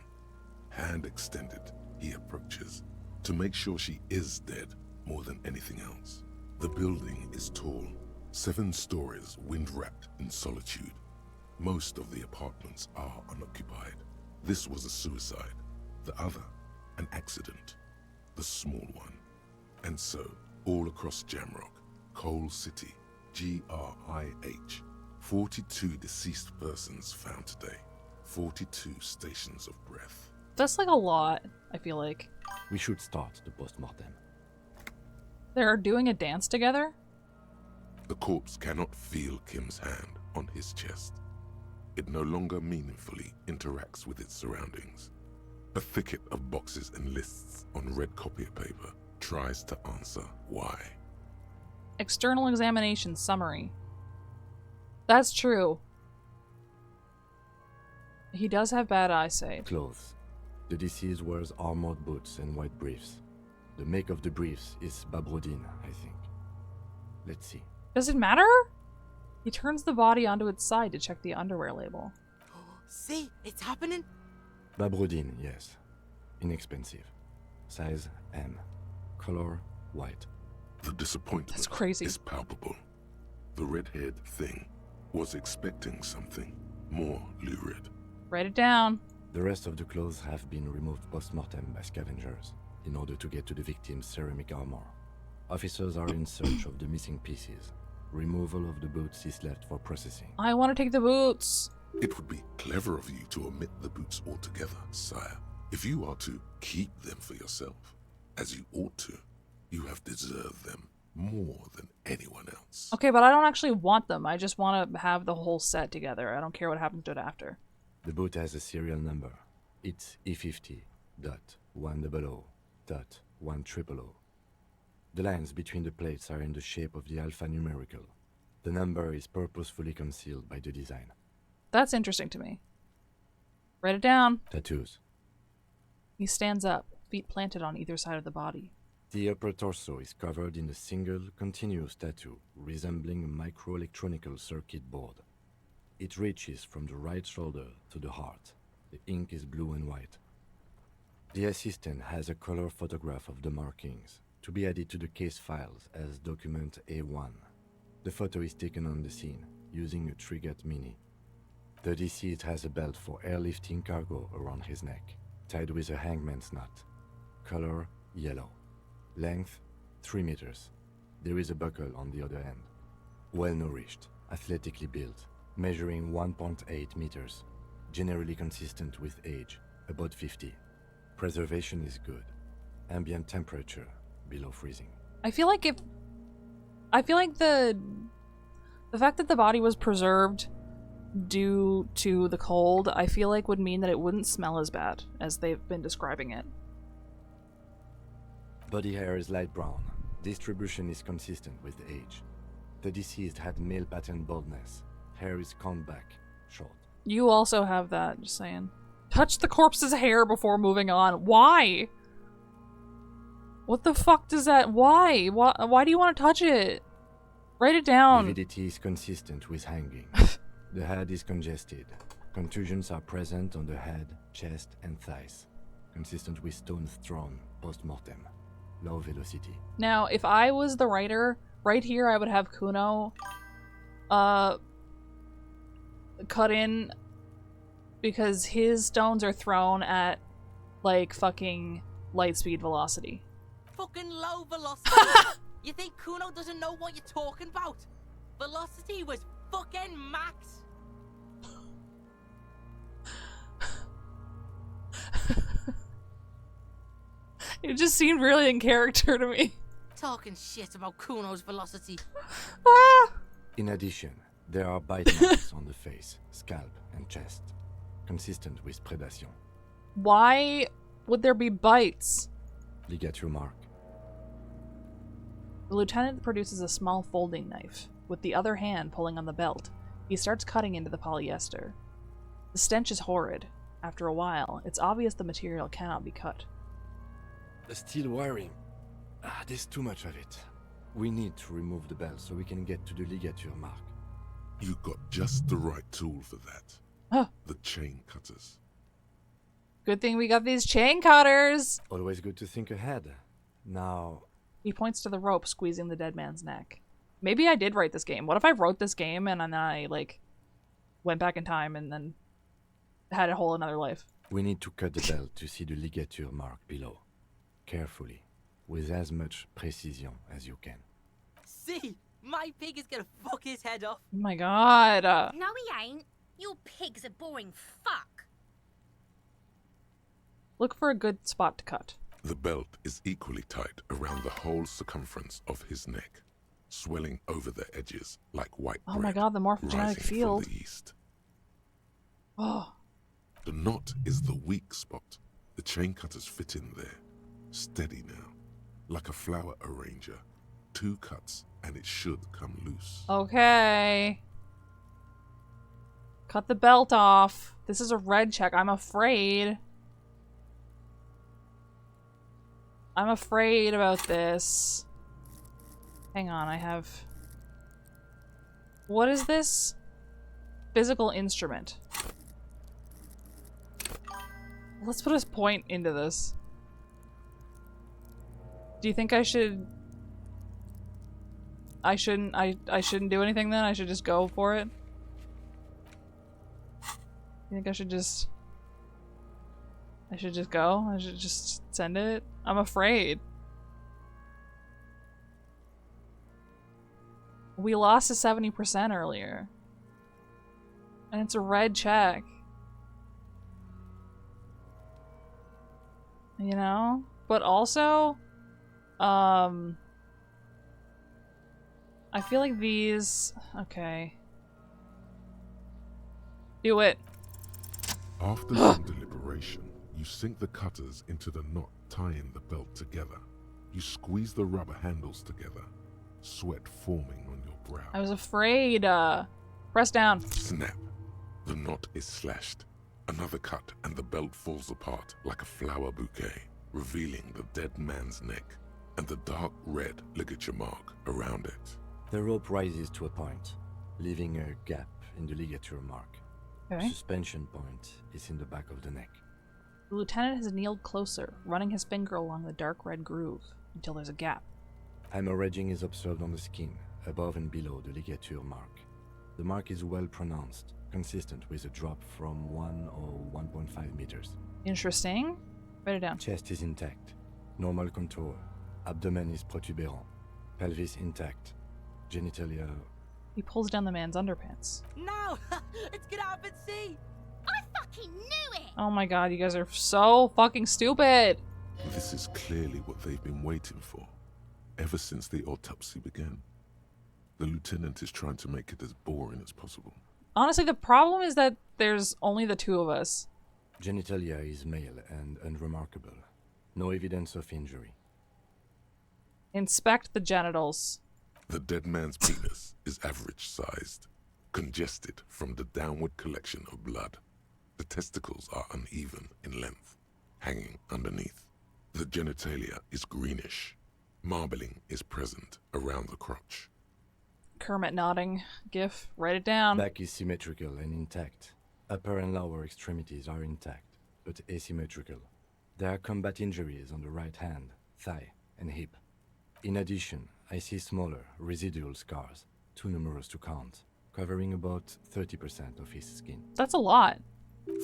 Hand extended, he approaches, to make sure she is dead more than anything else. The building is tall, 7 stories, wind-wrapped in solitude. Most of the apartments are unoccupied. This was a suicide. The other, an accident. The small one. And so, all across Jamrock, Coal City, GRIH, 42 deceased persons found today. 42 stations of breath. That's like a lot, I feel like. We should start the post-mortem. They're doing a dance together? The corpse cannot feel Kim's hand on his chest. It no longer meaningfully interacts with its surroundings. A thicket of boxes and lists on red copier paper tries to answer why. External examination summary. That's true. He does have bad eyesight. Clothes. The deceased wears armored boots and white briefs. The make of the briefs is Babrodine, I think. Let's see. Does it matter? He turns the body onto its side to check the underwear label. See, it's happening. Babrodine, yes. Inexpensive. Size M. Color white. The disappointment is palpable. The red-haired thing was expecting something more lurid. Write it down. The rest of the clothes have been removed post-mortem by scavengers in order to get to the victim's ceramic armor. Officers are in search of the missing pieces. Removal of the boots is left for processing. I want to take the boots. It would be clever of you to omit the boots altogether, sire. If you are to keep them for yourself, as you ought to, you have deserved them more than anyone else. Okay, but I don't actually want them. I just want to have the whole set together. I don't care what happens to it after. The boot has a serial number. It's E50.100.100. The lines between the plates are in the shape of the alphanumerical. The number is purposefully concealed by the design. That's interesting to me. Write it down. Tattoos. He stands up, feet planted on either side of the body. The upper torso is covered in a single, continuous tattoo resembling a microelectronical circuit board. It reaches from the right shoulder to the heart. The ink is blue and white. The assistant has a color photograph of the markings, to be added to the case files as document A1. The photo is taken on the scene, using a Trigat Mini. The deceased has a belt for airlifting cargo around his neck, tied with a hangman's knot. Color yellow. Length 3 meters. There is a buckle on the other end. Well-nourished, athletically built, measuring 1.8 meters. Generally consistent with age, about 50. Preservation is good. Ambient temperature below freezing. I feel like the fact that the body was preserved due to the cold, I feel like would mean that it wouldn't smell as bad as they've been describing it. Body hair is light brown. Distribution is consistent with age. The deceased had male pattern baldness. Hair is combed back, short. You also have that, just saying. Touch the corpse's hair before moving on. Why? What the fuck does that... Why? Why do you want to touch it? Write it down. Lividity is consistent with hanging. The head is congested. Contusions are present on the head, chest, and thighs. Consistent with stones thrown post-mortem. Low velocity. Now, if I was the writer, right here I would have Kuno cut in because his stones are thrown at like fucking light speed velocity. Fucking low velocity. You think Kuno doesn't know what you're talking about? Velocity was fucking max. It just seemed really in character to me. Talking shit about Kuno's velocity. In addition, there are bite marks on the face, scalp, and chest, consistent with predation. Why would there be bites? Ligature mark. The lieutenant produces a small folding knife, with the other hand pulling on the belt. He starts cutting into the polyester. The stench is horrid. After a while, it's obvious the material cannot be cut. The steel wiring. There's too much of it. We need to remove the belt so we can get to the ligature mark. You got just the right tool for that. Huh. The chain cutters. Good thing we got these chain cutters. Always good to think ahead. Now... He points to the rope squeezing the dead man's neck. Maybe I did write this game. What if I wrote this game and then I, like, went back in time and then had a whole another life? We need to cut the belt to see the ligature mark below. Carefully, with as much precision as you can. See? My pig is gonna fuck his head off. Oh my god. No, he ain't. Your pig's a boring fuck. Look for a good spot to cut. The belt is equally tight around the whole circumference of his neck, swelling over the edges like white bread. Oh my god, the morphogenetic rising field. from the east. Oh. The knot is the weak spot. The chain cutters fit in there. Steady now. Like a flower arranger. 2 cuts and it should come loose. Okay. Cut the belt off. This is a red check. I'm afraid. I'm afraid about this. Hang on, I have... What is this? Physical instrument. Let's put a point into this. Do you think I should... I shouldn't do anything then? I should just go for it? You think I should just... I should just go? I should just send it? I'm afraid. We lost to 70% earlier. And it's a red check. You know? But also, I feel like these... Okay. Do it. After some deliberation, you sink the cutters into the knot tying the belt together. You squeeze the rubber handles together, sweat forming on your brow. I was afraid. Press down. Snap. The knot is slashed. Another cut and the belt falls apart like a flower bouquet, revealing the dead man's neck and the dark red ligature mark around it. The rope rises to a point, leaving a gap in the ligature mark. Okay. Suspension point is in the back of the neck. The lieutenant has kneeled closer, running his finger along the dark red groove until there's a gap. Hemorrhaging is observed on the skin, above and below the ligature mark. The mark is well pronounced, consistent with a drop from 1 or 1.5 meters. Interesting. Write it down. Chest is intact. Normal contour. Abdomen is protuberant. Pelvis intact. Genitalia... He pulls down the man's underpants. No! It's gonna happen, see? I fucking knew it! Oh my god, you guys are so fucking stupid! This is clearly what they've been waiting for, ever since the autopsy began. The lieutenant is trying to make it as boring as possible. Honestly, the problem is that there's only the 2 of us. Genitalia is male and unremarkable. No evidence of injury. Inspect the genitals. The dead man's penis is average-sized, congested from the downward collection of blood. The testicles are uneven in length, hanging underneath. The genitalia is greenish. Marbling is present around the crotch. Kermit nodding. GIF. Write it down. Back is symmetrical and intact. Upper and lower extremities are intact, but asymmetrical. There are combat injuries on the right hand, thigh, and hip. In addition, I see smaller, residual scars, too numerous to count, covering about 30% of his skin. That's a lot.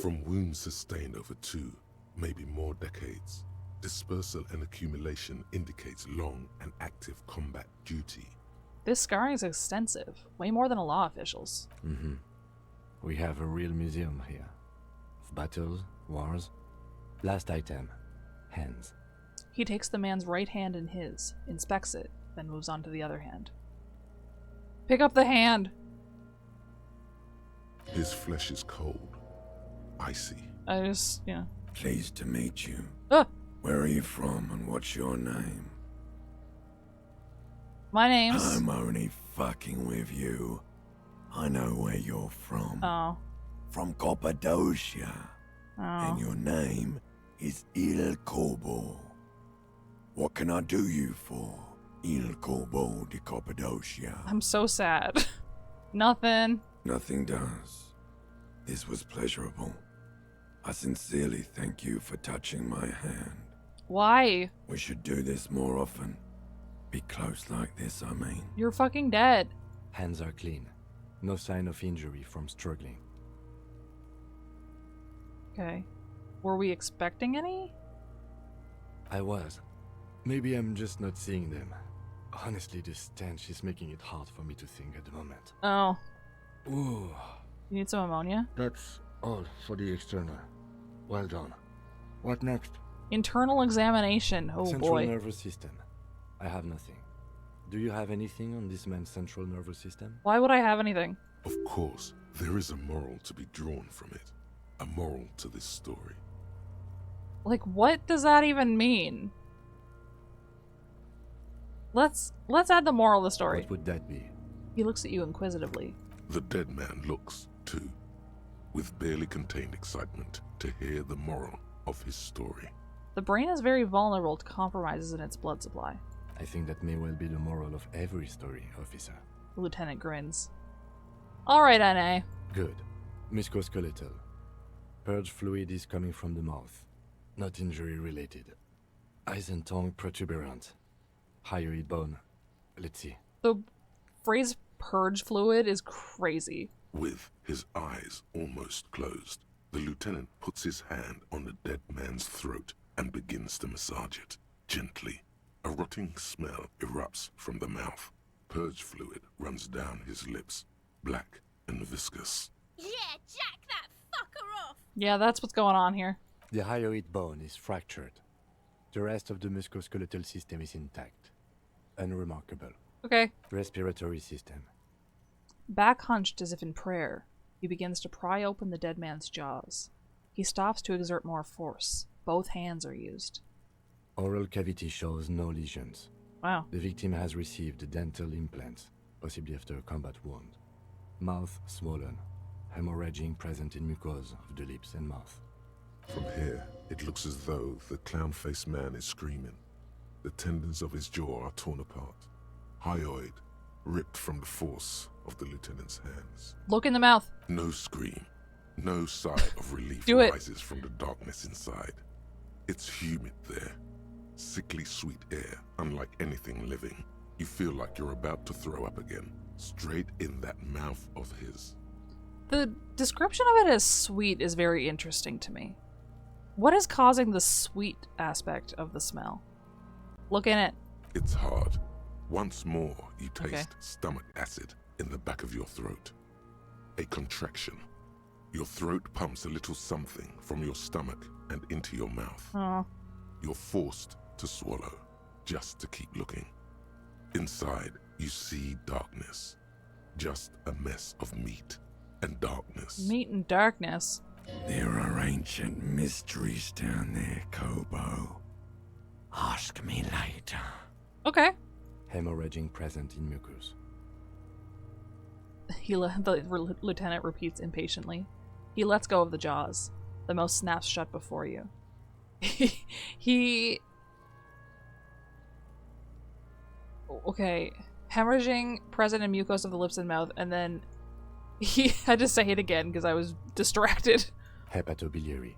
From wounds sustained over 2, maybe more decades, dispersal and accumulation indicates long and active combat duty. This scarring is extensive. Way more than a law official's. Mm-hmm. We have a real museum here. Of battles, wars. Last item. Hands. He takes the man's right hand in his, inspects it, then moves on to the other hand. Pick up the hand! His flesh is cold, icy. I just, yeah. Pleased to meet you. Ah! Where are you from and what's your name? My name's... I'm only fucking with you. I know where you're from. Oh. From Cappadocia. Oh. And your name is Il Corbo. What can I do you for? Il Corbeau de Cappadocia. I'm so sad. Nothing. Nothing does. This was pleasurable. I sincerely thank you for touching my hand. Why? We should do this more often. Be close like this, I mean. You're fucking dead. Hands are clean. No sign of injury from struggling. Okay. Were we expecting any? I was. Maybe I'm just not seeing them. Honestly, this stench is making it hard for me to think at the moment. Oh. Ooh. You need some ammonia? That's all for the external. Well done. What next? Internal examination. Oh Central boy. nervous system. I have nothing. Do you have anything on this man's central nervous system? Why would I have anything? Of course, there is a moral to be drawn from it. A moral to this story. Like, what does that even mean? Let's add the moral of the story. What would that be? He looks at you inquisitively. The dead man looks, too, with barely contained excitement to hear the moral of his story. The brain is very vulnerable to compromises in its blood supply. I think that may well be the moral of every story, officer. The lieutenant grins. Alright, NA. Good. Musculoskeletal. Purge fluid is coming from the mouth. Not injury related. Eyes and tongue protuberant. Hyoid bone. Let's see. The phrase purge fluid is crazy. With his eyes almost closed, the lieutenant puts his hand on the dead man's throat and begins to massage it, gently. A rotting smell erupts from the mouth. Purge fluid runs down his lips, black and viscous. Yeah, jack that fucker off! Yeah, that's what's going on here. The hyoid bone is fractured. The rest of the musculoskeletal system is intact. Unremarkable. Okay. Respiratory system. Back hunched as if in prayer, he begins to pry open the dead man's jaws. He stops to exert more force. Both hands are used. Oral cavity shows no lesions. Wow. The victim has received dental implants, possibly after a combat wound. Mouth swollen. Hemorrhaging present in mucosa of the lips and mouth. From here, it looks as though the clown-faced man is screaming. The tendons of his jaw are torn apart. Hyoid ripped from the force of the lieutenant's hands. Look in the mouth. No scream. No sigh of relief Do it. rises from the darkness inside. It's humid there. Sickly sweet air, unlike anything living. You feel like you're about to throw up again, straight in that mouth of his. The description of it as sweet is very interesting to me. What is causing the sweet aspect of the smell? Look in it. It's hard. Once more, you taste Okay. stomach acid in the back of your throat. A contraction. Your throat pumps a little something from your stomach and into your mouth. Oh. You're forced to swallow, just to keep looking. Inside, you see darkness. Just a mess of meat and darkness. Meat and darkness. There are ancient mysteries down there, Kobo. Ask me later. Okay. Hemorrhaging present in mucus. The lieutenant repeats impatiently. He lets go of the jaws. The mouth snaps shut before you. he... Okay. Hemorrhaging present in mucus of the lips and mouth, and then he had to say it again because I was distracted. Hepatobiliary.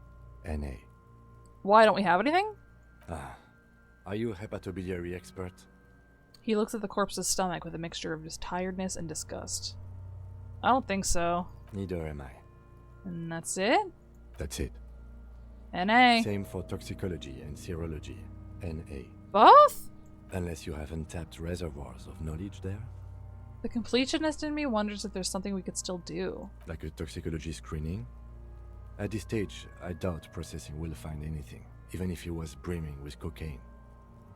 NA. Why don't we have anything? Ah. Are you a hepatobiliary expert? He looks at the corpse's stomach with a mixture of just tiredness and disgust. I don't think so. Neither am I. And that's it? That's it. NA. Same for toxicology and serology. NA. Both? Unless you have untapped reservoirs of knowledge there. The completionist in me wonders if there's something we could still do. Like a toxicology screening? At this stage, I doubt processing will find anything, even if he was brimming with cocaine.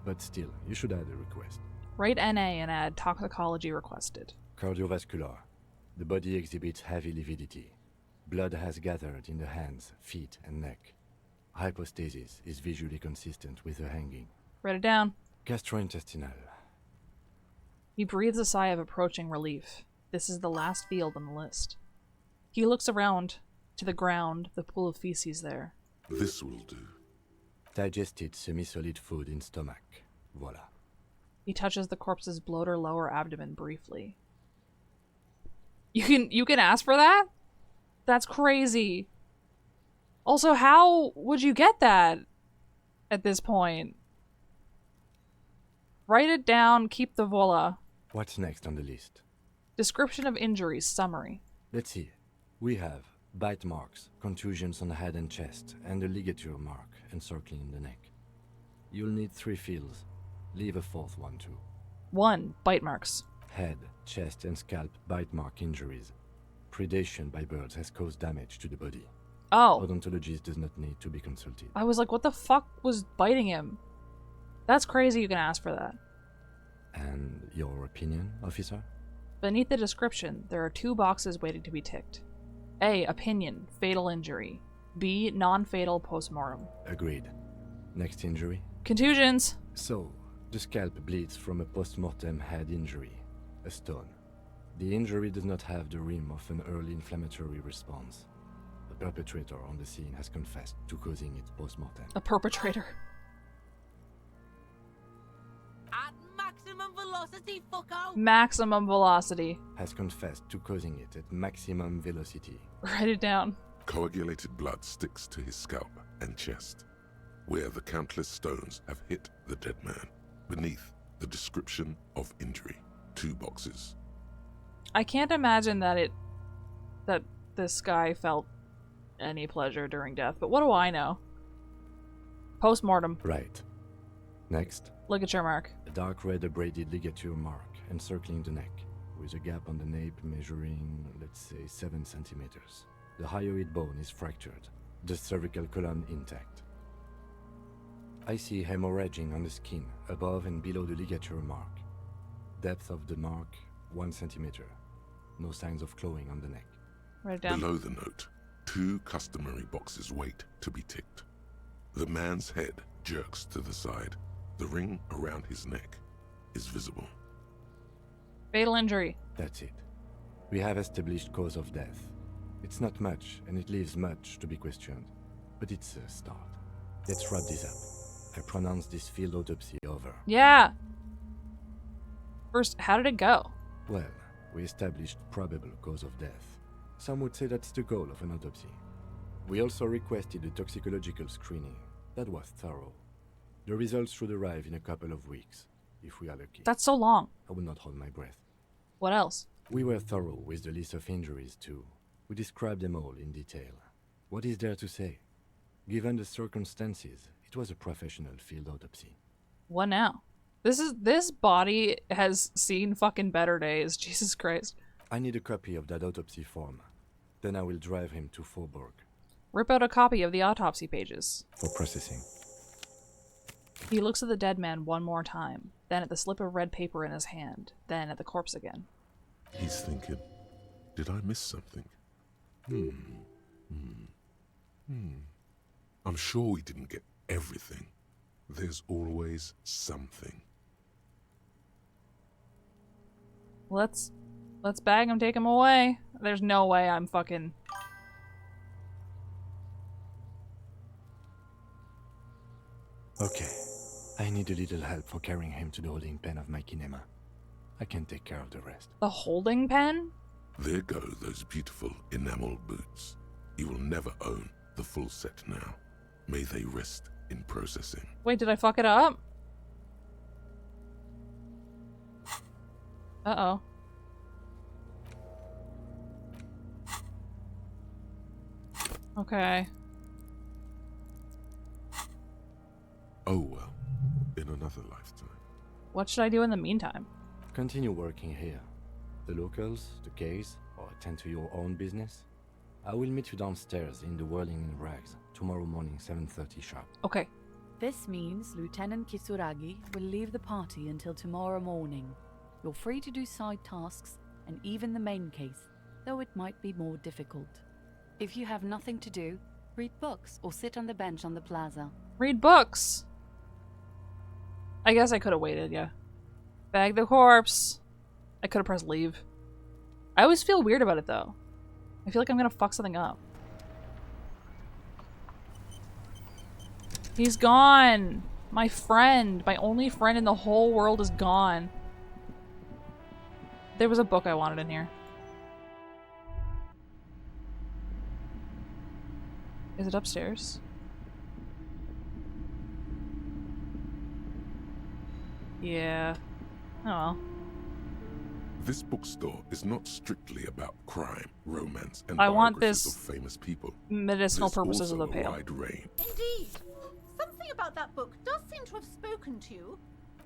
But still, you should add a request. Write NA and add toxicology requested. Cardiovascular. The body exhibits heavy lividity. Blood has gathered in the hands, feet, and neck. Hypostasis is visually consistent with a hanging. Write it down. Gastrointestinal. He breathes a sigh of approaching relief. This is the last field on the list. He looks around to the ground, the pool of feces there. This will do. Digested semi-solid food in stomach. Voila. He touches the corpse's bloated lower abdomen briefly. You can ask for that? That's crazy. Also, how would you get that at this point? Write it down, keep the voila. What's next on the list? Description of injuries, summary. Let's see. We have bite marks, contusions on the head and chest, and a ligature mark encircling the neck. You'll need 3 fields. Leave a 4th one too. 1. Bite marks. Head, chest, and scalp bite mark injuries. Predation by birds has caused damage to the body. Oh. Odontologist does not need to be consulted. I was like, what the fuck was biting him? That's crazy you can ask for that. And your opinion, officer? Beneath the description, there are 2 boxes waiting to be ticked. A. Opinion. Fatal injury. B. Non-fatal postmortem. Agreed. Next injury? Contusions. So, the scalp bleeds from a postmortem head injury. A stone. The injury does not have the rim of an early inflammatory response. The perpetrator on the scene has confessed to causing it postmortem. A perpetrator. At maximum velocity, fucko! Maximum velocity. Has confessed to causing it at maximum velocity. Write it down. Coagulated blood sticks to his scalp and chest, where the countless stones have hit the dead man. Beneath the description of injury, 2 boxes. I can't imagine that this guy felt any pleasure during death, but what do I know? Postmortem. Right. Next. Ligature mark. A dark red abraded ligature mark encircling the neck, with a gap on the nape measuring, let's say, 7 centimeters. The hyoid bone is fractured, the cervical column intact. I see hemorrhaging on the skin, above and below the ligature mark. Depth of the mark, 1 centimeter. No signs of clawing on the neck. Write it down. Below the note, 2 customary boxes wait to be ticked. The man's head jerks to the side. The ring around his neck is visible. Fatal injury. That's it. We have established cause of death. It's not much, and it leaves much to be questioned. But it's a start. Let's wrap this up. I pronounce this field autopsy over. Yeah. First, how did it go? Well, we established probable cause of death. Some would say that's the goal of an autopsy. We also requested a toxicological screening. That was thorough. The results should arrive in a couple of weeks, if we are lucky. That's so long. I will not hold my breath. What else? We were thorough with the list of injuries, too. We described them all in detail. What is there to say? Given the circumstances, it was a professional field autopsy. What now? This body has seen fucking better days. Jesus Christ. I need a copy of that autopsy form. Then I will drive him to Faubourg. Rip out a copy of the autopsy pages. For processing. He looks at the dead man one more time, then at the slip of red paper in his hand, then at the corpse again. He's thinking, did I miss something? I'm sure we didn't get everything. There's always something. Let's bag him, take him away. There's no way I'm fucking... Okay. I need a little help for carrying him to the holding pen of my kinema. I can take care of the rest. The holding pen? There go those beautiful enamel boots. You will never own the full set now. May they rest in processing. Wait, did I fuck it up? Uh-oh. Okay. Oh well, in another lifetime. What should I do in the meantime? Continue working here. The locals, the case, or attend to your own business. I will meet you downstairs in the Whirling in Rags tomorrow morning, 7:30 sharp. Okay. This means Lieutenant Kisuragi will leave the party until tomorrow morning. You're free to do side tasks and even the main case, though it might be more difficult. If you have nothing to do, read books or sit on the bench on the plaza. Read books! I guess I could have waited, yeah. Bag the corpse. I could have pressed leave. I always feel weird about it, though. I feel like I'm gonna fuck something up. He's gone! My friend, my only friend in the whole world is gone. There was a book I wanted in here. Is it upstairs? Yeah. Oh well. This bookstore is not strictly about crime, romance, and I want biographies this of famous people. medicinal There's purposes of also the pail. a wide range. Indeed. Something about that book does seem to have spoken to you.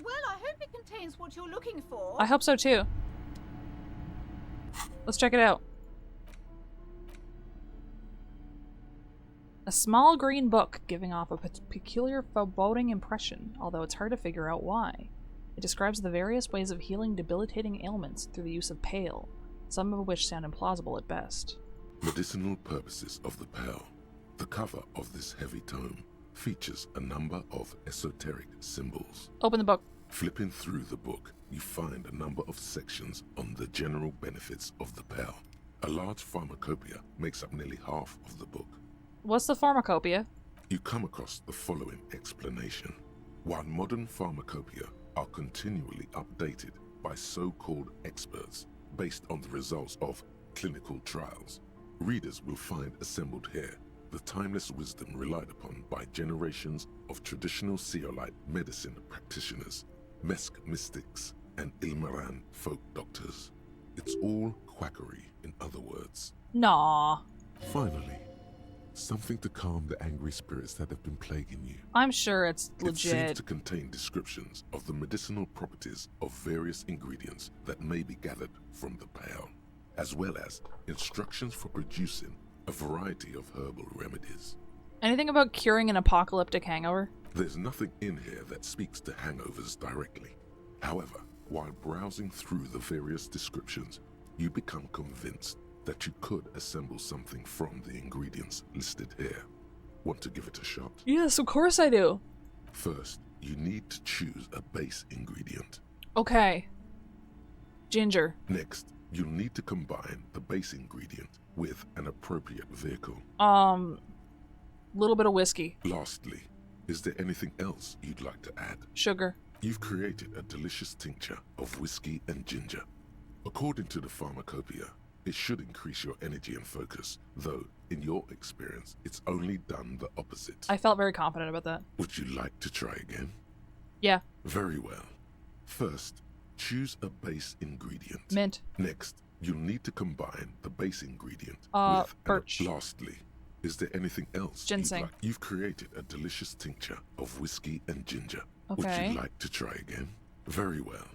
Well, I hope it contains what you're looking for. I hope so too. Let's check it out. A small green book giving off a peculiar foreboding impression, although it's hard to figure out why. It describes the various ways of healing debilitating ailments through the use of pale, some of which sound implausible at best. Medicinal purposes of the pale. The cover of this heavy tome features a number of esoteric symbols. Open the book. Flipping through the book, you find a number of sections on the general benefits of the pale. A large pharmacopoeia makes up nearly half of the book. What's the pharmacopoeia? You come across the following explanation. While modern pharmacopoeia are continually updated by so-called experts based on the results of clinical trials, readers will find assembled here the timeless wisdom relied upon by generations of traditional Seolite medicine practitioners, Mesk mystics, and Ilmaran folk doctors. It's all quackery, in other words. Nah. Finally, something to calm the angry spirits that have been plaguing you. I'm sure it's It seems legit. to contain descriptions of the medicinal properties of various ingredients that may be gathered from the pale, as well as instructions for producing a variety of herbal remedies. Anything about curing an apocalyptic hangover? There's nothing in here that speaks to hangovers directly. However, while browsing through the various descriptions, you become convinced that you could assemble something from the ingredients listed here. Want to give it a shot? Yes, of course I do. First, you need to choose a base ingredient. Okay. Ginger. Next, you'll need to combine the base ingredient with an appropriate vehicle. Little bit of whiskey. Lastly, is there anything else you'd like to add? Sugar. You've created a delicious tincture of whiskey and ginger. According to the pharmacopoeia, it should increase your energy and focus, though, in your experience, it's only done the opposite. I felt very confident about that. Would you like to try again? Yeah. Very well. First, choose a base ingredient. Mint. Next, you'll need to combine the base ingredient with birch. Lastly, is there anything else Ginseng. you'd like? You've created a delicious tincture of whiskey and ginger. Okay. Would you like to try again? Very well.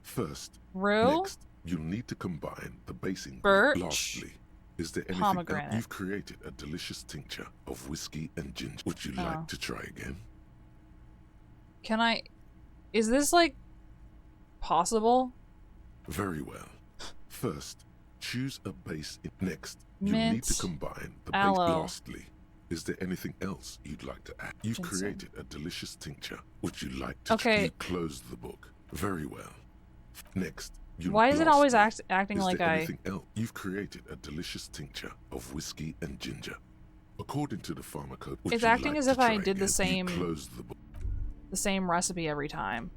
First, Rue? next, you'll need to combine the base ingredient. Birch. Lastly, is there anything Pomegranate. else? You've created a delicious tincture of whiskey and ginger. Would you like to try again? Can I... Is this, like, possible? Very well. First, choose a base. Next, you Mint, need to combine the aloe. base. Lastly, is there anything else you'd like to add? You've Ginseng. created a delicious tincture. Would you like to Okay. close the book? Very well. Next, you Why is it always lastly, acting is like there I... anything else? You've created a delicious tincture of whiskey and ginger. According to the pharmacopoeia, would It's you acting like as to if I try did the again? same... You close the book. the same recipe every time.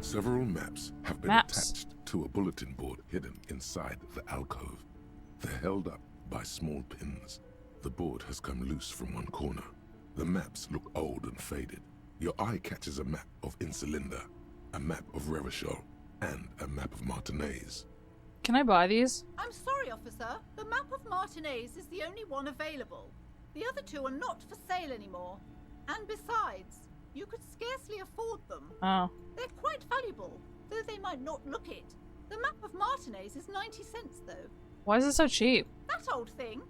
Several maps have been attached to a bulletin board hidden inside the alcove. They're held up by small pins. The board has come loose from one corner. The maps look old and faded. Your eye catches a map of Insulinda, a map of Revachol, and a map of Martinez. Can I buy these? I'm sorry, officer. The map of Martinez is the only one available. The other two are not for sale anymore. And besides, you could scarcely afford them. Oh. They're quite valuable, though they might not look it. The map of Martinez is 90 cents, though. Why is it so cheap? That old thing.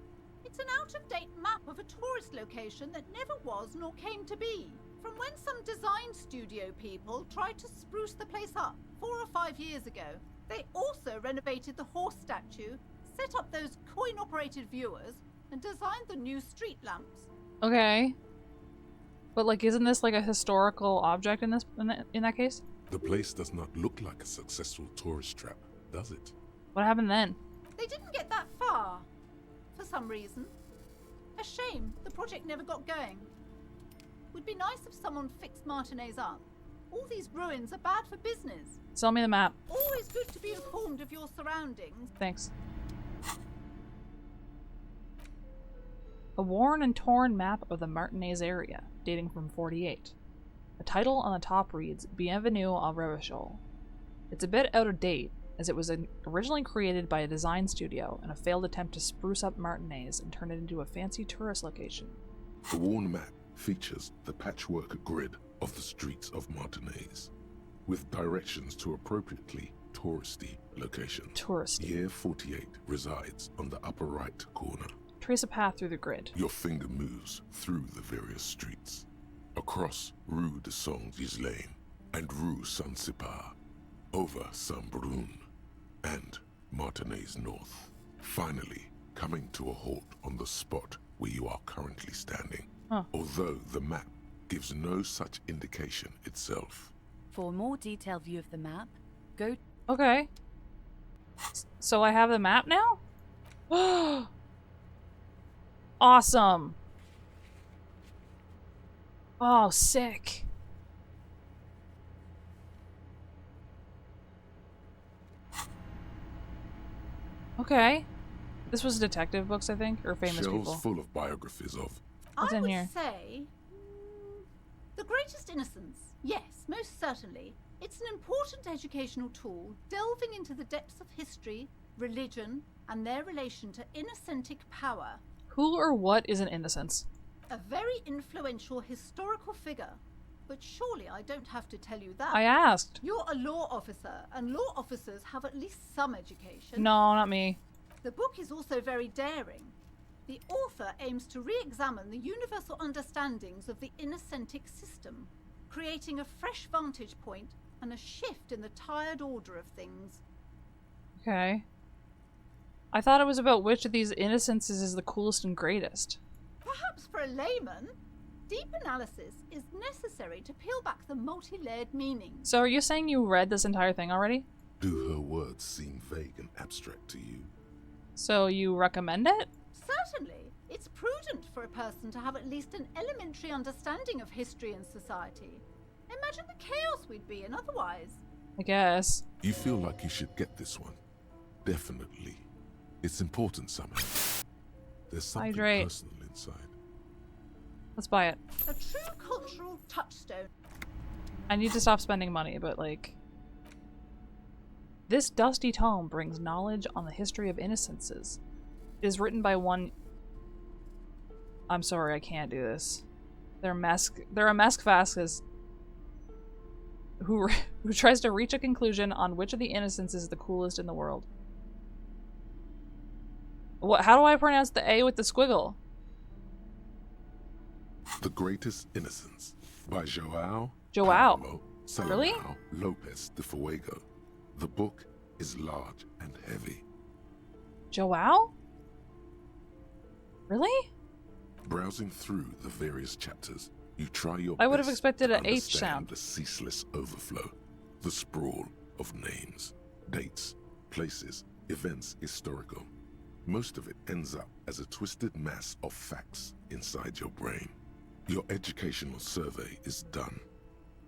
It's an out-of-date map of a tourist location that never was nor came to be. From when some design studio people tried to spruce the place up 4 or 5 years ago. They also renovated the horse statue, set up those coin-operated viewers, and designed the new street lamps. Okay. But, like, isn't this, like, a historical object in that case? The place does not look like a successful tourist trap, does it? What happened then? They didn't get that far. some reason. A shame the project never got going. Would be nice if someone fixed Martinez up. All these ruins are bad for business. Sell me the map. Always good to be informed of your surroundings. Thanks. A worn and torn map of the Martinez area, dating from 48. The title on the top reads, Bienvenue à Revachol. It's a bit out of date, as it was originally created by a design studio in a failed attempt to spruce up Martinez and turn it into a fancy tourist location. The worn map features the patchwork grid of the streets of Martinez, with directions to appropriately touristy locations. Touristy. Year 48 resides on the upper right corner. Trace a path through the grid. Your finger moves through the various streets, across Rue de Saint-Ghislain and Rue Saint-Sipar, over Saint-Brun and Martinez North, finally coming to a halt on the spot where you are currently standing, although the map gives no such indication itself. For a more detailed view of the map, go... Okay. So I have the map now? Awesome. Oh, sick. Okay. This was detective books, I think, or famous Shelves people. full of biographies of... What's in here? Say, The Greatest Innocence. Yes, most certainly. It's an important educational tool, delving into the depths of history, religion, and their relation to innocentic power. Who or what is an innocence? A very influential historical figure. But surely I don't have to tell you that. I asked. You're a law officer, and law officers have at least some education. No, not me. The book is also very daring. The author aims to re-examine the universal understandings of the innocentic system, creating a fresh vantage point and a shift in the tired order of things. Okay. I thought it was about which of these innocences is the coolest and greatest. Perhaps for a layman, deep analysis is necessary to peel back the multi-layered meanings. So are you saying you read this entire thing already? Do her words seem vague and abstract to you? So you recommend it? Certainly. It's prudent for a person to have at least an elementary understanding of history and society. Imagine the chaos we'd be in otherwise. I guess. You feel like you should get this one. Definitely. It's important, Summer. There's something Hydrate. personal inside. Let's buy it. A true cultural touchstone. I need to stop spending money, but like... This dusty tome brings knowledge on the history of innocences. It is written by one... I'm sorry, I can't do this. They're a Mask Vasquez who tries to reach a conclusion on which of the innocences is the coolest in the world. What? How do I pronounce the A with the squiggle? The Greatest Innocence by Joao Joao. Salomão Really? Lopez de Fuego. The book is large and heavy. Joao? Really? Browsing through the various chapters, you try your I would have best expected to an H understand sound. the ceaseless overflow, the sprawl of names, dates, places, events historical. Most of it ends up as a twisted mass of facts inside your brain. Your educational survey is done.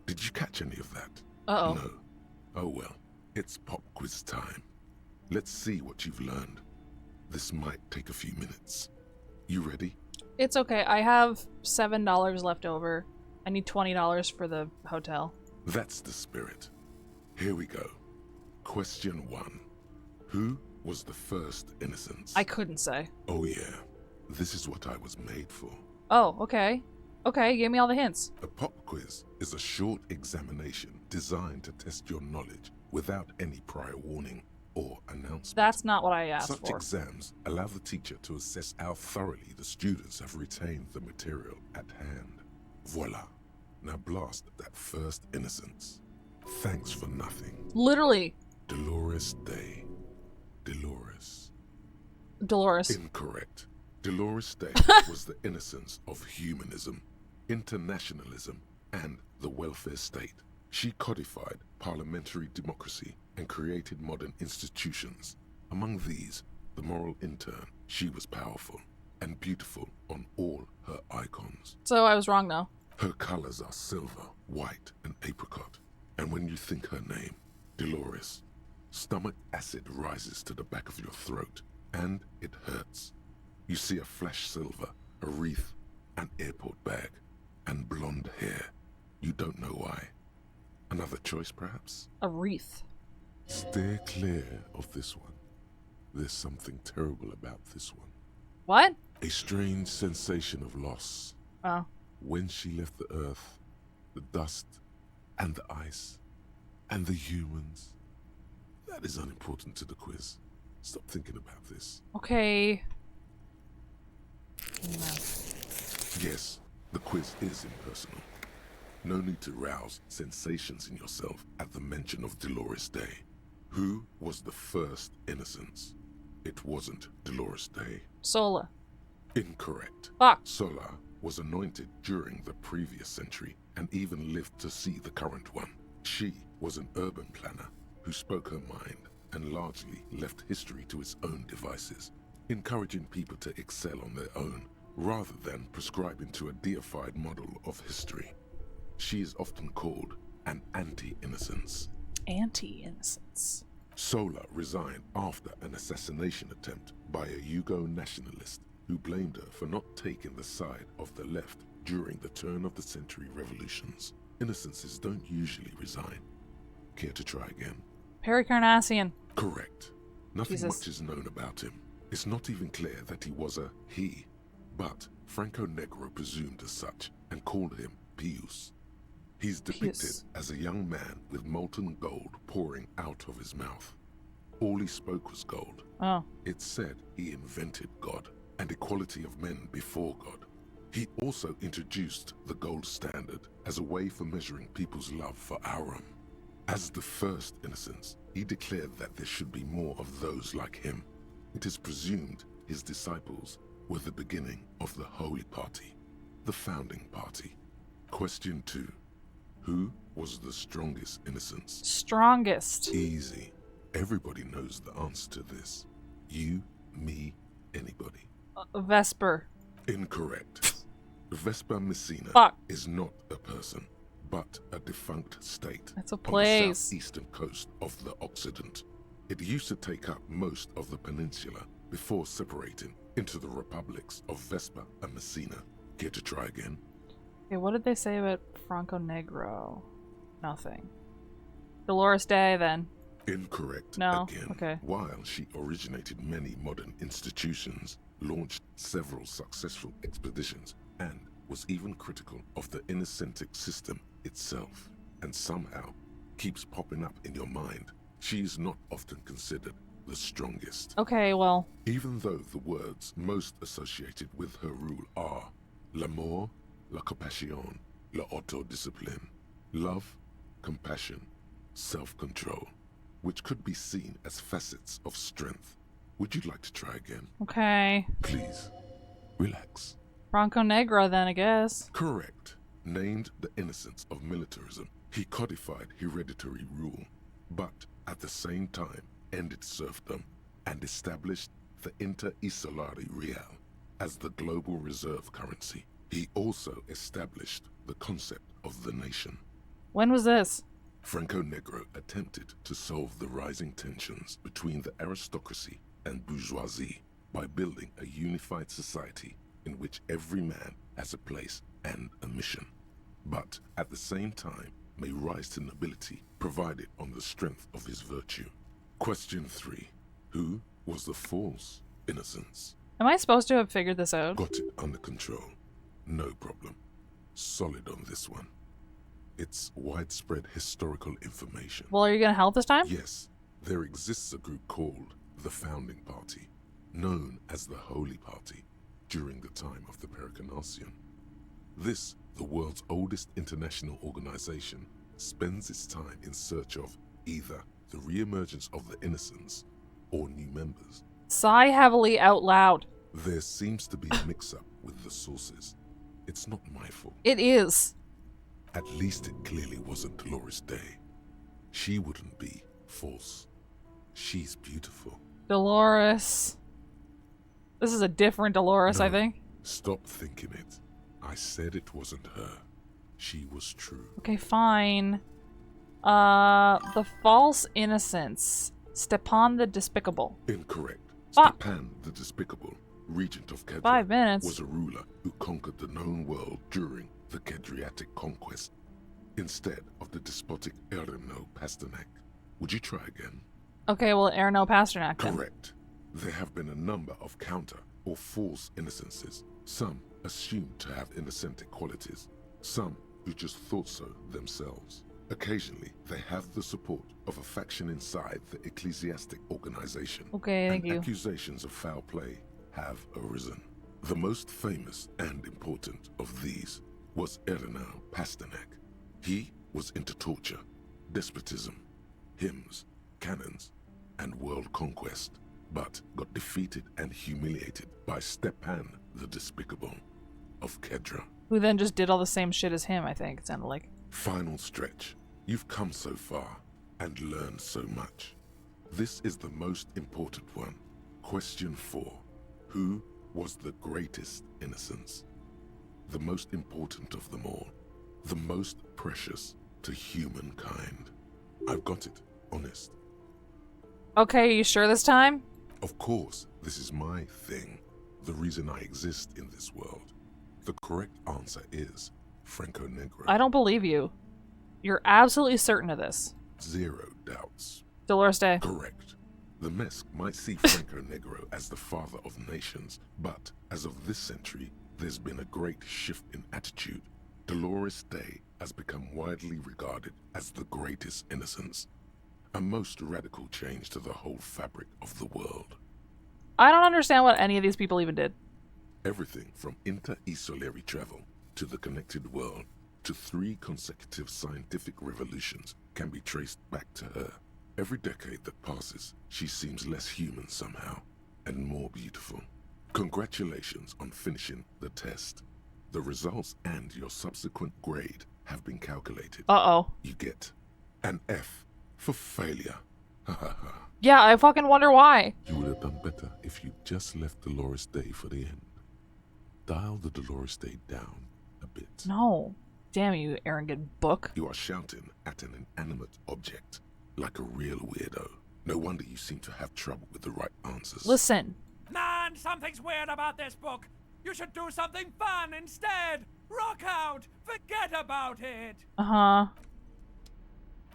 Did you catch any of that? Uh-oh. No. Oh well, it's pop quiz time. Let's see what you've learned. This might take a few minutes. You ready? It's okay. I have $7 left over. I need $20 for the hotel. That's the spirit. Here we go. Question 1. Who was the first innocence? I couldn't say. Oh yeah. This is what I was made for. Oh, okay. Okay, give me all the hints. A pop quiz is a short examination designed to test your knowledge without any prior warning or announcement. That's not what I asked Such for. exams allow the teacher to assess how thoroughly the students have retained the material at hand. Voila. Now blast that first innocence. Thanks for nothing. Literally. Dolores Day. Dolores. Dolores. Incorrect. Dolores Day was the innocence of humanism, internationalism, and the welfare state. She codified parliamentary democracy and created modern institutions. Among these, the moral intern She was powerful and beautiful on all her icons. So I was wrong, though. Her colors are silver, white, and apricot. And when you think her name, Dolores, stomach acid rises to the back of your throat, and it hurts. You see a flash silver, a wreath, an airport bag, and blonde hair. You don't know why. Another choice, perhaps? A wreath. Steer clear of this one. There's something terrible about this one. What? A strange sensation of loss. Oh. When she left the earth, the dust, and the ice, and the humans. That is unimportant to the quiz. Stop thinking about this. Okay. Yes, the quiz is impersonal. No need to rouse sensations in yourself at the mention of Dolores Day. Who was the first Innocence? It wasn't Dolores Day. Sola. Incorrect. Fuck. Sola was anointed during the previous century and even lived to see the current one. She was an urban planner who spoke her mind and largely left history to its own devices, encouraging people to excel on their own rather than prescribing to a deified model of history. She is often called an anti-innocence. Anti-innocence. Sola resigned after an assassination attempt by a Yugo nationalist who blamed her for not taking the side of the left during the turn-of-the-century revolutions. Innocences don't usually resign. Care to try again? Pericarnassian. Correct. Nothing Jesus. much is known about him. It's not even clear that he was a he, but Franco Negro presumed as such and called him Pius. He's depicted Pius. as a young man with molten gold pouring out of his mouth. All he spoke was gold. Oh. It's said he invented God and equality of men before God. He also introduced the gold standard as a way for measuring people's love for Aurum. As the first Innocence, he declared that there should be more of those like him. It is presumed his disciples were the beginning of the Holy Party, the founding party. Question 2. Who was the strongest Innocence? Strongest. Easy. Everybody knows the answer to this. You, me, anybody. Vesper. Incorrect. Vespa Messina Fuck. is not a person, but a defunct state It's a on the place. southeastern coast of the Occident. It used to take up most of the peninsula before separating into the republics of Vespa and Messina. Care to try again? Okay, what did they say about Franco Negro? Nothing. Dolores Day, then. Incorrect No? again. Okay. While she originated many modern institutions, launched several successful expeditions, and was even critical of the Innocentic system itself, and somehow keeps popping up in your mind, she is not often considered the strongest. Okay, well. Even though the words most associated with her rule are l'amour, la compassion, la autodiscipline, love, compassion, self-control, which could be seen as facets of strength. Would you like to try again? Okay. Please, relax. Franco Negro, then, I guess. Correct. Named the innocence of militarism, he codified hereditary rule, but at the same time ended serfdom and established the Inter-Isolari Real as the global reserve currency. He also established the concept of the nation. When was this? Franco Negro attempted to solve the rising tensions between the aristocracy and bourgeoisie by building a unified society in which every man has a place and a mission, but at the same time may rise to nobility provided on the strength of his virtue. Question 3. Who was the false Innocence? Am I supposed to have figured this out? Got it under control. No problem. Solid on this one. It's widespread historical information. Well, are you gonna help this time? Yes. There exists a group called the Founding Party, known as the Holy Party, during the time of the Pericarnassian. This, the world's oldest international organization, spends its time in search of either the re-emergence of the Innocents or new members. Sigh heavily out loud. There seems to be a mix-up with the sources. It's not my fault. It is. At least it clearly wasn't Dolores Day. She wouldn't be false. She's beautiful. Dolores. This is a different Dolores, I No, think. Stop thinking it. I said it wasn't her. She was true. Okay, fine. The false innocence. Stepan the Despicable. Incorrect. Fuck. Stepan the Despicable, regent of Kedra, 5 minutes. was a ruler who conquered the known world during the Kedriatic conquest, instead of the despotic Erno Pasternak. Would you try again? Okay, well, Erno Pasternak then. Correct. There have been a number of counter or false innocences, some assumed to have innocentic qualities, some who just thought so themselves. Occasionally, they have the support of a faction inside the ecclesiastic organization. Okay, thank and you. Accusations of foul play have arisen. The most famous and important of these was Erno Pasternak. He was into torture, despotism, hymns, cannons, and world conquest, but got defeated and humiliated by Stepan the Despicable of Kedra. Who then just did all the same shit as him, I think, it sounded like. Final stretch. You've come so far and learned so much. This is the most important one. Question 4. Who was the greatest innocence? The most important of them all. The most precious to humankind. I've got it. Honest. Okay, you sure this time? Of course, this is my thing. The reason I exist in this world. The correct answer is Franco Negro. I don't believe you. You're absolutely certain of this. 0 doubts. Dolores Day. Correct. The Mesk might see Franco Negro as the father of nations, but as of this century, there's been a great shift in attitude. Dolores Day has become widely regarded as the greatest innocence. A most radical change to the whole fabric of the world. I don't understand what any of these people even did. Everything from inter-esolary travel to the connected world to 3 consecutive scientific revolutions can be traced back to her. Every decade that passes, she seems less human somehow, and more beautiful. Congratulations on finishing the test. The results and your subsequent grade have been calculated. Uh-oh. You get an F for failure. Yeah, I fucking wonder why. You would have done better if you just left Dolores Day for the end. Dial the Dolores Day down a bit. No. Damn you, arrogant book. You are shouting at an inanimate object, like a real weirdo. No wonder you seem to have trouble with the right answers. Listen. Man, something's weird about this book. You should do something fun instead. Rock out. Forget about it. Uh-huh.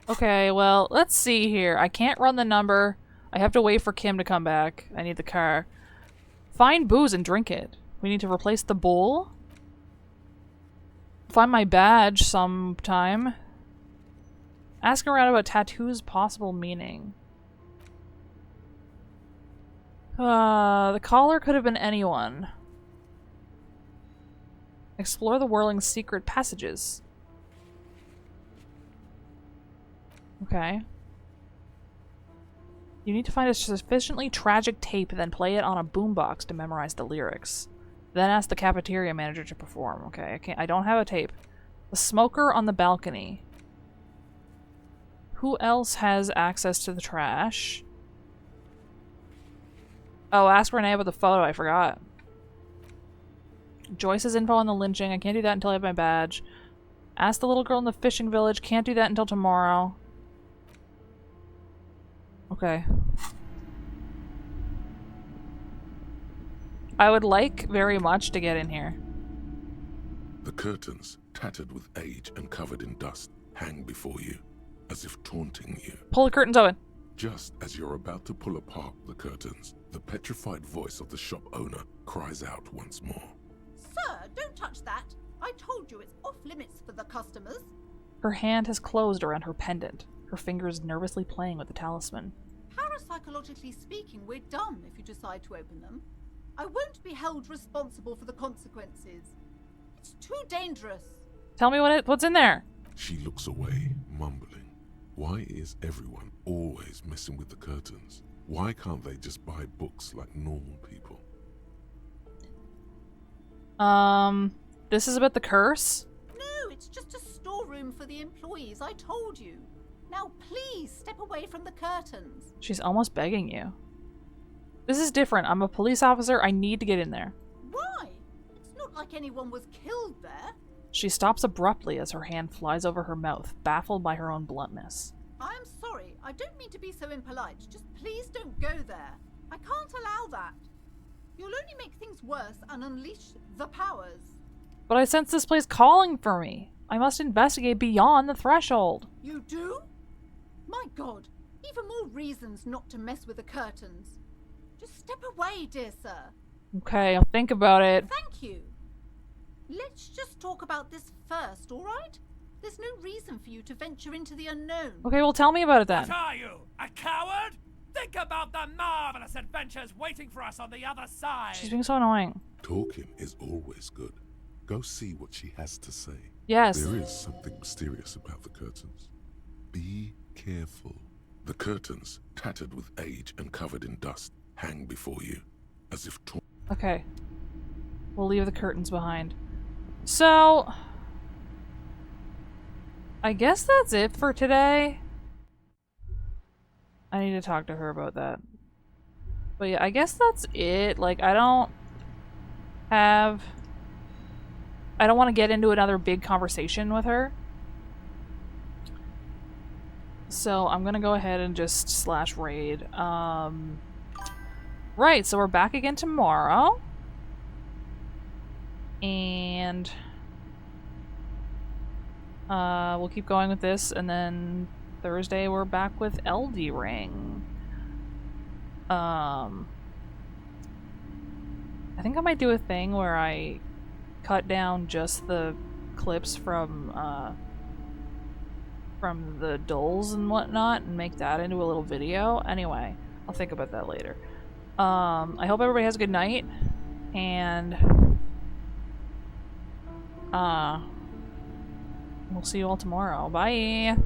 Okay, well, let's see here. I can't run the number. I have to wait for Kim to come back. I need the car. Find booze and drink it. We need to replace the bowl. Find my badge sometime. Ask around about tattoos' possible meaning. The caller could have been anyone. Explore the whirling secret passages. Okay. You need to find a sufficiently tragic tape, then play it on a boombox to memorize the lyrics. Then ask the cafeteria manager to perform. Okay, I don't have a tape. The smoker on the balcony. Who else has access to the trash? Oh, ask Renee about the photo. I forgot. Joyce's info on the lynching. I can't do that until I have my badge. Ask the little girl in the fishing village. Can't do that until tomorrow. Okay. I would like very much to get in here. The curtains, tattered with age and covered in dust, hang before you, as if taunting you. Pull the curtains open. Just as you're about to pull apart the curtains, the petrified voice of the shop owner cries out once more. Sir, don't touch that. I told you it's off limits for the customers. Her hand has closed around her pendant, her fingers nervously playing with the talisman. Parapsychologically speaking, we're dumb if you decide to open them. I won't be held responsible for the consequences. It's too dangerous. Tell me what's in there. She looks away, mumbling. Why is everyone always messing with the curtains? Why can't they just buy books like normal people? This is about the curse? No, it's just a storeroom for the employees, I told you. Now please step away from the curtains. She's almost begging you. This is different. I'm a police officer. I need to get in there. Why? It's not like anyone was killed there. She stops abruptly as her hand flies over her mouth, baffled by her own bluntness. I'm sorry. I don't mean to be so impolite. Just please don't go there. I can't allow that. You'll only make things worse and unleash the powers. But I sense this place calling for me. I must investigate beyond the threshold. You do? My God. Even more reasons not to mess with the curtains. Just step away, dear sir. Okay, I'll think about it. Thank you. Let's just talk about this first, all right? There's no reason for you to venture into the unknown. Okay, well tell me about it then. What are you, a coward? Think about the marvelous adventures waiting for us on the other side. She's being so annoying. Talking is always good. Go see what she has to say. Yes. There is something mysterious about the curtains. Be careful. The curtains, tattered with age and covered in dust, hang before you, as if torn. Okay. We'll leave the curtains behind. So, I guess that's it for today. I need to talk to her about that. But yeah, I guess that's it. Like, I don't want to get into another big conversation with her. So I'm gonna go ahead and just /raid. Right, so we're back again tomorrow. And we'll keep going with this, and then Thursday we're back with LD Ring. I think I might do a thing where I cut down just the clips from the dulls and whatnot and make that into a little video. Anyway, I'll think about that later. I hope everybody has a good night, and we'll see you all tomorrow. Bye!